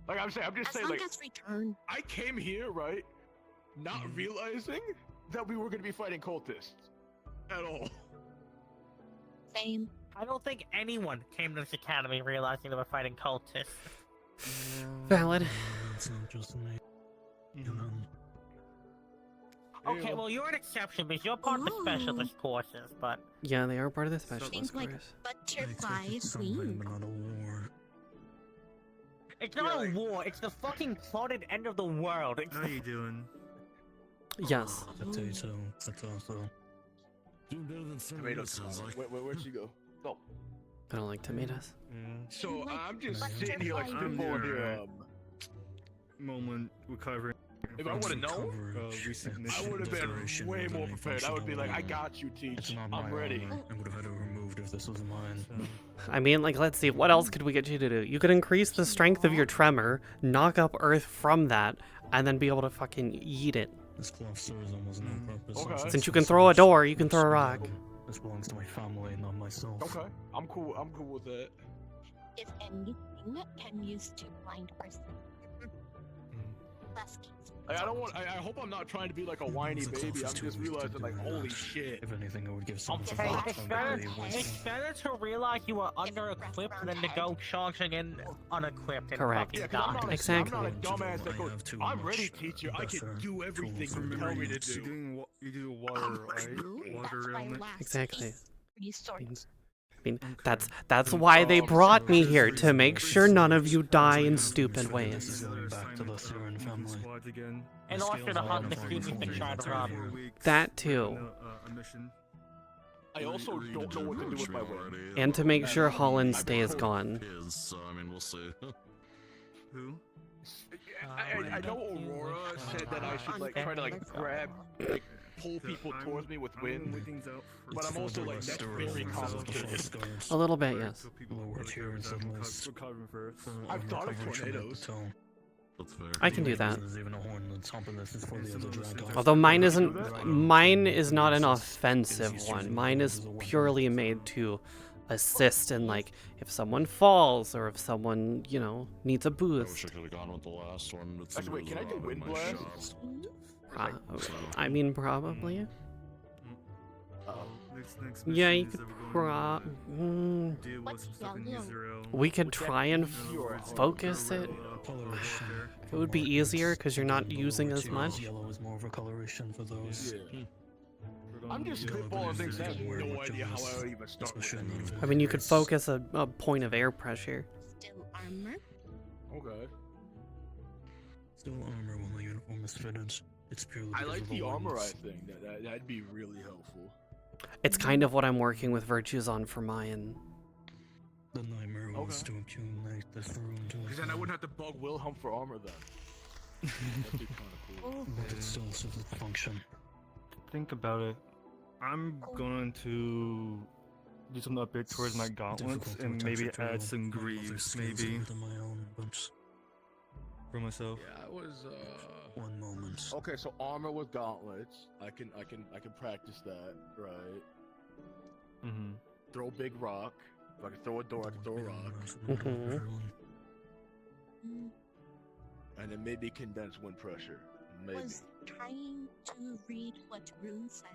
Like I'm saying, As long as return. I came here, right, not realizing that we were gonna be fighting cultists at all. Same. I don't think anyone came to this academy realizing they were fighting cultists. Valid. It's not just me. You know. Okay, well you're an exception because you're part of the specialist courses, but Yeah, they are part of the specialist Seems like course. butterfly Something, queen. but not a war. it's not a war. It's the fucking plotted end of the world. It's How you doing? Yes. Potato. Potato. Doing better than Tomato sounds like. Where'd she go? Oh. I don't like tomatoes. So I'm just sitting here like spitballing here. Moment recovering. If I would have known, I would have been way more prepared. I would be like, I got you, Teach. I'm ready. I would have had it removed if this was mine. I mean, like, let's see, what else could we get you to do? You could increase the strength of your tremor, knock up earth from that, and then be able to fucking eat it. This cloth serves almost no purpose. Okay. Since you can throw a door, you can throw a rock. This belongs to my family, not myself. Okay, I'm cool. I'm cool with that. If anything, can use to blind person. Less case. Like, I don't want. I hope I'm not trying to be like a whiny baby. I'm just realizing like, holy shit. If anything, I would give someone Okay, it's better to realize you are under-equipped than to go charging in unequipped and Correct. fucking Yeah, 'cause I'm die. not, Exactly. I'm not a dumbass that goes, I'm ready, teacher. I can do everything you tell me to do. You do water, right? Water element. Exactly. Resource. I mean, that's why they brought me here, to make sure none of you die in stupid ways. Back to the Syrian family. And also to hunt the students that try to rob you. That too. I also don't know what to do with my weight. And to make sure Holland stays gone. So, I mean, we'll see. Who? I know Aurora said that I should like try to like grab, like pull people towards me with wind, but I'm also like that's very complicated. A little bit, yes. I've thought of tornadoes. I can do that. There's even a horn on top of this is for the other dragon. Although mine is not an offensive one. Mine is purely made to assist in, like, if someone falls or if someone, you know, needs a I boost. wish I could have gone with the last one. But Actually, wait, can I do wind blast? I mean, probably. Yeah, you could we could try and focus it. It would be easier because you're not using as much. Yellow is more of a coloration for those. I'm just spitballing things. I have no idea how I would even start with that. I mean, you could focus a point of air pressure. Still armor. Okay. Still armor when the uniform is fitted. It's purely I because like of the armor. I winds. think that'd be really helpful. It's kind of what I'm working with virtues on for mine. The nightmare wants to accumulate this room to Because then I wouldn't have to bug Wilhelm for armor then. That'd be kind of cool. but it still serves its function. Think about it. I'm going to do some upgrade towards my gauntlets and maybe add some greaves, maybe for myself. Yeah, I was. One moment. Okay, so armor with gauntlets. I can practice that, right? Mm-hmm. Throw a big rock. If I can throw a door, I can throw a rock. And then maybe condense wind pressure. Maybe. Was trying to read what Rune said.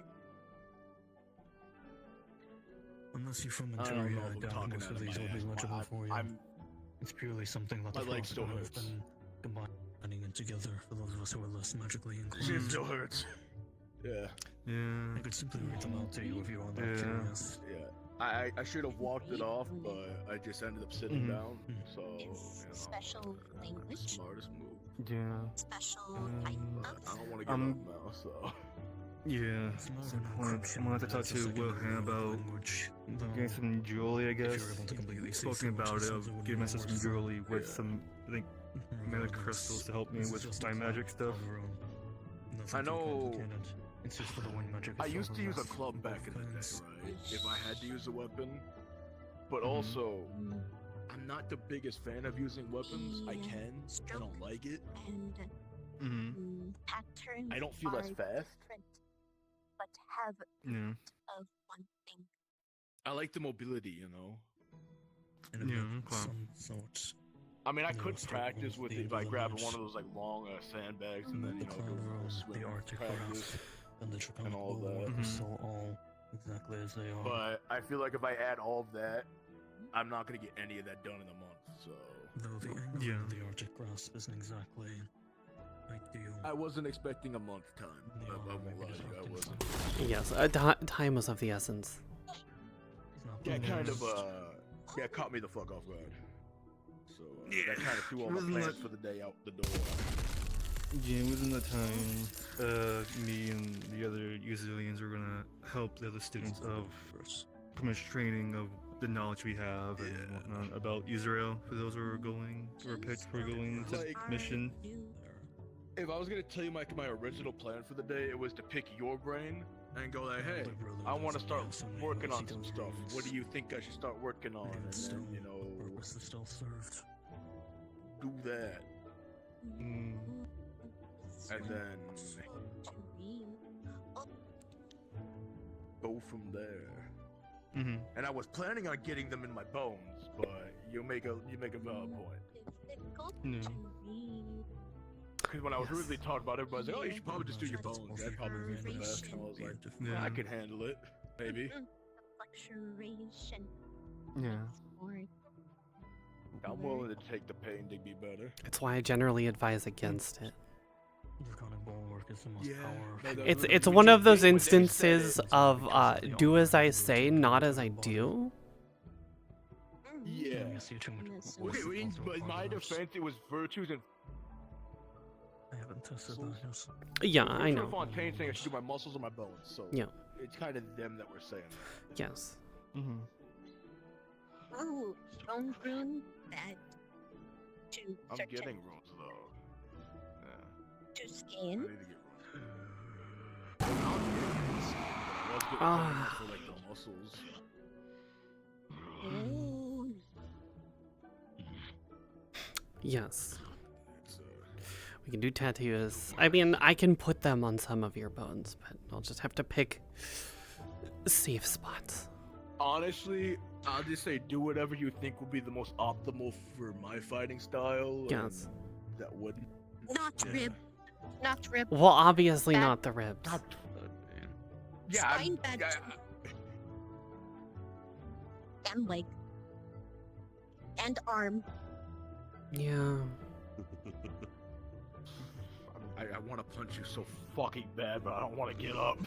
Unless you're from I don't Ontario, know if I I'm doubt talking most out of of these my will be ass. legible for you. It's purely something that the My leg still philosopher has hurts. been combining it together for those of us who are less magically It inclined. still hurts. Yeah. Yeah. I could simply read them out to you if you are that curious. Yeah. I should have walked it off, but I just ended up sitting down. So, you know, Special language. smartest move. Yeah. Special type I don't want to get up now, so. Yeah. I'm gonna have to talk to Wilhelm about getting some jewelry, I guess. Spoken about it, of getting myself some jewelry with some, I think, mana crystals to help me with my magic stuff. Nothing I too know. complicated. It's just for the wind magic. I it's used to use a overlap club on back in both the day, ends. right? If I had to use a weapon. But Mhm. also, I'm not the biggest fan of using weapons. I can. I don't like it. And patterns I don't feel as are fast. different, but have Yeah. of one thing. I like the mobility, you know. And Yeah, then okay. some sort. I mean, I you know, could straight practice off with the it end if I of the grabbed night. one of those like long sandbags and then The do a cloud little around swing the Arctic practice graph and the and draconic all bulwark that. are still all exactly as they are. But I feel like if I add all of that, I'm not gonna get any of that done in a month. So Though the angle of the Arctic grasp isn't exactly ideal. I wasn't expecting a month time. I won't lie to you, I wasn't. Yes, time was of the essence. Yeah, kind of yeah, caught me the fuck off guard. So that kind of threw all my Wasn't plans that- for the day out the door. Yeah, within that time, me and the other Usilians were gonna help the other students of pretty much training of the knowledge we have and whatnot about Israel for those who are going or picked for going to Like- mission. If I was gonna tell you my original plan for the day, it was to pick your brain and go like, hey, I want to start working on some stuff. What do you think I should start working on? And then, you know, Purpose is still served. do that. And then go from there. Mm-hmm. And I was planning on getting them in my bones, but you make a valid point. Because when I was really talking about it, everybody was like, oh, you should probably just do your bones. That'd probably be the best. And I was like, I could handle it. Maybe. Fluctuation. Yeah. I'm willing to take the pain to be better. It's why I generally advise against it. Draconic bulwark is the most powerful. It's one of those instances of do as I say, not as I do. Yeah. Okay, but in my defense, it was virtues and. I haven't tested that, yes. Yeah, I know. Fontaine saying I should do my muscles or my bones, so Yeah. it's kind of them that we're saying. Yes. Mm-hmm. Oh, strong rune, bad. To I'm certain. getting runes though. Yeah. To I scan. need to get runes. I was getting runes for like the muscles. Oh. Yes. We can do tattoos. I mean, I can put them on some of your bones, but I'll just have to pick safe spots. Honestly, I'll just say do whatever you think would be the most optimal for my fighting style. Yes. That wouldn't. Not rib. Not rib. Well, obviously not the ribs. Yeah. Spine bad. And leg. And arm. Yeah. I want to punch you so fucking bad, but I don't want to get up.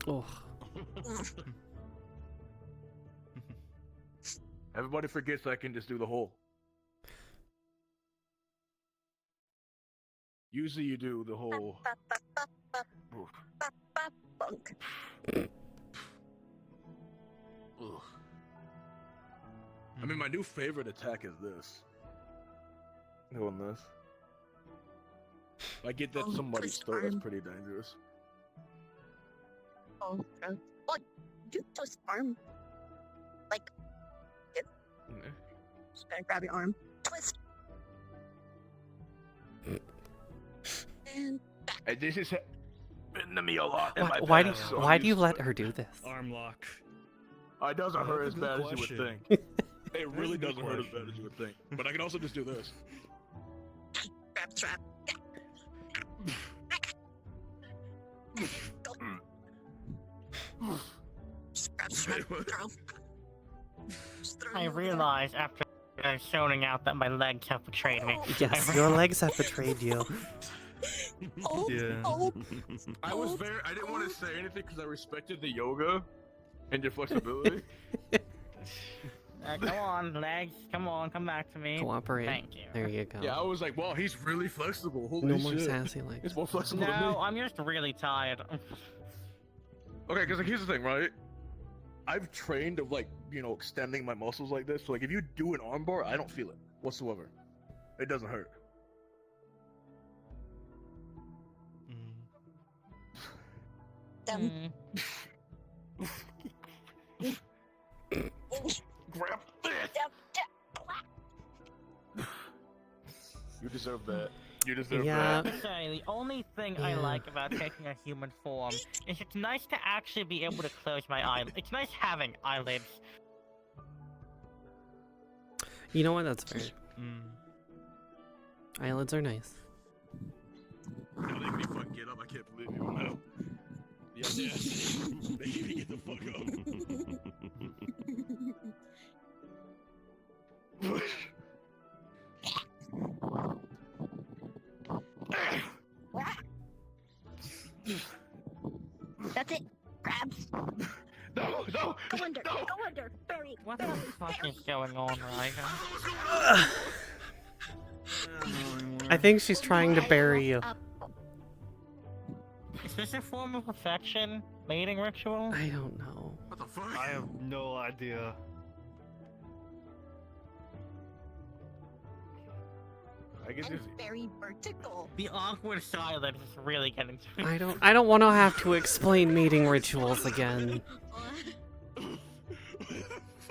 Oh. Everybody forgets I can just do the hole. Usually you do the whole. Oof. Ugh. I mean, my new favorite attack is this. Doing this. If I get that somebody's throat, that's pretty dangerous. Oh, throat. Oh, you twist arm. Like, this. Just gotta grab your arm. Twist. And back. And this is happened to me a lot in my Why do past, so why I'm do you used let to her do this? Arm lock. It doesn't hurt as That's a bad good as you would question. think. It really That's a good doesn't hurt as bad question. as you would think. But I can also just do this. Grab strap. Just grab strap. Throw. Just throw I it over there. realized after showing out that my legs have betrayed me. Yes, your legs have betrayed you. Hold, Yeah. hold. I was very. I didn't want to say anything because I respected the yoga and your flexibility. Come on, legs. Come on, come back to me. Cooperate. Thank you. There you go. Yeah, I was like, wow, he's really flexible. Holy No more shit. sassy legs. It's more flexible than me. No, I'm just really tired. Okay, because like, here's the thing, right? I've trained of like, you know, extending my muscles like this. So like if you do an armbar, I don't feel it whatsoever. It doesn't hurt. Grab You deserve that. You deserve that. Say, the only thing I like about taking a human form is it's nice to actually be able to close my eyes. It's nice having eyelids. You know what? That's fair. Eyelids are nice. Now they made me fucking get up. I can't believe you. No. Yeah. They made me get the fuck That's it. Grabs. No. Go under. Go under. Bury. What the fuck is going on, Ryga? I think she's trying to bury you. Is this a form of affection? Mating ritual? I don't know. What the fuck? I have no idea. I guess And very vertical. The awkward silence is really getting to me. I don't want to have to explain mating rituals again.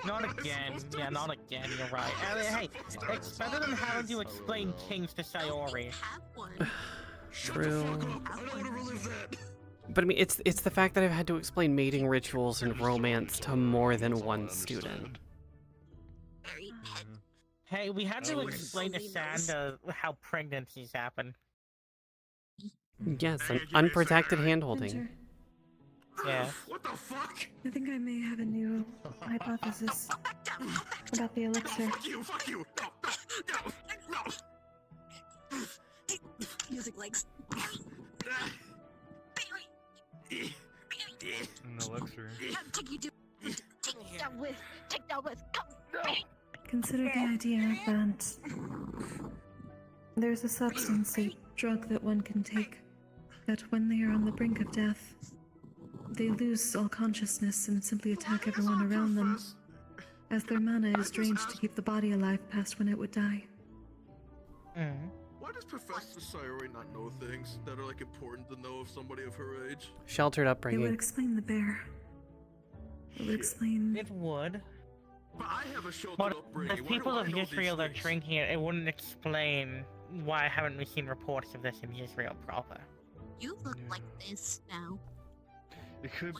Not again. Yeah, not again. You're right. I mean, hey, it's better than having to explain kings to Sayori. True. But I mean, it's the fact that I've had to explain mating rituals and romance to more than one student. Hey, we had to explain to Sanda how pregnancies happen. Yes, an unprotected handholding. Yeah. What the fuck? I think I may have a new hypothesis about the elixir. Fuck you. No. Music legs. An elixir. Take that with. Come. Consider the idea that there's a substance, a drug that one can take, that when they are on the brink of death, they lose all consciousness and simply attack everyone around them, as their mana is drained to keep the body alive past when it would die. Why does Professor Sayori not know things that are like important to know of somebody of her age? Sheltered It upbringing. would explain the bear. It would explain... It would. But I have a sheltered But upbringing. if Why do people I of know these Israel are things? drinking it, it wouldn't explain why haven't we seen reports of this in Israel proper. You look like this now. It could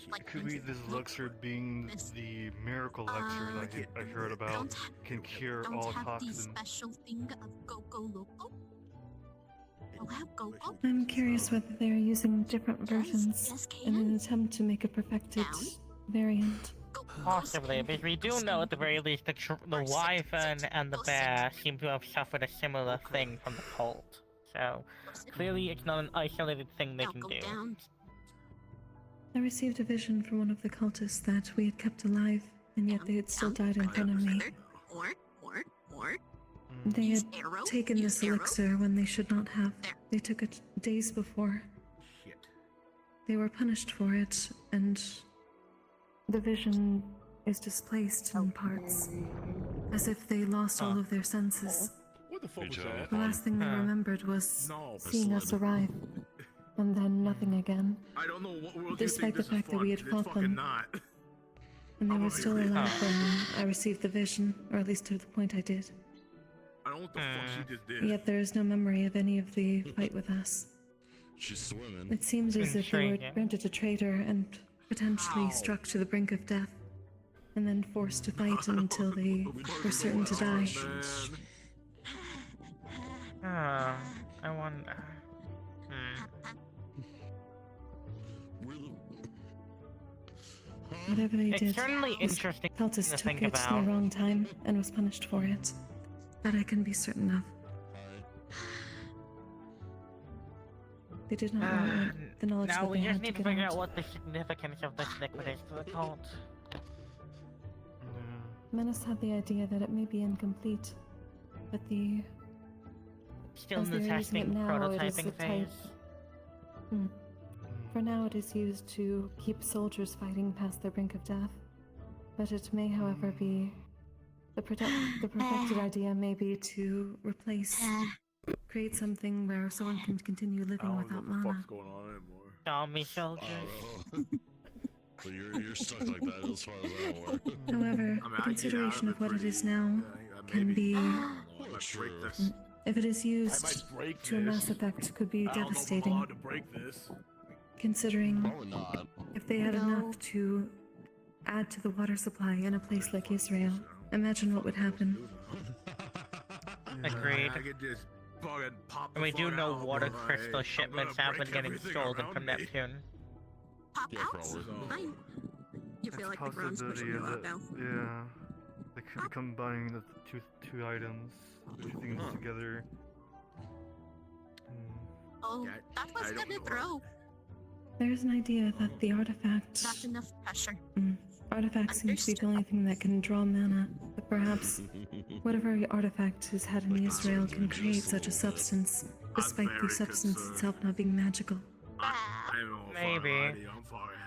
be this elixir being the miracle elixir that I heard about. Can cure all Don't have the toxins. special thing of Go Loco. Don't have Go. I'm curious whether they are using different versions yes, in an attempt to make a perfected variant. Possibly, because we do know at the very least the wyvern and the bear seem to have suffered a similar thing from the cult. So, clearly it's not an isolated thing they can do. I received a vision from one of the cultists that we had kept alive, and yet they had still died in front of me. More. They had taken this elixir when they should not have. They took it days before. They were punished for it, and the vision is displaced in parts, as if they lost all of their senses. What the fuck was that? The last thing they remembered was seeing us arrive, and then nothing again. I don't know what world Despite you the think fact that we had it's fought fucking them, not. and they were still alive when I received the vision, or at least to the point I did. I don't know what the fuck she just did. Yet there is no memory of any of the fight with us. She's swimming. It seems as if they were Intriguing. granted a traitor and potentially struck to the brink of death, and then forced to fight until they were certain to die. I wonder. Whatever they It's did, certainly this interesting cultist to took think it about. in the wrong time and was punished for it. That I can be certain of. They did not want the knowledge Now that we they just had to need to get figure out. out what the significance of this liquid is to the cult. Menace had the idea that it may be incomplete, but Still as in the they're using it testing, now, it is prototyping a type. phase. For now, it is used to keep soldiers fighting past their brink of death. But it may, however, be the perfected idea may be to create something where someone can continue I living don't know without what the mana. fuck's going on anymore. Zombie soldiers. So you're stuck like that as far as I work. However, I mean, the I get out consideration of of it what it is pretty- now can maybe. be, I don't know, I might break this. if it is I used might break to a this. mass effect, could be I don't know if I'm devastating. allowed to break this. Considering Probably not. if they had enough to add to the water supply in a place like Israel, imagine what would happen. Agreed. I could just fucking pop And we the do fuck know out, water but, crystal like, shipments I'm have gonna been break getting everything stolen around from me. Neptune. Pop Yeah, out? probably. Fine. You feel like the ground's pushing you out now. Yeah, combining the two items, putting things together. Oh, that was gonna throw. There's an idea that the artifact Not enough pressure. artifacts seem to be the only thing that can draw mana, but perhaps whatever artifact is had in Israel can create such a substance, despite the substance itself not being magical. Maybe.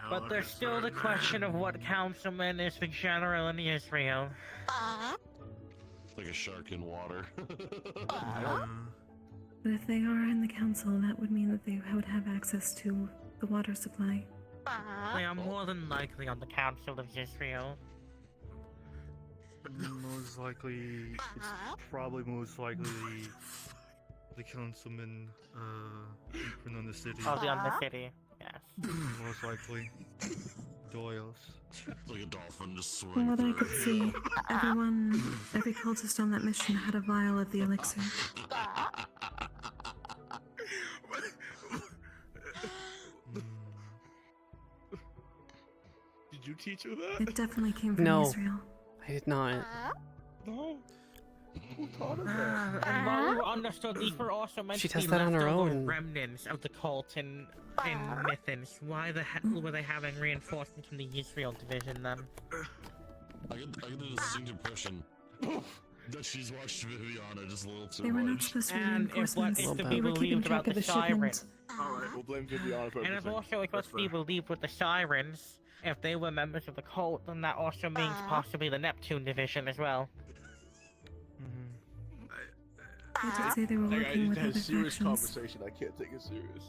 But there's still the question of what councilman is the general in Israel. Like a shark in water. But if they are in the council, that would mean that they would have access to the water supply. They are more than likely on the council of Israel. Most likely, it's probably most likely the councilman from the city. Oh, the on the city, yes. Most likely. Doyle's. Like a dolphin just From swimming what I through. could see, every cultist on that mission had a vial of the elixir. Did you teach her that? It definitely came from No, Israel. I did not. No. Who taught her that? And while we were understood, these were also meant She to be does that on her leftover own. remnants of the cult in Mythins. Why the hell were they having reinforcements from the Israel division then? I get a distinct impression that she's watched Viviana just a little too They were not much. supposed to be And if what reinforcements. is to They be were keeping believed about track of the the shipment. sirens. Alright, we'll blame Viviana for And everything. if also it was That's to be fair. believed with the sirens, if they were members of the cult, then that also means possibly the Neptune division as well. They did say they were Like, I working used with to have other a serious factions. conversation. I can't take it serious.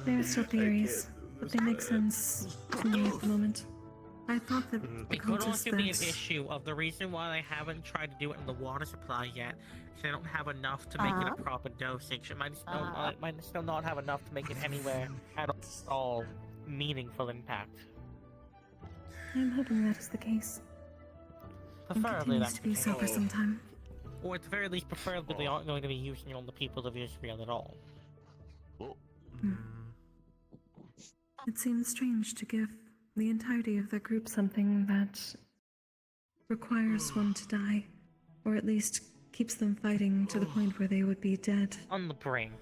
There are still theories, but they make sense to me at the moment. I thought that the It could cultists also be an that issue of the reason why they haven't tried to do it in the water supply yet. Is they don't have enough to make it a proper dosage. It might still not have enough to make it anywhere at all meaningful impact. I'm hoping that is the case. And Preferably continues that's to be the so for case. some time. Or at the very least, preferably they aren't going to be using it on the people of Israel at all. It seems strange to give the entirety of their group something that requires one to die, or at least keeps them fighting to the point where they would be dead. On the brink.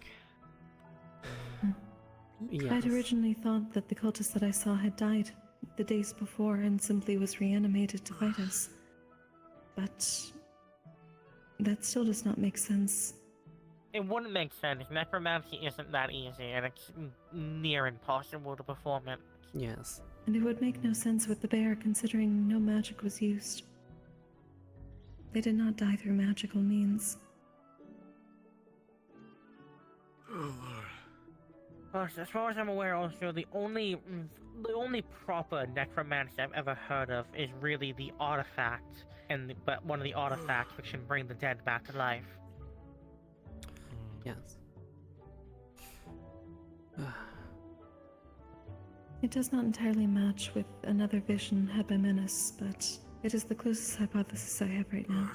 I'd originally thought that the cultist that I saw had died the days before and simply was reanimated to fight us. But that still does not make sense. It wouldn't make sense. Necromancy isn't that easy, and it's near impossible to perform it. Yes. And it would make no sense with the bear considering no magic was used. They did not die through magical means. As far as I'm aware, also the only proper necromancy I've ever heard of is really the artifact, but one of the artifacts which can bring the dead back to life. Yes. It does not entirely match with another vision had by Menace, but it is the closest hypothesis I have right now.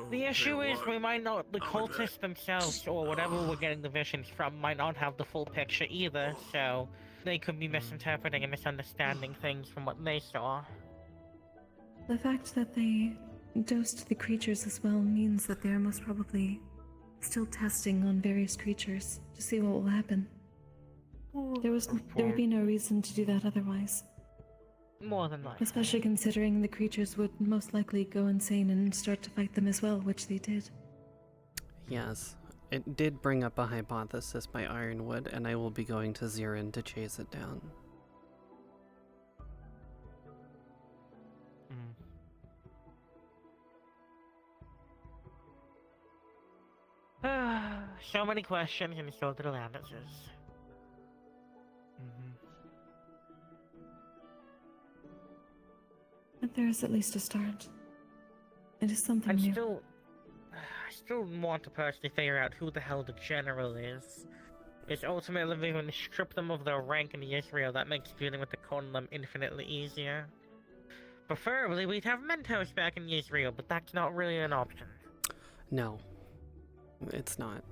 The issue is we might not, the cultists themselves, or whatever we're getting the visions from, might not have the full picture either, so they could be misinterpreting and misunderstanding things from what they saw. The fact that they dosed the creatures as well means that they are most probably still testing on various creatures to see what will happen. There would be no reason to do that otherwise. More than likely. Especially considering the creatures would most likely go insane and start to fight them as well, which they did. Yes. It did bring up a hypothesis by Ironwood, and I will be going to Zirin to chase it down. So many questions and so little answers. But there is at least a start. It is something I new. still want to personally figure out who the hell the general is. It's ultimately if we can strip them of their rank in Israel, that makes dealing with the Conlem infinitely easier. Preferably, we'd have Mentos back in Israel, but that's not really an option. No, it's not.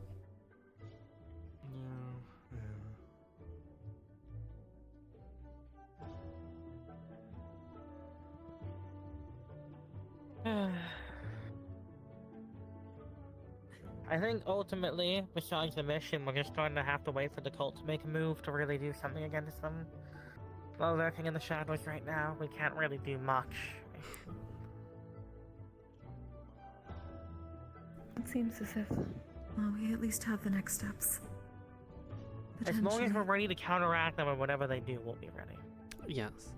I think ultimately, besides the mission, we're just going to have to wait for the cult to make a move to really do something against them. While lurking in the shadows right now, we can't really do much. It seems as if, well, we at least have the next steps. As long as we're ready to counteract them or whatever they do, we'll be ready. Yes.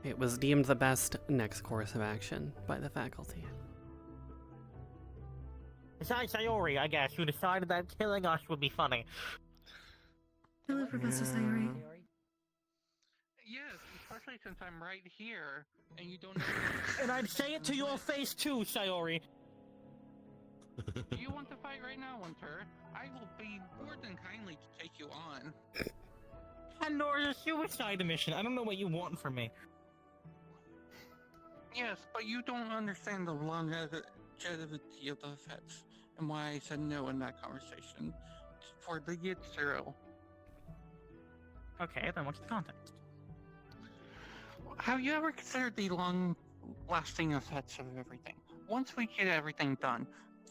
It was deemed the best next course of action by the faculty. Besides Sayori, I guess, who decided that killing us would be funny. Hello, Professor Sayori. Yes, especially since I'm right here, and you don't know. And I'd say it to your face too, Sayori. Do you want to fight right now, Winter? I will be more than kindly to take you on. Pandora's a suicide mission. I don't know what you want from me. Yes, but you don't understand the longevity of the effects, and why I said no in that conversation. For the Yitzhak. Okay, then what's the context? Have you ever considered the long-lasting effects of everything? Once we get everything done,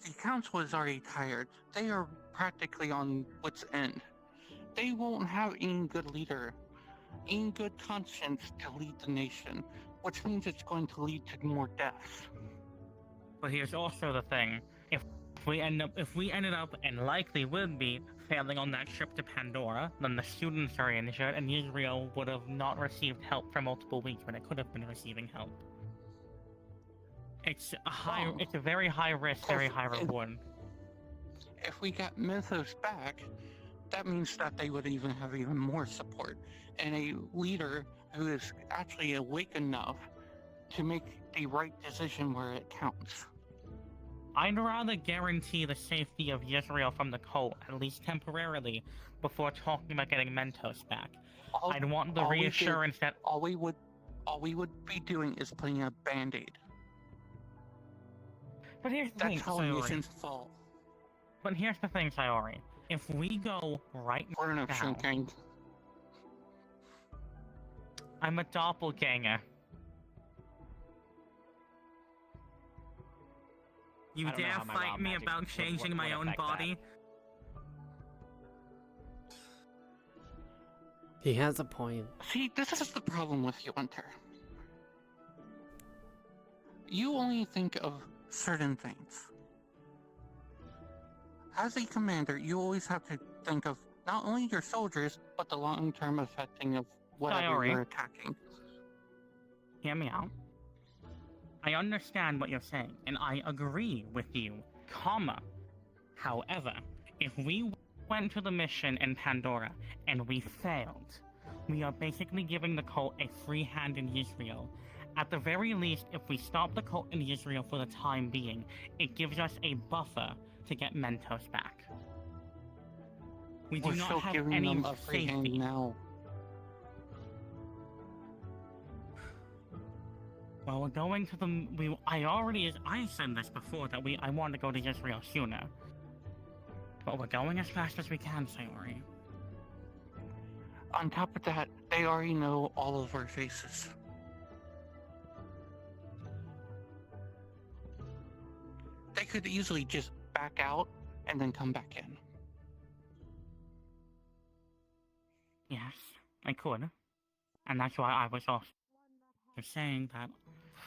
the council is already tired. They are practically on wit's end. They won't have any good leader, any good conscience to lead the nation, which means it's going to lead to more deaths. But here's also the thing: if we ended up, and likely would be, failing on that trip to Pandora, then the students are injured, and Israel would have not received help for multiple weeks when it could have been receiving help. It's a very high risk, very high reward. If we got Mythos back, that means that they would even have even more support, and a leader who is actually awake enough to make the right decision where it counts. I'd rather guarantee the safety of Israel from the cult, at least temporarily, before talking about getting Mentos back. I'd want the reassurance that all we would be doing is putting a band-aid. But here's the thing, That's how Sayori. missions fall. But here's the thing, Sayori. If we go right now, I'm a doppelganger. You dare fight me about changing my own body? He has a point. See, this is the problem with you, Hunter. You only think of certain things. As a commander, you always have to think of not only your soldiers, but the long-term effecting of whatever Sayori. you're attacking. Hear me out. I understand what you're saying, and I agree with you, comma. However, if we went to the mission in Pandora and we failed, we are basically giving the cult a free hand in Israel. At the very least, if we stop the cult in Israel for the time being, it gives us a buffer to get Mentos back. We do We're not still have giving any them a free hand safety. now. Well, we're going to the. I said this before that I want to go to Israel sooner. But we're going as fast as we can, Sayori. On top of that, they already know all of our faces. They could easily just back out and then come back in. Yes, I could. And that's why I was also saying that,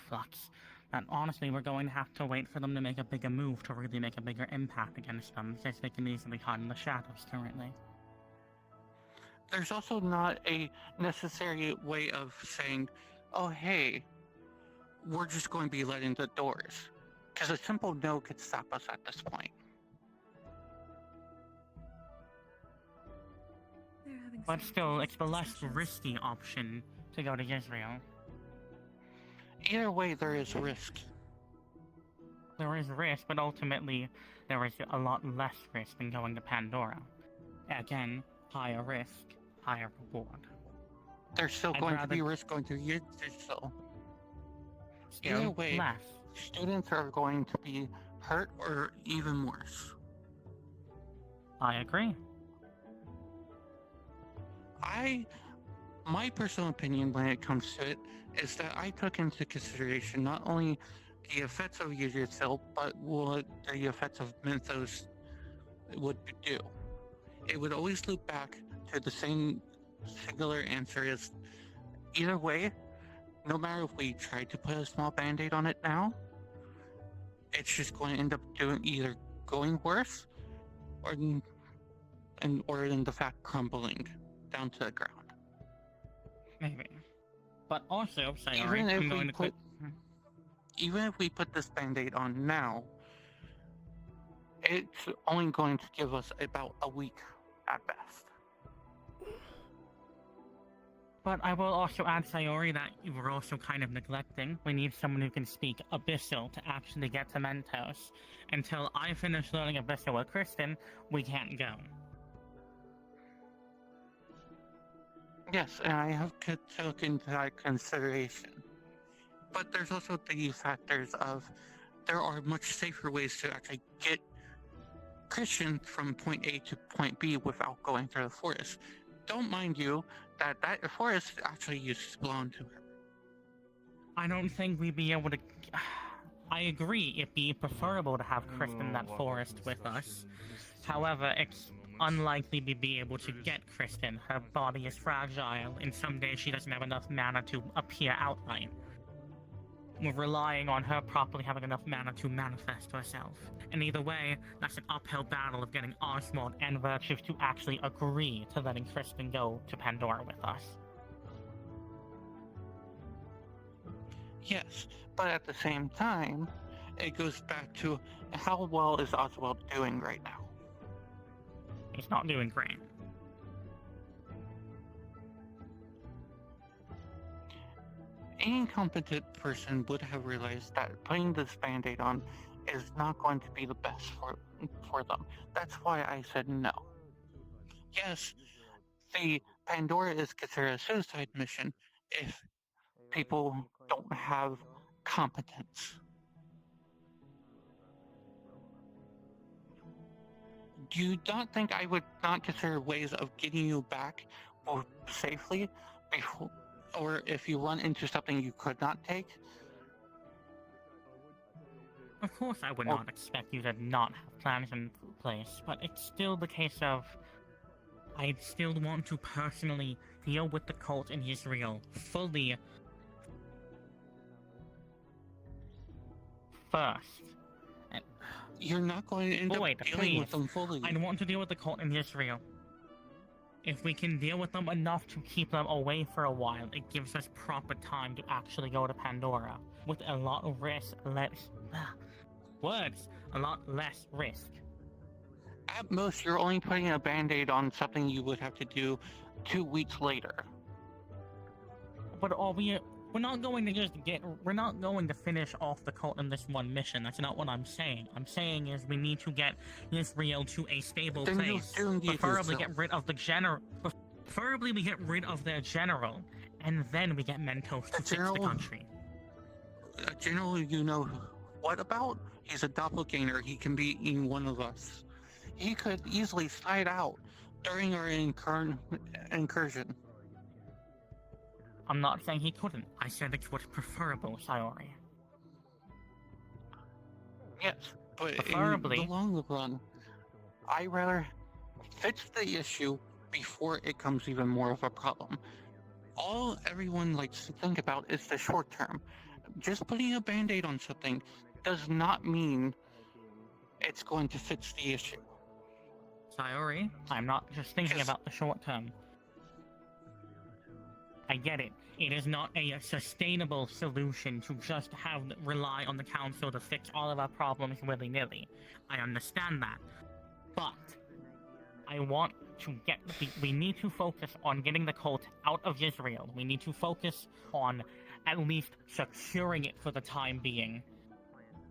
flux, that honestly we're going to have to wait for them to make a bigger move to really make a bigger impact against them, since they can easily hide in the shadows currently. There's also not a necessary way of saying, oh hey, we're just going to be letting the doors. Because a simple no could stop us at this point. But still, it's the less risky option to go to Israel. Either way, there is risk. There is risk, but ultimately, there is a lot less risk than going to Pandora. Again, higher risk, higher reward. There's still going to be risk going through digital. Either way, students are going to be hurt or even worse. I agree. My personal opinion when it comes to it is that I took into consideration not only the effects of Yggdrasil, but what the effects of Mythos would do. It would always loop back to the same singular answer as either way, no matter if we try to put a small band-aid on it now, it's just going to end up either going worse or in the fact crumbling down to the ground. Maybe. But also, Sayori, I'm going to put... Even if we put this band-aid on now, it's only going to give us about a week at best. But I will also add, Sayori, that you were also kind of neglecting. We need someone who can speak Abyssal to actually get to Mentos. Until I finish learning Abyssal with Kristen, we can't go. Yes, and I have took into that consideration. But there's also the factors of there are much safer ways to actually get Christian from point A to point B without going through the forest. Don't mind you that forest actually used to belong to her. I don't think we'd be able to... I agree, it'd be preferable to have Kristen in that forest with us. However, it's unlikely we'd be able to get Kristen. Her body is fragile, and some days she doesn't have enough mana to appear outright. We're relying on her properly having enough mana to manifest herself. And either way, that's an uphill battle of getting Oswald and Virtues to actually agree to letting Kristen go to Pandora with us. Yes, but at the same time, it goes back to how well is Oswald doing right now? He's not doing great. Any competent person would have realized that putting this band-aid on is not going to be the best for them. That's why I said no. Yes, the Pandora is considered a suicide mission if people don't have competence. Do you not think I would not consider ways of getting you back more safely before, or if you run into something you could not take? Of course I would not expect you to not have plans in place, but it's still the case of... I'd still want to personally deal with the cult in Israel fully first. And you're not going to end up dealing with them fully. I want to deal with the cult in Israel. If we can deal with them enough to keep them away for a while, it gives us proper time to actually go to Pandora. With a lot of risk, a lot less risk. At most, you're only putting a band-aid on something you would have to do 2 weeks later. But we're not going to finish off the cult in this one mission. That's not what I'm saying. I'm saying is we need to get Israel to a stable place. Preferably get rid of the general. Preferably we get rid of their general, and then we get Mentos to fix the country. A general you know what about? He's a doppelganger. He can be in one of us. He could easily slide out during our incursion. I'm not saying he couldn't. I said it was preferable, Sayori. Yes, but preferably, in the long run, I rather fix the issue before it becomes even more of a problem. All everyone likes to think about is the short term. just putting a band-aid on something does not mean it's going to fix the issue. Sayori, I'm not just thinking about the short term. I get it. It is not a sustainable solution to just rely on the council to fix all of our problems willy-nilly. I understand that. But I want to we need to focus on getting the cult out of Israel. We need to focus on at least securing it for the time being.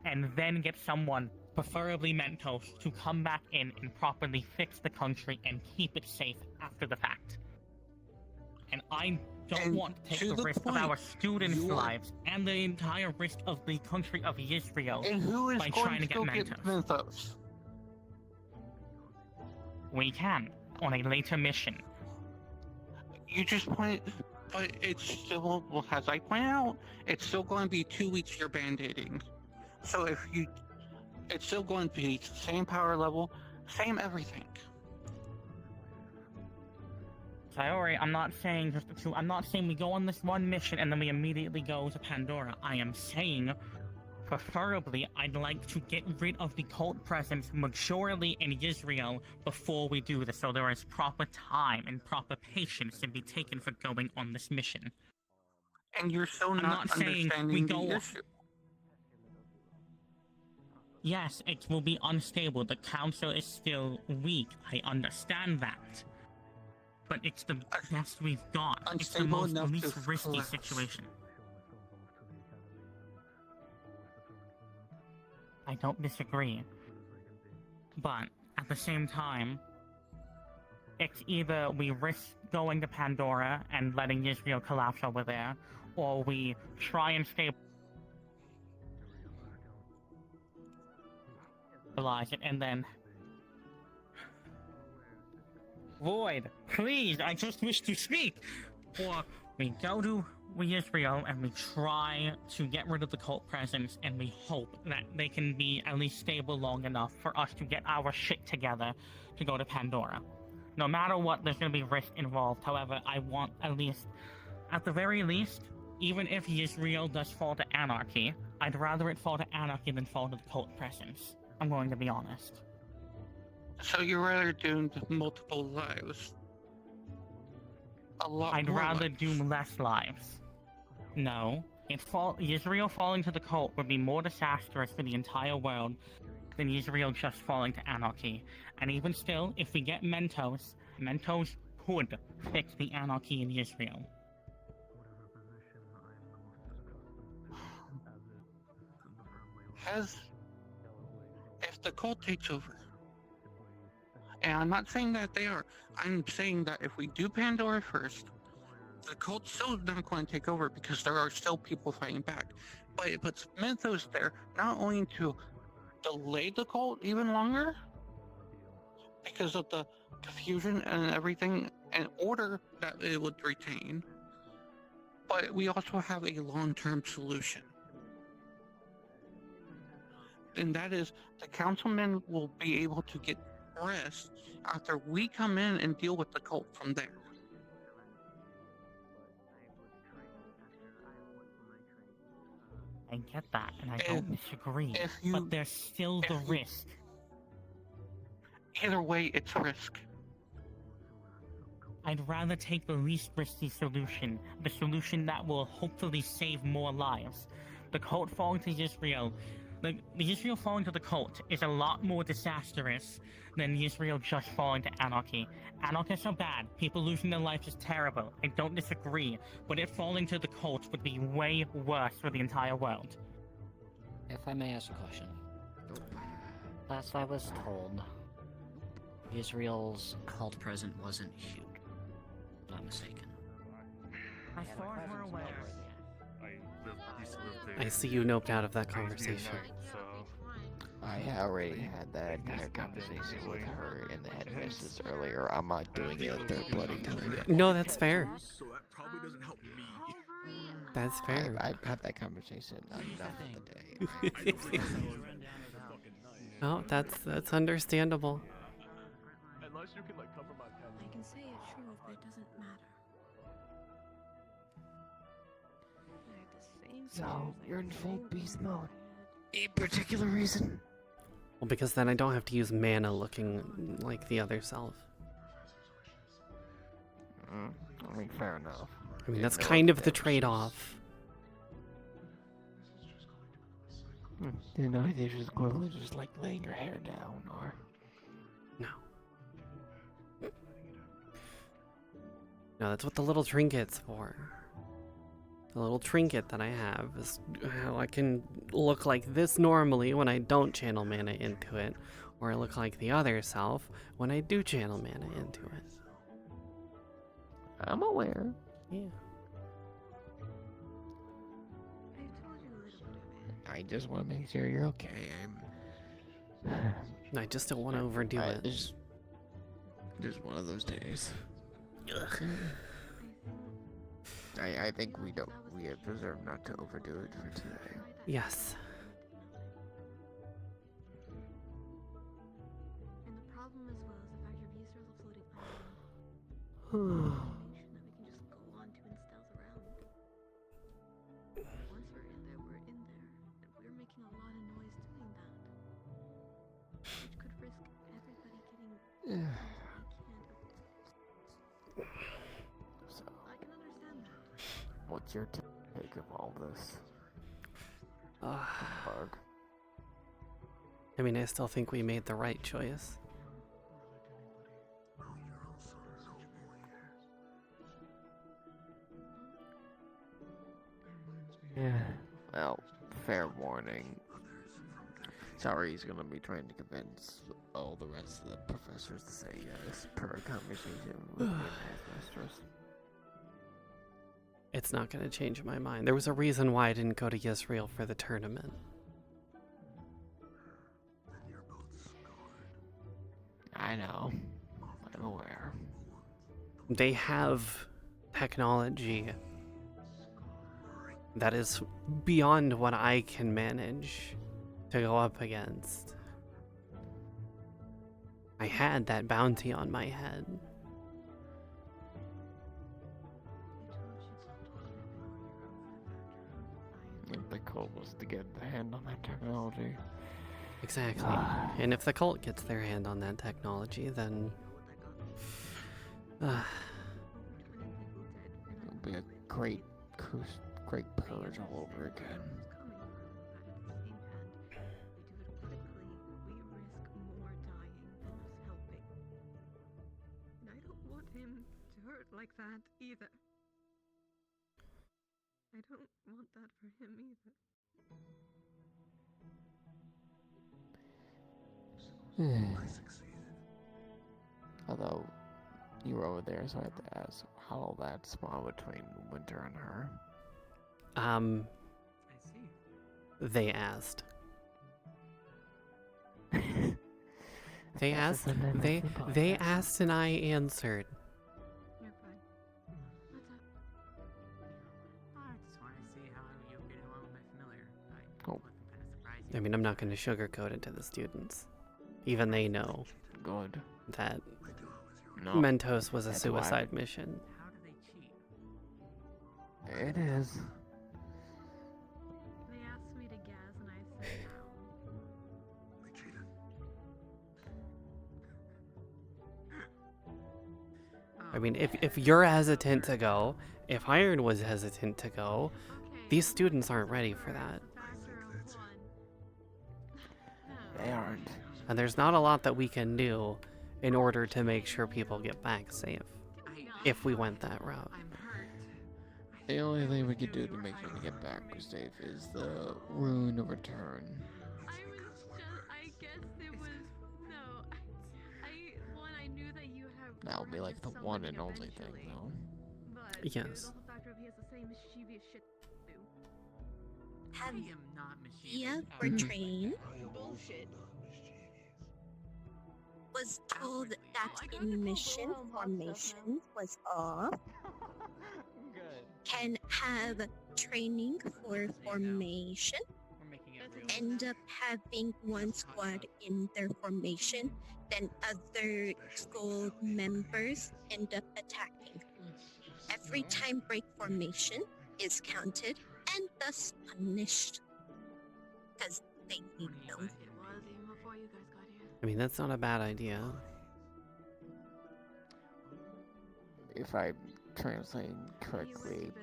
And then get someone, preferably Mentos, to come back in and properly fix the country and keep it safe after the fact. And I don't want to take the risk of our students' lives and the entire risk of the country of Israel by trying to get Mentos. We can, on a later mission. You just pointed, but it's still, well, as I pointed out, it's still going to be 2 weeks you're band-aiding. So it's still going to be same power level, same everything. Sayori, I'm not saying just the two. I'm not saying we go on this one mission and then we immediately go to Pandora. I am saying, preferably, I'd like to get rid of the cult presence majorly in Israel before we do this, so there is proper time and proper patience to be taken for going on this mission. And you're still not understanding the issue. Yes, it will be unstable. The council is still weak. I understand that. But it's the best we've got. It's the least risky situation. I don't disagree. But at the same time, it's either we risk going to Pandora and letting Israel collapse over there, or we try and stabilize it and then... Void, please, I just wish to speak! Or we go to Israel and we try to get rid of the cult presence and we hope that they can be at least stable long enough for us to get our shit together to go to Pandora. No matter what, there's going to be risk involved. However, I want at least, at the very least, even if Israel does fall to anarchy, I'd rather it fall to anarchy than fall to the cult presence. I'm going to be honest. So you're rather doomed to multiple lives? I'd rather do less lives. No. Israel falling to the cult would be more disastrous for the entire world than Israel just falling to anarchy. And even still, if we get Mentos could fix the anarchy in Israel. If the cult takes over, and I'm not saying that they are, I'm saying that if we do Pandora first, the cult's still not going to take over because there are still people fighting back. But it puts Mentos there not only to delay the cult even longer, because of the confusion and everything and order that it would retain, but we also have a long-term solution. And that is, the councilmen will be able to get rest after we come in and deal with the cult from there. I get that, and I don't disagree, but there's still the risk. Either way, it's risk. I'd rather take the least risky solution, the solution that will hopefully save more lives. The cult falling to Israel, the Israel falling to the cult is a lot more disastrous than Israel just falling to anarchy. Anarchists are bad. People losing their lives is terrible. I don't disagree, but it falling to the cult would be way worse for the entire world. If I may ask a question. Last I was told, Israel's cult present wasn't huge. If I'm not mistaken. As far as we're aware. I see you noped out of that conversation. I already had that entire conversation with her and the headmistress earlier. I'm not doing it a third bloody time. No, that's fair. So that probably doesn't help me. That's fair. I've had that conversation enough of the day. Oh, that's understandable. Unless you can cover my pen. I can say it true, but it doesn't matter. I had to say So, you're in full beast mode. Any particular reason? Well, because then I don't have to use mana looking like the other self. I mean, fair enough. I mean, that's No kind of the advantages. trade-off. You know, it's just equivalent to just like laying your hair down, or No. No, that's what the little trinket's for. The little trinket that I have is how I can look like this normally when I don't channel mana into it, or I look like the other self when I do channel mana into it. I'm aware. Yeah. I just want to make sure you're okay. I just don't want to overdo it. It's just one of those days. I think we deserve not to overdo it for today. Yes. And the problem as well is the fact your views are floating island. That we can just go on to and stealth around. Once we're in there, we're in there. And we're making a lot of noise doing that. Which could risk everybody getting So, I can understand that. what's your take of all this? Bug. I mean, I still think we made the right choice. Yeah. Well, fair warning. Sorry, he's gonna be trying to convince all the rest of the professors to say yes per conversation with the headmistress. It's not going to change my mind. There was a reason why I didn't go to Yisrael for the tournament. I know. I'm aware. They have technology that is beyond what I can manage to go up against. I had that bounty on my head. The cult was to get the hand on that technology. Exactly. And if the cult gets their hand on that technology, then... It'll be a great purge all over again. And I don't want him to hurt like that either. I don't want that for him either. Although, you were over there, so I have to ask, how will that spawn between Winter and her? I see. They asked. They asked, they asked and I answered. You're fine. What's up? I just want to see how you get along with my familiar. Cool. I mean, I'm not going to sugarcoat it to the students. Even they know Good. that No, Mentos was a that's why. suicide mission. How do they cheat? It is. They asked me to guess, and I said no. I mean, if you're hesitant to go, if Iron was hesitant to go, these students aren't ready for that. They aren't. And there's not a lot that we can do in order to make sure people get back safe. If we went that route. The only thing we could do to make sure we get back safe is the rune of return. I guess it was no. I knew that you have. That'll be like the one and only thing, though. But Yes. there's also the factor of he has the same mischievous shit to do. I am not mischievous. Yeah, for train Bullshit. was told that mission formation was off. Can have training for formation. End up having one squad in their formation, then other school members end up attacking. Every time break formation is counted and thus punished. Because they need them. It was even before you guys got here. I mean, that's not a bad idea. If I'm translating correctly,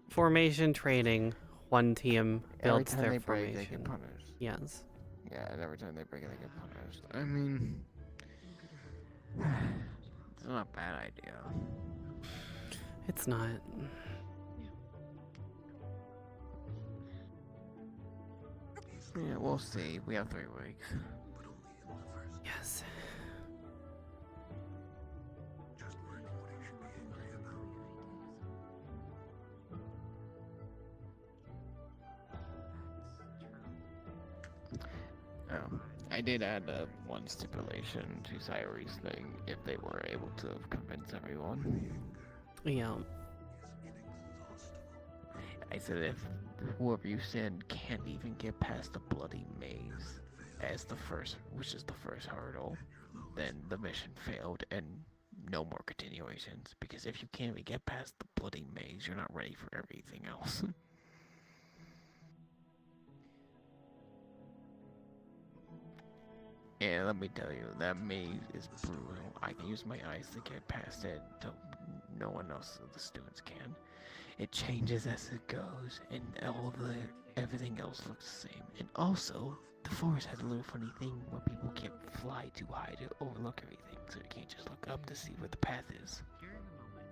Formation training. One team every builds time their they break, formation. they get punished. Yes. Yeah, and every time they break it, they get punished. I mean, it's not a bad idea. It's not. Yeah, we'll see. We have 3 weeks. Yes. I did add one stipulation to Cyrie's thing if they were able to convince everyone. Yeah. I said if whoever you send can't even get past the bloody maze as the first, which is the first hurdle, then the mission failed and no more continuations. Because if you can't even get past the bloody maze, you're not ready for everything else. And let me tell you, that maze is brutal. I can use my eyes to get past it, though no one else of the students can. It changes as it goes, and everything else looks the same. And also, the forest has a little funny thing where people can't fly too high to overlook everything, so you can't just look up to see where the path is. During a moment,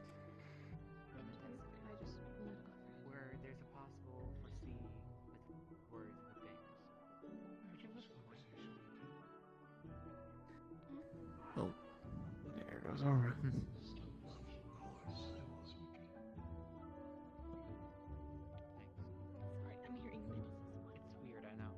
where there's a possible foresee with words and things. Would you look for it? Oh, there goes our run. Sorry, I'm hearing this. It's weird, I know.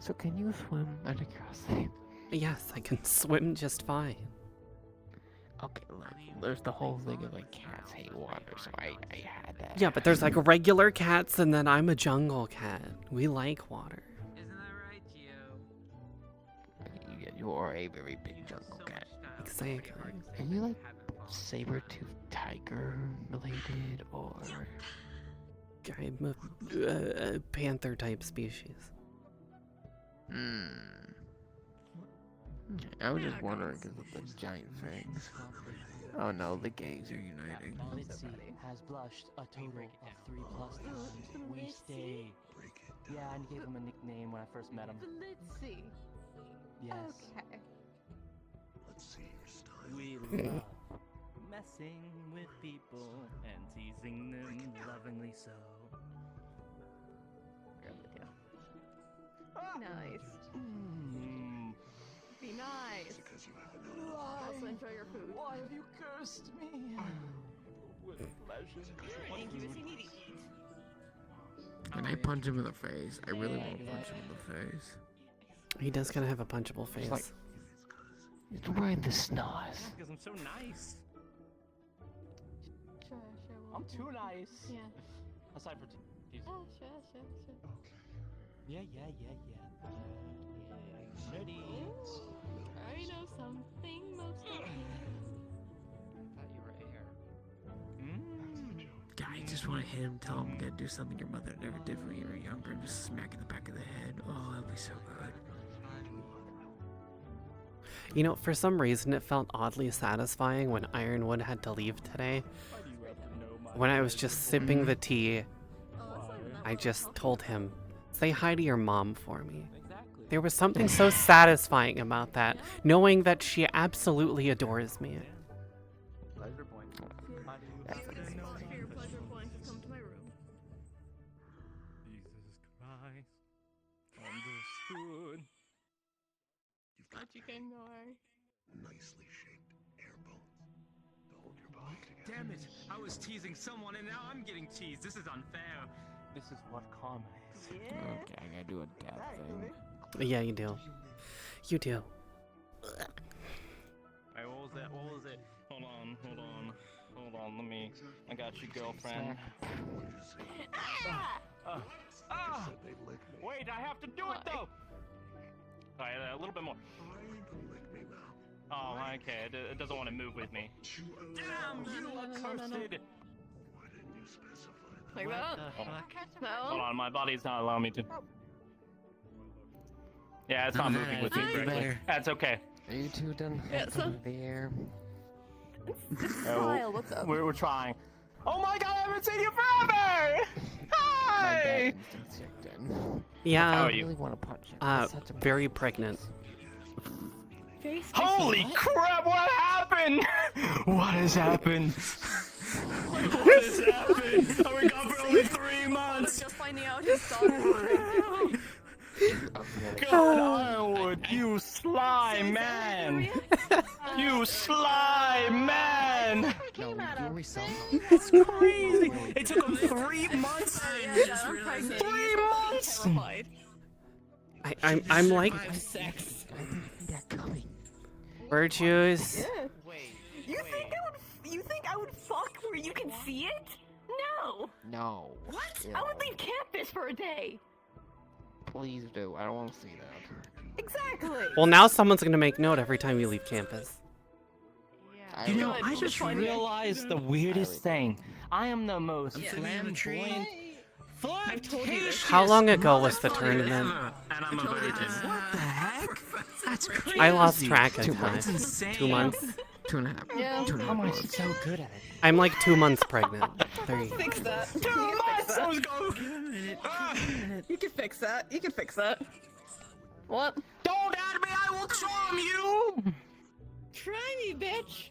So can you swim out of curiosity? Yes, I can swim just fine. Okay, look, there's the whole thing of like cats hate water, so I had that. Yeah, but there's like regular cats, and then I'm a jungle cat. We like water. Isn't that right, Gio? You are a very big jungle cat. Exactly. Are you like saber-toothed tiger related, or? I'm a panther type species. I was just wondering because of the giant fangs. Oh no, the gays are uniting. Litzy has blushed a total of 3+ times. We stay. Yeah, I gave him a nickname when I first met him. Litzy. Yes. Okay. Let's see your style. We love messing with people and teasing them lovingly so. Nice. Be nice. Also enjoy your food. Why have you cursed me? With pleasure. Thank you. Does he need to eat? And I punch him in the face. I really want to punch him in the face. He does kind of have a punchable face. Like, he's wearing the snaz. Because I'm so nice. Sure. I'm too nice. Yeah. Aside from teasing. Oh, sure. Yeah. Ready. I know something most of I thought you were air. Guy, I just want to hit him, tell him to do something your mother never did when you were younger, and just smack in the back of the head. Oh, that'd be so good. You know, for some reason it felt oddly satisfying when Ironwood had to leave today. When I was just sipping the tea, I just told him, say hi to your mom for me. There was something so satisfying about that, knowing that she absolutely adores me. Pleasure point. your pleasure point has come to my room. Jesus Christ. Understood. What you can ignore. Nicely shaped air bones to hold your body together. Damn it! I was teasing someone and now I'm getting teased. This is unfair. This is what karma is. Okay, I gotta do a dad thing. Yeah, you do. You do. Hey, what was that? Hold on, I got you, girlfriend. Wait, I have to do it though! Alright, a little bit more. Oh, okay. It doesn't want to move with me. Damn, you accursed! Like that? No? Hold on, my body's not allowing me to. Yeah, it's No, not that moving with is me correctly. better. That's okay. Are you two done Yeah, so- in the air? Kyle, what's up? We're trying. Oh my god, I haven't seen you forever! Hi! Yeah. How are you? Very pregnant. Holy crap, what happened? What has happened? What has happened? Are we gone for only 3 months? Just finding out his daughter. God, Ironwood, you sly man! You sly man! It's crazy! It took him 3 months! 3 months! I'm like sex. virtues. You think I would fuck where you can see it? No. No. What? Yeah. I would leave campus for a day. Please do. I don't want to see that. Exactly. Well, now someone's gonna make note every time you leave campus. You know, I just realized the weirdest thing. I am the most flamboyant, flirtatious. How long ago was the tournament? And I'm a virgin. What the heck? That's crazy. I lost track of 2 time. months. Insane. 2 months. 2.5. Yeah. 2.5 How am I months. so good at it? I'm like 2 months pregnant. There you go. Fix that. 2 months! I was going. You can fix that. You can fix that. What? Don't add me! I will charm you! Try me, bitch.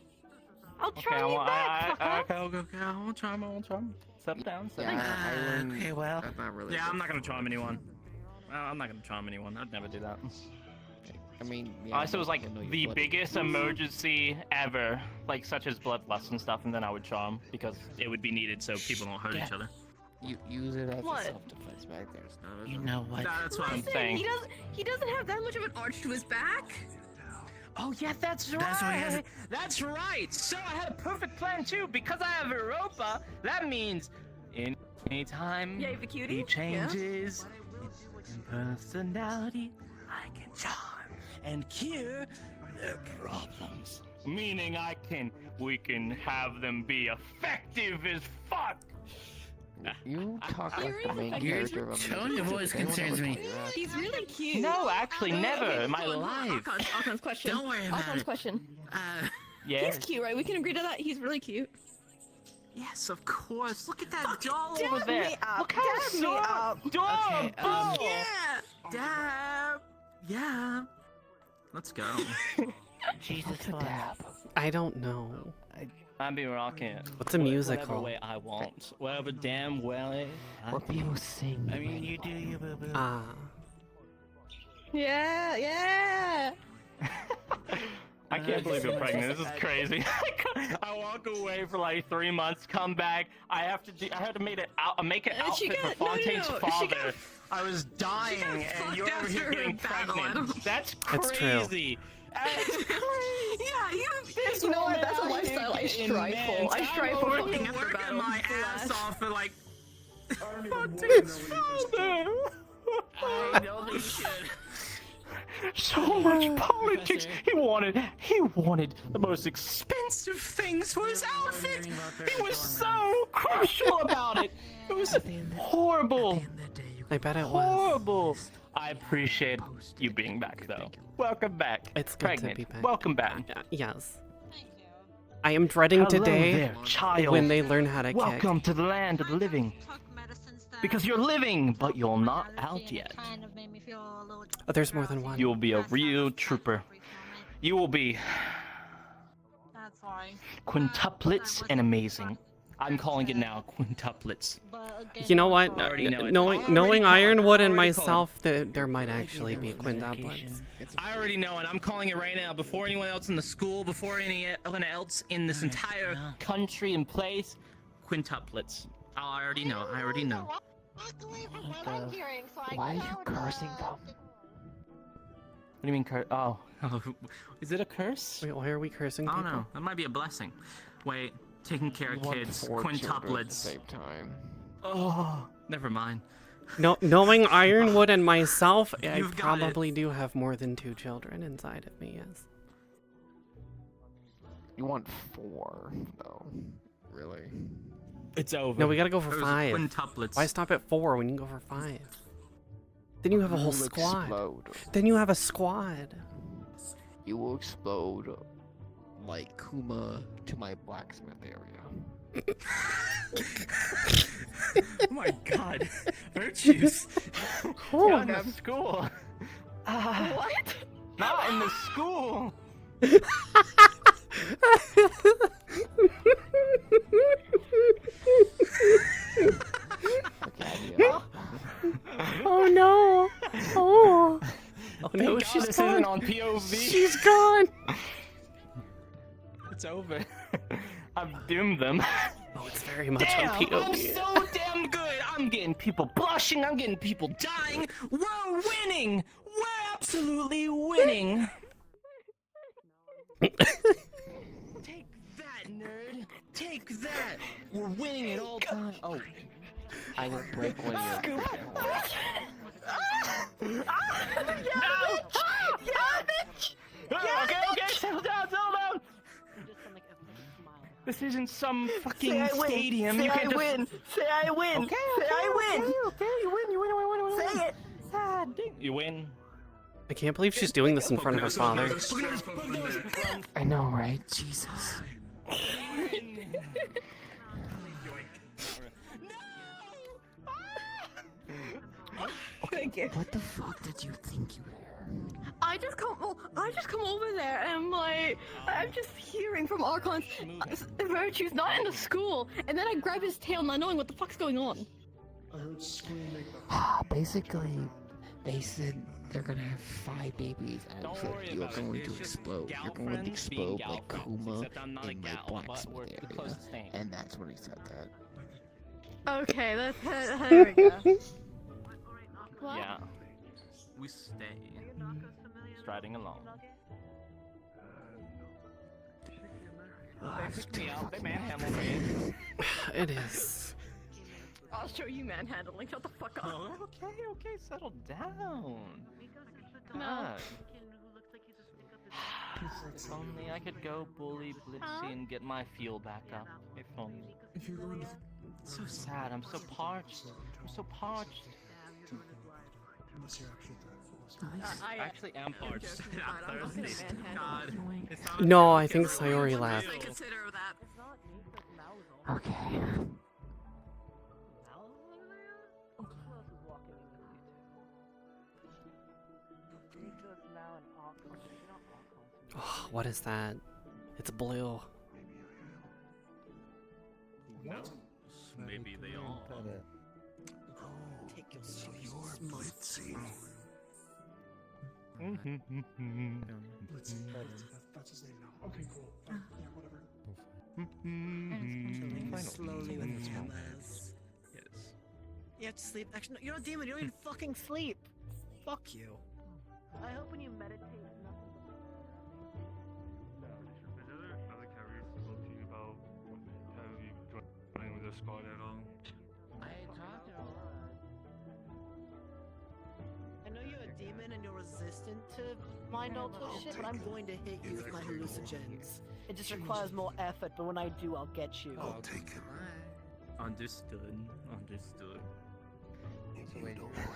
I'll Okay, try you back. okay, I won't charm, I won't charm. Step down, step Yeah, down. okay, well. That's not really. Yeah, I'm not gonna charm anyone. I'm not gonna charm anyone. I'd never do that. I mean, yeah, Unless it was like I know you're the blood. biggest emergency ever, like such as bloodlust and stuff, and then I would charm because it would be needed so people don't hurt each other. You use it as What? a self-defense back there. It's not. You know what? That's what I'm Listen, saying. he doesn't have that much of an arch to his back. Oh yeah, that's right. That's right. So I had a perfect plan too. Because I have Europa, that means anytime Yeah, you have a cutie? he changes his personality, I can charm and cure their problems. Meaning we can have them be effective as fuck. You talk like the main Your character of a tone of voice concerns me. He's really cute. No, actually, never in my life. Alcon's question. Don't worry about Alcon's it. question. Yeah. He's cute, right? We can agree to that. He's really cute. Yes, of course. Look at that doll dab over there. me up, Look how dab me up. adorable. Yeah. Dab. Yeah. Let's go. Jesus fuck. I don't know. I'm being rocking. What's a musical? Whatever way I want. Whatever damn way. What people sing. I mean, you do you, boo boo. Ah. Yeah. I can't believe you're pregnant. This is crazy. I walk away for like 3 months, come back. I had to make an outfit for Fontaine's father. I was dying, and you're over here getting pregnant. That's That's true. crazy. That's crazy. Yeah, you know what? That's a lifestyle I strive for. I strive for fucking after working my ass off for like Fontaine's father. I know that you should. So much politics. He wanted the most expensive things for his outfit. He was so crucial about it. It was horrible. I bet it was. Horrible. I appreciate you being back, though. Welcome back. It's good Pregnant. to be back. Welcome back. Yes. I am dreading Hello today there, child. when they learn how to Welcome kick. to the land of the living. Because you're living, but you're not out yet. Oh, there's more than one. You'll be a real trooper. You will be That's why. quintuplets and amazing. I'm calling it now, quintuplets. You know what? I already know it. Knowing Ironwood and myself, there might actually be quintuplets. I already know it. I'm calling it right now. Before anyone else in the school, before anyone else in this entire country and place, quintuplets. I already know. I already know. Why are you cursing them? What do you mean curse? Oh. Is it a curse? Wait, why are we cursing I people? don't know. That might be a blessing. Wait, taking care of You want kids, 4 children at the quintuplets. same time. Oh, never mind. No, knowing Ironwood and myself, I You've got it. probably do have more than 2 children inside of me, yes. You want 4, though. Really? It's over. No, we gotta go for Those 5. quintuplets. Why stop at 4 when you can go for 5? Then you have a whole You will squad. explode. Then you have a squad. You will explode like Kuma to my blacksmith area. Oh my god. Virtues. Not in the school. What? Not in the school. Oh no! Oh! Oh no, Thank God she's this gone! isn't on POV. She's gone! It's over. I've doomed them. Oh, it's very much Damn, on POV. I'm so damn good. I'm getting people blushing. I'm getting people dying. We're winning. We're absolutely winning. Take that, nerd. Take that. We're winning at all times. Oh. I will break one of your Okay, settle down. This isn't some fucking stadium. Say You I can't just... win. Say I win. Okay, Say I win. Okay, you win. Say it. You win. I can't believe she's doing this in front of her father. I know, right? Jesus. Thank you. What the fuck did you think you were? I just come over there and I'm just hearing from Archon's Virtue's not in the school, and then I grab his tail not knowing what the fuck's going on. Basically, they said they're gonna have 5 babies, and I said you're going to explode. You're going to explode like Kuma in my blacksmith area. And that's when he said that. Okay, there we go. What? Yeah. We stay. Striding along. They picked me up. They manhandled me. It is. I'll show you manhandling. Shut the fuck up. Oh, okay, settle down. No. God. If only I could go bully Blipsy and get my fuel back up. If only. So sad. I'm so parched. I actually am parched. I'm thirsty. God. No, I think Sayori laughed. Okay. Oh, what is that? It's blue. No. Maybe they all. Take your Blitzy. That's his name now. Okay, cool. Yeah, whatever. Slowly with his hammers. Yes. You have to sleep. Actually, no, you're a demon. You don't even fucking sleep. Fuck you. I hope when you meditate, nothing. Other carriers spoke to you about have you joining with the squad at all? I talked it a lot. I know you're a demon and you're resistant to mind alter shit, but I'm going to hit you with my hallucinogens. It just requires more effort, but when I do, I'll get you. I'll take him. Understood.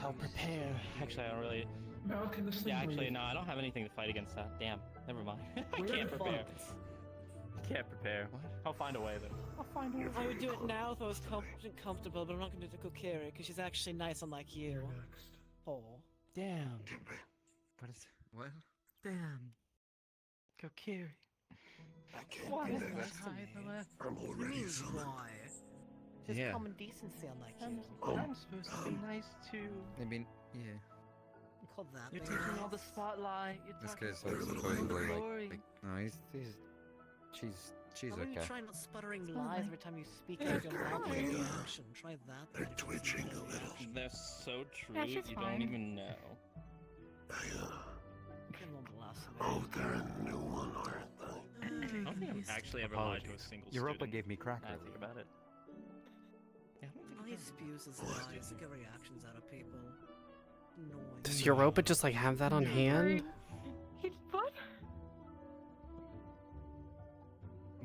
I'll prepare. Actually, I don't really. Yeah, actually, no, I don't have anything to fight against that. Damn, never mind. I can't prepare. What? I'll find a way though. I would do it now if I was comfortable, but I'm not going to do the Kokiri because she's actually nice, unlike you. Oh. Damn. What? Damn. Kokiri. Why is I'm already Why? Just Yeah. common decency, unlike you. I'm supposed to be nice too. I mean, yeah. You call that You're being taking nice? all the spotlight. You're This talking guy's so like much supposedly glory. like no, she's Why don't you okay. try not sputtering lies every time you speak out of your mouth with your action? Try that. They're twitching a little. They're so true. Yeah, she's you fine. don't even know. Oh, they're a new one, aren't I don't think I've actually ever lied to a single Europa student. gave me crackers. Now I think about it. Yeah, I don't think he spews his lies to get reactions out of people. Annoying. Does Europa just like have that on hand? What?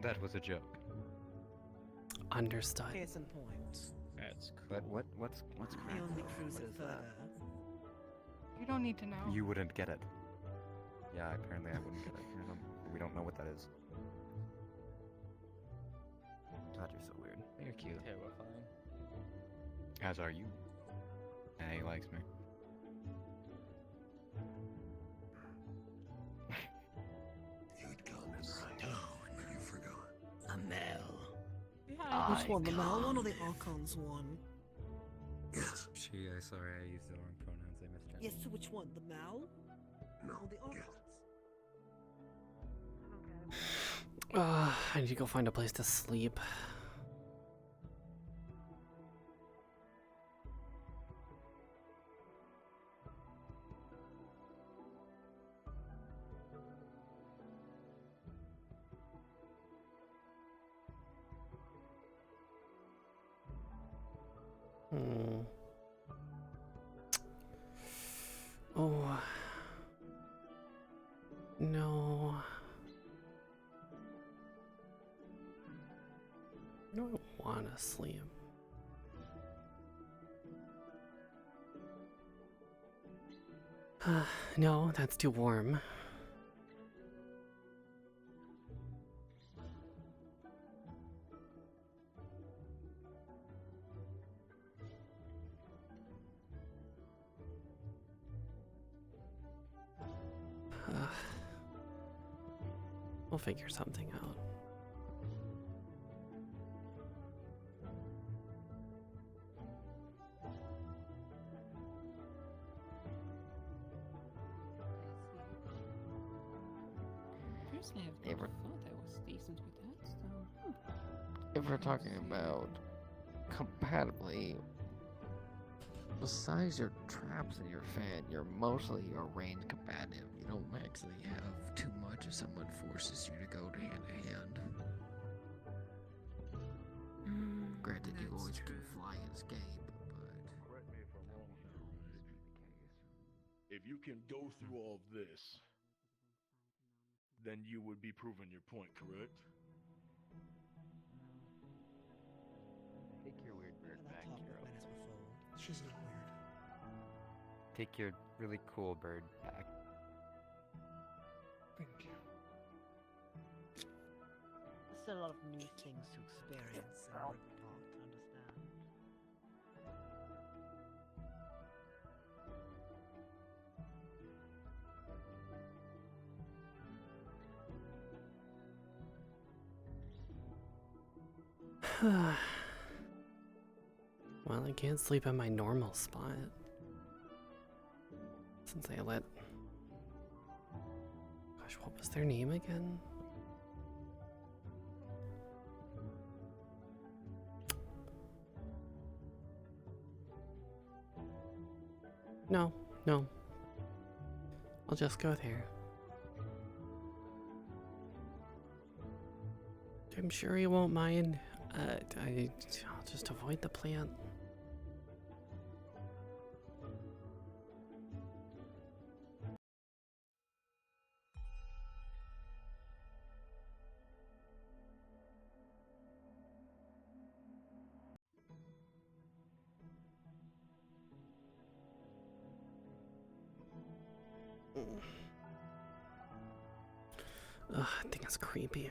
That was a joke. Understood. Case in point. That's cool. But what's He crack? only proves What it is further. that? You don't need to know. You wouldn't get it. Yeah, apparently I wouldn't get it. We don't know what that is. God, you're so weird. You're cute. Terrifying. As are you. Yeah, he likes me. You'd calm right down, but you forgot. Amel. Yeah. Which one, the Mal one or the Archons one? Yes. She, sorry, I used the wrong pronouns. I misjudged. Yes, so which one, the Mal No. or the Archons? I need to go find a place to sleep. Oh. No. I don't want to sleep. No, that's too warm. We'll figure something out. Personally, I've Yeah, never thought I was decent with that stuff. If we're talking about compatibly, besides your traps and your fan, you're mostly range combative. You don't actually have too much if someone forces you to go hand to hand. Granted, you always can fly and escape, but Correct me if I'm wrong here, right? If you can go through all of this, then you would be proving your point, correct? Take your weird bird back, Europe. She's not weird. Take your really cool bird back. Thank you. There's still a lot of new things to experience and rip apart to understand. Well, I can't sleep in my normal spot. Since I let... Gosh, what was their name again? No, no. I'll just go there. I'm sure you won't mind. I'll just avoid the plant. Ugh, I think it's creepy.